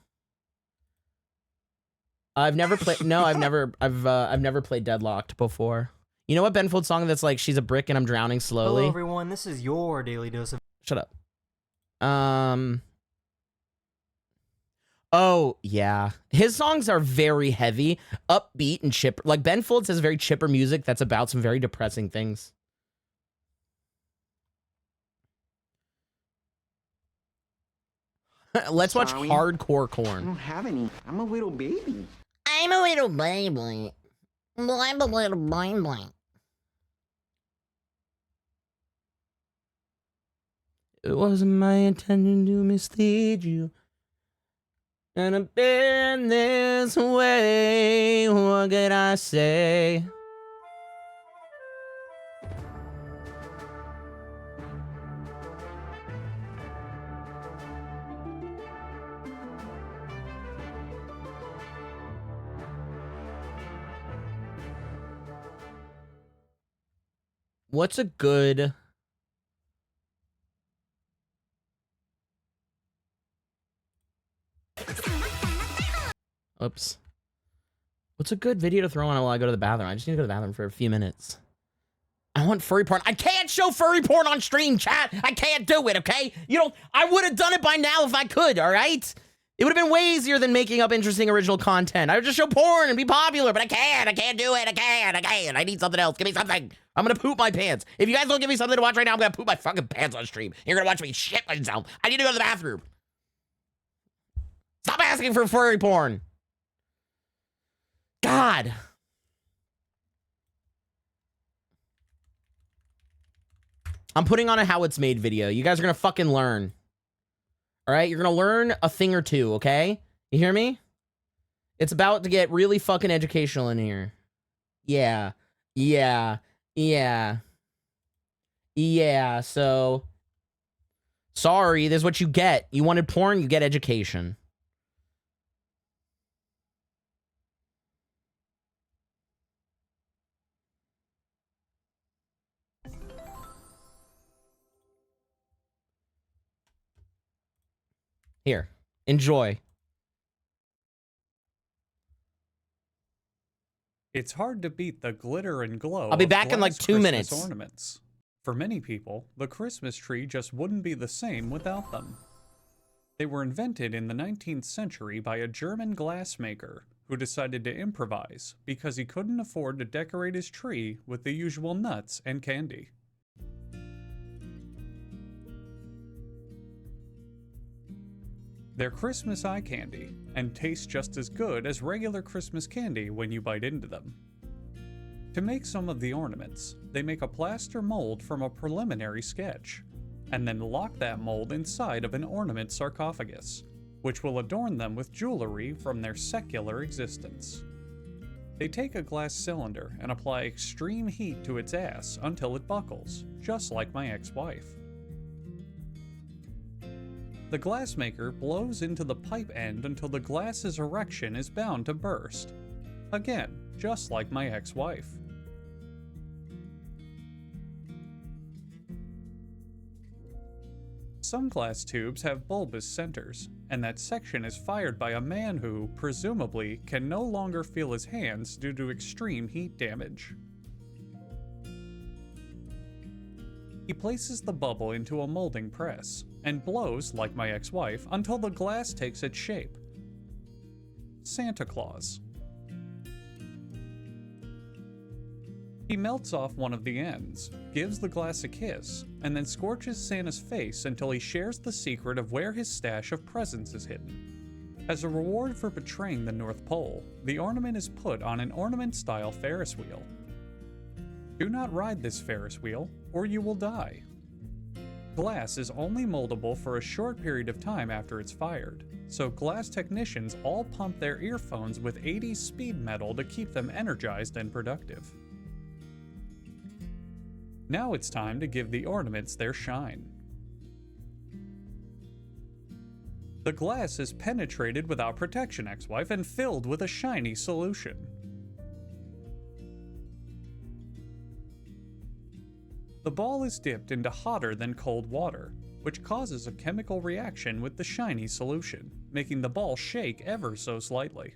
I've never played. No, I've never played Deadlocked before. You know what Ben Folds song that's like she's a brick and I'm drowning slowly? Hello everyone, this is your daily dose of. Shut up. Oh yeah, his songs are very heavy, upbeat, and chipper. Like Ben Folds has very chipper music that's about some very depressing things. Let's watch Hardcore Corn. I don't have any. I'm a little baby. I'm a little baby. I'm a little baby. It wasn't my intention to mislead you. And I've been this way. What could I say? What's a good... Oops. What's a good video to throw on while I go to the bathroom? I just need to go to the bathroom for a few minutes. I want furry porn. I can't show furry porn on stream, chat. I can't do it, okay? You know, I would have done it by now if I could, all right? It would have been way easier than making up interesting original content. I would just show porn and be popular, but I can't do it. I can't. I need something else. Give me something. I'm gonna poop my pants. If you guys don't give me something to watch right now, I'm gonna poop my fucking pants on stream. You're gonna watch me shit myself. I need to go to the bathroom. Stop asking for furry porn. God. I'm putting on a how it's made video. You guys are gonna fucking learn. All right, you're gonna learn a thing or two, okay? You hear me? It's about to get really fucking educational in here. Yeah, so... Sorry, this is what you get. You wanted porn, you get education. Here, enjoy. It's hard to beat the glitter and glow. I'll be of back in like glass 2 Christmas minutes. Ornaments. For many people, the Christmas tree just wouldn't be the same without them. They were invented in the 19th century by a German glassmaker who decided to improvise because he couldn't afford to decorate his tree with the usual nuts and candy. They're Christmas eye candy, and taste just as good as regular Christmas candy when you bite into them. To make some of the ornaments, they make a plaster mold from a preliminary sketch, and then lock that mold inside of an ornament sarcophagus, which will adorn them with jewelry from their secular existence. They take a glass cylinder and apply extreme heat to its ass until it buckles, just like my ex-wife. the glassmaker blows into the pipe end until the glass's erection is bound to burst. Again, just like my ex-wife. Some glass tubes have bulbous centers, and that section is fired by a man who, presumably, can no longer feel his hands due to extreme heat damage. He places the bubble into a molding press, and blows, like my ex-wife, until the glass takes its shape. Santa Claus. He melts off one of the ends, gives the glass a kiss, and then scorches Santa's face until he shares the secret of where his stash of presents is hidden. As a reward for betraying the North Pole, the ornament is put on an ornament-style Ferris wheel. Do not ride this Ferris wheel, or you will die. Glass is only moldable for a short period of time after it's fired, so glass technicians all pump their earphones with 80s speed metal to keep them energized and productive. Now it's time to give the ornaments their shine. The glass is penetrated without protection, ex-wife, and filled with a shiny solution. The ball is dipped into hotter than cold water, which causes a chemical reaction with the shiny solution, making the ball shake ever so slightly.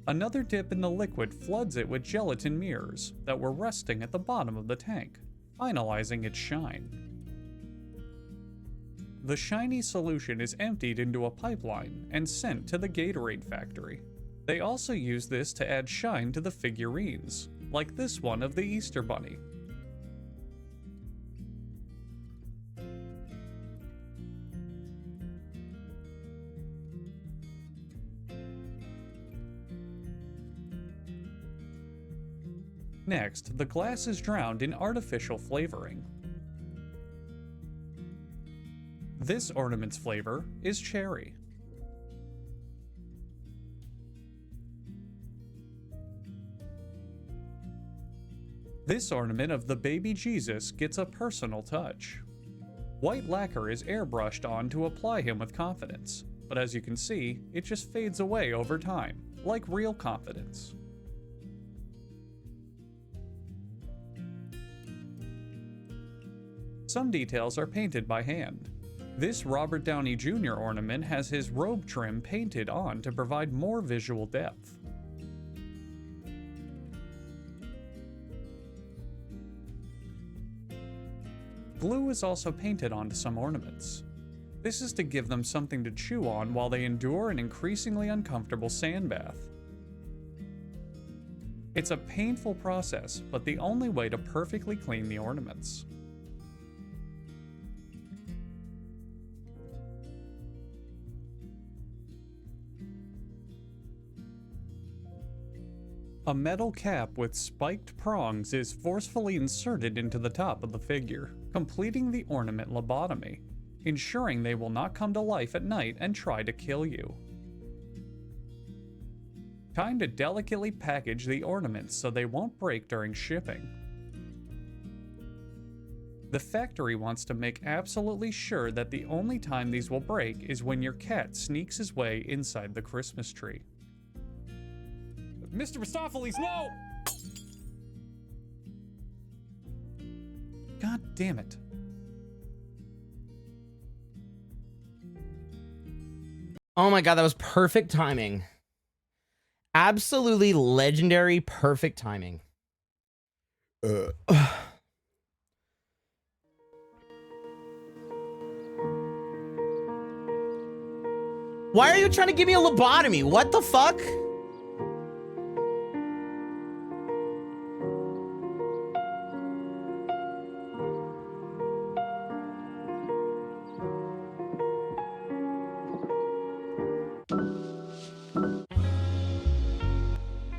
Another dip in the liquid floods it with gelatin mirrors that were resting at the bottom of the tank, finalizing its shine. The shiny solution is emptied into a pipeline and sent to the Gatorade factory. They also use this to add shine to the figurines, like this one of the Easter Bunny. Next, the glass is drowned in artificial flavoring. This ornament's flavor is cherry. This ornament of the baby Jesus gets a personal touch. White lacquer is airbrushed on to apply him with confidence, but as you can see, it just fades away over time, like real confidence. Some details are painted by hand. This Robert Downey Jr. ornament has his robe trim painted on to provide more visual depth. Glue is also painted onto some ornaments. This is to give them something to chew on while they endure an increasingly uncomfortable sand bath. It's a painful process, but the only way to perfectly clean the ornaments. A metal cap with spiked prongs is forcefully inserted into the top of the figure, completing the ornament lobotomy, ensuring they will not come to life at night and try to kill you. Time to delicately package the ornaments so they won't break during shipping. The factory wants to make absolutely sure that the only time these will break is when your cat sneaks his way inside the Christmas tree. Mr. Mistopheles, no! God damn it. Oh my god, that was perfect timing. Absolutely legendary, perfect timing. Why are you trying to give me a lobotomy? What the fuck?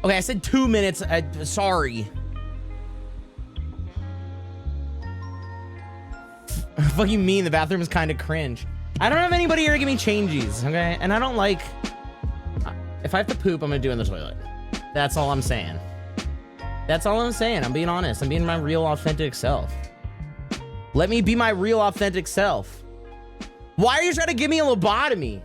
Okay, I said 2 minutes. Sorry. What you mean? The bathroom is kind of cringe. I don't have anybody here to give me changies, okay? And I don't like... If I have to poop, I'm gonna do it in the toilet. That's all I'm saying. That's all I'm saying. I'm being honest. I'm being my real, authentic self. Let me be my real authentic self. Why are you trying to give me a lobotomy?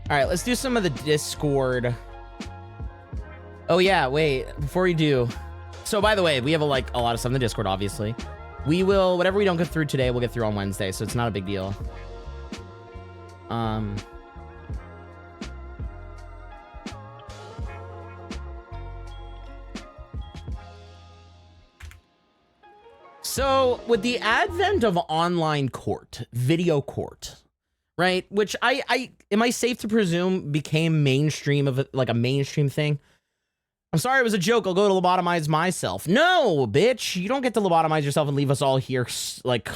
All right, let's do some of the Discord. Oh yeah, wait, before we do. So by the way, we have a lot of stuff in the Discord, obviously. We will, whatever we don't get through today, we'll get through on Wednesday, so it's not a big deal. So with the advent of online court, video court, right? Which am I safe to presume became mainstream of like a mainstream thing? I'm sorry, it was a joke. I'll go to lobotomize myself. No, bitch, you don't get to lobotomize yourself and leave us all here like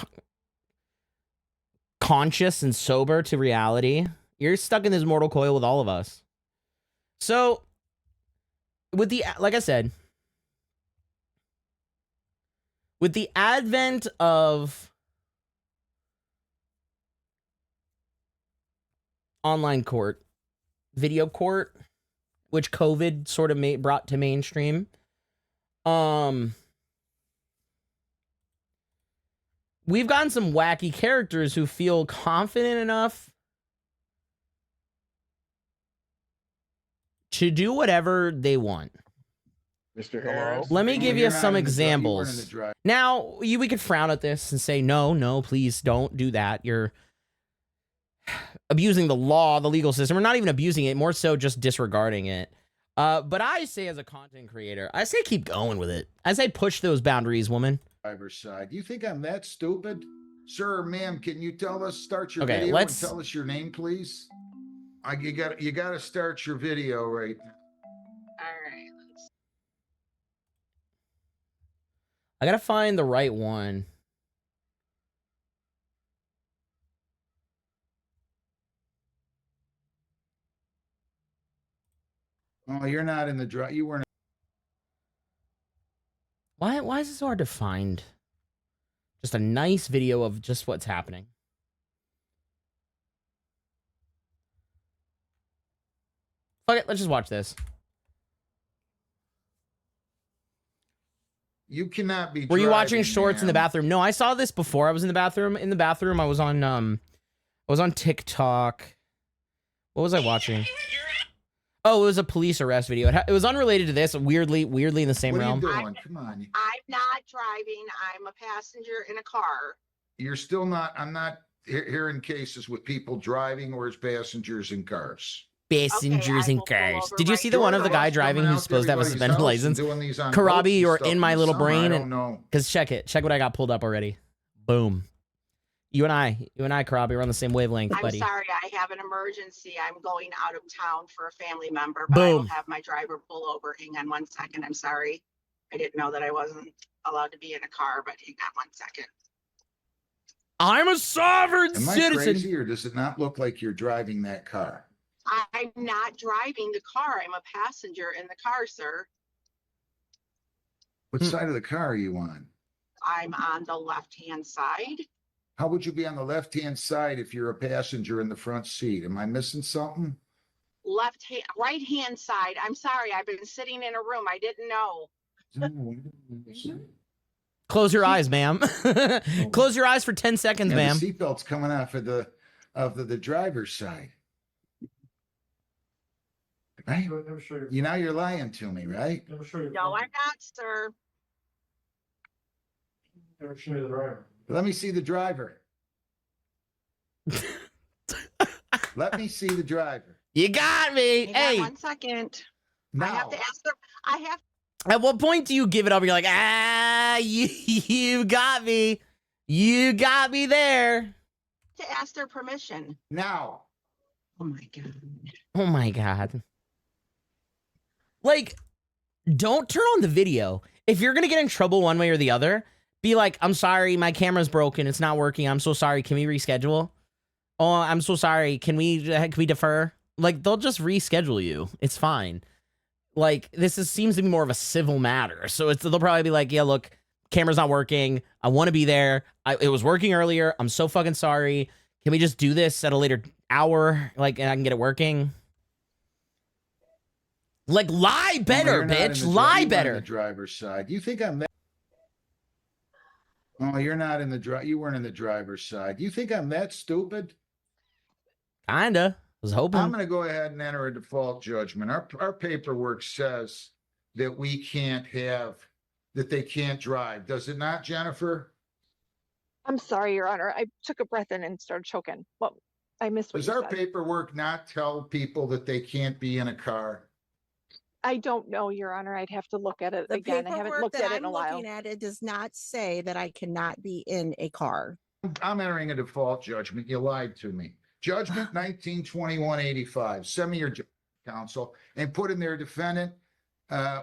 conscious and sober to reality. You're stuck in this mortal coil with all of us. So with the, like I said, with the advent of online court, video court, which COVID sort of brought to mainstream, we've gotten some wacky characters who feel confident enough to do whatever they want. Mr. Harris. Let me give you some examples. Now, we could frown at this and say, no, please don't do that. You're abusing the law, the legal system. We're not even abusing it, more so just disregarding it. But I say as a content creator, I say keep going with it. I say push those boundaries, woman. Driver's side. You think I'm that stupid? Sir or ma'am, can you start your Okay, video let's- and tell us your name, please? You got to start your video right now. I gotta find the right one. Oh, you're not in the drive. You weren't. Why is it so hard to find just a nice video of just what's happening? Fuck it, let's just watch this. You cannot be. Were you watching driving, shorts in the ma'am. bathroom? No, I saw this before. I was in the bathroom. I was on TikTok. What was I watching? Oh, it was a police arrest video. It was unrelated to this. Weirdly in the same What are realm. you doing? Come on. I'm not driving. I'm a passenger in a car. You're still not. I'm not hearing cases with people driving or as passengers in cars. Passengers in cars. Did you see the one of the guy driving who's supposed to have a suspended license? Karabi, you're in my little brain. I don't know. Because check what I got pulled up already. Boom. You and I, Karabi, we're on the same wavelength, buddy. I'm sorry, I have an emergency. I'm going out of town for a family member, but I will Boom. have my driver pull over. Hang on 1 second. I'm sorry. I didn't know that I wasn't allowed to be in a car, but hang on 1 second. I'm a sovereign Am I citizen. crazy, or does it not look like you're driving that car? I'm not driving the car. I'm a passenger in the car, sir. What side of the car are you on? I'm on the left-hand side. How would you be on the left-hand side if you're a passenger in the front seat? Am I missing something? Right-hand side. I'm sorry. I've been sitting in a room. I didn't know. Close your eyes, ma'am. Close your eyes for 10 seconds, Yeah, ma'am. the seatbelt's coming off of the driver's side. Right? You know you're lying to me, right? No, I'm not, sir. Never show you the driver. Let me see the driver. Let me see the driver. You got me. Hang Hey. on 1 second. I have to ask them. I have At what point do you give it up? You're like, you got me. You got me there. to ask their permission. Now. Oh my God. Oh my God. Like, don't turn on the video. If you're going to get in trouble one way or the other, be like, I'm sorry, my camera's broken. It's not working. I'm so sorry. Can we reschedule? Oh, I'm so sorry. Can we defer? Like, they'll just reschedule you. It's fine. Like, seems to be more of a civil matter. So they'll probably be like, yeah, look, camera's not working. I want to be there. It was working earlier. I'm so fucking sorry. Can we just do this at a later hour? Like, and I can get it working? Like, lie better, You're not in bitch. the Lie you weren't better. in the driver's side. You think I'm that? Oh, you're not in the you weren't in the driver's side. You think I'm that stupid? Kinda. Was hoping. I'm going to go ahead and enter a default judgment. Our paperwork says that we can't have, that they can't drive. Does it not, Jennifer? I'm sorry, Your Honor. I took a breath in and started choking. Well, I missed what Does you our said. paperwork not tell people that they can't be in a car? I don't know, Your Honor. I'd have to look at it The again. I haven't paperwork looked that at it I'm in a while. looking at, it does not say that I cannot be in a car. I'm entering a default judgment. You lied to me. Judgment 1921-85. Send me your counsel and put in there defendant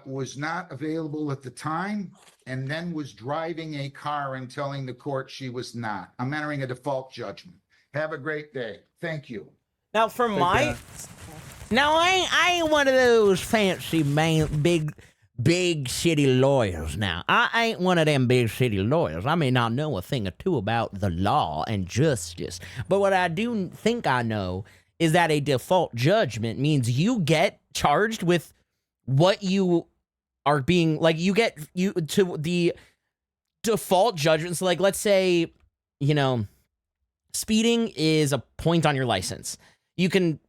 was not available at the time and then was driving a car and telling the court she was not. I'm entering a default judgment. Have a great day. Thank you. Now, for my... Now, I ain't one of those fancy, big city lawyers now. I ain't one of them big city lawyers. I may not know a thing or two about the law and justice. But what I do think I know is that a default judgment means you get charged with what you are being, like, you get to the default judgment. So, like, let's say, you know, speeding is a point on your license. You can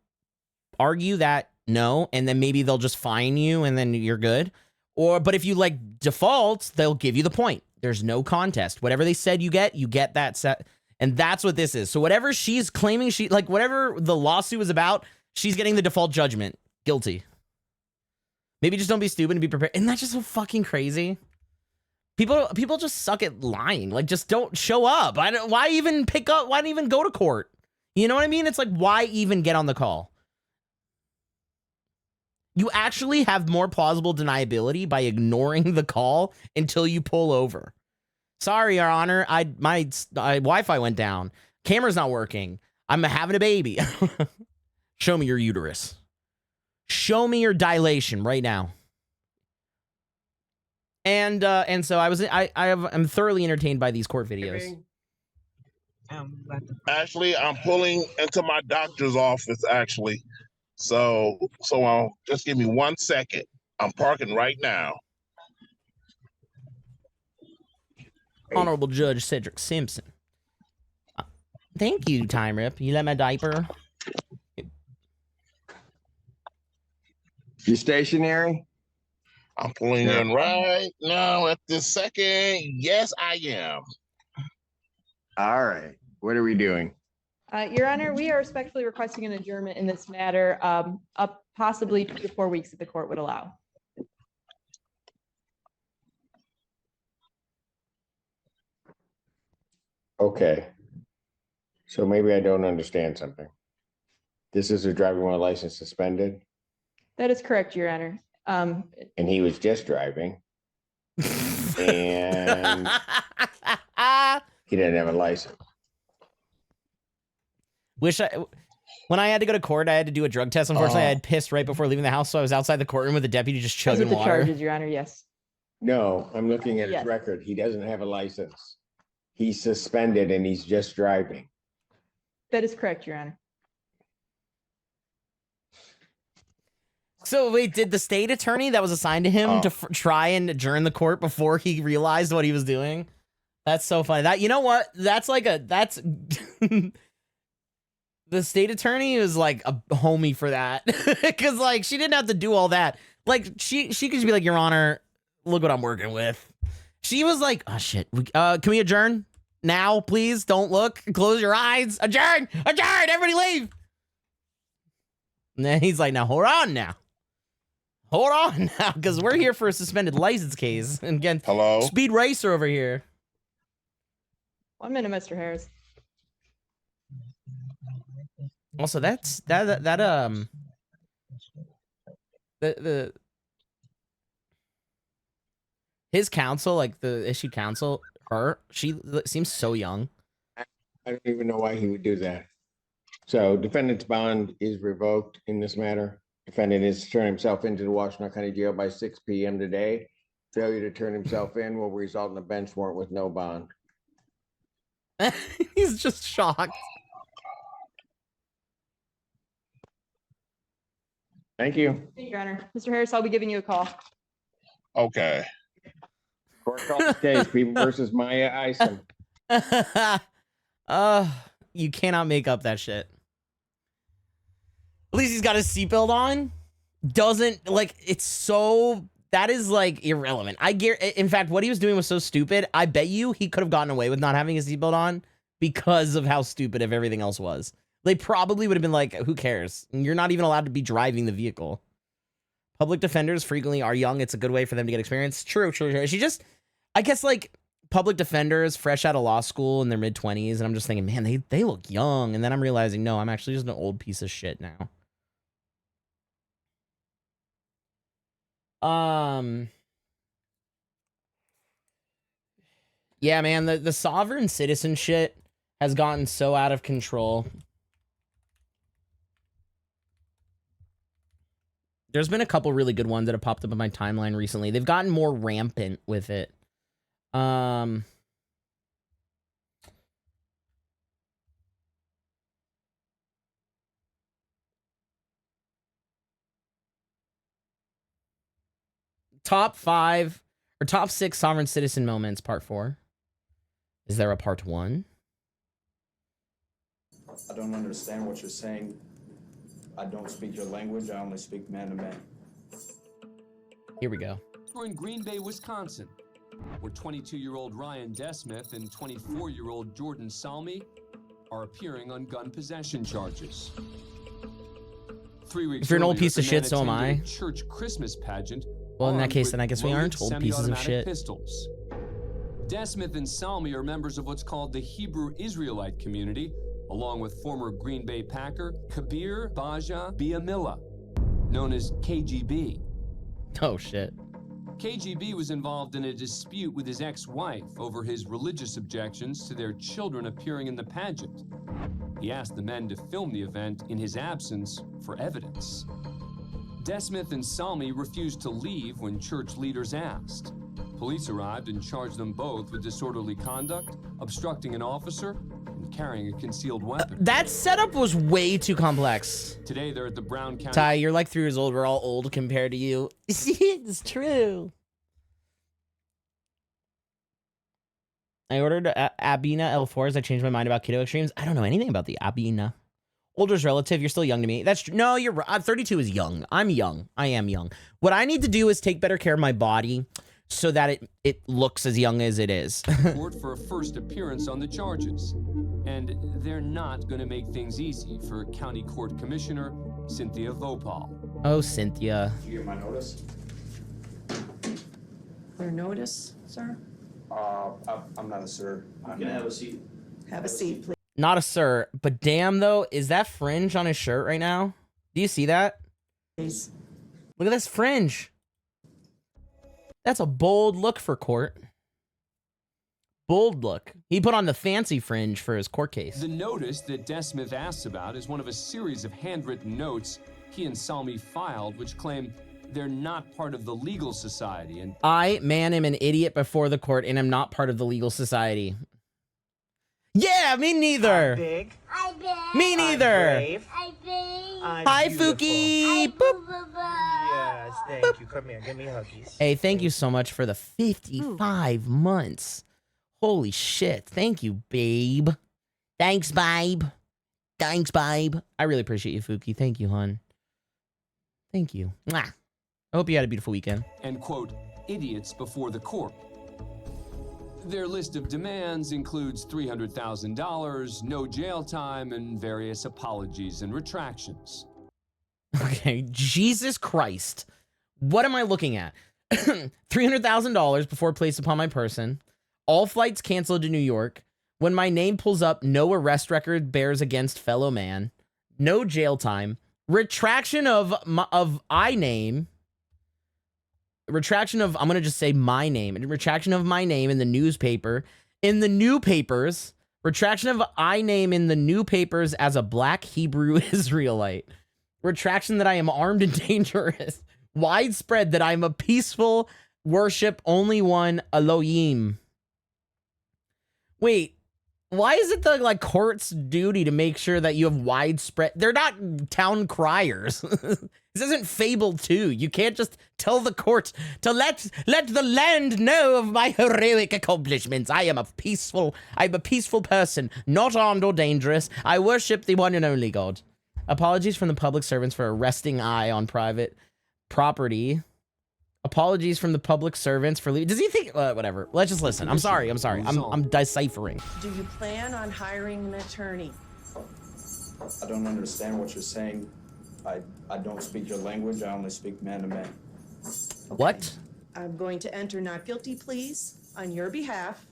argue that no, and then maybe they'll just fine you and then you're good. But if you like default, they'll give you the point. There's no contest. Whatever they said you get that set. And that's what this is. So whatever she's claiming, whatever the lawsuit was about, she's getting the default judgment. Guilty. Maybe just don't be stupid and be prepared. Isn't that just so fucking crazy? People just suck at lying. Like, just don't show up. Why even pick up? Why even go to court? You know what I mean? It's like, why even get on the call? You actually have more plausible deniability by ignoring the call until you pull over. Sorry, Your Honor. My Wi-Fi went down. Camera's not working. I'm having a baby. Show me your uterus. Show me your dilation right now. And so I'm thoroughly entertained by these court videos. Actually, I'm pulling into my doctor's office, actually. So just give me 1 second. I'm parking right now. Honorable Judge Cedric Simpson. Thank you, Time Rip. You let my diaper. You stationary? I'm pulling in right now at this second. Yes, I am. All right. What are we doing? Your Honor, we are respectfully requesting an adjournment in this matter, up possibly 2 to 4 weeks if the court would allow. Okay. So maybe I don't understand something. This is a driving while license suspended, That is correct, Your Honor. and he was just driving, and he didn't have a license. When I had to go to court, I had to do a drug test. Unfortunately, I had pissed right before leaving the house, so I was outside the courtroom with the deputy just Those are chugging the water. charges, Your Honor, yes. No, I'm looking at his Yes. record. He doesn't have a license. He's suspended and he's just driving. That is correct, Your Honor. So wait, did the state attorney that was assigned to him to try and adjourn the court before he realized what he was doing? That's so funny. That, you know what? That's the state attorney is like a homie for that. Cause like she didn't have to do all that. Like she could just be like, Your Honor, look what I'm working with. She was like, oh shit. Can we adjourn now, please? Don't look. Close your eyes. Adjourn. Adjourn. Everybody leave. And then he's like, now hold on now. Hold on now, because we're here for a suspended license case. And again, hello, Speed Racer over here. 1 minute, Mr. Harris. Also, his counsel, like the issued counsel, she seems so young. I don't even know why he would do that. So defendant's bond is revoked in this matter. Defendant is to turn himself into the Washington County Jail by 6 p.m. today. Failure to turn himself in will result in a bench warrant with no bond. He's just shocked. Thank you. Thank you, Your Honor. Mr. Harris, I'll be giving you a call. Okay. Court call the case, People versus Maya Isom. You cannot make up that shit. At least he's got his seatbelt on. Doesn't, like, it's so, that is, like, irrelevant. In fact, what he was doing was so stupid, I bet you he could have gotten away with not having his seatbelt on because of how stupid if everything else was. They probably would have been like, who cares? You're not even allowed to be driving the vehicle. Public defenders frequently are young. It's a good way for them to get experience. True. She just, I guess, like, public defenders fresh out of law school in their mid-20s, and I'm just thinking, man, they look young. And then I'm realizing, no, I'm actually just an old piece of shit now. Yeah, man, the sovereign citizen shit has gotten so out of control. There's been a couple really good ones that have popped up on my timeline recently. They've gotten more rampant with it. Top 5 or top 6 sovereign citizen moments, part 4. Is there a part 1? I don't understand what you're saying. I don't speak your language. I only speak man to man. Here we go. We're in Green Bay, Wisconsin, where 22-year-old Ryan Desmith and 24-year-old Jordan Salmi are appearing on gun possession charges. 3 weeks If you're an old earlier, piece of the shit, man so am I. attended a church Christmas pageant. Well, in that armed case, with then I guess we aren't loaded old pieces of semi-automatic shit. Pistols. Desmith and Salmi are members of what's called the Hebrew Israelite community, along with former Green Bay Packer Kabir Baja Biamila, known as KGB. Oh, shit. KGB was involved in a dispute with his ex-wife over his religious objections to their children appearing in the pageant. He asked the men to film the event in his absence for evidence. Desmith and Salmi refused to leave when church leaders asked. Police arrived and charged them both with disorderly conduct, obstructing an officer, and carrying a concealed weapon. That setup was way too complex. Today, they're at the Brown County... Ty, you're like 3 years old. We're all old compared to you. It's true. I ordered Abina L4s. I changed my mind about keto extremes. I don't know anything about the Abina. Older's relative. You're still young to me. That's true. No, you're right. 32 is young. I'm young. I am young. What I need to do is take better care of my body so that it looks as young as it is. Court for a first appearance on the charges. And they're not going to make things easy for County Court Commissioner Cynthia Vopal. Oh, Cynthia. Did you get my notice? Your notice, sir? I'm not a sir. You can have a seat. Have a seat, please. Not a sir, but damn though, is that fringe on his shirt right now? Do you see that? Please. Look at this fringe. That's a bold look for court. Bold look. He put on the fancy fringe for his court case. The notice that Desmith asks about is one of a series of handwritten notes he and Salmi filed, which claim they're not part of the legal society. And I, man, am an idiot before the court and am not part of the legal society. Yeah, me neither. I'm big. I'm big. Me neither. I'm brave. I'm big. Hi, Fuki. Boop. Yes, thank you. Come here. Give me huggies. Hey, thank you so much for the 55 months. Holy shit. Thank you, babe. Thanks, babe. Thanks, babe. I really appreciate you, Fuki. Thank you, hon. Thank you. Mwah. I hope you had a beautiful weekend. and quote, idiots before the court. Their list of demands includes $300,000, no jail time, and various apologies and retractions. Okay, Jesus Christ. What am I looking at? $300,000 before placed upon my person. All flights canceled to New York. When my name pulls up, no arrest record bears against fellow man. No jail time. Retraction of I name. Retraction of, I'm going to just say my name. Retraction of my name in the newspaper. In the new papers. Retraction of I name in the new papers as a black Hebrew Israelite. Retraction that I am armed and dangerous. Widespread that I'm a peaceful worship only one Elohim. Wait, Why is it the like court's duty to make sure that you have widespread? They're not town criers. This isn't Fable 2. You can't just tell the court to let the land know of my heroic accomplishments. I'm a peaceful person, not armed or dangerous. I worship the one and only God. Apologies from the public servants for arresting I on private property. Apologies from the public servants for leaving. Does he think whatever? Let's just listen. I'm sorry. I'm deciphering. Do you plan on hiring an attorney? I don't understand what you're saying. I don't speak your language. I only speak man to man. What? I'm going to enter not guilty pleas on your behalf.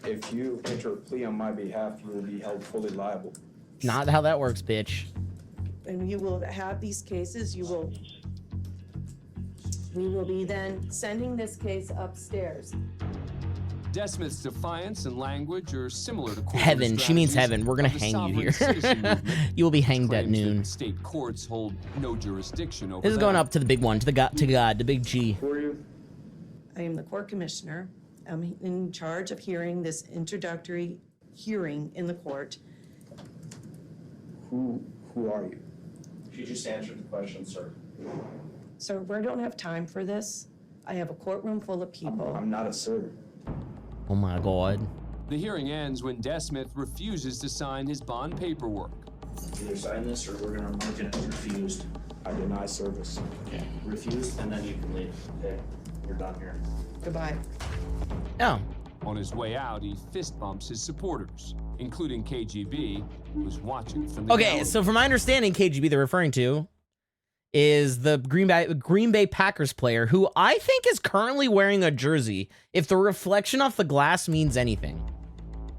If you enter a plea on my behalf, you will be held fully liable. Not how that works, bitch. And you will have these cases, we will be then sending this case upstairs. DeSmith's defiance and language are similar to Heaven. She means heaven. We're gonna hang you here. You will be hanged at noon. State courts hold no jurisdiction over This is going up to the big one, to God, the big G. Who are you? I am the court commissioner. I'm in charge of hearing this introductory hearing in the court. Who are you? She just answered the question, sir. Sir, we don't have time for this. I have a courtroom full of people. I'm not a sir. Oh my God. The hearing ends when DeSmith refuses to sign his bond paperwork. Either sign this or we're gonna mark it as refused. I deny service. Okay. Refused, and then you can leave. Okay. You're done here. Goodbye. Oh. On his way out, he fist bumps his supporters, including KGB, who's watching from the Okay, gallery. so from my understanding, KGB they're referring to is the Green Bay Packers player who I think is currently wearing a jersey, if the reflection off the glass means anything.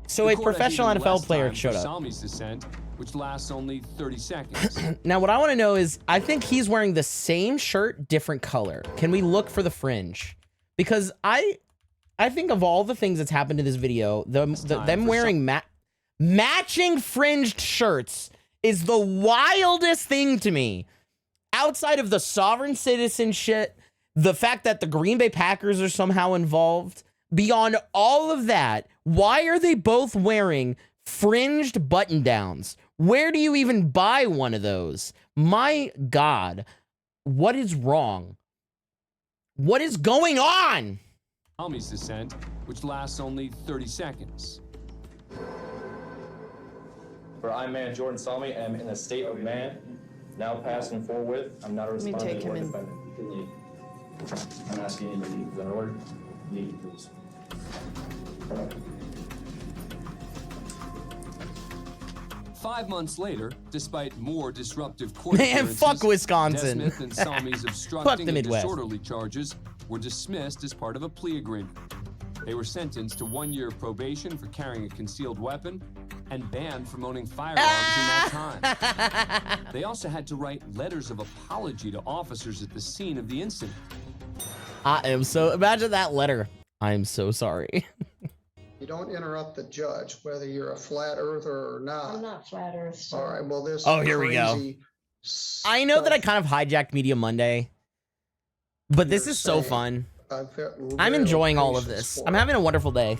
So The a court has professional even NFL less player time showed for up. Salmi's descent, which lasts only 30 seconds. Now, what I want to know is, I think he's wearing the same shirt, different color. Can we look for the fringe? Because I think of all the things that's happened in this video, them wearing matching fringed shirts is the wildest thing to me. Outside of the sovereign citizen shit, the fact that the Green Bay Packers are somehow involved, beyond all of that, why are they both wearing fringed button-downs? Where do you even buy one of those? My God, what is wrong? What is going on? Salmi's descent, which lasts only 30 seconds. For I, man Jordan Salmi, am in a state of man, now passing forward. I'm not a Let me respondent take him or in. defendant. You can leave. I'm asking you to leave. Is that order? Leave, please. 5 months later, despite more disruptive court Man, appearances, fuck Wisconsin. DeSmith and Salmi's Fuck obstructing the and Midwest. disorderly charges were dismissed as part of a plea agreement. They were sentenced to 1 year probation for carrying a concealed weapon and banned from owning firearms in that time. They also had to write letters of apology to officers at the scene of the incident. I am so, imagine that letter. I'm so sorry. You don't interrupt the judge, whether you're a flat earther or not. I'm not flat earth. So. All right, well, this Oh, here we go. crazy I know that I kind of hijacked Media Monday, but this is so saying. fun. I've got I'm real enjoying all of patience this. for I'm it. having a wonderful day.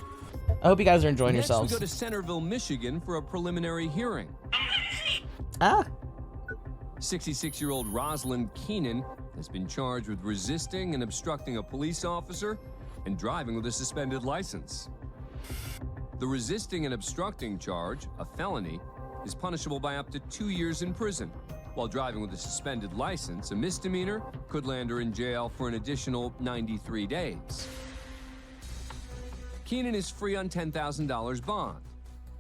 I hope you guys are enjoying Next, yourselves. we go to Centerville, Michigan for a preliminary hearing. Ah. 66-year-old Rosalind Keenan has been charged with resisting and obstructing a police officer and driving with a suspended license. The resisting and obstructing charge, a felony, is punishable by up to 2 years in prison, while driving with a suspended license, a misdemeanor, could land her in jail for an additional 93 days. Keenan is free on $10,000 bond,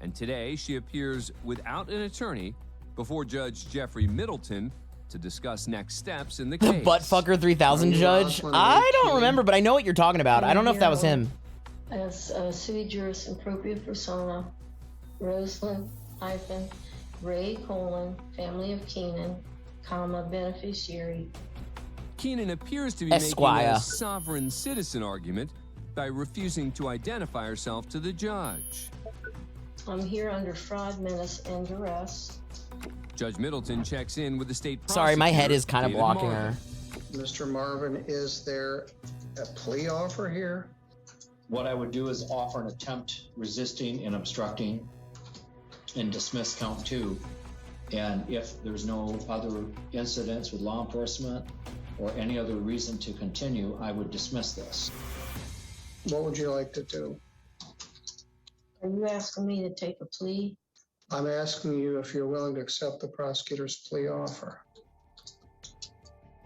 and today she appears without an attorney before Judge Jeffrey Middleton to discuss next steps in the The case. Buttfucker 3000 judge? I don't remember, but I know what you're talking about. I don't know if that was him. As sui juris impropria persona, Rosalind hyphen Ray Colon, family of Keenan, comma beneficiary. Keenan appears to be Esquire. making a sovereign citizen argument by refusing to identify herself to the judge. I'm here under fraud, menace, and duress. Judge Middleton checks in with the state Sorry, my head prosecutor, is kind of David blocking Martin. her. Mr. Marvin, is there a plea offer here? What I would do is offer an attempt resisting and obstructing and dismiss count 2. And if there's no other incidents with law enforcement or any other reason to continue, I would dismiss this. What would you like to do? Are you asking me to take a plea? I'm asking you if you're willing to accept the prosecutor's plea offer.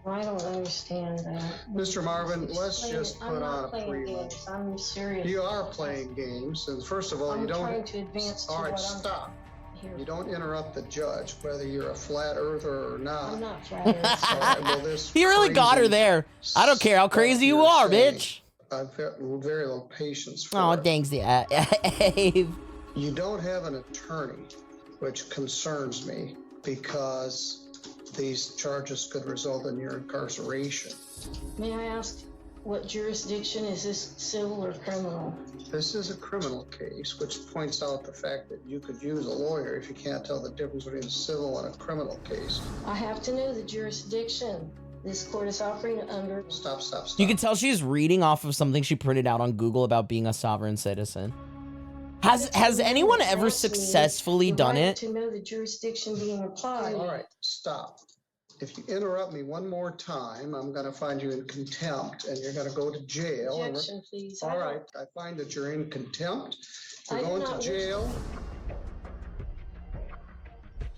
I don't understand that. Mr. Marvin, let's just I'm put not on a playing plea. games. I'm serious. You are playing games, and first of all, I'm you don't. trying to advance to All right, what I'm stop. here You don't interrupt the judge, whether you're a flat earther or not. I'm not flat earth. All right, well, this He really got her crazy there. I don't care how crazy you you're are, saying, bitch. I've got very little patience for Oh, it. thanks, Abe. You don't have an attorney, which concerns me because these charges could result in your incarceration. May I ask what jurisdiction? Is this civil or criminal? This is a criminal case, which points out the fact that you could use a lawyer if you can't tell the difference between a civil and a criminal case. I have to know the jurisdiction this court is operating under. Stop. You can tell she's reading off of something she printed out on Google about being a sovereign citizen. Has anyone ever successfully done The right it? to know the jurisdiction being applied. All right, stop. If you interrupt me one more time, I'm going to find you in contempt and you're going to go to jail. And Objection, please. all right, I find that you're in contempt. You're I do going not to wish- jail.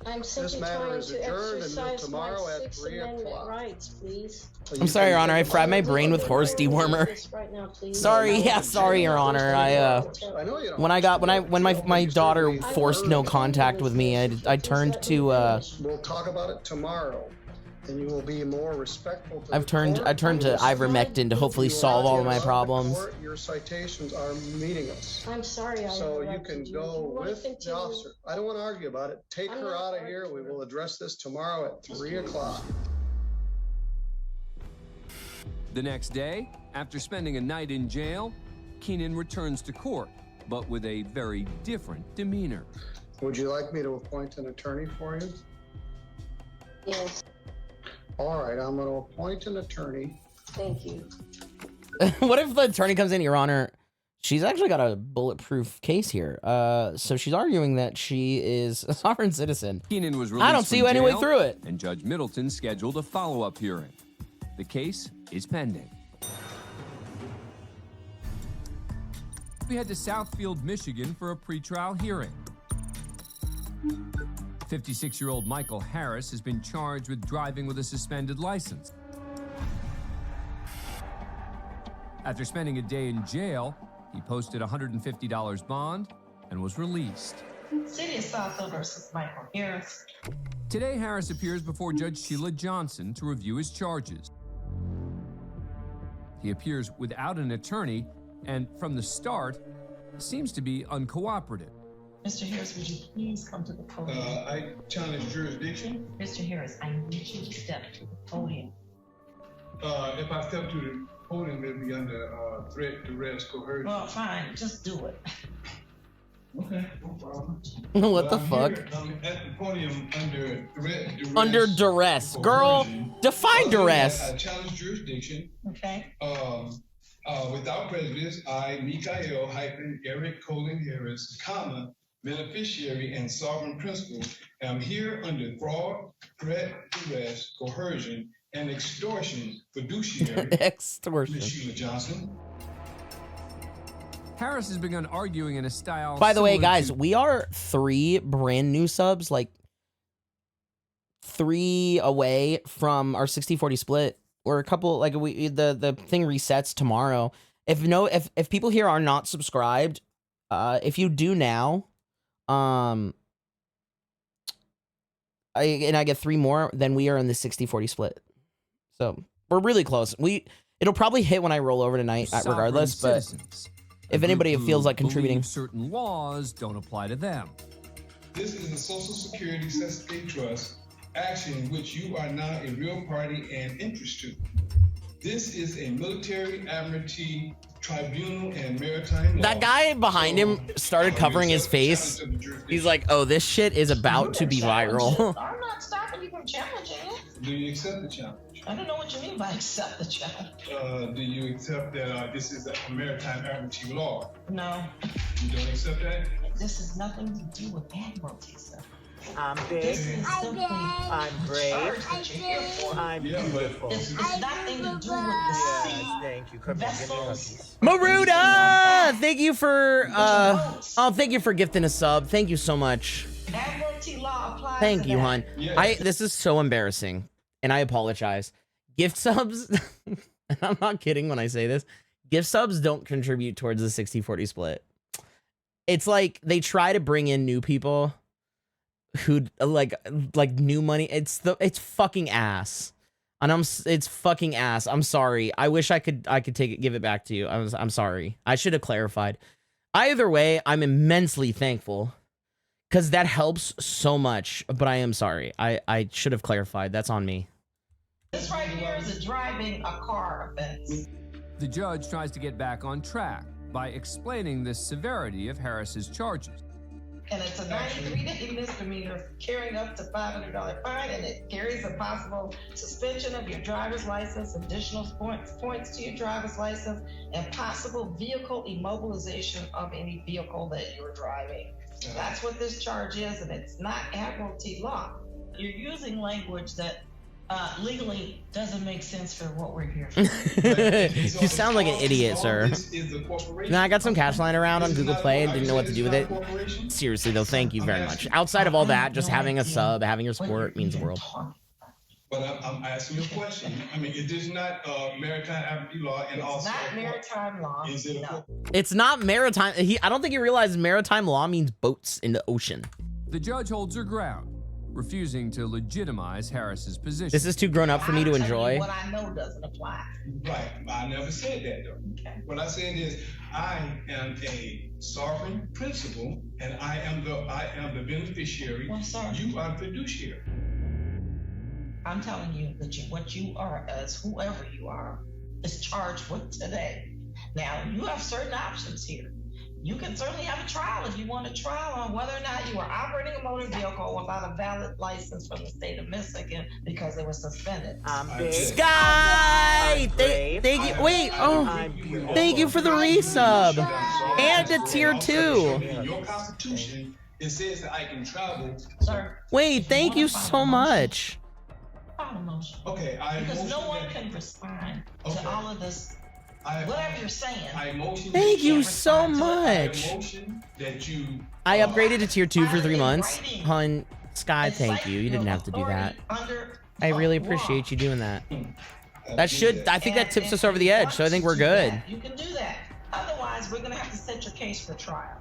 I'm simply matter trying is to adjourned until exercise tomorrow my at Sixth 3 Amendment o'clock. rights, please. I'm sorry, Your Honor. I fried my brain with horse dewormer. Right now, please. Sorry, yeah, sorry, Your Honor. I know you don't. When my daughter forced no contact with me, I turned to We'll talk about it tomorrow, and you will be more respectful. To I the turned court. to ivermectin to hopefully You are solve all of my in problems. court, your citations are meaningless. I'm sorry. I So you interrupted can you. go If you wanna with the continue- officer. I don't want to argue about it. Take I'm her not out of here. We will address this tomorrow at 3 o'clock. The next day, after spending a night in jail, Keenan returns to court, but with a very different demeanor. Would you like me to appoint an attorney for you? Yes, All right, I'm going to appoint an attorney. thank you. What if the attorney comes in, Your Honor? She's actually got a bulletproof case here. So she's arguing that she is a sovereign citizen. Keenan was released I don't see from any way jail, through it. And Judge Middleton scheduled a follow-up hearing. The case is pending. We head to Southfield, Michigan for a pretrial hearing. 56-year-old Michael Harris has been charged with driving with a suspended license. After spending a day in jail, he posted a $150 bond and was released. City of Southfield versus Michael Harris. Today, Harris appears before Judge Sheila Johnson to review his charges. He appears without an attorney and, from the start, seems to be uncooperative. Mr. Harris, would you please come to the podium? I challenge jurisdiction. Mr. Harris, I need you to step to the podium. If I step to the podium, it'll be under threat, duress, coercion. Well, fine, just do it. Okay, no problem. What the I'm fuck? here, I'm at the podium under threat, duress. Under duress. Girl, define duress. I challenge jurisdiction. Okay. Without prejudice, I, Mikael Eric Colin Harris, beneficiary and sovereign principal, am here under fraud, threat, duress, coercion, and extortion fiduciary. Extortion. Ms. Sheila Johnson. Harris has begun arguing in a style. By the way, similar guys, to- we are 3 brand new subs, like 3 away from our 60-40 split. We're a couple, like the thing resets tomorrow. If people here are not subscribed, if you do now, I get 3 more, then we are in the 60-40 split. So we're really close. It'll probably hit when I roll over tonight, regardless. But citizens. if A anybody group feels who like contributing, believe certain laws don't apply to them. This is a Social Security Cessate Trust action in which you are now a real party and interest to. This is a military admiralty tribunal and maritime law. that guy behind him started covering his face. He's like, "Oh, this shit is about to be viral." I'm not stopping you from challenging it. Do you accept the challenge? I don't know what you mean by accept the challenge. Do you accept that this is a maritime admiralty law? No. You don't accept that? this has nothing to do with admiralty, sir. I'm big. This is simply I'm the brave. charge that you're here for. I'm beautiful. It's nothing to do with the sea Thank you. Come here, give me vessels. Maruda, thank you for thank you for gifting a sub. Thank you so much. Admiralty law applies. Thank to you, that. hon. This is so embarrassing, and I apologize. Gift subs, and I'm not kidding when I say this. Gift subs don't contribute towards the 60-40 split. It's like they try to bring in new people who like new money. It's fucking ass. And it's fucking ass. I'm sorry. I wish I could give it back to you. I'm sorry. I should have clarified. Either way, I'm immensely thankful because that helps so much, but I am sorry. I should have clarified. That's on me. This right here is a driving a car offense. The judge tries to get back on track by explaining the severity of Harris's charges. And it's a 93-day misdemeanor carrying up to $500 fine, and it carries a possible suspension of your driver's license, additional points to your driver's license, and possible vehicle immobilization of any vehicle that you're driving. That's what this charge is, and it's not admiralty law. You're using language that legally doesn't make sense for what we're here for. You sound like an idiot, sir. Now I got some cash lying around on Google Play and didn't know what to do with it. Seriously though, thank you very much. Outside of all that, just having a sub, having your support means the world. But I'm asking you a question. I mean, it is not maritime admiralty law, and also Not maritime law. Is it no. It's not maritime. I don't think he realizes maritime law means boats in the ocean. The judge holds her ground, refusing to legitimize Harris's position. This is too grown up for me to enjoy. What I know doesn't apply. Right. I never said that though. Okay. What I said is I am a sovereign principal, and I am the beneficiary. Well, sir. You are fiduciary. I'm telling you that what you are as whoever you are is charged with today. Now, you have certain options here. You can certainly have a trial if you want a trial on whether or not you were operating a motor vehicle without a valid license from the state of Michigan because it was suspended. Sky! Thank you. Wait, thank you for the resub. And a tier 2. In your constitution, it says that I can travel. Sir. Wait, thank you so much. Okay, because no one can respond to all of this. Whatever you're saying. Thank you so much. I upgraded to tier 2 for 3 months. Hun, Sky, thank you. You didn't have to do that. I really appreciate you doing that. I think that tips us over the edge, so I think we're good. You can do that. Otherwise, we're gonna have to set your case for trial.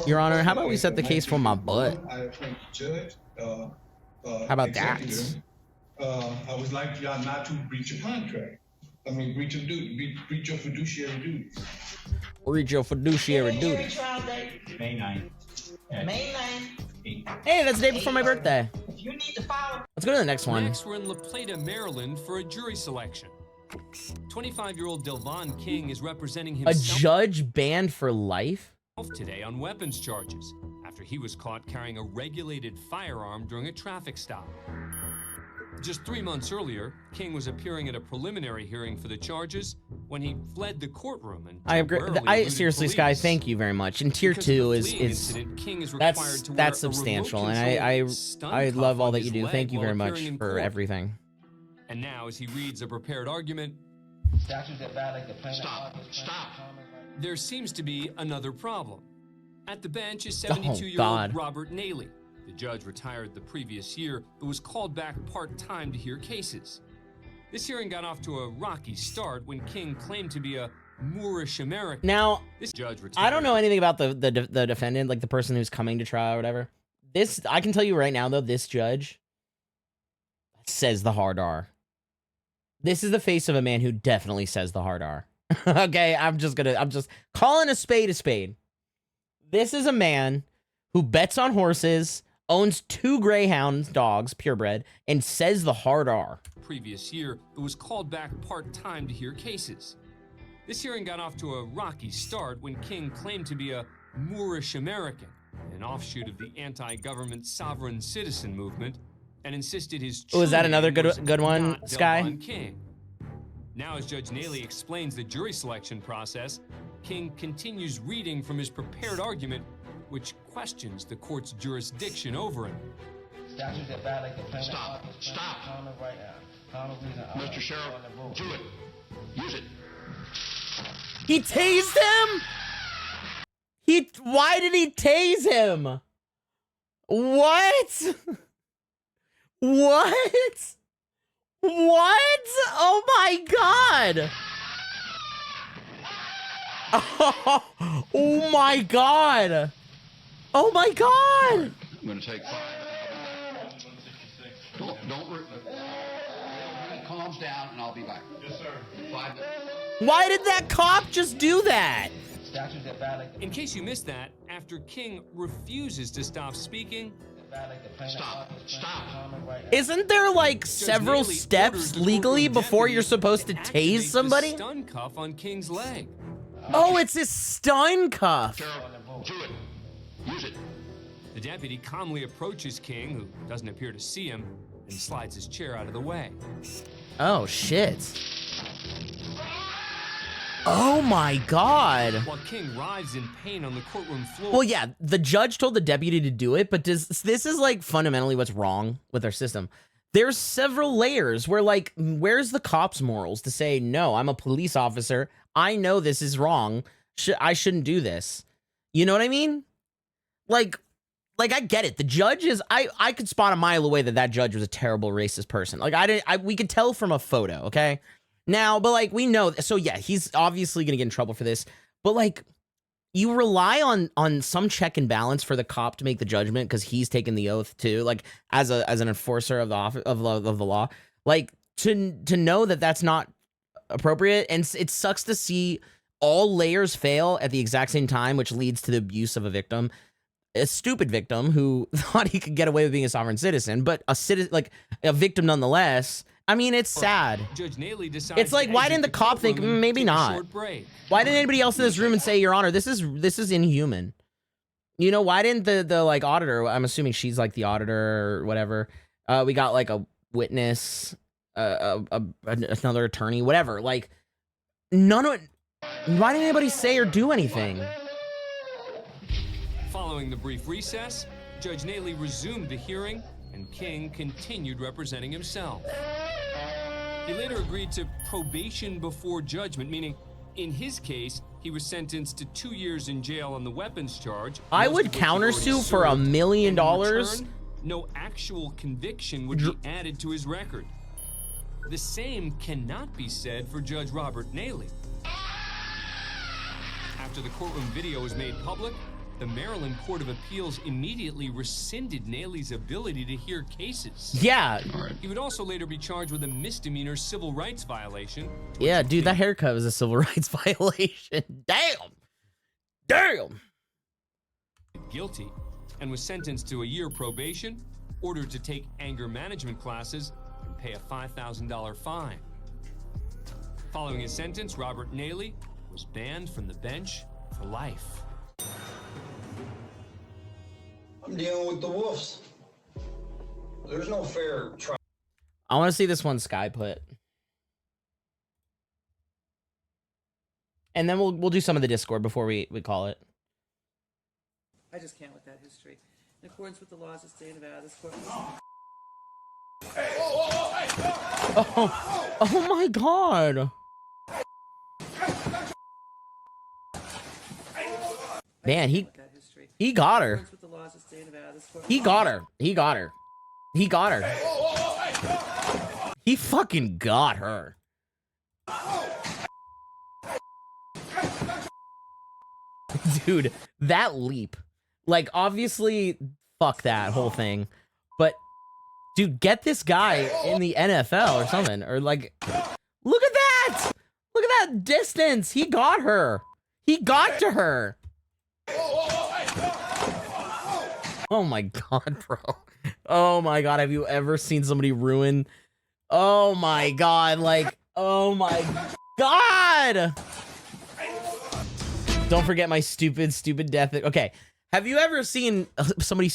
Your Honor, how about we set the case for my butt? How about that? I would like y'all not to breach a contract. I mean, breach of duty, breach your fiduciary duties. Breach your fiduciary duty. Trial date. May 9th. May 9th. Hey, that's the day before my birthday. If you need to file. Let's go to the next one. Next, we're in La Plata, Maryland for a jury selection. 25-year-old Delvon King is representing A himself judge banned for life? today on weapons charges after he was caught carrying a regulated firearm during a traffic stop. Just 3 months earlier, King was appearing at a preliminary hearing for the charges when he fled the courtroom and I agree. Seriously, Sky, thank you very much. And tier 2 is that's substantial, and I love all that you do. Thank you very much for everything. And now, as he reads a prepared argument, Stop. there seems to be another problem. At the bench is Oh, 72-year-old God. Robert Naley. The judge retired the previous year, but was called back part-time to hear cases. This hearing got off to a rocky start when King claimed to be a Moorish American. Now, this judge I don't know anything about the defendant, like the person who's coming to trial or whatever. I can tell you right now, though, this judge says the hard R. This is the face of a man who definitely says the hard R. Okay, I'm just calling a spade a spade. This is a man who bets on horses, owns 2 greyhound dogs, purebred, and says the hard R. Previous year, but was called back part-time to hear cases. This hearing got off to a rocky start when King claimed to be a Moorish American, an offshoot of the anti-government sovereign citizen movement, and insisted his Oh, is that true another name was good one, not Sky? Delvon King. Now, as Judge Naley explains the jury selection process, King continues reading from his prepared argument which questions the court's jurisdiction over him. Stop. Stop. Mr. Sheriff, do it. Use it. He tased him? Why did he tase him? What? What? What? Oh my god. Oh my god. Oh my god. I'm going to take 5. Don't calm down and I'll be back. Yes, sir. 5 minutes. Why did that cop just do that? In case you missed that, after King refuses to stop speaking, Stop. Isn't there like several steps legally before you're supposed to tase somebody? stun cuff on King's leg. Oh, it's his stun cuff. Do it. Use it. The deputy calmly approaches King, who doesn't appear to see him, and slides his chair out of the way. Oh, shit. Oh my god. While King writhes in pain on the courtroom floor. Well, yeah, the judge told the deputy to do it, but this is like fundamentally what's wrong with our system. There's several layers where like, where's the cop's morals to say, no, I'm a police officer. I know this is wrong. I shouldn't do this. You know what I mean? Like I get it. The judge is, I could spot a mile away that judge was a terrible racist person. Like we could tell from a photo, okay? Now, but like we know, so yeah, he's obviously gonna get in trouble for this, but like you rely on some check and balance for the cop to make the judgment because he's taken the oath too, like as an enforcer of the office of the law, like to know that that's not appropriate, and it sucks to see all layers fail at the exact same time, which leads to the abuse of a victim. A stupid victim who thought he could get away with being a sovereign citizen, but a victim nonetheless. I mean, it's sad. Judge Naley decides it's like, why didn't the cop think, maybe not? Why didn't anybody else in this room and say, Your Honor, this is inhuman? You know, why didn't the like auditor? I'm assuming she's like the auditor or whatever. We got like a witness, another attorney, whatever. Like, none of it. Why didn't anybody say or do anything? Following the brief recess, Judge Naley resumed the hearing, and King continued representing himself. He later agreed to probation before judgment, meaning in his case, he was sentenced to 2 years in jail on the weapons charge. I would countersue for $1 million. No actual conviction would be added to his record. The same cannot be said for Judge Robert Naley. After the courtroom video was made public, the Maryland Court of Appeals immediately rescinded Naley's ability to hear cases. Yeah. He would also later be charged with a misdemeanor civil rights violation. Yeah, dude, that haircut was a civil rights violation. Damn. Guilty, and was sentenced to a year probation, ordered to take anger management classes, and pay a $5,000 fine. Following his sentence, Robert Naley was banned from the bench for life. I'm dealing with the wolves. There's no fair trial. I want to see this one Sky put. And then we'll do some of the Discord before we call it. I just can't with that history. In accordance with the laws of the state of Nevada, this court... Oh my god. Man, he got her. He got her. He fucking got her. Dude, that leap. Like, obviously, fuck that whole thing. But, dude, get this guy in the NFL or something. Or, like, look at that! Look at that distance! He got her. He got to her. Oh my god, bro. Oh my god, have you ever seen somebody ruin? Oh my god, like, oh my god! Don't forget my stupid death. Okay, have you ever seen somebody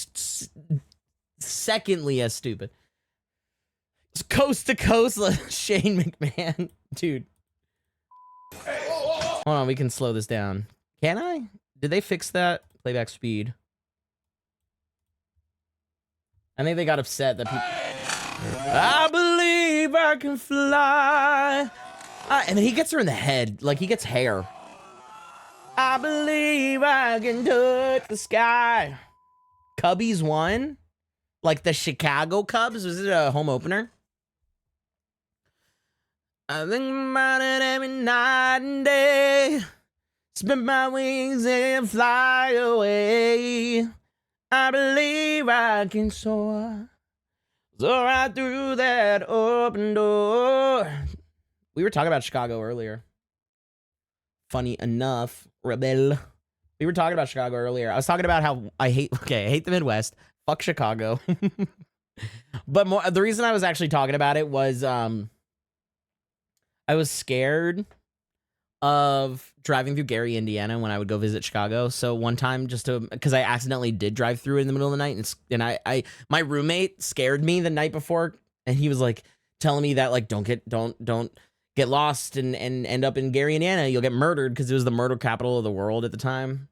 secondly as stupid? It's coast to coast, Shane McMahon. Dude. Hold on, we can slow this down. Can I? Did they fix that? Playback speed. I think they got upset that people. I believe I can fly. And then he gets her in the head, like he gets hair. I believe I can touch the sky. Cubbies won, like the Chicago Cubs. Was it a home opener? I think about it every night and day. Spin my wings and fly away. I believe I can soar. Soar right through that open door. We were talking about Chicago earlier. Funny enough, Rebel. We were talking about Chicago earlier. I was talking about how I hate the Midwest. Fuck Chicago. But the reason I was actually talking about it was I was scared of driving through Gary, Indiana when I would go visit Chicago. So one time because I accidentally did drive through it in the middle of the night and my roommate scared me the night before and he was like telling me that like don't get lost and end up in Gary, Indiana. You'll get murdered because it was the murder capital of the world at the time.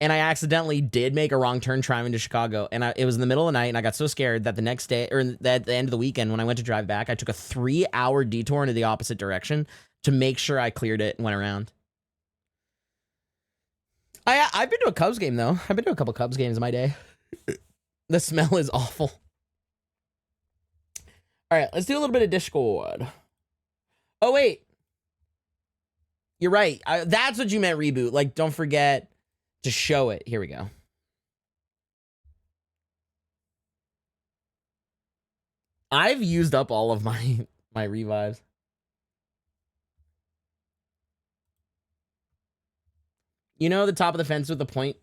And I accidentally did make a wrong turn driving to Chicago. And it was in the middle of the night and I got so scared that the next day or at the end of the weekend when I went to drive back, I took a 3-hour detour into the opposite direction to make sure I cleared it and went around. I've been to a Cubs game though. I've been to a couple Cubs games in my day. The smell is awful. All right, let's do a little bit of Discord. Oh, wait. You're right. That's what you meant, reboot. Like, don't forget to show it. Here we go. I've used up all of my revives. You know the top of the fence with the point?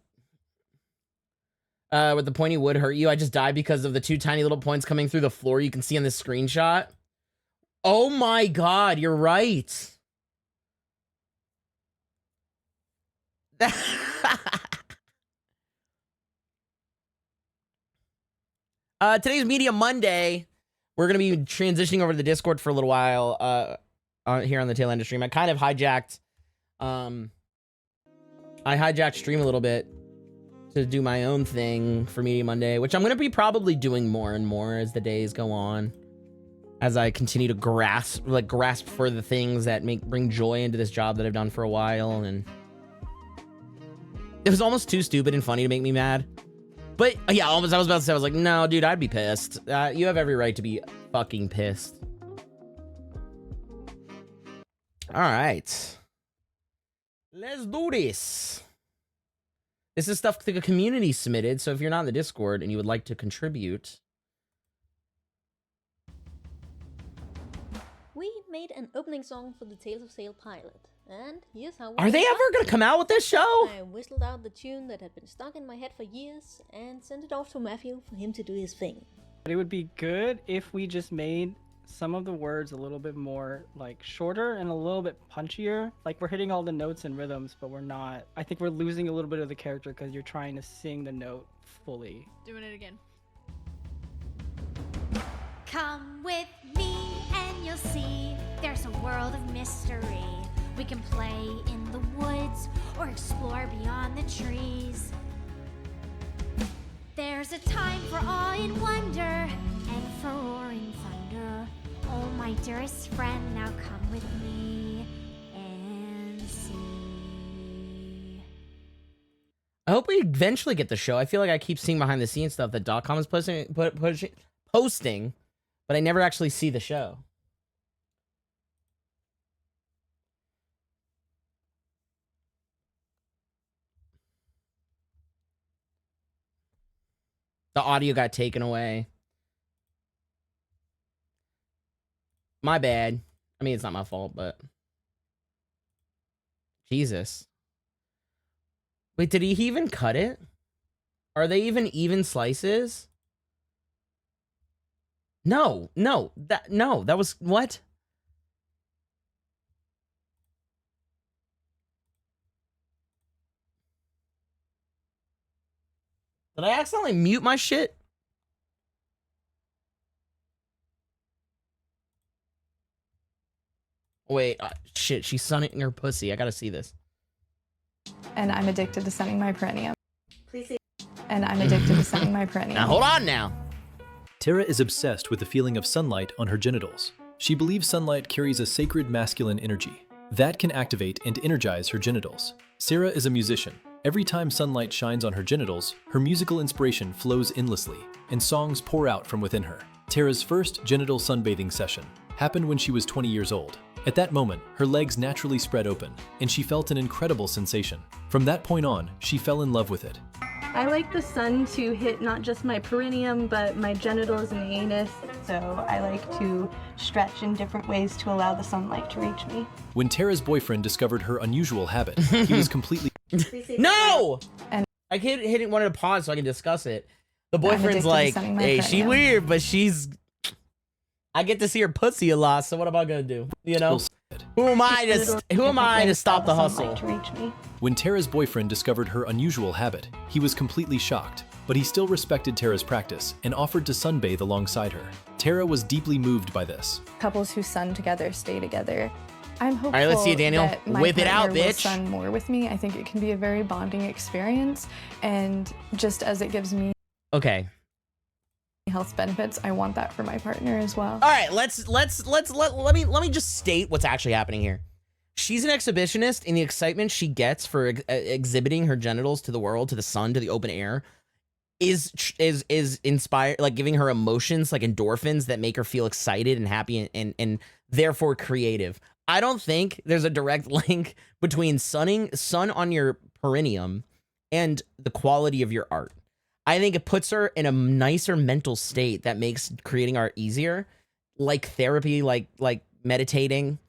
With the pointy wood hurt you? I just died because of the 2 tiny little points coming through the floor you can see on this screenshot. Oh my god, you're right. Today's Media Monday. We're going to be transitioning over to the Discord for a little while here on the tail end of stream. I kind of hijacked stream a little bit to do my own thing for Media Monday, which I'm going to be probably doing more and more as the days go on. As I continue to grasp for the things that bring joy into this job that I've done for a while, and it was almost too stupid and funny to make me mad. But yeah, almost I was about to say, I was like, no, dude, I'd be pissed. You have every right to be fucking pissed. All right, let's do this. This is stuff the community submitted, so if you're not in the Discord and you would like to contribute. We made an opening song for the Tales of Sail pilot, and here's how. Are they ever gonna come out with this show? I whistled out the tune that had been stuck in my head for years and sent it off to Matthew for him to do his thing. But it would be good if we just made some of the words a little bit more like shorter and a little bit punchier. Like we're hitting all the notes and rhythms, but we're not. I think we're losing a little bit of the character because you're trying to sing the note fully. Doing it again. Come with me and you'll see there's a world of mystery. We can play in the woods or explore beyond the trees. There's a time for awe and wonder and for roaring thunder. Oh, my dearest friend, now come with me and see. I hope we eventually get the show. I feel like I keep seeing behind the scenes stuff that .com is posting, but I never actually see the show. The audio got taken away. My bad. I mean, it's not my fault, but... Jesus. Wait, did he even cut it? Are they even slices? No, that was... What? Did I accidentally mute my shit? Wait, shit, she's sunning her pussy. I gotta see this. And I'm addicted to sending my perineum. Please. And I'm addicted to sending my perineum. Now, hold on now. Tara is obsessed with the feeling of sunlight on her genitals. She believes sunlight carries a sacred masculine energy that can activate and energize her genitals. Sarah is a musician. Every time sunlight shines on her genitals, her musical inspiration flows endlessly, and songs pour out from within her. Tara's first genital sunbathing session happened when she was 20 years old. At that moment, her legs naturally spread open, and she felt an incredible sensation. From that point on, she fell in love with it. I like the sun to hit not just my perineum, but my genitals and the anus, so I like to stretch in different ways to allow the sunlight to reach me. When Tara's boyfriend discovered her unusual habit, he was completely... No! And I wanted to pause so I can discuss it. The boyfriend's like, hey, she weird, but she's... I get to see her pussy a lot, so what am I gonna do? You know? Who am I to stop the hustle? When Tara's boyfriend discovered her unusual habit, he was completely shocked, but he still respected Tara's practice and offered to sunbathe alongside her. Tara was deeply moved by this. Couples who sun together stay together. I'm hopeful All right, let's see it, Daniel. that my Whip it out, partner will bitch. sun more with me. I think it can be a very bonding experience, and just as it gives me Okay. health benefits, I want that for my partner as well. All right, let me just state what's actually happening here. She's an exhibitionist, and the excitement she gets for exhibiting her genitals to the world, to the sun, to the open air, is inspired, like giving her emotions, like endorphins that make her feel excited and happy and therefore creative. I don't think there's a direct link between sun on your perineum and the quality of your art. I think it puts her in a nicer mental state that makes creating art easier, like therapy, like meditating.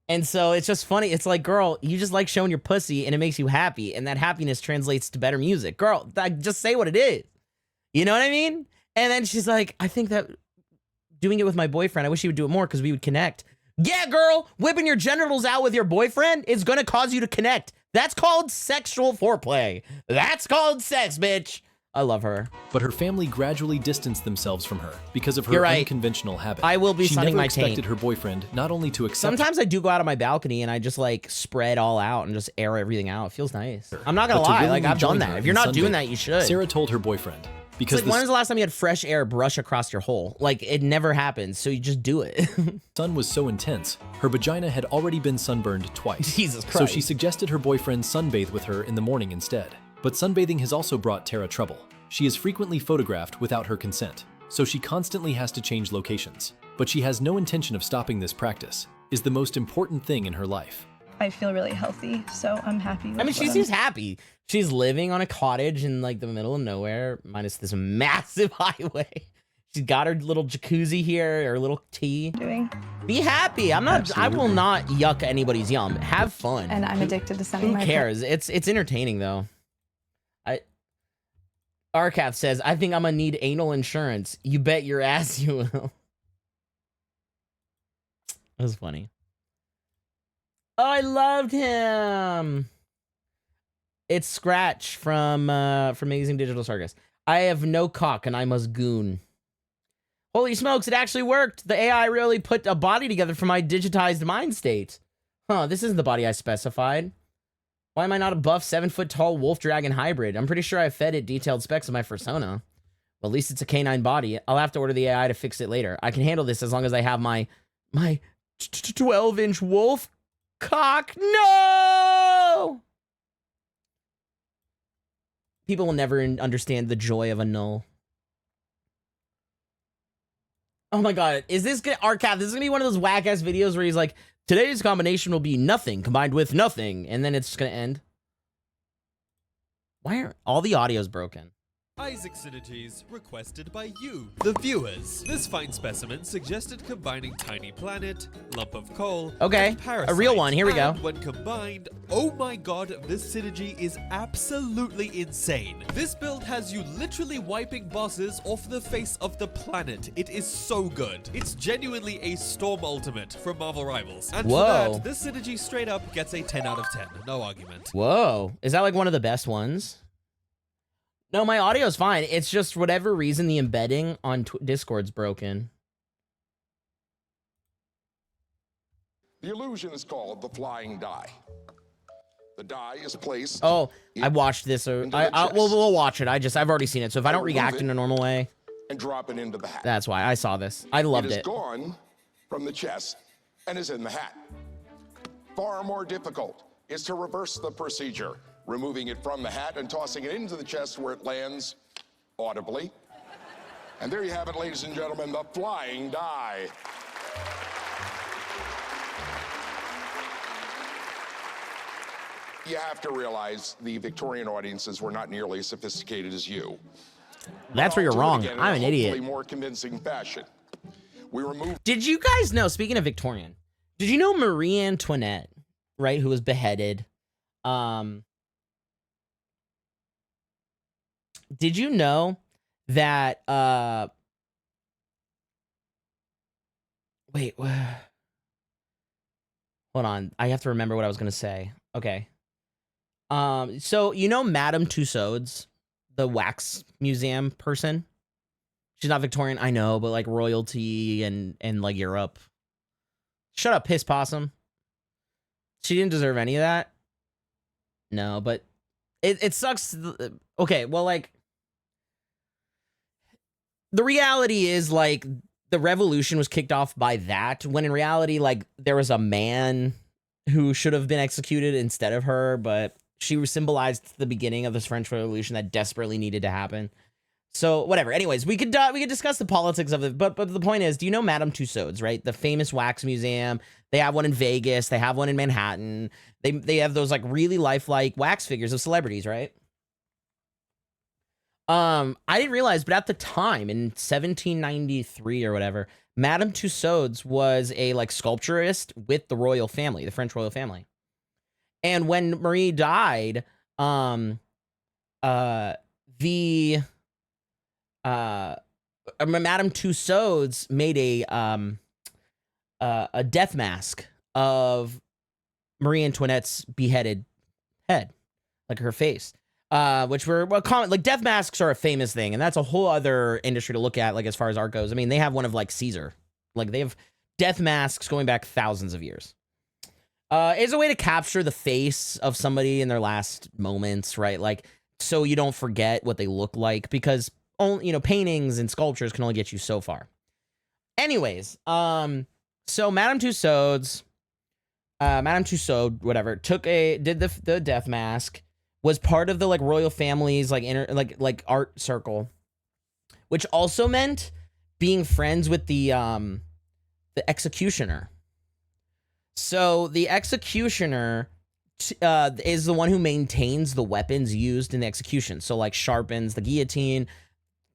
And so it's just funny. It's like, girl, you just like showing your pussy and it makes you happy. And that happiness translates to better music. Girl, just say what it is. You know what I mean? And then she's like, I think that doing it with my boyfriend, I wish he would do it more because we would connect. Yeah, girl, whipping your genitals out with your boyfriend is going to cause you to connect. That's called sexual foreplay. That's called sex, bitch. I love her. But her family gradually distanced themselves from her because of her You're right. unconventional habit. I will be She sunning never my expected taint. her boyfriend not only to accept Sometimes I do go out on my balcony and I just like spread all out and just air everything out. It feels nice. I'm not gonna but to lie, willingly like I've done join that. her If you're in not doing sunbathing, that, you should. Sarah told her boyfriend because It's like, when was the last time you had fresh air brush across your hole? Like it never happens, so you just do it. the sun was so intense, her vagina had already been sunburned twice. Jesus So Christ. she suggested her boyfriend sunbathe with her in the morning instead. But sunbathing has also brought Tara trouble. She is frequently photographed without her consent, so she constantly has to change locations. But she has no intention of stopping this practice, is the most important thing in her life. I feel really healthy, so I'm happy with I mean, she what seems I'm happy. She's living on a cottage in like the middle of nowhere, minus this massive highway. She's got her little jacuzzi here, her little tea. doing. Be happy. I will not yuck anybody's yum. Have fun. And I'm addicted to sending Who my cares? It's entertaining though. Arcath says, I think I'm gonna need anal insurance. You bet your ass you will. That was funny. Oh, I loved him. It's Scratch from Amazing Digital Circus. I have no cock and I must goon. Holy smokes, it actually worked. The AI really put a body together for my digitized mind state. Huh, this isn't the body I specified. Why am I not a buff 7-foot-tall wolf dragon hybrid? I'm pretty sure I fed it detailed specs of my persona. Well, at least it's a canine body. I'll have to order the AI to fix it later. I can handle this as long as I have my 12-inch wolf cock. No! People will never understand the joy of a null. Oh my god, is this gonna Arcath? This is gonna be one of those whack-ass videos where he's like, today's combination will be nothing combined with nothing, and then it's just gonna end. Why are all the audios broken? Isaac synergies requested by you, the viewers. This fine specimen suggested combining Tiny Planet, Lump of Coal, Okay, and Parasite. a real one. Here we go. And when combined, oh my god, this synergy is absolutely insane. This build has you literally wiping bosses off the face of the planet. It is so good. It's genuinely a Storm Ultimate from Marvel Rivals. And Whoa. for that, this synergy straight up gets a 10 out of 10. No argument. Whoa, is that like one of the best ones? No, my audio's fine. It's just for whatever reason the embedding on Discord's broken. The illusion is called the flying die. The die is placed. Oh, I watched this. We'll watch it. I've already seen it. So if I don't react in a normal way, and drop it into the hat. That's why I saw this. I loved It is it. gone from the chest and is in the hat. Far more difficult is to reverse the procedure, removing it from the hat and tossing it into the chest where it lands audibly. And there you have it, ladies and gentlemen, the flying die. You have to realize the Victorian audiences were not nearly as sophisticated as you. That's where you're I'll do it wrong. again in I'm a an idiot. hopefully more convincing fashion. We remove. Did you guys know, speaking of Victorian, did you know Marie Antoinette, right, who was beheaded? Did you know that, wait, hold on. I have to remember what I was going to say. Okay. So you know Madame Tussauds, the wax museum person? She's not Victorian, I know, but like royalty and like Europe. Shut up, piss possum. She didn't deserve any of that. No, but it sucks. Okay, well, like, the reality is, like, the revolution was kicked off by that, when in reality, like, there was a man who should have been executed instead of her, but she symbolized the beginning of this French Revolution that desperately needed to happen. So, whatever. Anyways, we could discuss the politics of it, but the point is, do you know Madame Tussauds, right? The famous wax museum. They have one in Vegas. They have one in Manhattan. They have those, like, really lifelike wax figures of celebrities, right? I didn't realize, but at the time, in 1793 or whatever, Madame Tussauds was a, like, sculpturist with the royal family, the French royal family. And when Marie died, Madame Tussauds made a death mask of Marie Antoinette's beheaded head, like her face, which were common. Like, death masks are a famous thing, and that's a whole other industry to look at. Like, as far as art goes, I mean, they have one of, like, Caesar. Like, they have death masks going back thousands of years. It's a way to capture the face of somebody in their last moments, right? Like, so you don't forget what they look like, because only, you know, paintings and sculptures can only get you so far. Anyways, so Madame Tussauds, whatever, did the death mask, was part of the, like, royal family's, like, like art circle, which also meant being friends with the executioner. So the executioner is the one who maintains the weapons used in the execution. So, like, sharpens the guillotine,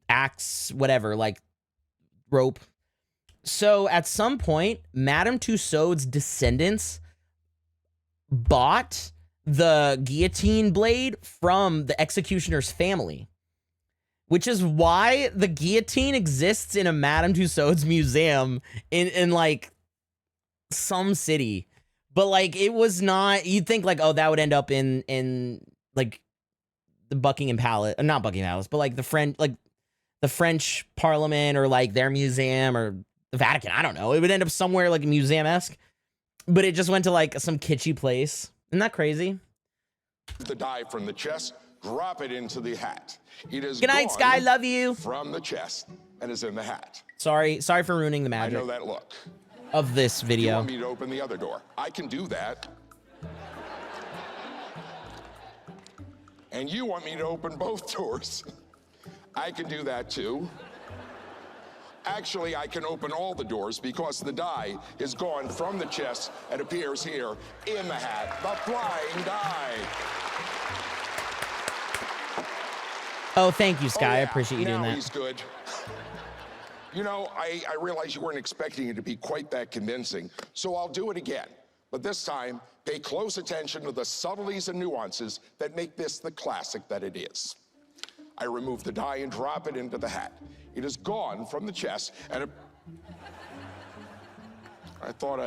axe, whatever, like, rope. So at some point, Madame Tussauds' descendants bought the guillotine blade from the executioner's family, which is why the guillotine exists in a Madame Tussauds museum in like some city. But, like, it was not, you'd think, like, oh, that would end up in like the Buckingham Palace, not Buckingham Palace, but like the French Parliament, or like their museum, or the Vatican. I don't know. It would end up somewhere like museum-esque, but it just went to, like, some kitschy place. Isn't that crazy? The die from the chest, drop it into the hat. It is Good night, gone Sky. Love you. From the chest and is in the hat. Sorry for ruining the magic. I know that look. Of this You video. want me to open the other door? I can do that. And you want me to open both doors? I can do that too. Actually, I can open all the doors because the die is gone from the chest and appears here in the hat. The flying die. Oh, thank you, Sky. Oh, yeah. I appreciate you doing Now that. he's good. You know, I realize you weren't expecting it to be quite that convincing, so I'll do it again. But this time, pay close attention to the subtleties and nuances that make this the classic that it is. I remove the die and drop it into the hat. It is gone from the chest, and I thought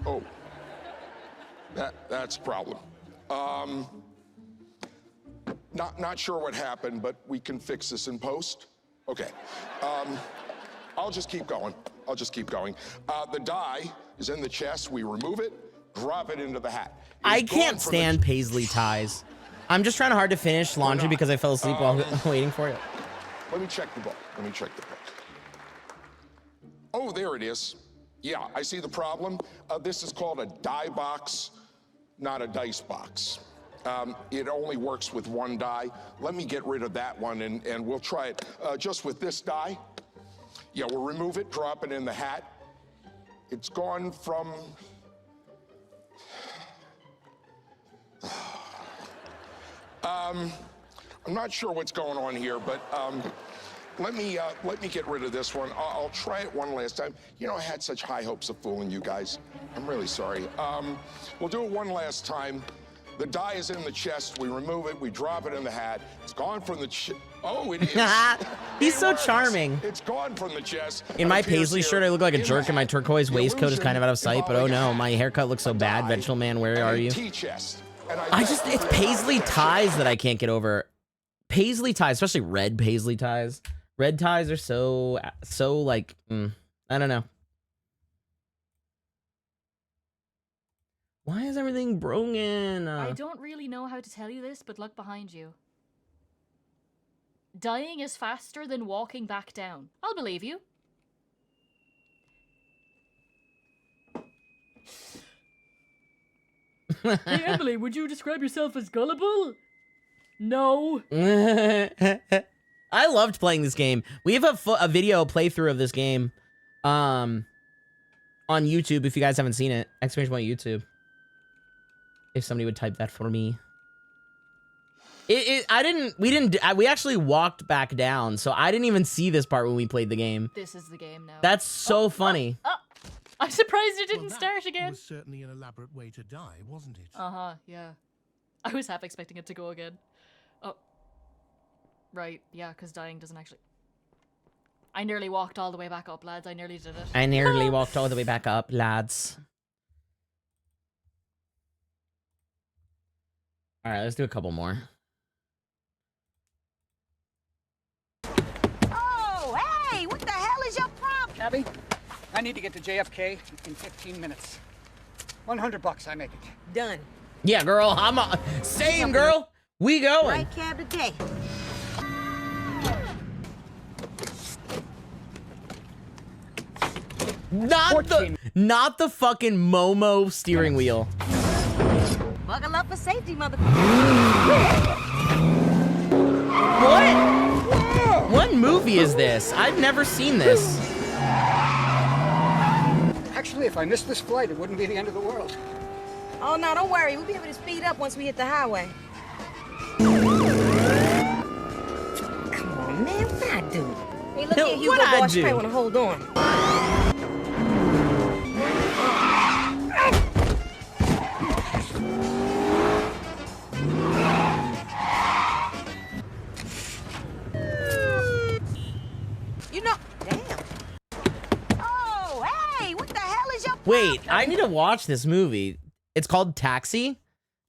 oh, that's a problem. Not sure what happened, but we can fix this in post. Okay. I'll just keep going. The die is in the chest. We remove it, drop it into the hat. I can't stand paisley ties. I'm just trying hard to finish laundry because I fell asleep while waiting for it. Let me check the book. Oh, there it is. Yeah, I see the problem. This is called a die box, not a dice box. It only works with one die. Let me get rid of that one, and we'll try it just with this die. Yeah, we'll remove it, drop it in the hat. It's gone from... I'm not sure what's going on here, but let me get rid of this one. I'll try it one last time. You know, I had such high hopes of fooling you guys. I'm really sorry. We'll do it one last time. The die is in the chest. We remove it. We drop it in the hat. It's gone from the oh, it is. He's so charming. It's gone from the chest. In my paisley shirt, I look like a jerk, and my turquoise waistcoat is kind of out of sight, but oh no, my haircut looks so bad. Vegetable Man, where are you? T-chest. It's paisley ties that I can't get over. Paisley ties, especially red paisley ties. Red ties are so like, I don't know. Why is everything broken? I don't really know how to tell you this, but look behind you. Dying is faster than walking back down. I'll believe you. Hey, Emily, would you describe yourself as gullible? No. I loved playing this game. We have a video playthrough of this game on YouTube if you guys haven't seen it. Exclamation point YouTube. If somebody would type that for me. We actually walked back down, so I didn't even see this part when we played the game. This is the game now. That's so funny. I'm surprised it didn't start again. Was certainly an elaborate way to die, wasn't it? Uh-huh, yeah. I was half expecting it to go again. Oh. Right, yeah, because dying doesn't actually... I nearly walked all the way back up, lads. I nearly did it. I nearly walked all the way back up, lads. All right, let's do a couple more. Oh, hey, what the hell is your problem? Abby, I need to get to JFK in 15 minutes. $100, I make it. Done. Yeah, girl, same girl. We going. Right cab today. Not the fucking Momo steering wheel. Buckle up for safety, motherfucker. What movie is this? I've never seen this. Actually, if I missed this flight, it wouldn't be the end of the world. Oh, no, don't worry. We'll be able to speed up once we hit the highway. Come on, man. What I do? Hey, look here, Hugo Boss. You might want to hold on. You know, damn. Oh, hey, what the hell is your problem? Wait, I need to watch this movie. It's called Taxi.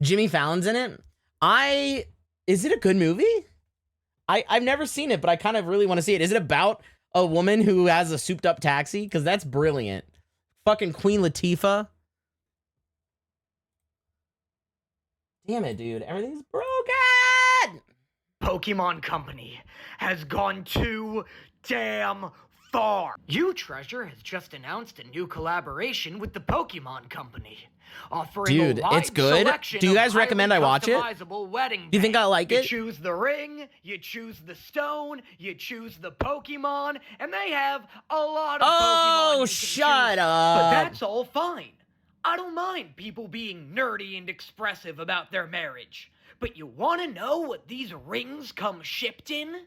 Jimmy Fallon's in it. Is it a good movie? I've never seen it, but I kind of really want to see it. Is it about a woman who has a souped up taxi? Because that's brilliant. Fucking Queen Latifah. Damn it, dude. Everything's broken. Pokemon Company has gone too damn far. You Treasure has just announced a new collaboration with the Pokemon Company, offering Dude, a wide it's good. selection Do you guys of recommend I watch it? customizable wedding Do you think I like You it? choose the ring, you choose the stone, you choose the Pokemon, and they have a lot of Pokemon. Oh, shut up. But that's all fine. I don't mind people being nerdy and expressive about their marriage. But you want to know what these rings come shipped in?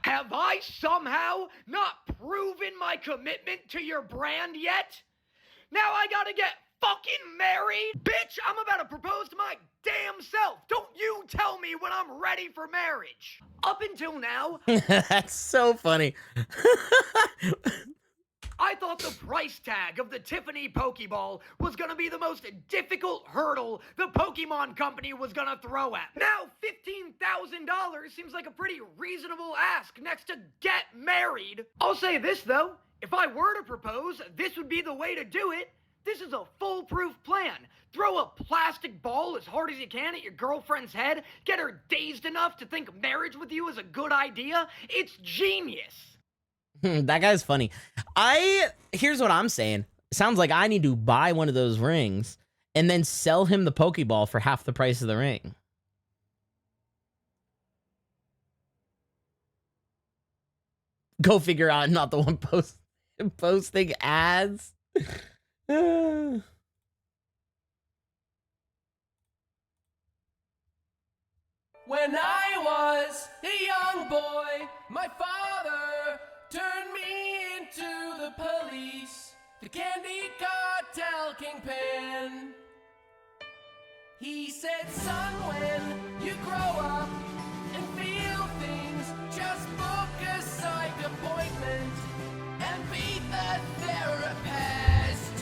Have I somehow not proven my commitment to your brand yet? Now I gotta get fucking married? Bitch, I'm about to propose to my damn self. Don't you tell me when I'm ready for marriage. Up until now, That's so funny. I thought the price tag of the Tiffany Pokeball was gonna be the most difficult hurdle the Pokemon Company was gonna throw at. Now, $15,000 seems like a pretty reasonable ask next to get married. I'll say this though, if I were to propose, this would be the way to do it. This is a foolproof plan. Throw a plastic ball as hard as you can at your girlfriend's head, get her dazed enough to think marriage with you is a good idea. It's genius. That guy's funny. Here's what I'm saying. Sounds like I need to buy one of those rings and then sell him the Pokeball for half the price of the ring. Go figure out, not the one posting ads. When I was a young boy, my father turned me into the police, the candy cartel kingpin. He said, son, when you grow up and feel things, just book a psych appointment and be the therapist.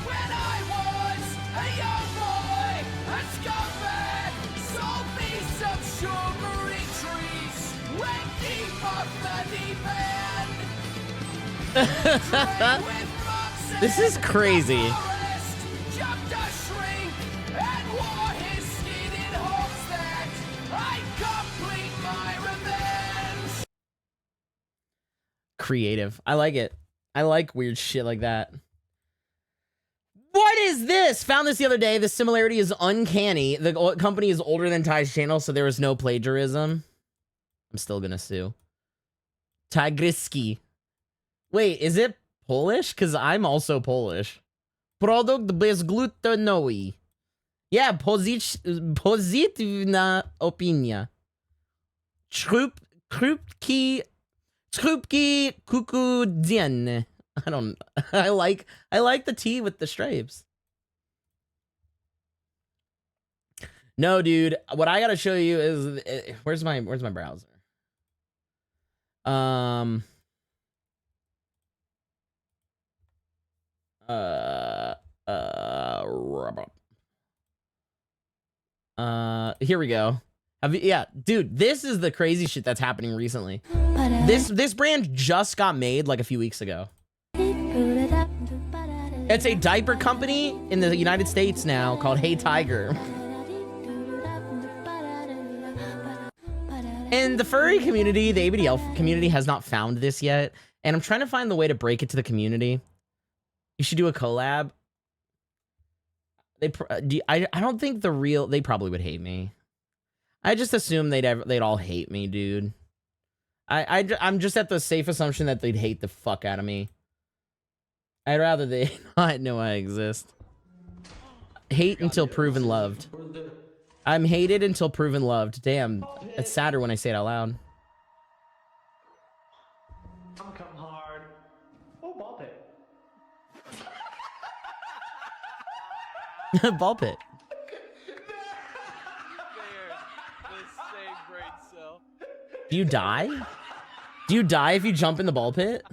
When I was a young boy, a scumbag sold me some sugary treats, went deep off the deep end. This is crazy. Jumped a shrink and wore his skin in hopes that I'd complete my revenge. Creative. I like it. I like weird shit like that. What is this? Found this the other day. The similarity is uncanny. The company is older than Ty's channel, so there was no plagiarism. I'm still gonna sue. Tigryski. Wait, is it Polish? Because I'm also Polish. Produkt bezglutenowy. Yeah, pozytywna opinia. Chrupki kukudzienne. I like the tea with the stripes. No, dude, what I gotta show you is where's my browser? Here we go. Yeah, dude, this is the crazy shit that's happening recently. This brand just got made like a few weeks ago. It's a diaper company in the United States now called Hey Tiger. And the furry community, the ABDL community has not found this yet. And I'm trying to find the way to break it to the community. You should do a collab. I don't think they probably would hate me. I just assume they'd all hate me, dude. I'm just at the safe assumption that they'd hate the fuck out of me. I'd rather they not know I exist. Hate until proven loved. I'm hated until proven loved. Damn, it's sadder when I say it out loud. I'm coming hard. Oh, ball pit. Ball pit. Do you die? Do you die if you jump in the ball pit?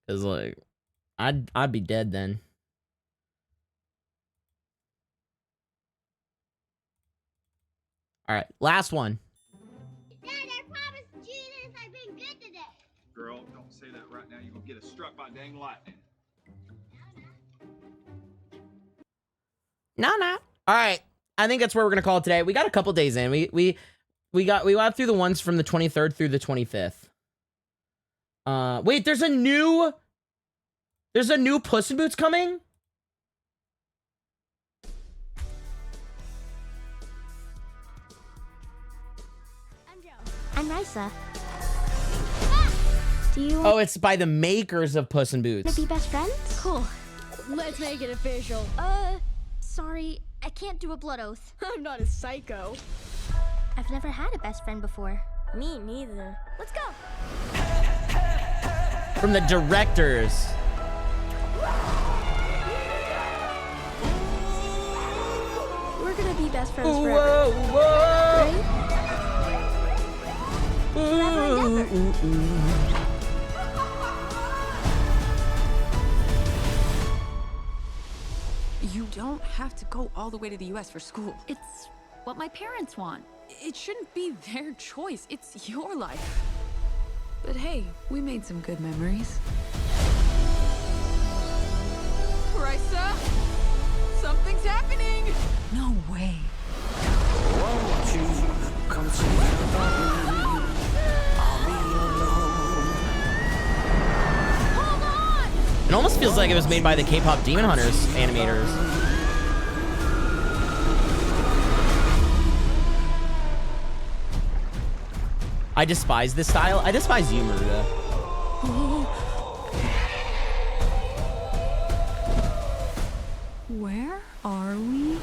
Cause like, I'd be dead then. All right, last one. Dad, I promised Jesus I've been good today. Girl, don't say that right now. You're gonna get us struck by dang lightning. No. All right, I think that's where we're gonna call it today. We got a couple days in. We got through the ones from the 23rd through the 25th. Wait, there's a new Puss in Boots coming? I'm Nysa. Do you Oh, it's by the makers of Puss in want Boots. to be best friends? Cool. Let's make it official. Sorry, I can't do a blood oath. I'm not a psycho. I've never had a best friend before. Me neither. Let's go. From the directors. We're gonna be best friends Whoa, forever. whoa. Right? You don't have to go all the way to the US for school. It's what my parents want. It shouldn't be their choice. It's your life. But hey, we made some good memories. It almost feels like it was made by the K-pop Demon Hunters animators. I despise this style. I despise you, Maruda. Where are we?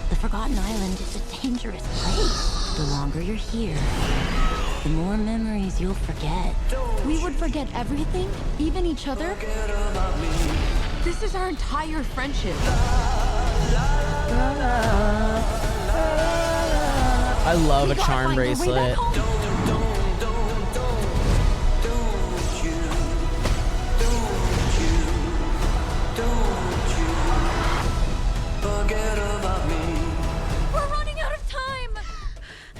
The Forgotten Island is a dangerous place. The longer you're here, the more memories you'll forget. We would forget everything, even each other. This is our entire friendship. I love a charm bracelet. We're running out of time.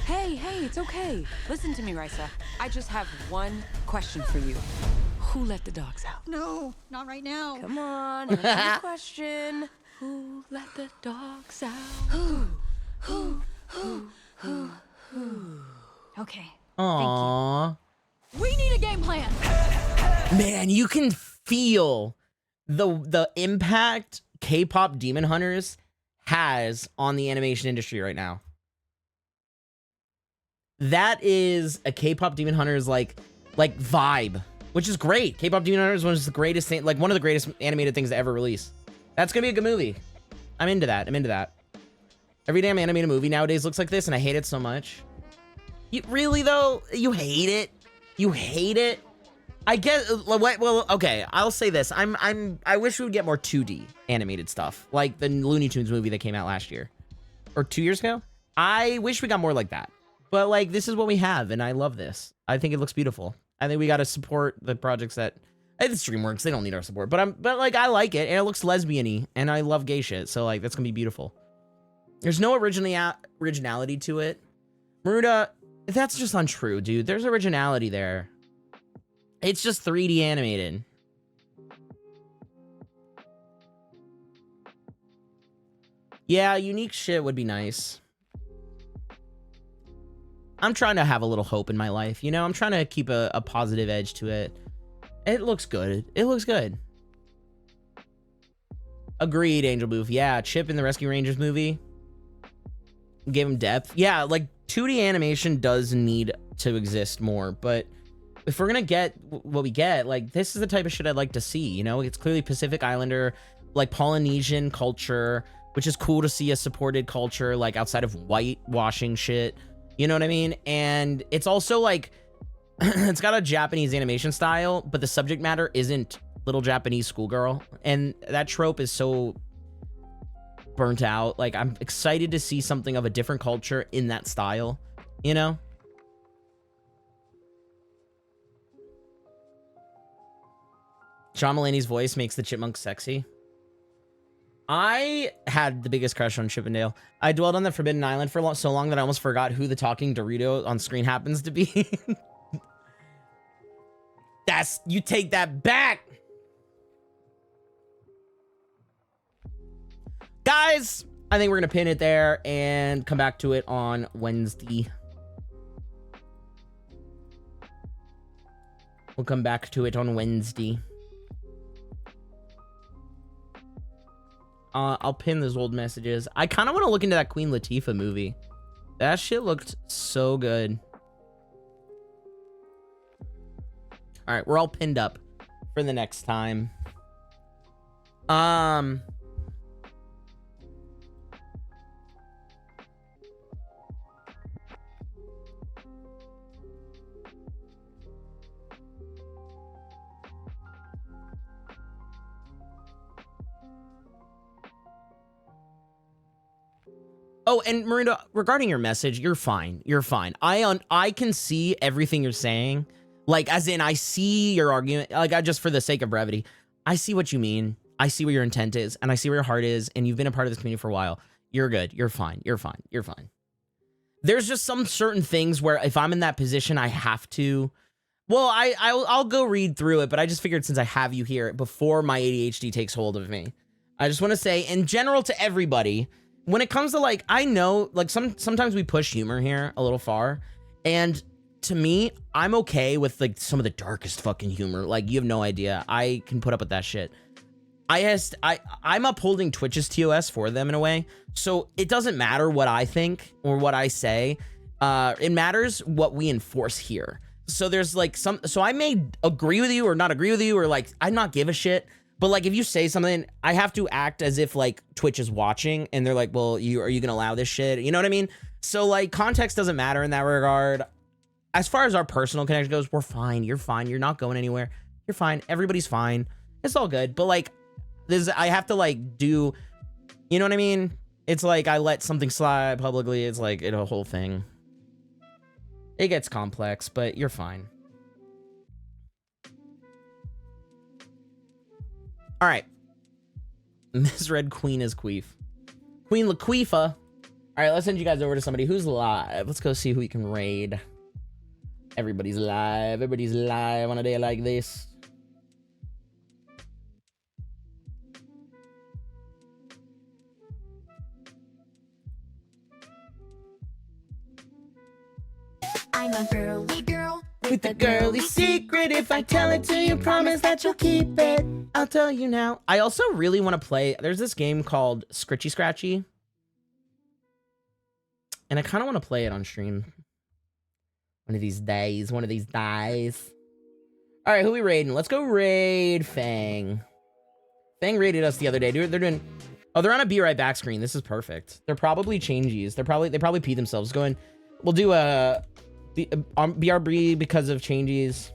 Hey, it's okay. Listen to me, Risa. I just have one question for you. Who let the dogs out? No, not right now. Come on, answer the question. Who let the dogs out? Who? Okay. Aww. We need a game plan. Man, you can feel the impact K-pop Demon Hunters has on the animation industry right now. That is a K-pop Demon Hunters like vibe, which is great. K-pop Demon Hunters was the greatest thing, like one of the greatest animated things to ever release. That's gonna be a good movie. I'm into that. Every damn animated movie nowadays looks like this, and I hate it so much. You really though? You hate it? You hate it? I get well, okay, I'll say this. I wish we would get more 2D animated stuff, like the Looney Tunes movie that came out last year or 2 years ago. I wish we got more like that. But like this is what we have, and I love this. I think it looks beautiful. I think we got to support the projects that it's DreamWorks. They don't need our support, but like I like it, and it looks lesbian-y, and I love gay shit. So like that's gonna be beautiful. There's no originality to it. Maruda, that's just untrue, dude. There's originality there. It's just 3D animated. Yeah, unique shit would be nice. I'm trying to have a little hope in my life, you know? I'm trying to keep a positive edge to it. It looks good. It looks good. Agreed, Angel Booth. Yeah, Chip in the Rescue Rangers movie gave him depth. Yeah, like 2D animation does need to exist more, but if we're gonna get what we get, like this is the type of shit I'd like to see, you know? It's clearly Pacific Islander, like Polynesian culture, which is cool to see a supported culture, like outside of whitewashing shit. You know what I mean? And it's also like, it's got a Japanese animation style, but the subject matter isn't little Japanese schoolgirl. And that trope is so burnt out. Like, I'm excited to see something of a different culture in that style, you know? John Mulaney's voice makes the chipmunks sexy. I had the biggest crush on Chip and Dale. I dwelled on the Forbidden Island for so long that I almost forgot who the talking Dorito on screen happens to be. You take that back. Guys, I think we're going to pin it there and come back to it on Wednesday. We'll come back to it on Wednesday. I'll pin those old messages. I kind of want to look into that Queen Latifah movie. That shit looked so good. All right, we're all pinned up for the next time. Oh, and Marina, regarding your message, you're fine. You're fine. I can see everything you're saying. Like, as in, I see your argument. Like, just for the sake of brevity, I see what you mean. I see what your intent is, and I see where your heart is, and you've been a part of this community for a while. You're good. You're fine. You're fine. You're fine. There's just some certain things where if I'm in that position, I have to. Well, I'll go read through it, but I just figured since I have you here, before my ADHD takes hold of me, I just want to say, in general to everybody, when it comes to, like, I know, like, sometimes we push humor here a little far, and to me, I'm okay with like some of the darkest fucking humor. Like, you have no idea. I can put up with that shit. I'm upholding Twitch's TOS for them in a way. So it doesn't matter what I think or what I say. It matters what we enforce here. So there's like so I may agree with you or not agree with you, or like I not give a shit. But like if you say something, I have to act as if like Twitch is watching and they're like, well, are you gonna allow this shit? You know what I mean? So like context doesn't matter in that regard. As far as our personal connection goes, we're fine. You're fine. You're not going anywhere. You're fine. Everybody's fine. It's all good. But like I have to like do, you know what I mean? It's like I let something slide publicly. It's like a whole thing. It gets complex, but you're fine. All right. Misread Queen is Queef. Queen Laquifa. All right, let's send you guys over to somebody who's live. Let's go see who we can raid. Everybody's live. Everybody's live on a day like this. I'm a girly girl with a girly secret. If I tell it to you, promise that you'll keep it. I'll tell you now. I also really want to play. There's this game called Scritchy Scratchy. And I kind of want to play it on stream. One of these days. One of these days. All right, who we raiding? Let's go raid Fang. Fang raided us the other day. They're doing... Oh, they're on a Be Right Back screen. This is perfect. They're probably changes. They probably pee themselves. Going... We'll do a... BRB because of changes.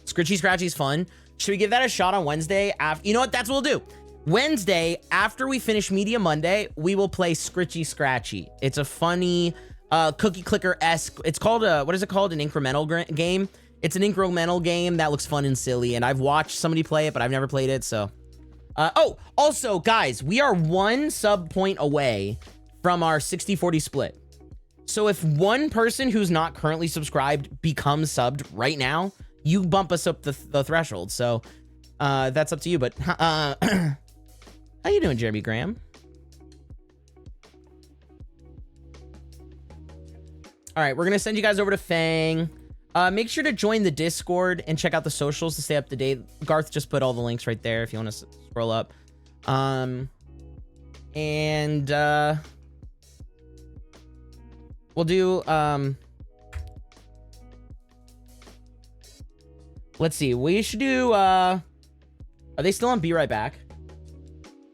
Scritchy Scratchy's fun. Should we give that a shot on Wednesday? You know what? That's what we'll do. Wednesday, after we finish Media Monday, we will play Scritchy Scratchy. It's a funny cookie clicker-esque. It's called what is it called? An incremental game. It's an incremental game that looks fun and silly. And I've watched somebody play it, but I've never played it. So, oh, also, guys, we are 1 sub point away from our 60-40 split. So if one person who's not currently subscribed becomes subbed right now, you bump us up the threshold. So that's up to you. But how you doing, Jeremy Graham? All right, we're going to send you guys over to Fang. Make sure to join the Discord and check out the socials to stay up to date. Garth just put all the links right there if you want to scroll up. We'll do, let's see. We should do, are they still on Be Right Back?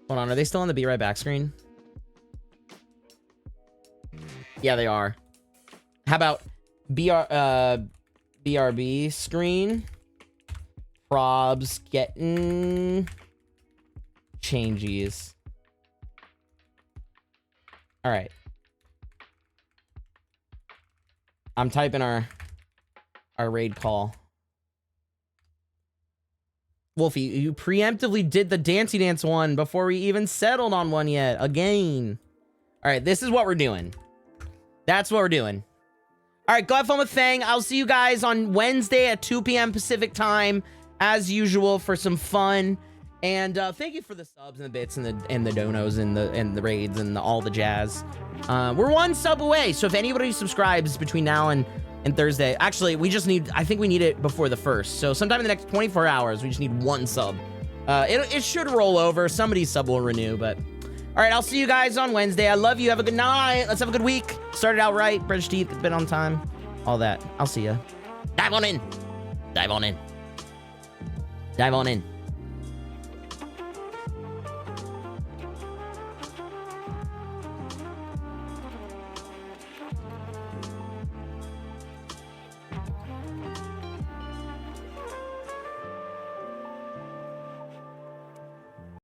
Hold on. Are they still on the Be Right Back screen? Yeah, they are. How about BRB screen? Probs getting changes. All right. I'm typing our raid call. Wolfie, you preemptively did the Dancey Dance one before we even settled on one yet. Again. All right, this is what we're doing. That's what we're doing. All right, go have fun with Fang. I'll see you guys on Wednesday at 2 p.m. Pacific time, as usual, for some fun. And thank you for the subs and the bits and the donos and the raids and all the jazz. We're 1 sub away, so if anybody subscribes between now and Thursday, actually, I think we need it before the 1st. So sometime in the next 24 hours, we just need 1 sub. It should roll over. Somebody's sub will renew, but all right, I'll see you guys on Wednesday. I love you. Have a good night. Let's have a good week. Started out right. British teeth, been on time. All that. I'll see ya. Dive on in. Dive on in. Dive on in.